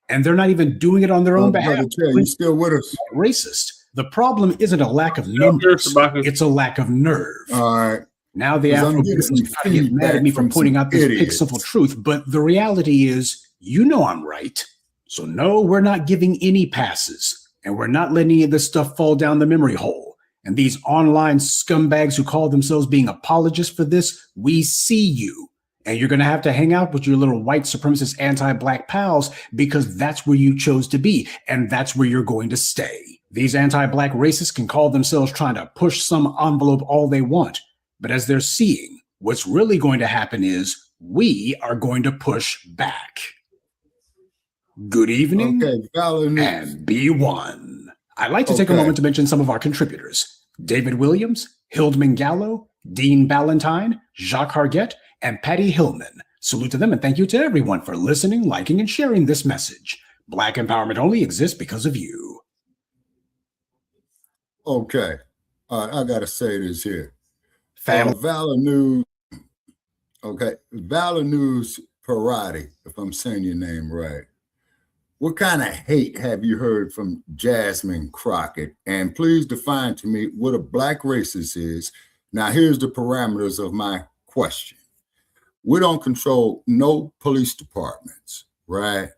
And they're not even doing it on their own behalf. You still with us? Racist. The problem isn't a lack of numbers. It's a lack of nerve. All right. Now the Afro-Britians get mad at me for pointing out this big, simple truth. But the reality is, you know I'm right. So no, we're not giving any passes. And we're not letting any of this stuff fall down the memory hole. And these online scumbags who call themselves being apologists for this, we see you. And you're going to have to hang out with your little white supremacist anti-black pals, because that's where you chose to be. And that's where you're going to stay. These anti-black racists can call themselves trying to push some envelope all they want. But as they're seeing, what's really going to happen is we are going to push back. Good evening, and be one. I'd like to take a moment to mention some of our contributors. David Williams, Hildman Gallo, Dean Ballantyne, Jacques Hargett, and Patty Hillman. Salute to them, and thank you to everyone for listening, liking, and sharing this message. Black empowerment only exists because of you. Okay. I got to say this here. Family. Valor News. Okay. Valor News Party, if I'm saying your name right. What kind of hate have you heard from Jasmine Crockett? And please define to me what a black racist is. Now, here's the parameters of my question. We don't control no police departments, right?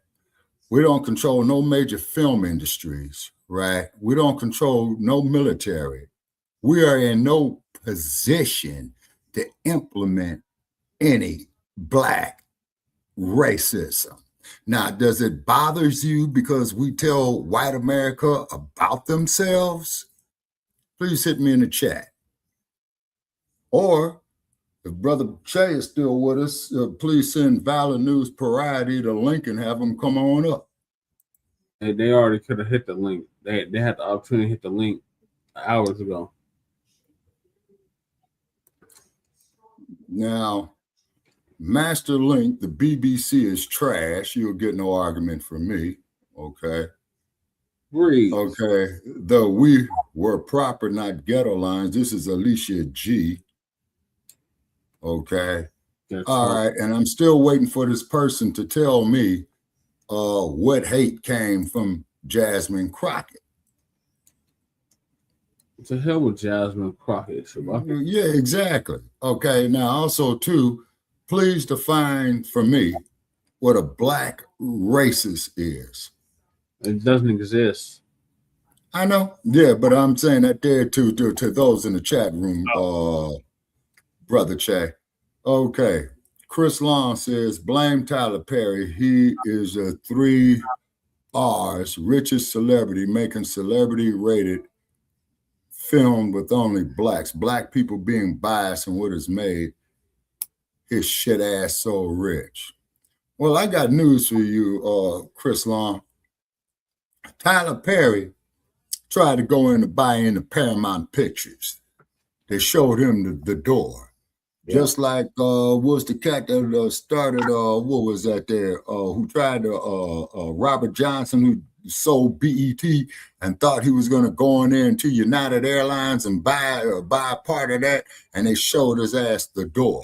We don't control no major film industries, right? We don't control no military. We are in no position to implement any black racism. Now, does it bother you because we tell white America about themselves? Please hit me in the chat. Or if Brother Che is still with us, please send Valor News Parody the link and have them come on up. They already could have hit the link. They had the opportunity to hit the link hours ago. Now, Master Link, the BBC is trash. You'll get no argument from me. Okay. Breeze. Okay. Though we were proper, not ghetto lines. This is Alicia G. Okay. All right. And I'm still waiting for this person to tell me what hate came from Jasmine Crockett. To hell with Jasmine Crockett, Shabaka. Yeah, exactly. Okay. Now, also, too, please define for me what a black racist is. It doesn't exist. I know. Yeah, but I'm saying that there to those in the chat room, Brother Che. Okay. Chris Long says, blame Tyler Perry. He is a 3 R's richest celebrity, making celebrity rated film with only blacks. Black people being biased in what is made his shit ass so rich. Well, I got news for you, Chris Long. Tyler Perry tried to go in to buy into Paramount Pictures. They showed him the door. Yeah. Just like was the cat that started, what was that there, who tried to, Robert Johnson, who sold BET and thought he was going to go in there into United Airlines and buy a part of that, and they showed his ass the door.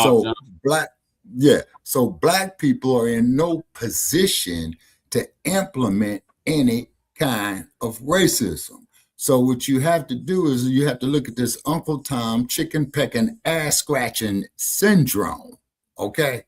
So black people are in no position to implement any kind of racism. So what you have to do is you have to look at this Uncle Tom chicken pecking, ass scratching syndrome. Okay.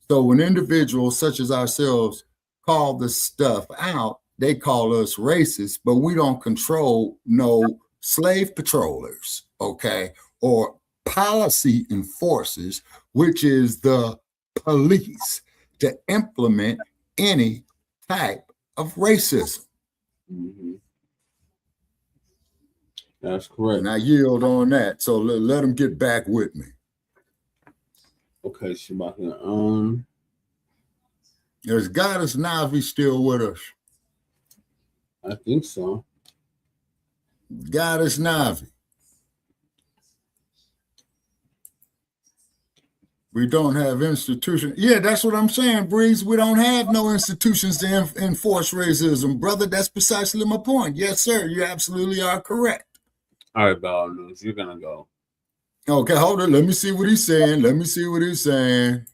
So when individuals such as ourselves call this stuff out, they call us racist, but we don't control no slave patrollers, okay, or policy enforcers, which is the police, to implement any type of racism. Mm-hmm. That's correct. And I yield on that. So let them get back with me. Okay, Shabaka. Is Goddess Navi still with us? I think so. Goddess Navi. We don't have institutions. Yeah, that's what I'm saying, Breeze. We don't have no institutions to enforce racism, brother. That's precisely my point. Yes, sir. You absolutely are correct. All right, Ball News, you're going to go. Okay, hold on. Let me see what he's saying. Let me see what he's saying.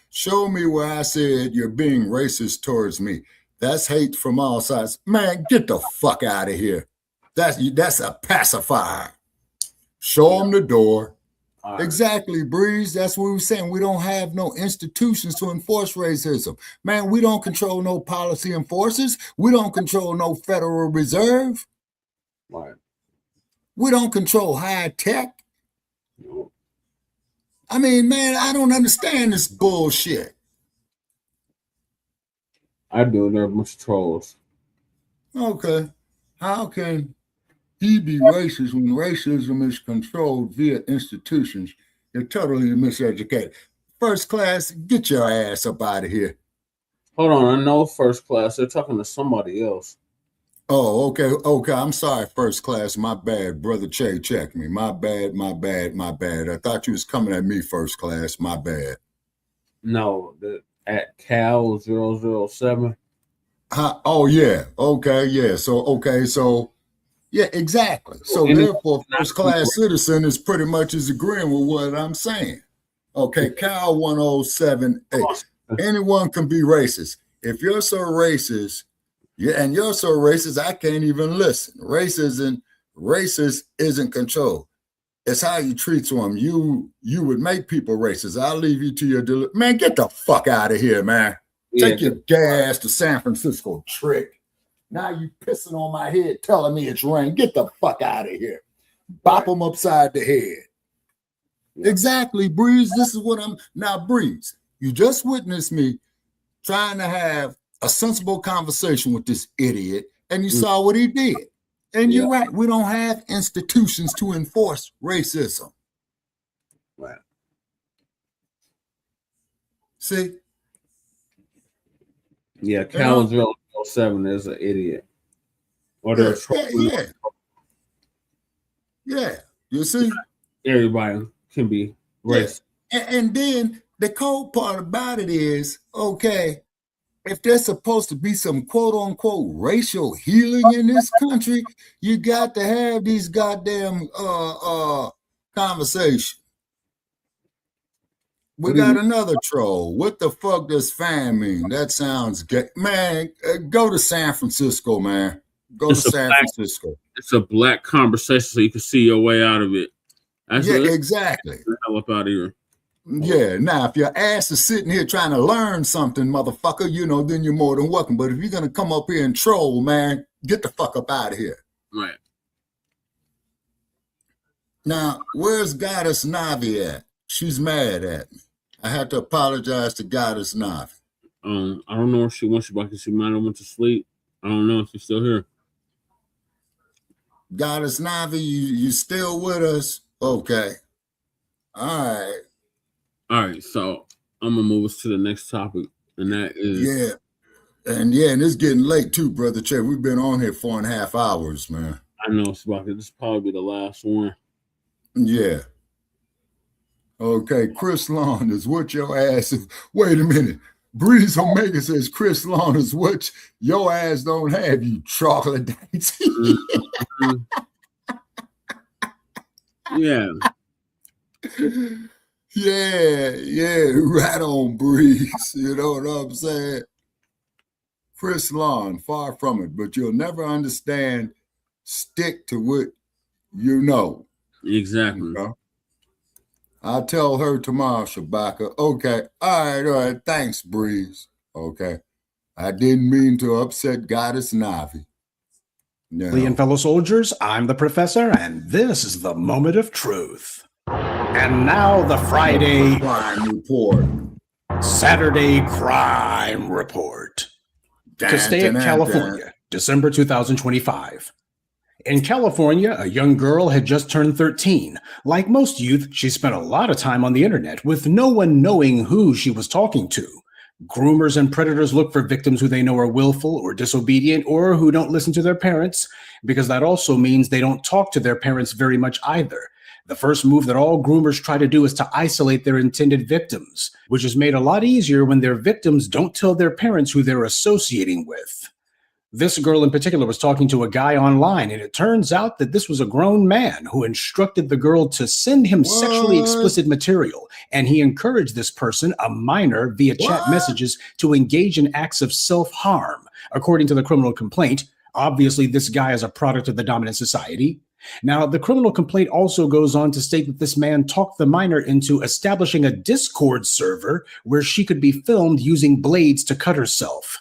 Show me where I said you're being racist towards me. That's hate from all sides. Man, get the fuck out of here. That's a pacifier. Show him the door. Right. Exactly, Breeze. That's what we were saying. We don't have no institutions to enforce racism. Man, we don't control no policy enforcers. We don't control no Federal Reserve. Right. We don't control high tech. No. I mean, man, I don't understand this bullshit. I do. They're a bunch of trolls. Okay. How can he be racist when racism is controlled via institutions? You're totally miseducated. First class, get your ass up out of here. Hold on. I know First Class. They're talking to somebody else. Oh, okay. I'm sorry, first class. My bad, brother Che. Check me. My bad. I thought you was coming at me, first class. My bad. No, at Cal 007. Oh yeah. Okay. Yeah. So yeah, exactly. So therefore, first class citizen is pretty much is agreeing with what I'm saying. Okay, Cal 107H. Anyone can be racist. If you're so racist, and you're so racist, I can't even listen. Racist isn't control. It's how you treat them. You would make people racist. I'll leave you to your man. Get the fuck out of here, man. Yeah. Take your gas to San Francisco, trick. Now you pissing on my head, telling me it's rain. Get the fuck out of here. Bop them upside the head. Exactly, Breeze. This is what I'm now, Breeze. You just witnessed me trying to have a sensible conversation with this idiot, and you saw what he did. And you're right. We don't have institutions to enforce racism. Right. See? Yeah, Cal 007 is an idiot. Or yeah. You see? Everybody can be racist. And then the cold part about it is, okay, if there's supposed to be some quote unquote racial healing in this country, you got to have these goddamn conversations. We got another troll. What the fuck does fan mean? That sounds gay. Man, go to San Francisco, man. Go to San Francisco. It's a black conversation so you can see your way out of it. Exactly. Hell up out of here. Yeah, now if your ass is sitting here trying to learn something, motherfucker, then you're more than welcome. But if you're going to come up here and troll, man, get the fuck up out of here. Right. Now, where's Goddess Navi at? She's mad at me. I had to apologize to Goddess Navi. I don't know if she wants Shabaka. She might have went to sleep. I don't know if she's still here. Goddess Navi, you still with us? Okay. All right, so I'm gonna move us to the next topic, and that is and it's getting late too, brother Che. We've been on here 4.5 hours, man. I know, Shabaka. This will probably be the last one. Yeah. Okay, Chris Lawn is what your ass is. Wait a minute. Breeze Omega says Chris Lawn is what your ass don't have, you troglodytes. Yeah. Yeah, right on, Breeze. You know what I'm saying? Chris Lawn, far from it, but you'll never understand. Stick to what you know. Exactly. You know? I'll tell her tomorrow, Shabaka. Okay. All right. Thanks, Breeze. Okay. I didn't mean to upset Goddess Navi. No. And fellow soldiers, I'm the professor, and this is the moment of truth. And now the Friday Crime Report. Saturday Crime Report. Castaic, California, December 2025. In California, a young girl had just turned 13. Like most youth, she spent a lot of time on the internet with no one knowing who she was talking to. Groomers and predators look for victims who they know are willful or disobedient or who don't listen to their parents, because that also means they don't talk to their parents very much either. The first move that all groomers try to do is to isolate their intended victims, which is made a lot easier when their victims don't tell their parents who they're associating with. This girl in particular was talking to a guy online, and it turns out that this was a grown man who instructed the girl to send him sexually explicit material, and he encouraged this person, a minor, via chat messages to engage in acts of self-harm. According to the criminal complaint, obviously this guy is a product of the dominant society. Now, the criminal complaint also goes on to state that this man talked the minor into establishing a Discord server where she could be filmed using blades to cut herself.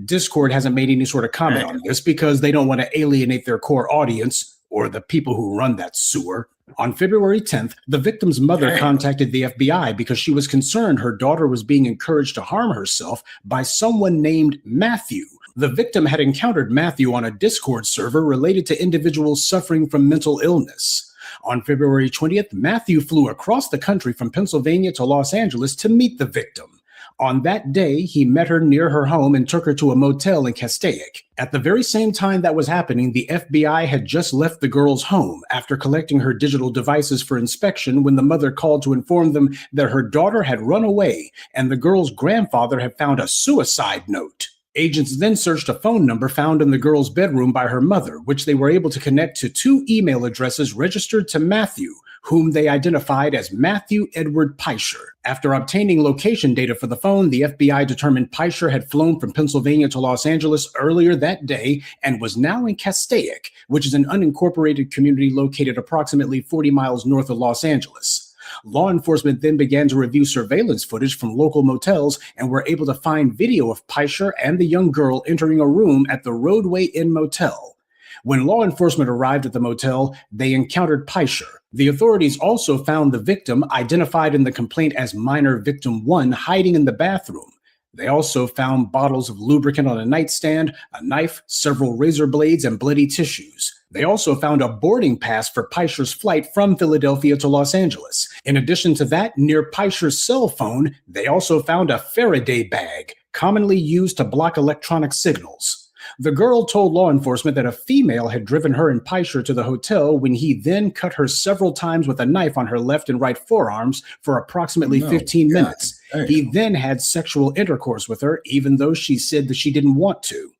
Discord hasn't made any sort of comment on this because they don't want to alienate their core audience or the people who run that sewer. On February 10th, the victim's mother contacted the FBI because she was concerned her daughter was being encouraged to harm herself by someone named Matthew. The victim had encountered Matthew on a Discord server related to individuals suffering from mental illness. On February 20th, Matthew flew across the country from Pennsylvania to Los Angeles to meet the victim. On that day, he met her near her home and took her to a motel in Castaic. At the very same time that was happening, the FBI had just left the girl's home after collecting her digital devices for inspection when the mother called to inform them that her daughter had run away and the girl's grandfather had found a suicide note. Agents then searched a phone number found in the girl's bedroom by her mother, which they were able to connect to 2 email addresses registered to Matthew, whom they identified as Matthew Edward Peischer. After obtaining location data for the phone, the FBI determined Peischer had flown from Pennsylvania to Los Angeles earlier that day and was now in Castaic, which is an unincorporated community located approximately 40 miles north of Los Angeles. Law enforcement then began to review surveillance footage from local motels and were able to find video of Peischer and the young girl entering a room at the Roadway Inn Motel. When law enforcement arrived at the motel, they encountered Peischer. The authorities also found the victim, identified in the complaint as minor victim 1, hiding in the bathroom. They also found bottles of lubricant on a nightstand, a knife, several razor blades, and bloody tissues. They also found a boarding pass for Peischer's flight from Philadelphia to Los Angeles. In addition to that, near Peischer's cell phone, they also found a Faraday bag, commonly used to block electronic signals. The girl told law enforcement that a female had driven her and Peischer to the hotel when he then cut her several times with a knife on her left and right forearms for approximately 15 minutes. He then had sexual intercourse with her, even though she said that she didn't want to.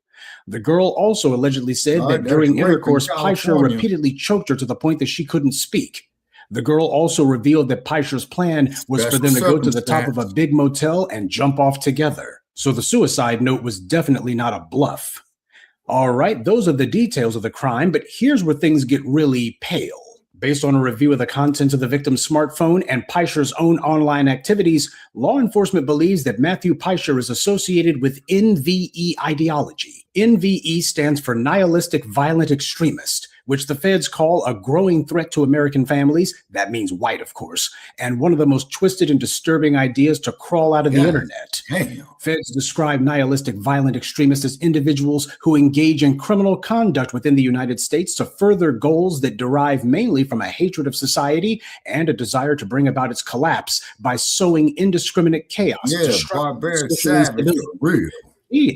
The girl also allegedly said that during intercourse, Peischer repeatedly choked her to the point that she couldn't speak. The girl also revealed that Peischer's plan was for them to go to the top of a big motel and jump off together. So the suicide note was definitely not a bluff. All right, those are the details of the crime, but here's where things get really pale. Based on a review of the contents of the victim's smartphone and Peischer's own online activities, law enforcement believes that Matthew Peischer is associated with NVE ideology. NVE stands for Nihilistic Violent Extremist, which the feds call a growing threat to American families. That means white, of course, and one of the most twisted and disturbing ideas to crawl out of the internet. Damn. Feds describe nihilistic violent extremists as individuals who engage in criminal conduct within the United States to further goals that derive mainly from a hatred of society and a desire to bring about its collapse by sowing indiscriminate chaos. Yeah, barbaric savage, real.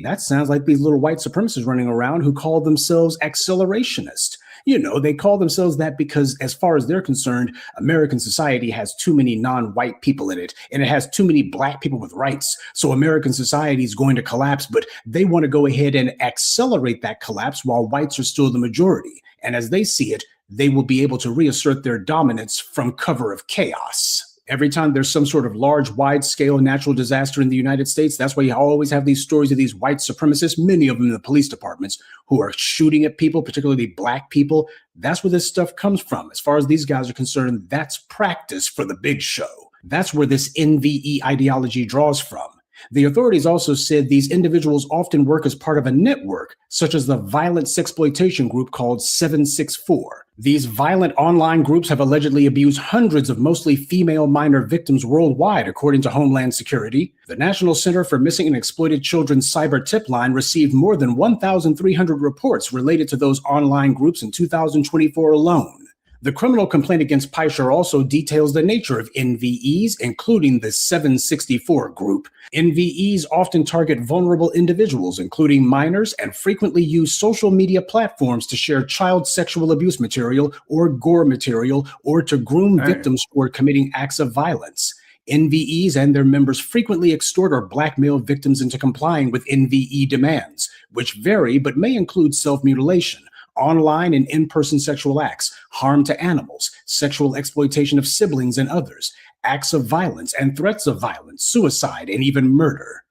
That sounds like these little white supremacists running around who call themselves accelerationists. You know, they call themselves that because, as far as they're concerned, American society has too many non-white people in it, and it has too many black people with rights. So American society is going to collapse, but they want to go ahead and accelerate that collapse while whites are still the majority. And as they see it, they will be able to reassert their dominance from cover of chaos. Every time there's some sort of large, wide-scale natural disaster in the United States, that's why you always have these stories of these white supremacists, many of them in the police departments, who are shooting at people, particularly black people. That's where this stuff comes from. As far as these guys are concerned, that's practice for the big show. That's where this NVE ideology draws from. The authorities also said these individuals often work as part of a network, such as the violent sexploitation group called 764. These violent online groups have allegedly abused hundreds of mostly female minor victims worldwide, according to Homeland Security. The National Center for Missing and Exploited Children's cyber tip line received more than 1,300 reports related to those online groups in 2024 alone. The criminal complaint against Peischer also details the nature of NVEs, including the 764 group. NVEs often target vulnerable individuals, including minors, and frequently use social media platforms to share child sexual abuse material or gore material, or to groom victims who are committing acts of violence. NVEs and their members frequently extort or blackmail victims into complying with NVE demands, which vary but may include self-mutilation, online and in-person sexual acts, harm to animals, sexual exploitation of siblings and others, acts of violence and threats of violence, suicide, and even murder.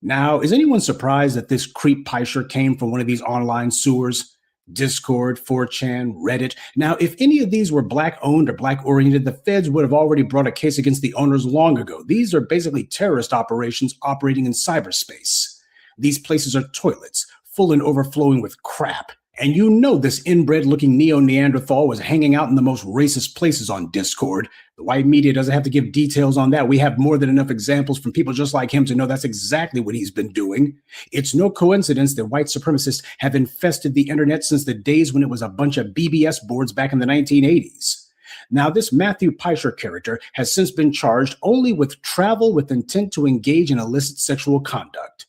Now, is anyone surprised that this creep Peischer came from one of these online sewers? Discord, 4chan, Reddit. Now, if any of these were black-owned or black-oriented, the feds would have already brought a case against the owners long ago. These are basically terrorist operations operating in cyberspace. These places are toilets, full and overflowing with crap. And you know this inbred-looking neo-Neanderthal was hanging out in the most racist places on Discord. The white media doesn't have to give details on that. We have more than enough examples from people just like him to know that's exactly what he's been doing. It's no coincidence that white supremacists have infested the internet since the days when it was a bunch of BBS boards back in the 1980s. Now, this Matthew Peischer character has since been charged only with travel with intent to engage in illicit sexual conduct.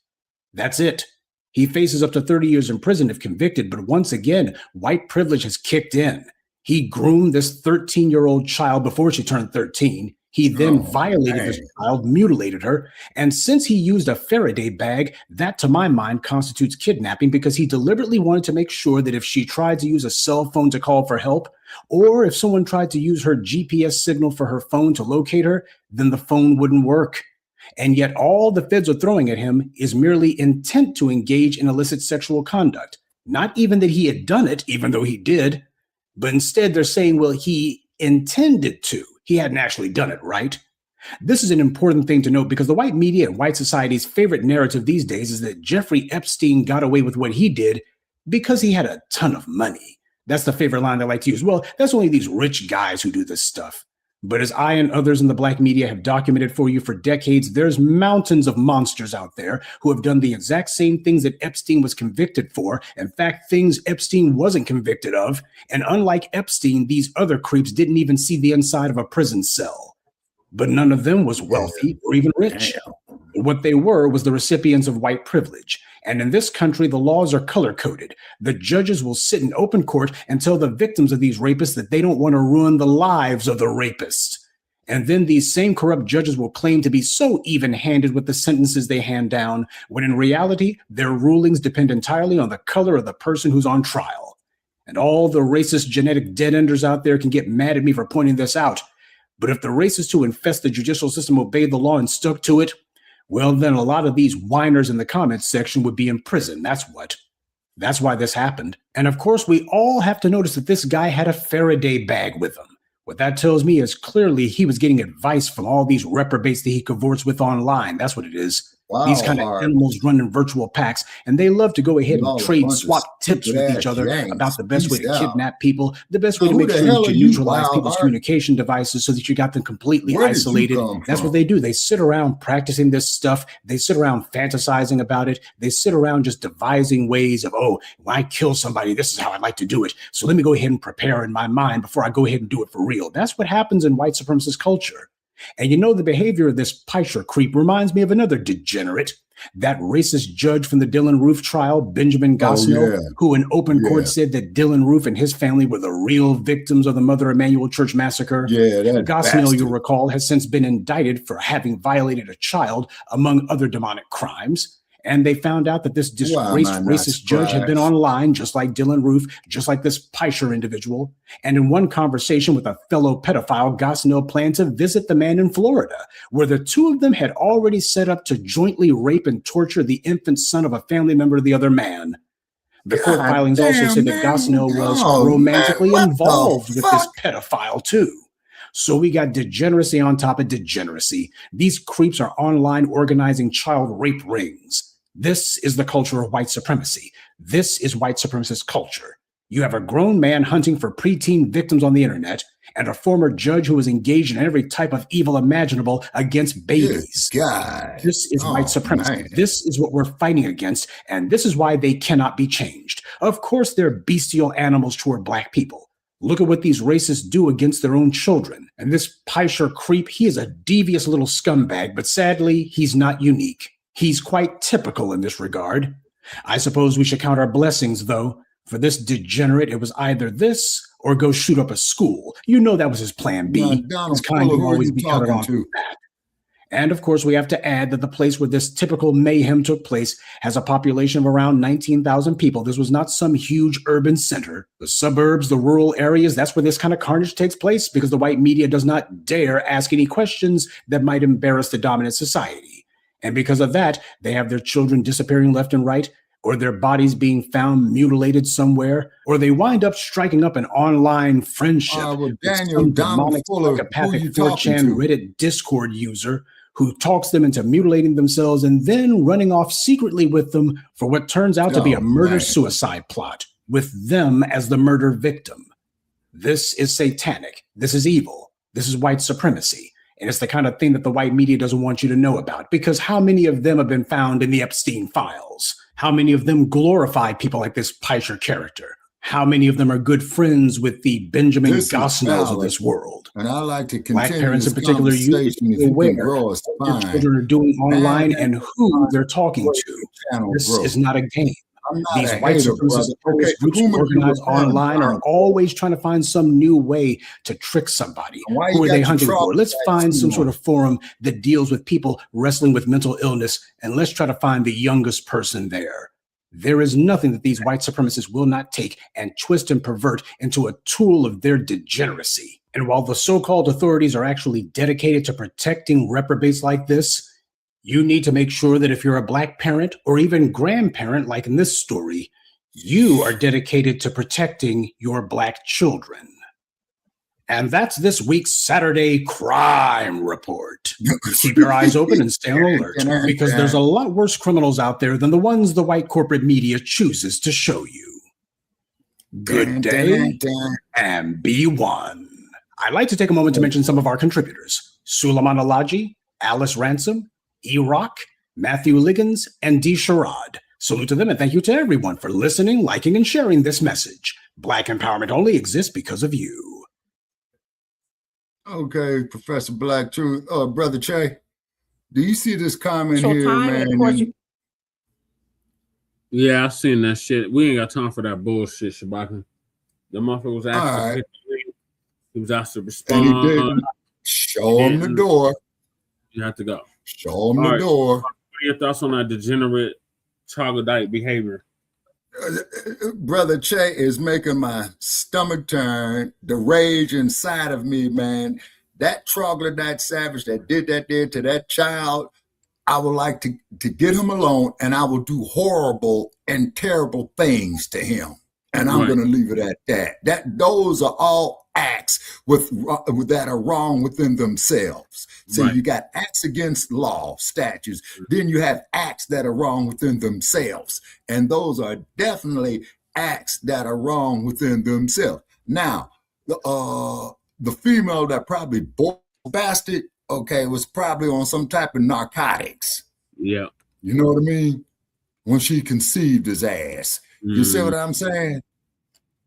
That's it. He faces up to 30 years in prison if convicted, but once again, white privilege has kicked in. He groomed this 13-year-old child before she turned 13. He then violated this child, mutilated her, and since he used a Faraday bag, that to my mind constitutes kidnapping because he deliberately wanted to make sure that if she tried to use a cell phone to call for help, or if someone tried to use her GPS signal for her phone to locate her, then the phone wouldn't work. And yet all the feds are throwing at him is merely intent to engage in illicit sexual conduct. Not even that he had done it, even though he did, but instead they're saying, well, he intended to. He hadn't actually done it, right? This is an important thing to note because the white media and white society's favorite narrative these days is that Jeffrey Epstein got away with what he did because he had a ton of money. That's the favorite line they like to use. Well, that's only these rich guys who do this stuff. But as I and others in the Blacc media have documented for you for decades, there's mountains of monsters out there who have done the exact same things that Epstein was convicted for. In fact, things Epstein wasn't convicted of. And unlike Epstein, these other creeps didn't even see the inside of a prison cell. But none of them was wealthy or even rich. What they were was the recipients of white privilege. And in this country, the laws are color-coded. The judges will sit in open court and tell the victims of these rapists that they don't want to ruin the lives of the rapists. And then these same corrupt judges will claim to be so even-handed with the sentences they hand down, when in reality, their rulings depend entirely on the color of the person who's on trial. And all the racist genetic dead-enders out there can get mad at me for pointing this out. But if the racists who infest the judicial system obeyed the law and stuck to it, well, then a lot of these whiners in the comments section would be in prison. That's what. That's why this happened. And of course, we all have to notice that this guy had a Faraday bag with him. What that tells me is clearly he was getting advice from all these reprobates that he cavorts with online. That's what it is. Wow, these kind of animals run in virtual packs, and they love to go ahead and trade, swap tips with each other about the best way to kidnap people, the best way to make sure that you neutralize people's communication devices so that you got them completely isolated. That's what they do. They sit around practicing this stuff. They sit around fantasizing about it. They sit around just devising ways of, oh, when I kill somebody, this is how I'd like to do it. So let me go ahead and prepare in my mind before I go ahead and do it for real. That's what happens in white supremacist culture. And you know, the behavior of this Peischer creep reminds me of another degenerate, that racist judge from the Dylan Roof trial, Benjamin Gosnell, who in open court said that Dylan Roof and his family were the real victims of the Mother Emanuel Church massacre. Gosnell, you'll recall, has since been indicted for having violated a child, among other demonic crimes. And they found out that this disgraced racist judge had been online, just like Dylan Roof, just like this Peischer individual. And in one conversation with a fellow pedophile, Gosnell planned to visit the man in Florida, where the two of them had already set up to jointly rape and torture the infant son of a family member of the other man. The court filings also said that Gosnell was romantically involved with this pedophile, too. So we got degeneracy on top of degeneracy. These creeps are online organizing child rape rings. This is the culture of white supremacy. This is white supremacist culture. You have a grown man hunting for preteen victims on the internet and a former judge who is engaged in every type of evil imaginable against babies. This is white supremacy. Man. This is what we're fighting against, and this is why they cannot be changed. Of course, they're bestial animals toward black people. Look at what these racists do against their own children. And this Peischer creep, he is a devious little scumbag, but sadly, he's not unique. He's quite typical in this regard. I suppose we should count our blessings, though. For this degenerate, it was either this or go shoot up a school. You know that was his plan B. His kind will always be counted on for that. And of course, we have to add that the place where this typical mayhem took place has a population of around 19,000 people. This was not some huge urban center. The suburbs, the rural areas, that's where this kind of carnage takes place because the white media does not dare ask any questions that might embarrass the dominant society. And because of that, they have their children disappearing left and right, or their bodies being found mutilated somewhere, or they wind up striking up an online friendship with some demonic psychopathic 4chan Reddit Discord user who talks them into mutilating themselves and then running off secretly with them for what turns out to be a murder-suicide plot, with them as the murder victim. This is satanic. This is evil. This is white supremacy. And it's the kind of thing that the white media doesn't want you to know about, because how many of them have been found in the Epstein files? How many of them glorify people like this Peischer character? How many of them are good friends with the Benjamin Gosnells of this world? And I like to Black continue parents in this particular, you need to conversation be if you aware can grow a of what their spine. children are doing online Man, and who they're talking to. channel This growth. is not a game. I'm not These a white hater, supremacist brother. Okay, groups whom are you organized referring online are to? always trying to find some new way to trick somebody. Why Who you are got they your hunting for? Let's troglodytes find some on? sort of forum that deals with people wrestling with mental illness, and let's try to find the youngest person there. There is nothing that these white supremacists will not take and twist and pervert into a tool of their degeneracy. And while the so-called authorities are actually dedicated to protecting reprobates like this, you need to make sure that if you're a Black parent or even grandparent, like in this story, you are dedicated to protecting your Black children. And that's this week's Saturday Crime Report. Keep your eyes open and stay on alert, because there's a lot worse criminals out there than the ones the white corporate media chooses to show you. Good day and be one. I'd like to take a moment to mention some of our contributors: Suleiman Alaji, Alice Ransom, E-Rock, Matthew Liggins, and D. Sherrod. Salute to them and thank you to everyone for listening, liking, and sharing this message. Black empowerment only exists because of you. Okay, Professor Black Truth. Brother Che, do you see this comment So here, time, man? of course, Yeah, I seen that shit. We ain't got time for that bullshit, Shabaka. The motherfucker was asking. He was asked to respond. And he didn't. Show him the door. You have to go. Show him the door. What are your thoughts on that degenerate troglodyte behavior? Brother Che is making my stomach turn. The rage inside of me, man. That troglodyte savage that did that there to that child, I would like to get him alone, and I will do horrible and terrible things to him. And I'm going to leave it at that. Those are all acts that are wrong within themselves. So you got acts against law, statutes. Then you have acts that are wrong within themselves. And those are definitely acts that are wrong within themselves. Now, the female that probably bastard, was probably on some type of narcotics. Yeah. You know what I mean? When she conceived his ass. You see what I'm saying?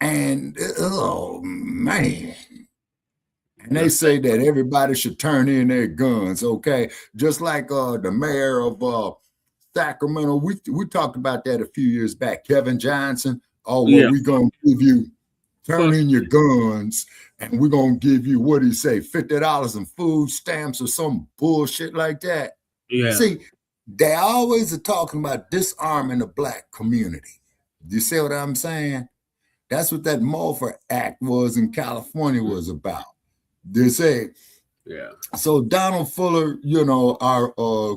And, oh, man. And they say that everybody should turn in their guns, okay? Just like the mayor of Sacramento, we talked about that a few years back, Kevin Johnson. We're going to give you, turn in your guns, and we're going to give you, what do you say, $50 in food stamps or some bullshit like that. Yeah. See, they always are talking about disarming the Black community. You see what I'm saying? That's what that Mulford Act was in California was about. They say, So Donald Fuller, our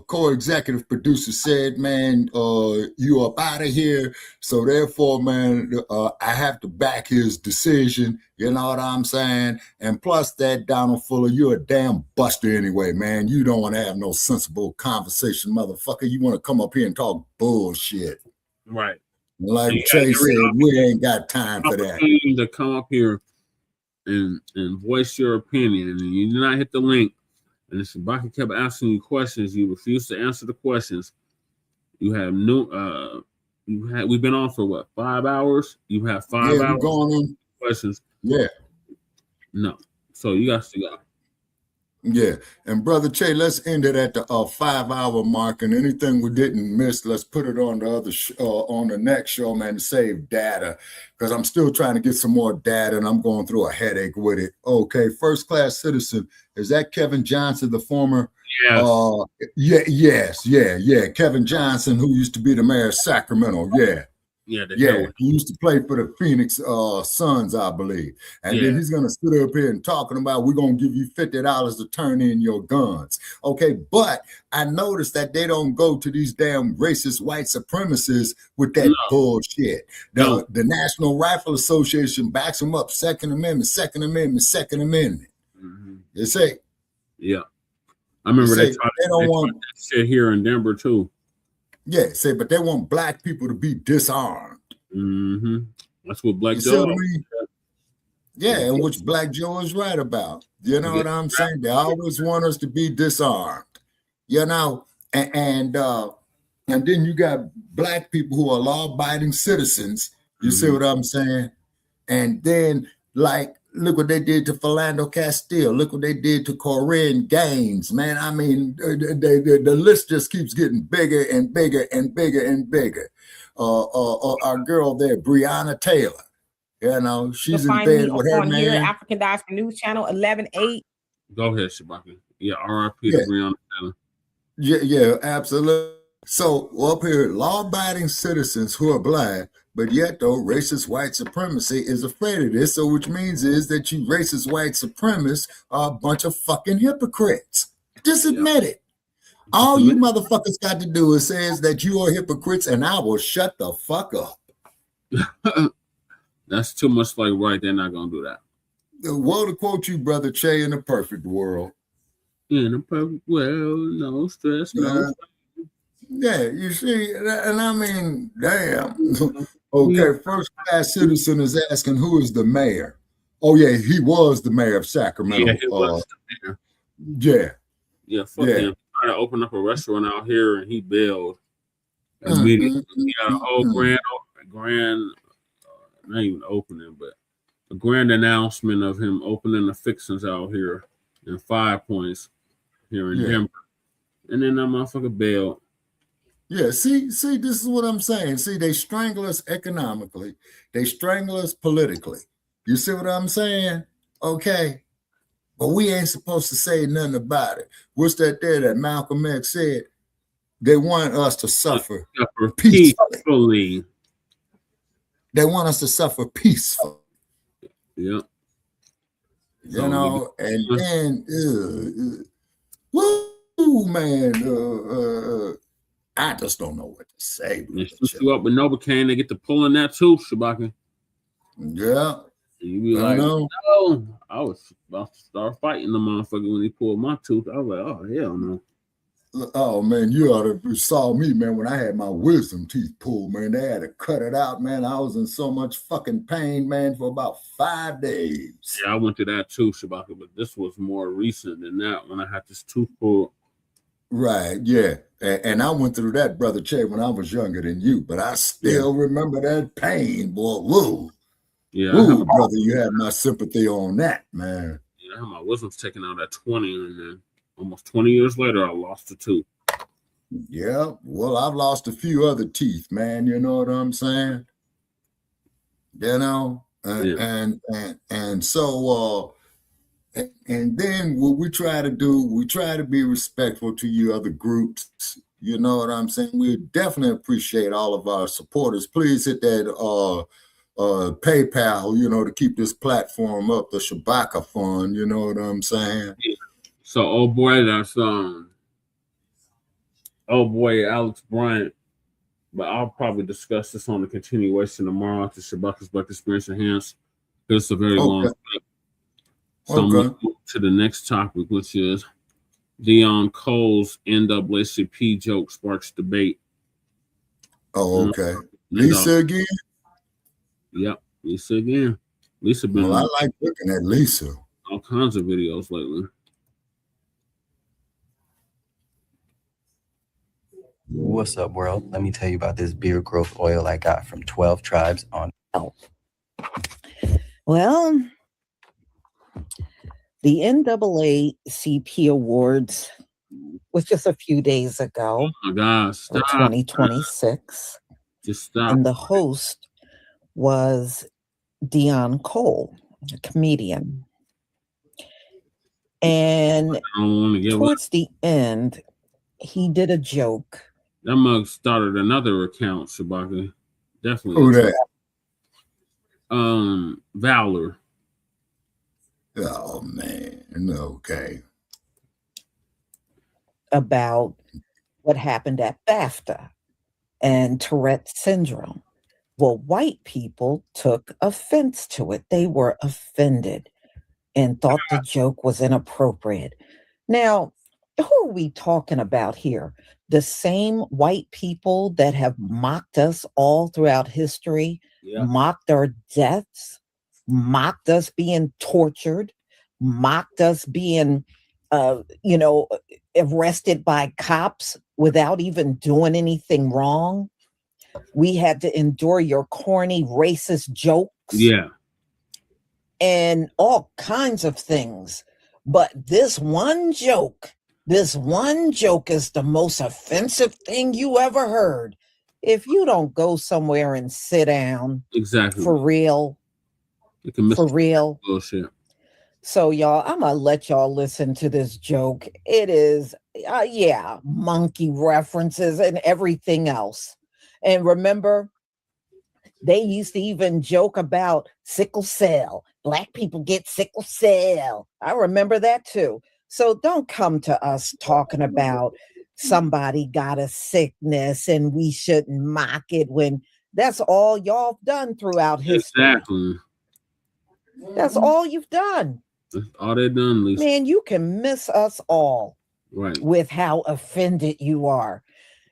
co-executive producer said, man, you up out of here. So therefore, man, I have to back his decision. You know what I'm saying? And plus that, Donald Fuller, you're a damn buster anyway, man. You don't want to have no sensible conversation, motherfucker. You want to come up here and talk bullshit. Right. Like Trey said, we ain't got time for that. To come up here and voice your opinion, and you did not hit the link. And if Shabaka kept asking you questions, you refused to answer the questions. You have we've been on for what, 5 hours? You have 5 hours going on questions. Yeah. No. So you got to go. Yeah, and Brother Che, let's end it at the 5-hour mark, and anything we didn't miss, let's put it on the other on the next show, man, to save data, because I'm still trying to get some more data, and I'm going through a headache with it. Okay, First Class Citizen, is that Kevin Johnson, the former? Yes. Yeah. Kevin Johnson, who used to be the mayor of Sacramento. He used to play for the Phoenix Suns, I believe. And then he's going to sit up here and talking about, we're going to give you $50 to turn in your guns. Okay, but I noticed that they don't go to these damn racist white supremacists with that bullshit. The National Rifle Association backs them up. Second Amendment. They say. Yeah. I remember they don't want that shit here in Denver too. Yeah, but they want Black people to be disarmed. That's what Black Joe. Yeah, and which Black Joe is right about. You know what I'm saying? They always want us to be disarmed. And then you got Black people who are law-abiding citizens. You see what I'm saying? And then, like, look what they did to Philando Castile. Look what they did to Corinne Gaines, man. I mean, the list just keeps getting bigger and bigger and bigger and bigger. Our girl there, Breonna Taylor, you know, she's in bed with her man. Here, African Diaspora News Channel 11-8. Go ahead, Shabaka. Yeah, RIP to Breonna Taylor. Yeah, absolutely. So up here, law-abiding citizens who are Black, but yet though racist white supremacy is afraid of this. So which means is that you racist white supremacists are a bunch of fucking hypocrites. Just admit it. All you motherfuckers got to do is say that you are hypocrites, and I will shut the fuck up. That's too much like right. They're not gonna do that. Well, to quote you, brother Che, in a perfect world. In a perfect world, no stress, no. Yeah, you see, and I mean, damn. Okay, first class citizen is asking who is the mayor. Oh yeah, he was the mayor of Sacramento. Yeah, he was the mayor. Yeah. Yeah, fuck him. Trying to open up a restaurant out here, and he bailed immediately. He had a whole not even opening, but a grand announcement of him opening the fixings out here in 5 Points here in Denver. And then that motherfucker bailed. Yeah, see, this is what I'm saying. See, they strangle us economically. They strangle us politically. You see what I'm saying? Okay. But we ain't supposed to say nothing about it. What's that there that Malcolm X said? They want us to suffer peacefully. They want us to suffer peacefully. Yeah. You know, and then, woo, man, I just don't know what to say. They shoot you up with Novocaine, they get to pulling that too, Shabaka. Yeah. You be like, no, I was about to start fighting the motherfucker when he pulled my tooth. I was like, oh, hell no. Oh, man, you ought to saw me, man, when I had my wisdom teeth pulled, man. They had to cut it out, man. I was in so much fucking pain, man, for about 5 days. Yeah, I went through that too, Shabaka, but this was more recent than that when I had this tooth pulled. Right, yeah. And I went through that, Brother Che, when I was younger than you, but I still remember that pain, boy. Woo. Yeah. Woo, brother, you had my sympathy on that, man. Yeah, I had my wisdom's taken out at 20, and then almost 20 years later, I lost a tooth. Yeah, well, I've lost a few other teeth, man. You know what I'm saying? You know, and so and then what we try to do, we try to be respectful to you other groups. You know what I'm saying? We definitely appreciate all of our supporters. Please hit that PayPal, you know, to keep this platform up, the Shabaka Fund. You know what I'm saying? Yeah. So, old boy, that's Alex Bryant. But I'll probably discuss this on the continuation tomorrow after Shabaka's Black Experience Enhanced. It's a very long clip. So I'm going to move to the next topic, which is Deon Cole's NAACP joke sparks debate. Oh, okay. Lisa again? Yep, Lisa again. Lisa been I like looking at Lisa. All kinds of videos lately. What's up, world? Let me tell you about this beard growth oil I got from 12 Tribes on Health. Well, the NAACP Awards was just a few days ago. Oh my gosh, stop. 2026. Just stop. And the host was Deon Cole, a comedian. And towards the end, he did a joke. That mug started another account, Shabaka. Definitely. Who that? Valor. Oh man, okay. About what happened at BAFTA and Tourette's syndrome. Well, white people took offense to it. They were offended and thought the joke was inappropriate. Now, who are we talking about here? The same white people that have mocked us all throughout history, mocked our deaths, mocked us being tortured, mocked us being, arrested by cops without even doing anything wrong. We had to endure your corny, racist jokes. Yeah. and all kinds of things. But this one joke is the most offensive thing you ever heard. If you don't go somewhere and sit down, exactly, for real, for real, bullshit. So y'all, I'm gonna let y'all listen to this joke. It is, monkey references and everything else. And remember, they used to even joke about sickle cell. Black people get sickle cell. I remember that too. So don't come to us talking about somebody got a sickness and we shouldn't mock it when that's all y'all done throughout history. Exactly. That's all you've done. That's all they've done, Lisa. Man, you can miss us all with how offended you are.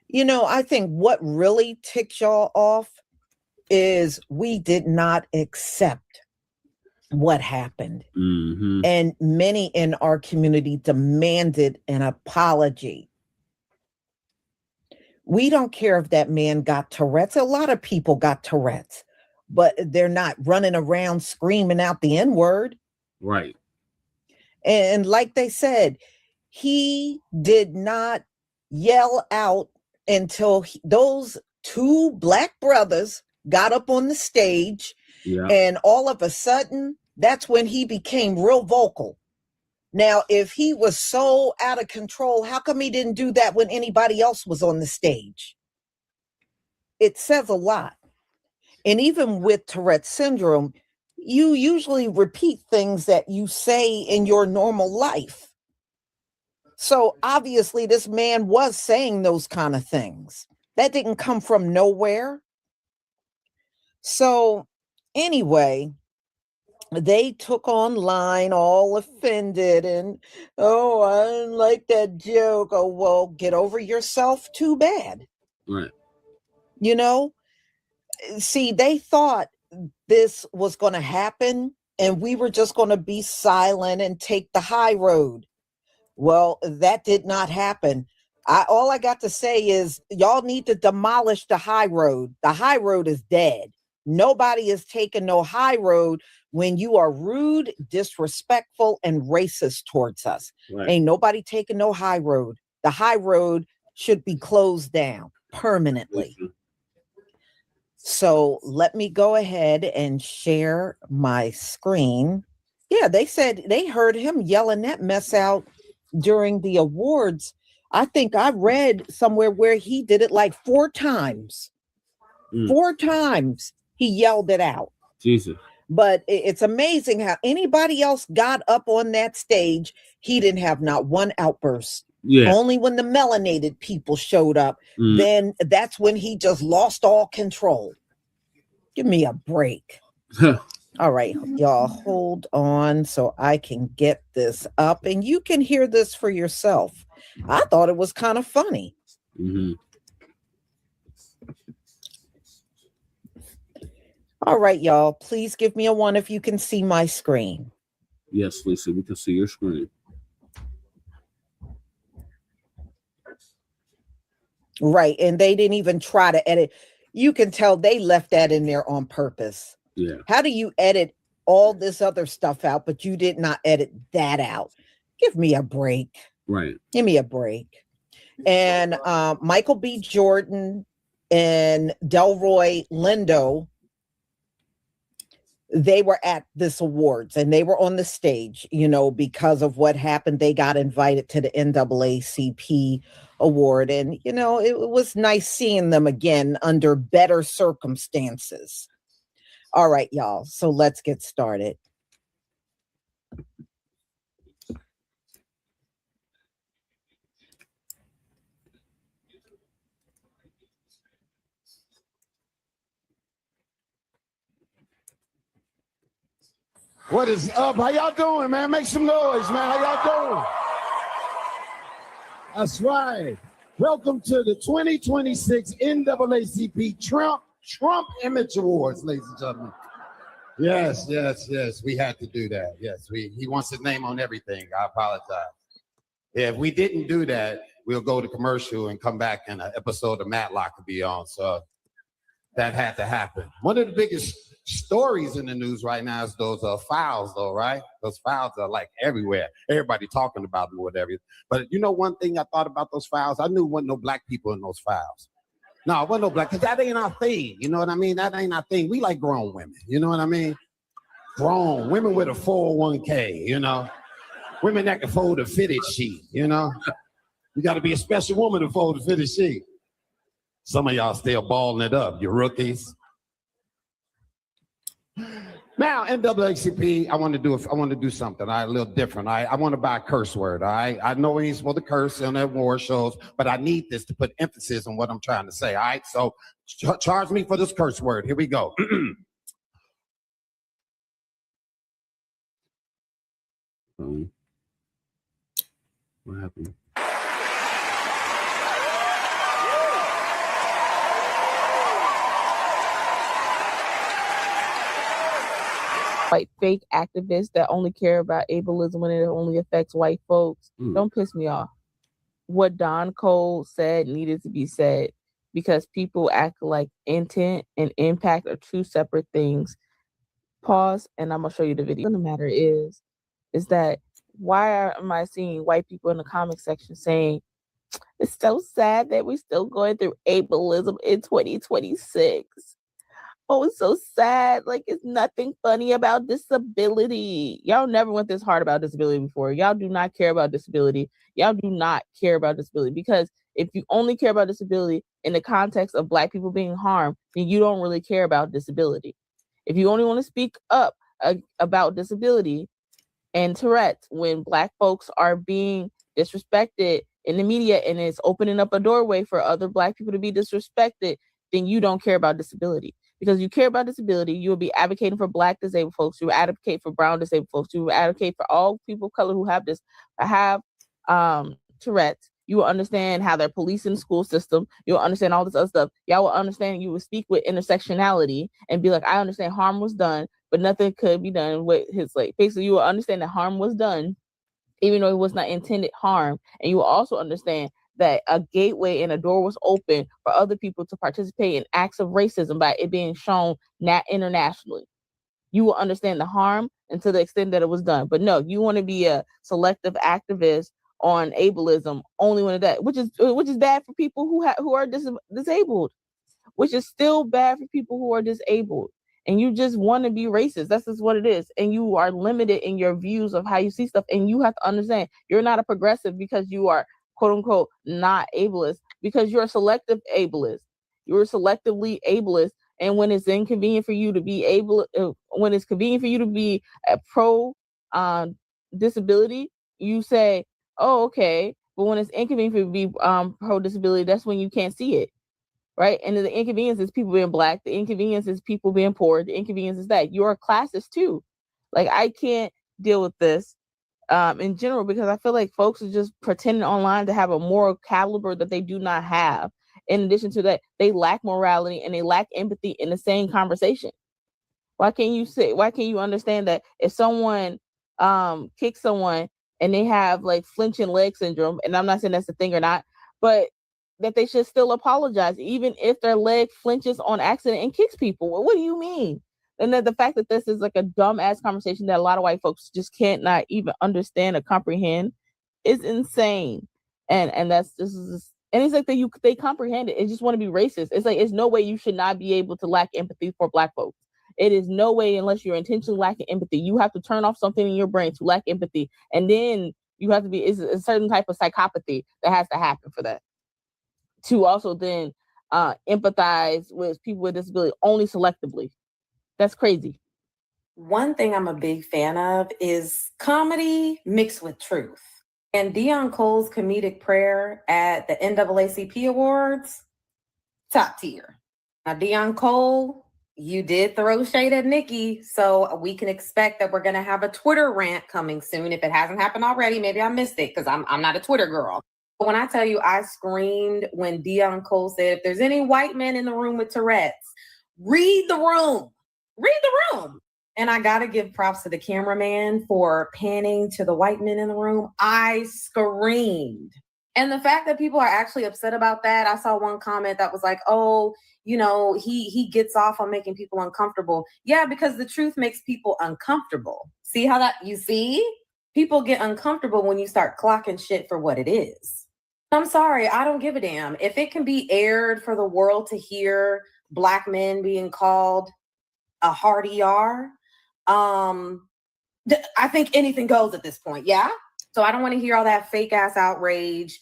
You know, I think what really ticks y'all off is we did not accept what happened. Mm-hmm. And many in our community demanded an apology. We don't care if that man got Tourette's. A lot of people got Tourette's, but they're not running around screaming out the N-word. Right. And like they said, he did not yell out until those two black brothers got up on the stage. Yeah. And all of a sudden, that's when he became real vocal. Now, if he was so out of control, how come he didn't do that when anybody else was on the stage? It says a lot. And even with Tourette's syndrome, you usually repeat things that you say in your normal life. So obviously this man was saying those kind of things. That didn't come from nowhere. So anyway, they took online all offended and, oh, I didn't like that joke. Oh, well, get over yourself. Too bad. Right. You know, see, they thought this was going to happen and we were just going to be silent and take the high road. Well, that did not happen. All I got to say is y'all need to demolish the high road. The high road is dead. Nobody is taking no high road when you are rude, disrespectful, and racist towards us. Right. Ain't nobody taking no high road. The high road should be closed down permanently. Mm-hmm. So let me go ahead and share my screen. Yeah, they said they heard him yelling that mess out during the awards. I think I read somewhere where he did it like 4 times. 4 times he yelled it out. Jesus. But it's amazing how anybody else got up on that stage, he didn't have not one outburst. Yeah. Only when the melanated people showed up, then that's when he just lost all control. Give me a break. All right, y'all, hold on so I can get this up and you can hear this for yourself. I thought it was kind of funny. Mm-hmm. All right, y'all, please give me a 1 if you can see my screen. Yes, Lisa, we can see your screen. Right, and they didn't even try to edit. You can tell they left that in there on purpose. Yeah. How do you edit all this other stuff out, but you did not edit that out? Give me a break. Right. Give me a break. And Michael B. Jordan and Delroy Lindo, they were at this awards and they were on the stage, you know, because of what happened. They got invited to the NAACP award. And, you know, it was nice seeing them again under better circumstances. All right, y'all. So let's get started. What is up? How y'all doing, man? Make some noise, man. How y'all doing? That's right. Welcome to the 2026 NAACP Trump Image Awards, ladies and gentlemen. Yes. We had to do that. Yes, he wants his name on everything. I apologize. Yeah, if we didn't do that, we'll go to commercial and come back and an episode of Matlock could be on. So that had to happen. One of the biggest stories in the news right now is those files, though, right? Those files are like everywhere. Everybody talking about them or whatever. But you know, one thing I thought about those files, I knew wasn't no black people in those files. No, it wasn't no black, because that ain't our thing. You know what I mean? That ain't our thing. We like grown women. You know what I mean? Grown women with a 401k, you know? Women that can fold a fitted sheet, you know? You got to be a special woman to fold a fitted sheet. Some of y'all still balling it up, you rookies. Now, NAACP, I want to do something, all right, a little different. I want to buy a curse word, all right? I know we ain't supposed to curse on their war shows, but I need this to put emphasis on what I'm trying to say, all right? So charge me for this curse word. Here we go. What happened? Like fake activists that only care about ableism when it only affects white folks. Don't piss me off. What Don Cole said needed to be said, because people act like intent and impact are two separate things. Pause, and I'm gonna show you the video. The matter is that why am I seeing white people in the comment section saying it's so sad that we're still going through ableism in 2026? Oh, it's so sad. Like, it's nothing funny about disability. Y'all never went this hard about disability before. Y'all do not care about disability. Y'all do not care about disability, because if you only care about disability in the context of Black people being harmed, then you don't really care about disability. If you only want to speak up about disability and Tourette's when Black folks are being disrespected in the media and it's opening up a doorway for other Black people to be disrespected, then you don't care about disability. Because you care about disability, you will be advocating for Black disabled folks, you will advocate for brown disabled folks, you will advocate for all people of color who have Tourette's. You will understand how they're policing the school system. You'll understand all this other stuff. Y'all will understand, you will speak with intersectionality and be like, I understand harm was done, but nothing could be done with his, like, basically you will understand that harm was done, even though it was not intended harm. And you will also understand that a gateway and a door was open for other people to participate in acts of racism by it being shown internationally. You will understand the harm and to the extent that it was done. But no, you want to be a selective activist on ableism only when that, which is bad for people who are disabled, which is still bad for people who are disabled. And you just want to be racist. That's just what it is. And you are limited in your views of how you see stuff. And you have to understand you're not a progressive because you are, quote unquote, not ableist, because you're a selective ableist. You're selectively ableist. And when it's inconvenient for you to be when it's convenient for you to be a pro disability, you say, oh, okay. But when it's inconvenient for you to be pro disability, that's when you can't see it. Right. And the inconvenience is people being Black. The inconvenience is people being poor. The inconvenience is that you're a classist too. Like, I can't deal with this in general, because I feel like folks are just pretending online to have a moral caliber that they do not have. In addition to that, they lack morality and they lack empathy in the same conversation. Why can't you understand that if someone kicks someone and they have like flinching leg syndrome, and I'm not saying that's the thing or not, but that they should still apologize, even if their leg flinches on accident and kicks people? What do you mean? And that the fact that this is like a dumbass conversation that a lot of white folks just can't not even understand or comprehend is insane. And that's just, and it's like they comprehend it. They just want to be racist. It's like, it's no way you should not be able to lack empathy for Black folks. It is no way, unless you're intentionally lacking empathy. You have to turn off something in your brain to lack empathy. And then you have to be, it's a certain type of psychopathy that has to happen for that. To also then empathize with people with disability only selectively. That's crazy. One thing I'm a big fan of is comedy mixed with truth. And Deon Cole's comedic prayer at the NAACP Awards, top tier. Now, Deon Cole, you did throw shade at Nikki, so we can expect that we're going to have a Twitter rant coming soon. If it hasn't happened already, maybe I missed it because I'm not a Twitter girl. But when I tell you, I screamed when Deon Cole said, if there's any white men in the room with Tourette's, read the room. Read the room. And I got to give props to the cameraman for panning to the white men in the room. I screamed. And the fact that people are actually upset about that, I saw one comment that was like, oh, you know, he gets off on making people uncomfortable. Yeah, because the truth makes people uncomfortable. See how that, you see? People get uncomfortable when you start clocking shit for what it is. I'm sorry, I don't give a damn. If it can be aired for the world to hear Black men being called a hard ER, I think anything goes at this point, yeah? So I don't want to hear all that fake ass outrage.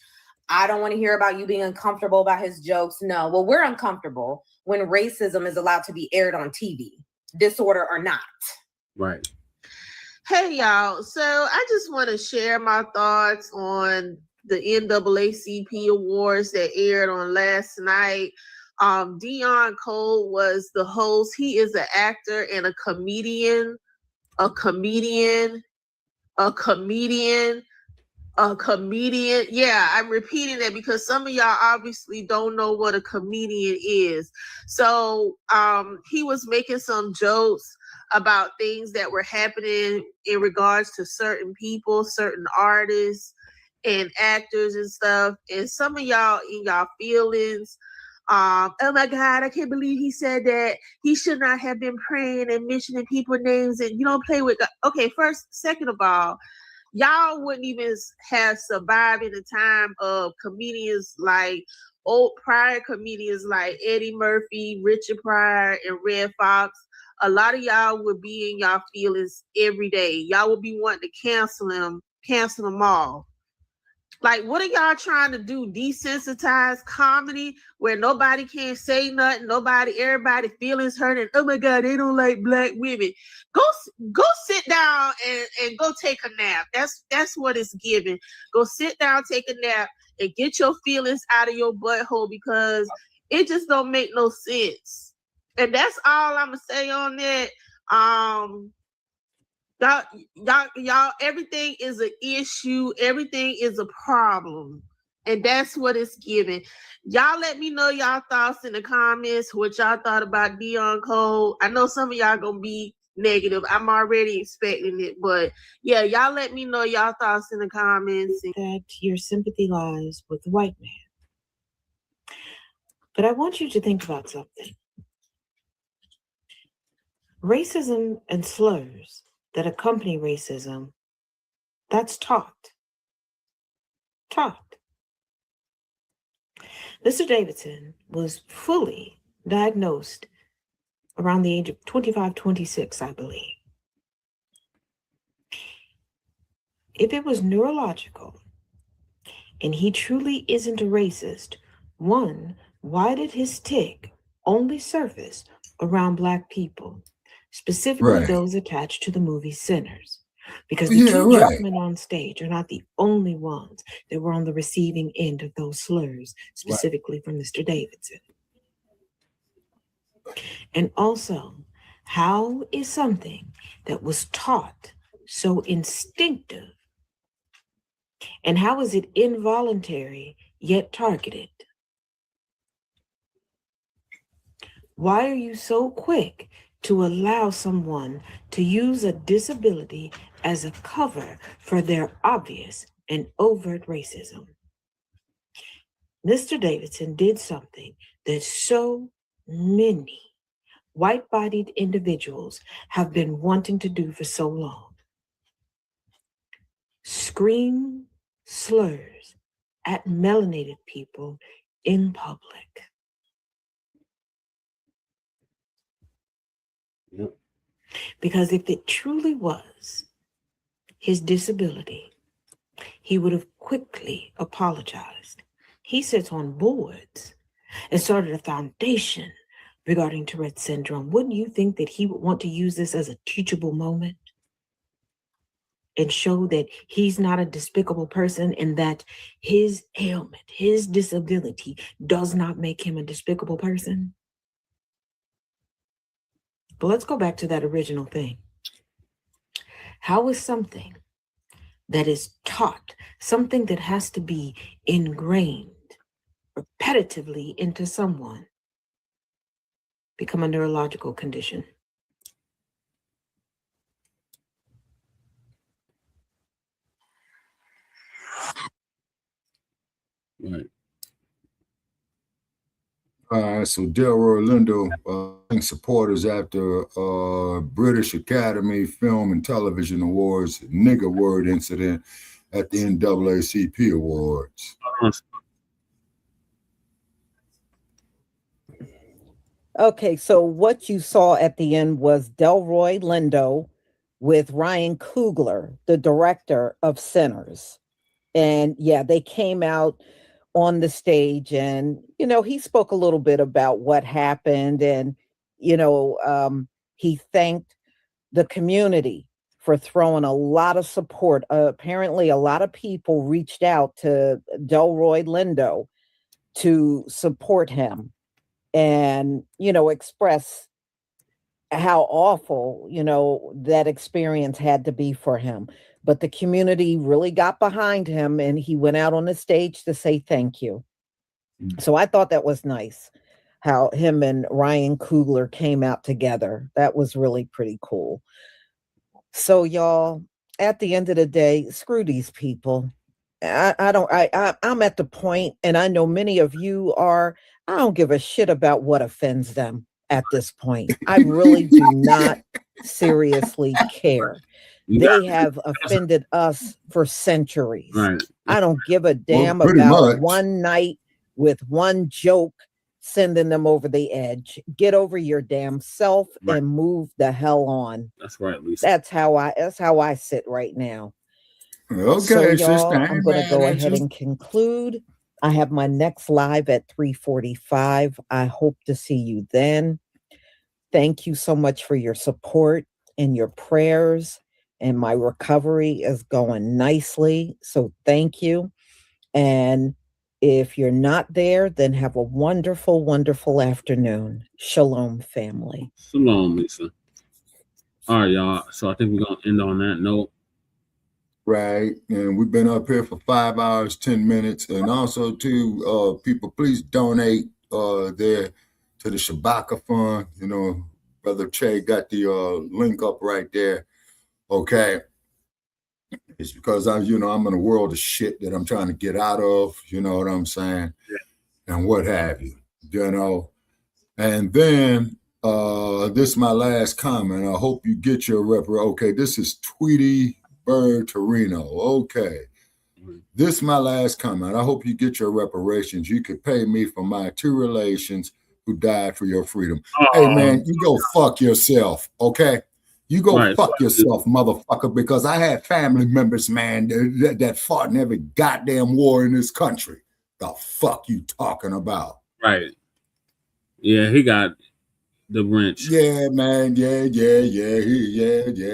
I don't want to hear about you being uncomfortable about his jokes. No, well, we're uncomfortable when racism is allowed to be aired on TV, disorder or not. Right. Hey, y'all. So I just want to share my thoughts on the NAACP awards that aired on last night. Dion Cole was the host. He is an actor and a comedian. Yeah, I'm repeating that because some of y'all obviously don't know what a comedian is. So he was making some jokes about things that were happening in regards to certain people, certain artists and actors and stuff. And some of y'all in y'all feelings, oh my God, I can't believe he said that. He should not have been praying and mentioning people's names, and you don't play with God. Okay, second of all, y'all wouldn't even have survived in the time of comedians like prior comedians like Eddie Murphy, Richard Pryor, and Red Fox. A lot of y'all would be in y'all feelings every day. Y'all would be wanting to cancel them all. Like, what are y'all trying to do? Desensitize comedy where nobody can say nothing, everybody feelings hurt, and oh my God, they don't like Black women. Go sit down and go take a nap. That's what it's giving. Go sit down, take a nap, and get your feelings out of your butthole because it just don't make no sense. And that's all I'm gonna say on that. Y'all, everything is an issue. Everything is a problem. And that's what it's giving. Y'all let me know y'all thoughts in the comments, what y'all thought about Dion Cole. I know some of y'all gonna be negative. I'm already expecting it. But yeah, y'all let me know y'all thoughts in the comments. That your sympathy lies with the white man. But I want you to think about something. Racism and slurs that accompany racism, that's taught. Mr. Davidson was fully diagnosed around the age of 25, 26, I believe. If it was neurological and he truly isn't a racist, one, why did his tick only surface around Black people? Specifically those attached to the movie Sinners. Because the two gentlemen on stage are not the only ones that were on the receiving end of those slurs, specifically from Mr. Davidson. And also, how is something that was taught so instinctive, and how is it involuntary yet targeted? Why are you so quick to allow someone to use a disability as a cover for their obvious and overt racism? Mr. Davidson did something that so many white-bodied individuals have been wanting to do for so long. Scream slurs at melanated people in public. Yep. Because if it truly was his disability, he would have quickly apologized. He sits on boards and started a foundation regarding Tourette's syndrome. Wouldn't you think that he would want to use this as a teachable moment and show that he's not a despicable person and that his ailment, his disability does not make him a despicable person? But let's go back to that original thing. How is something that is taught, something that has to be ingrained repetitively into someone, become a neurological condition? Right. So Delroy Lindo supporters after British Academy Film and Television Awards nigger word incident at the NAACP Awards. Okay, so what you saw at the end was Delroy Lindo with Ryan Coogler, the director of Sinners. And yeah, they came out on the stage and, you know, he spoke a little bit about what happened and, you know, he thanked the community for throwing a lot of support. Apparently, a lot of people reached out to Delroy Lindo to support him and, you know, express how awful, you know, that experience had to be for him. But the community really got behind him and he went out on the stage to say thank you. So I thought that was nice how him and Ryan Coogler came out together. That was really pretty cool. So y'all, at the end of the day, screw these people. I'm at the point, and I know many of you are, I don't give a shit about what offends them at this point. I really do not seriously care. They have offended us for centuries. Right. I don't give a damn about one night with one joke sending them over the edge. Get over your damn self and move the hell on. That's right, Lisa. That's how I sit right now. Okay, so y'all, sister. I'm going to go ahead and conclude. I have my next live at 3:45. I hope to see you then. Thank you so much for your support and your prayers. And my recovery is going nicely. So thank you. And if you're not there, then have a wonderful, wonderful afternoon. Shalom, family. Shalom, Lisa. All right, y'all. So I think we're going to end on that note. Right. And we've been up here for 5 hours, 10 minutes. And also, too, people, please donate there to the Shabaka Fund. You know, Brother Che got the link up right there. Okay. It's because I'm in a world of shit that I'm trying to get out of, you know what I'm saying? Yeah. And what have you, you know? And then this is my last comment. I hope you get your okay, this is Tweety Bird Torino. Okay. This is my last comment. I hope you get your reparations. You could pay me for my 2 relations who died for your freedom. Hey, man, you go fuck yourself, okay? You go fuck yourself, motherfucker, because I had family members, man, that fought in every goddamn war in this country. The fuck you talking about? Right. Yeah, he got the wrench. Yeah, man. Yeah.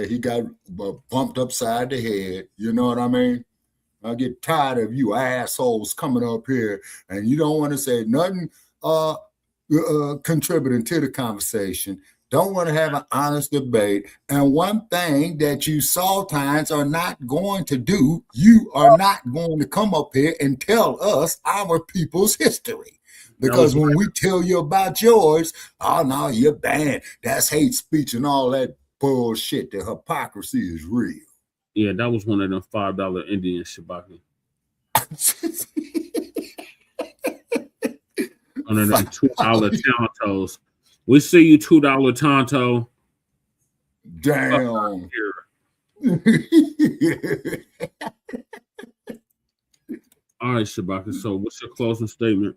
He got bumped upside the head. You know what I mean? I get tired of you assholes coming up here and you don't want to say nothing contributing to the conversation. Don't want to have an honest debate. And one thing that you Sultans are not going to do, you are not going to come up here and tell us our people's history. Because when we tell you about yours, oh, no, you're banned. That's hate speech and all that bullshit. The hypocrisy is real. Yeah, that was one of them $5 Indian Shabaka. One of them $2 Tontos. We see you, $2 Tonto. Damn. All right, Shabaka. So what's your closing statement?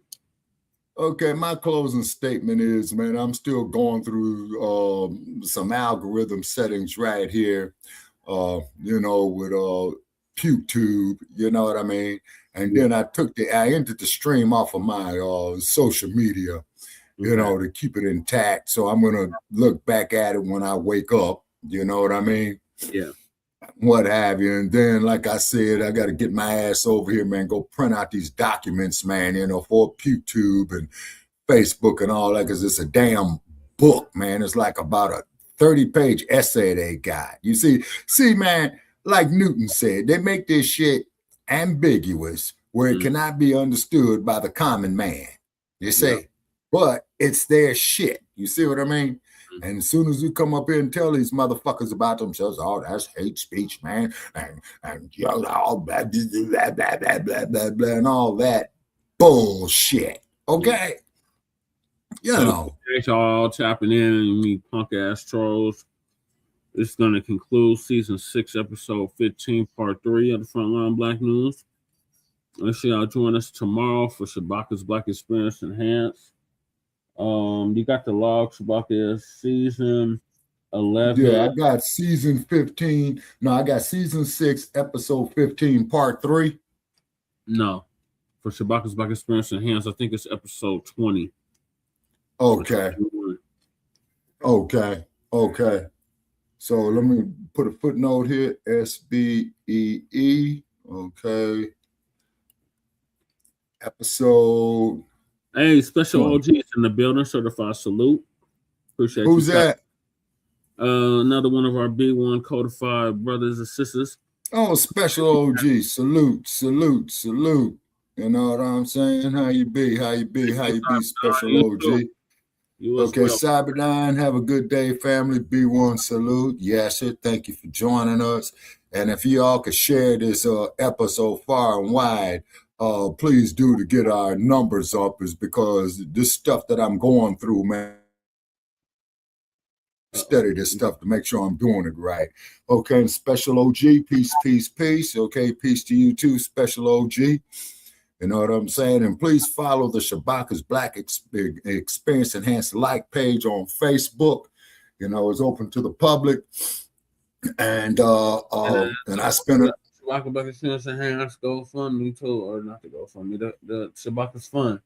Okay, my closing statement is, man, I'm still going through some algorithm settings right here, you know, with PewTube, you know what I mean? And then I ended the stream off of my social media, you know, to keep it intact. So I'm going to look back at it when I wake up, you know what I mean? Yeah. What have you. And then, like I said, I got to get my ass over here, man, go print out these documents, man, you know, for PewTube and Facebook and all that, because it's a damn book, man. It's like about a 30-page essay they got. You see, man, like Newton said, they make this shit ambiguous where it cannot be understood by the common man, you see? But it's their shit. You see what I mean? And as soon as you come up here and tell these motherfuckers about themselves, oh, that's hate speech, man, and you know, all blah, blah, blah, blah, blah, blah, blah, and all that bullshit. Okay? You know. Thanks y'all tapping in and me punk ass trolls. This is going to conclude season 6, episode 15, part 3 of the Front Line Blacc News. Make sure y'all join us tomorrow for Shabaka's Black Experience Enhanced. You got the log, Shabaka, is season 11. Yeah, I got season 15. No, I got season 6, episode 15, part 3. No, for Shabaka's Black Experience Enhanced, I think it's episode 20. Okay. So let me put a footnote here. SBEE. Okay. Episode. Hey, special OG is in the building. Certified salute. Appreciate Who's you. that? Another one of our B1 codified brothers and sisters. Oh, special OG. Salute. You know what I'm saying? How you be, special OG? Okay, Cyberdyne, have a good day, family. B1 salute. Yes, sir. Thank you for joining us. And if y'all could share this episode far and wide, please do, to get our numbers up, is because this stuff that I'm going through, man, study this stuff to make sure I'm doing it right. Okay, special OG, peace. Okay, peace to you too, special OG. You know what I'm saying? And please follow the Shabaka's Black Experience Enhanced page on Facebook. You know, it's open to the public. And I spent it. Shabaka Black Experience Enhanced GoFundMe too, or not the GoFundMe, the Shabaka's Fund.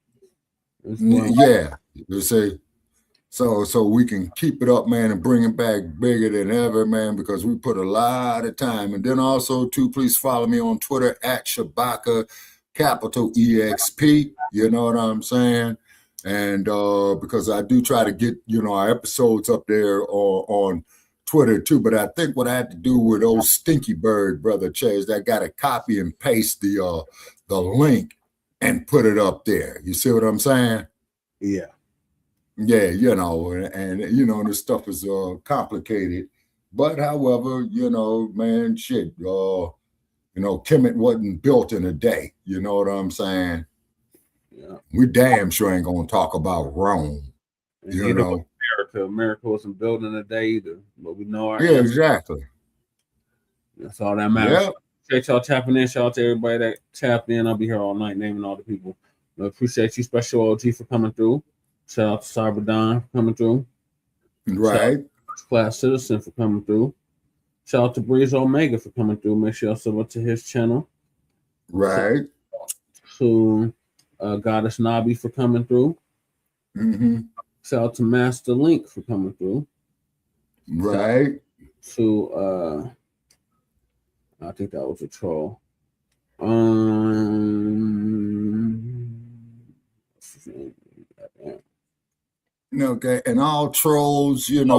Yeah, you see. So we can keep it up, man, and bring it back bigger than ever, man, because we put a lot of time. And then also, too, please follow me on Twitter at Shabaka, capital EXP. You know what I'm saying? And because I do try to get, our episodes up there on Twitter, too. But I think what I had to do with old Stinky Bird, Brother Chase, I got to copy and paste the link and put it up there. You see what I'm saying? Yeah. Yeah, and this stuff is complicated. But however, man, shit, Kemet wasn't built in a day. You know what I'm saying? Yeah. We damn sure ain't gonna talk about Rome. America wasn't built in a day either. But we know our Yeah, exactly. That's all that matters. Yep. Appreciate y'all tapping in. Shout out to everybody that tapped in. I'll be here all night naming all the people. I appreciate you, Special OG, for coming through. Shout out to Cyberdyne for coming through. Right. Class Citizen for coming through. Shout out to Breeze Omega for coming through. Make sure y'all sub up to his channel. Right. To Goddess Nabi for coming through. Mm-hmm. Shout out to Master Link for coming through. Right. To I think that was a troll. Okay, and all trolls, shout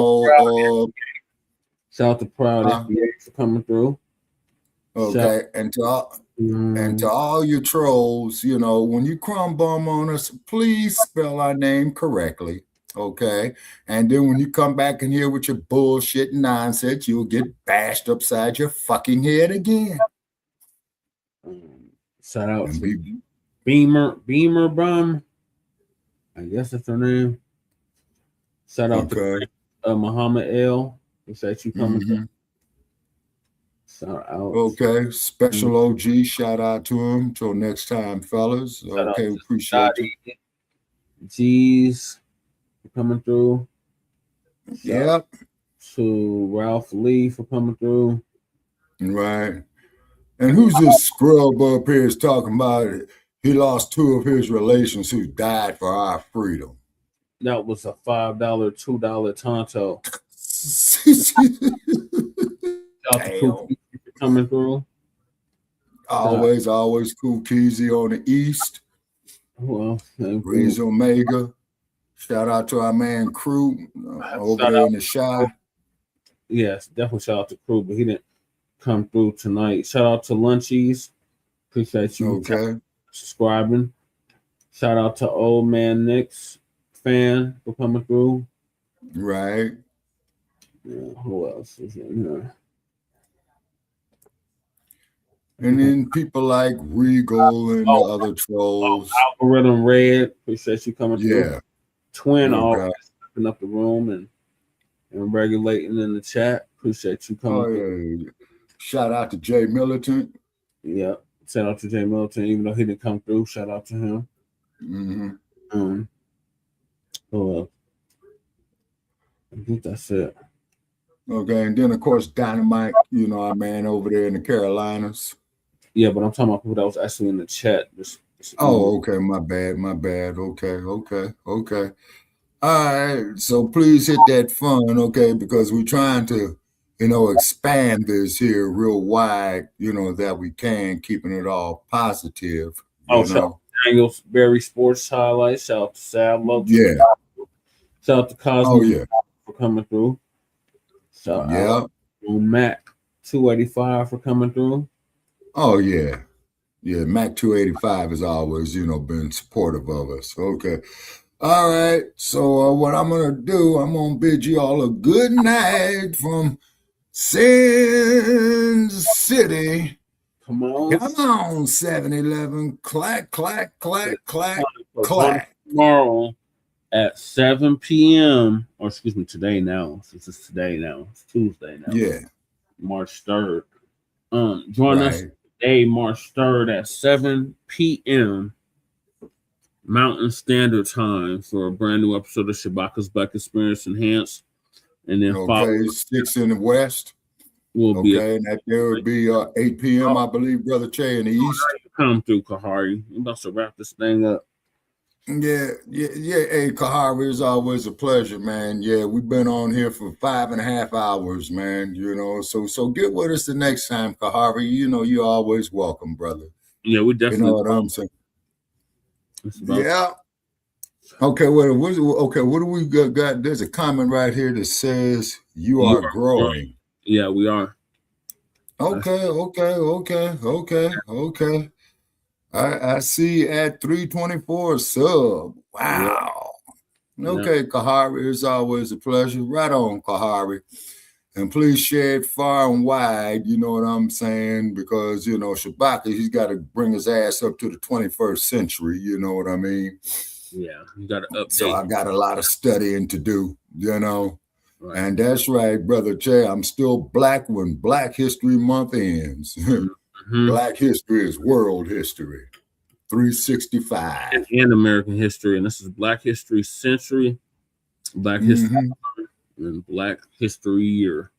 out to Proud FBA for coming through. Okay, and to all you trolls, when you crumb bum on us, please spell our name correctly. Okay, and then when you come back in here with your bullshit and nonsense, you'll get bashed upside your fucking head again. Shout out to Beamer Bum. I guess that's her name. Shout out to Muhammad L. Appreciate you coming. Mm-hmm. Shout out. Okay, special OG. Shout out to him. Till next time, fellas. Okay, appreciate you. G's for coming through. Yep. To Ralph Lee for coming through. Right. And who's this scrub up here is talking about it? He lost 2 of his relations who died for our freedom. That was a $5, $2 Tonto. Coming through. Always Cool Keezy on the East. Well, Breeze Omega. Shout out to our man Crew over there in the shop. Yes, definitely shout out to Crew, but he didn't come through tonight. Shout out to Lunchies. Appreciate you subscribing. Shout out to Old Man Nick's fan for coming through. Right. Yeah, who else is in here? And then people like Regal and the other trolls. Algorithm Red. Appreciate you coming through. Twin always stepping up the room and regulating in the chat. Appreciate you coming. Oh, yeah. Shout out to Jay Militant. Yeah. Shout out to Jay Militant, even though he didn't come through. Shout out to him. Mm-hmm. I think that's it. Okay, and then of course Dynamite, you know, our man over there in the Carolinas. Yeah, but I'm talking about people that was actually in the chat. Okay, my bad. Okay. All right, so please hit that fun, okay, because we're trying to, you know, expand this here real wide, you know, that we can, keeping it all positive. Shout out to Daniel's Berry Sports Highlights. Shout out to Sam. Shout out to Cosmo for coming through. Shout out to Mac 285 for coming through. Oh yeah. Mac 285 has always, you know, been supportive of us. Okay. All right. So what I'm gonna do, I'm gonna bid you all a good night from Sin City. Come on, 7-Eleven. Clack, clack, clack, clack, clack. Tomorrow at 7 p.m. or excuse me, today now. Since it's today now. It's Tuesday now. Yeah. March 3rd. Join us today, March 3rd at 7 p.m. Mountain Standard Time for a brand new episode of Shabaka's Black Experience Enhanced. And then 6 in the West. Will be and that there will be 8 p.m. I believe, Brother Che, in the East. Come through, Kahari. I'm about to wrap this thing up. Yeah. Hey, Kahari, it's always a pleasure, man. Yeah, we've been on here for 5.5 hours, man. You know, so get with us the next time, Kahari. You know, you're always welcome, brother. Yeah, we definitely. You know what I'm saying? Yeah. Okay, what do we got? There's a comment right here that says you are growing. Yeah, we are. Okay. I see at 324 sub. Wow. Yeah. Okay, Kahari, it's always a pleasure. Right on, Kahari. And please share it far and wide, you know what I'm saying? Because, you know, Shabaka, he's got to bring his ass up to the 21st century, you know what I mean? Yeah, you got to update. So I got a lot of studying to do, you know? Right. And that's right, Brother Che. I'm still black when Black History Month ends. Black history is world history. 365. And American history. And this is Black History Century, Black History, and Black History Year.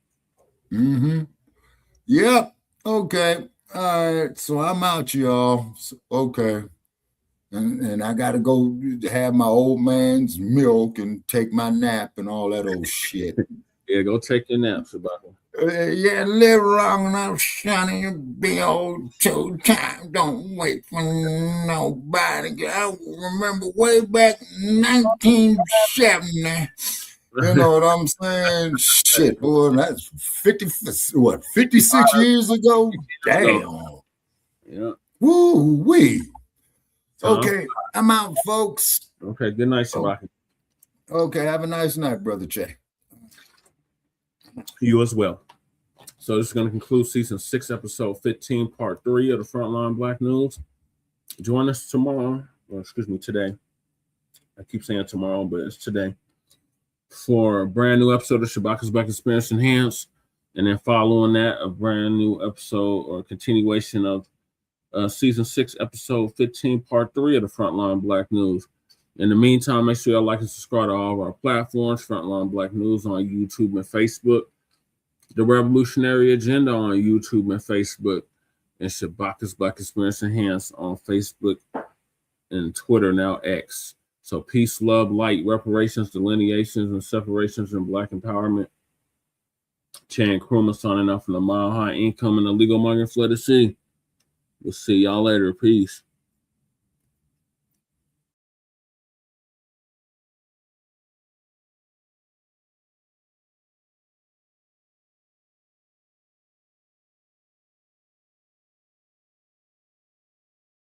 Yep. Okay. All right. So I'm out, y'all. Okay. And I got to go have my old man's milk and take my nap and all that old shit. Yeah, go take your nap, Shabaka. Yeah, live long enough, Sonny, be old till time. Don't wait for nobody. I remember way back in 1970. You know what I'm saying? Shit, boy, that's 56 years ago? Damn. Yeah. Woo-wee. Okay, I'm out, folks. Okay, good night, Shabaka. Okay, have a nice night, Brother Che. You as well. So this is going to conclude season 6, episode 15, part 3 of the Front Line Blacc News. Join us tomorrow, or excuse me, today. I keep saying tomorrow, but it's today, for a brand new episode of Shabaka's Black Experience Enhanced. And then following that, a brand new episode or continuation of season 6, episode 15, part 3 of the Front Line Blacc News. In the meantime, make sure y'all like and subscribe to all of our platforms, Front Line Blacc News on YouTube and Facebook, The Revolutionary Agenda on YouTube and Facebook, and Shabaka's Black Experience Enhanced on Facebook and Twitter, now X. So peace, love, light, reparations, delineations, and separations in Black empowerment. Chan Krumah signing off from the Mile High Income and Illegal Migrant Flooded City. We'll see y'all later. Peace.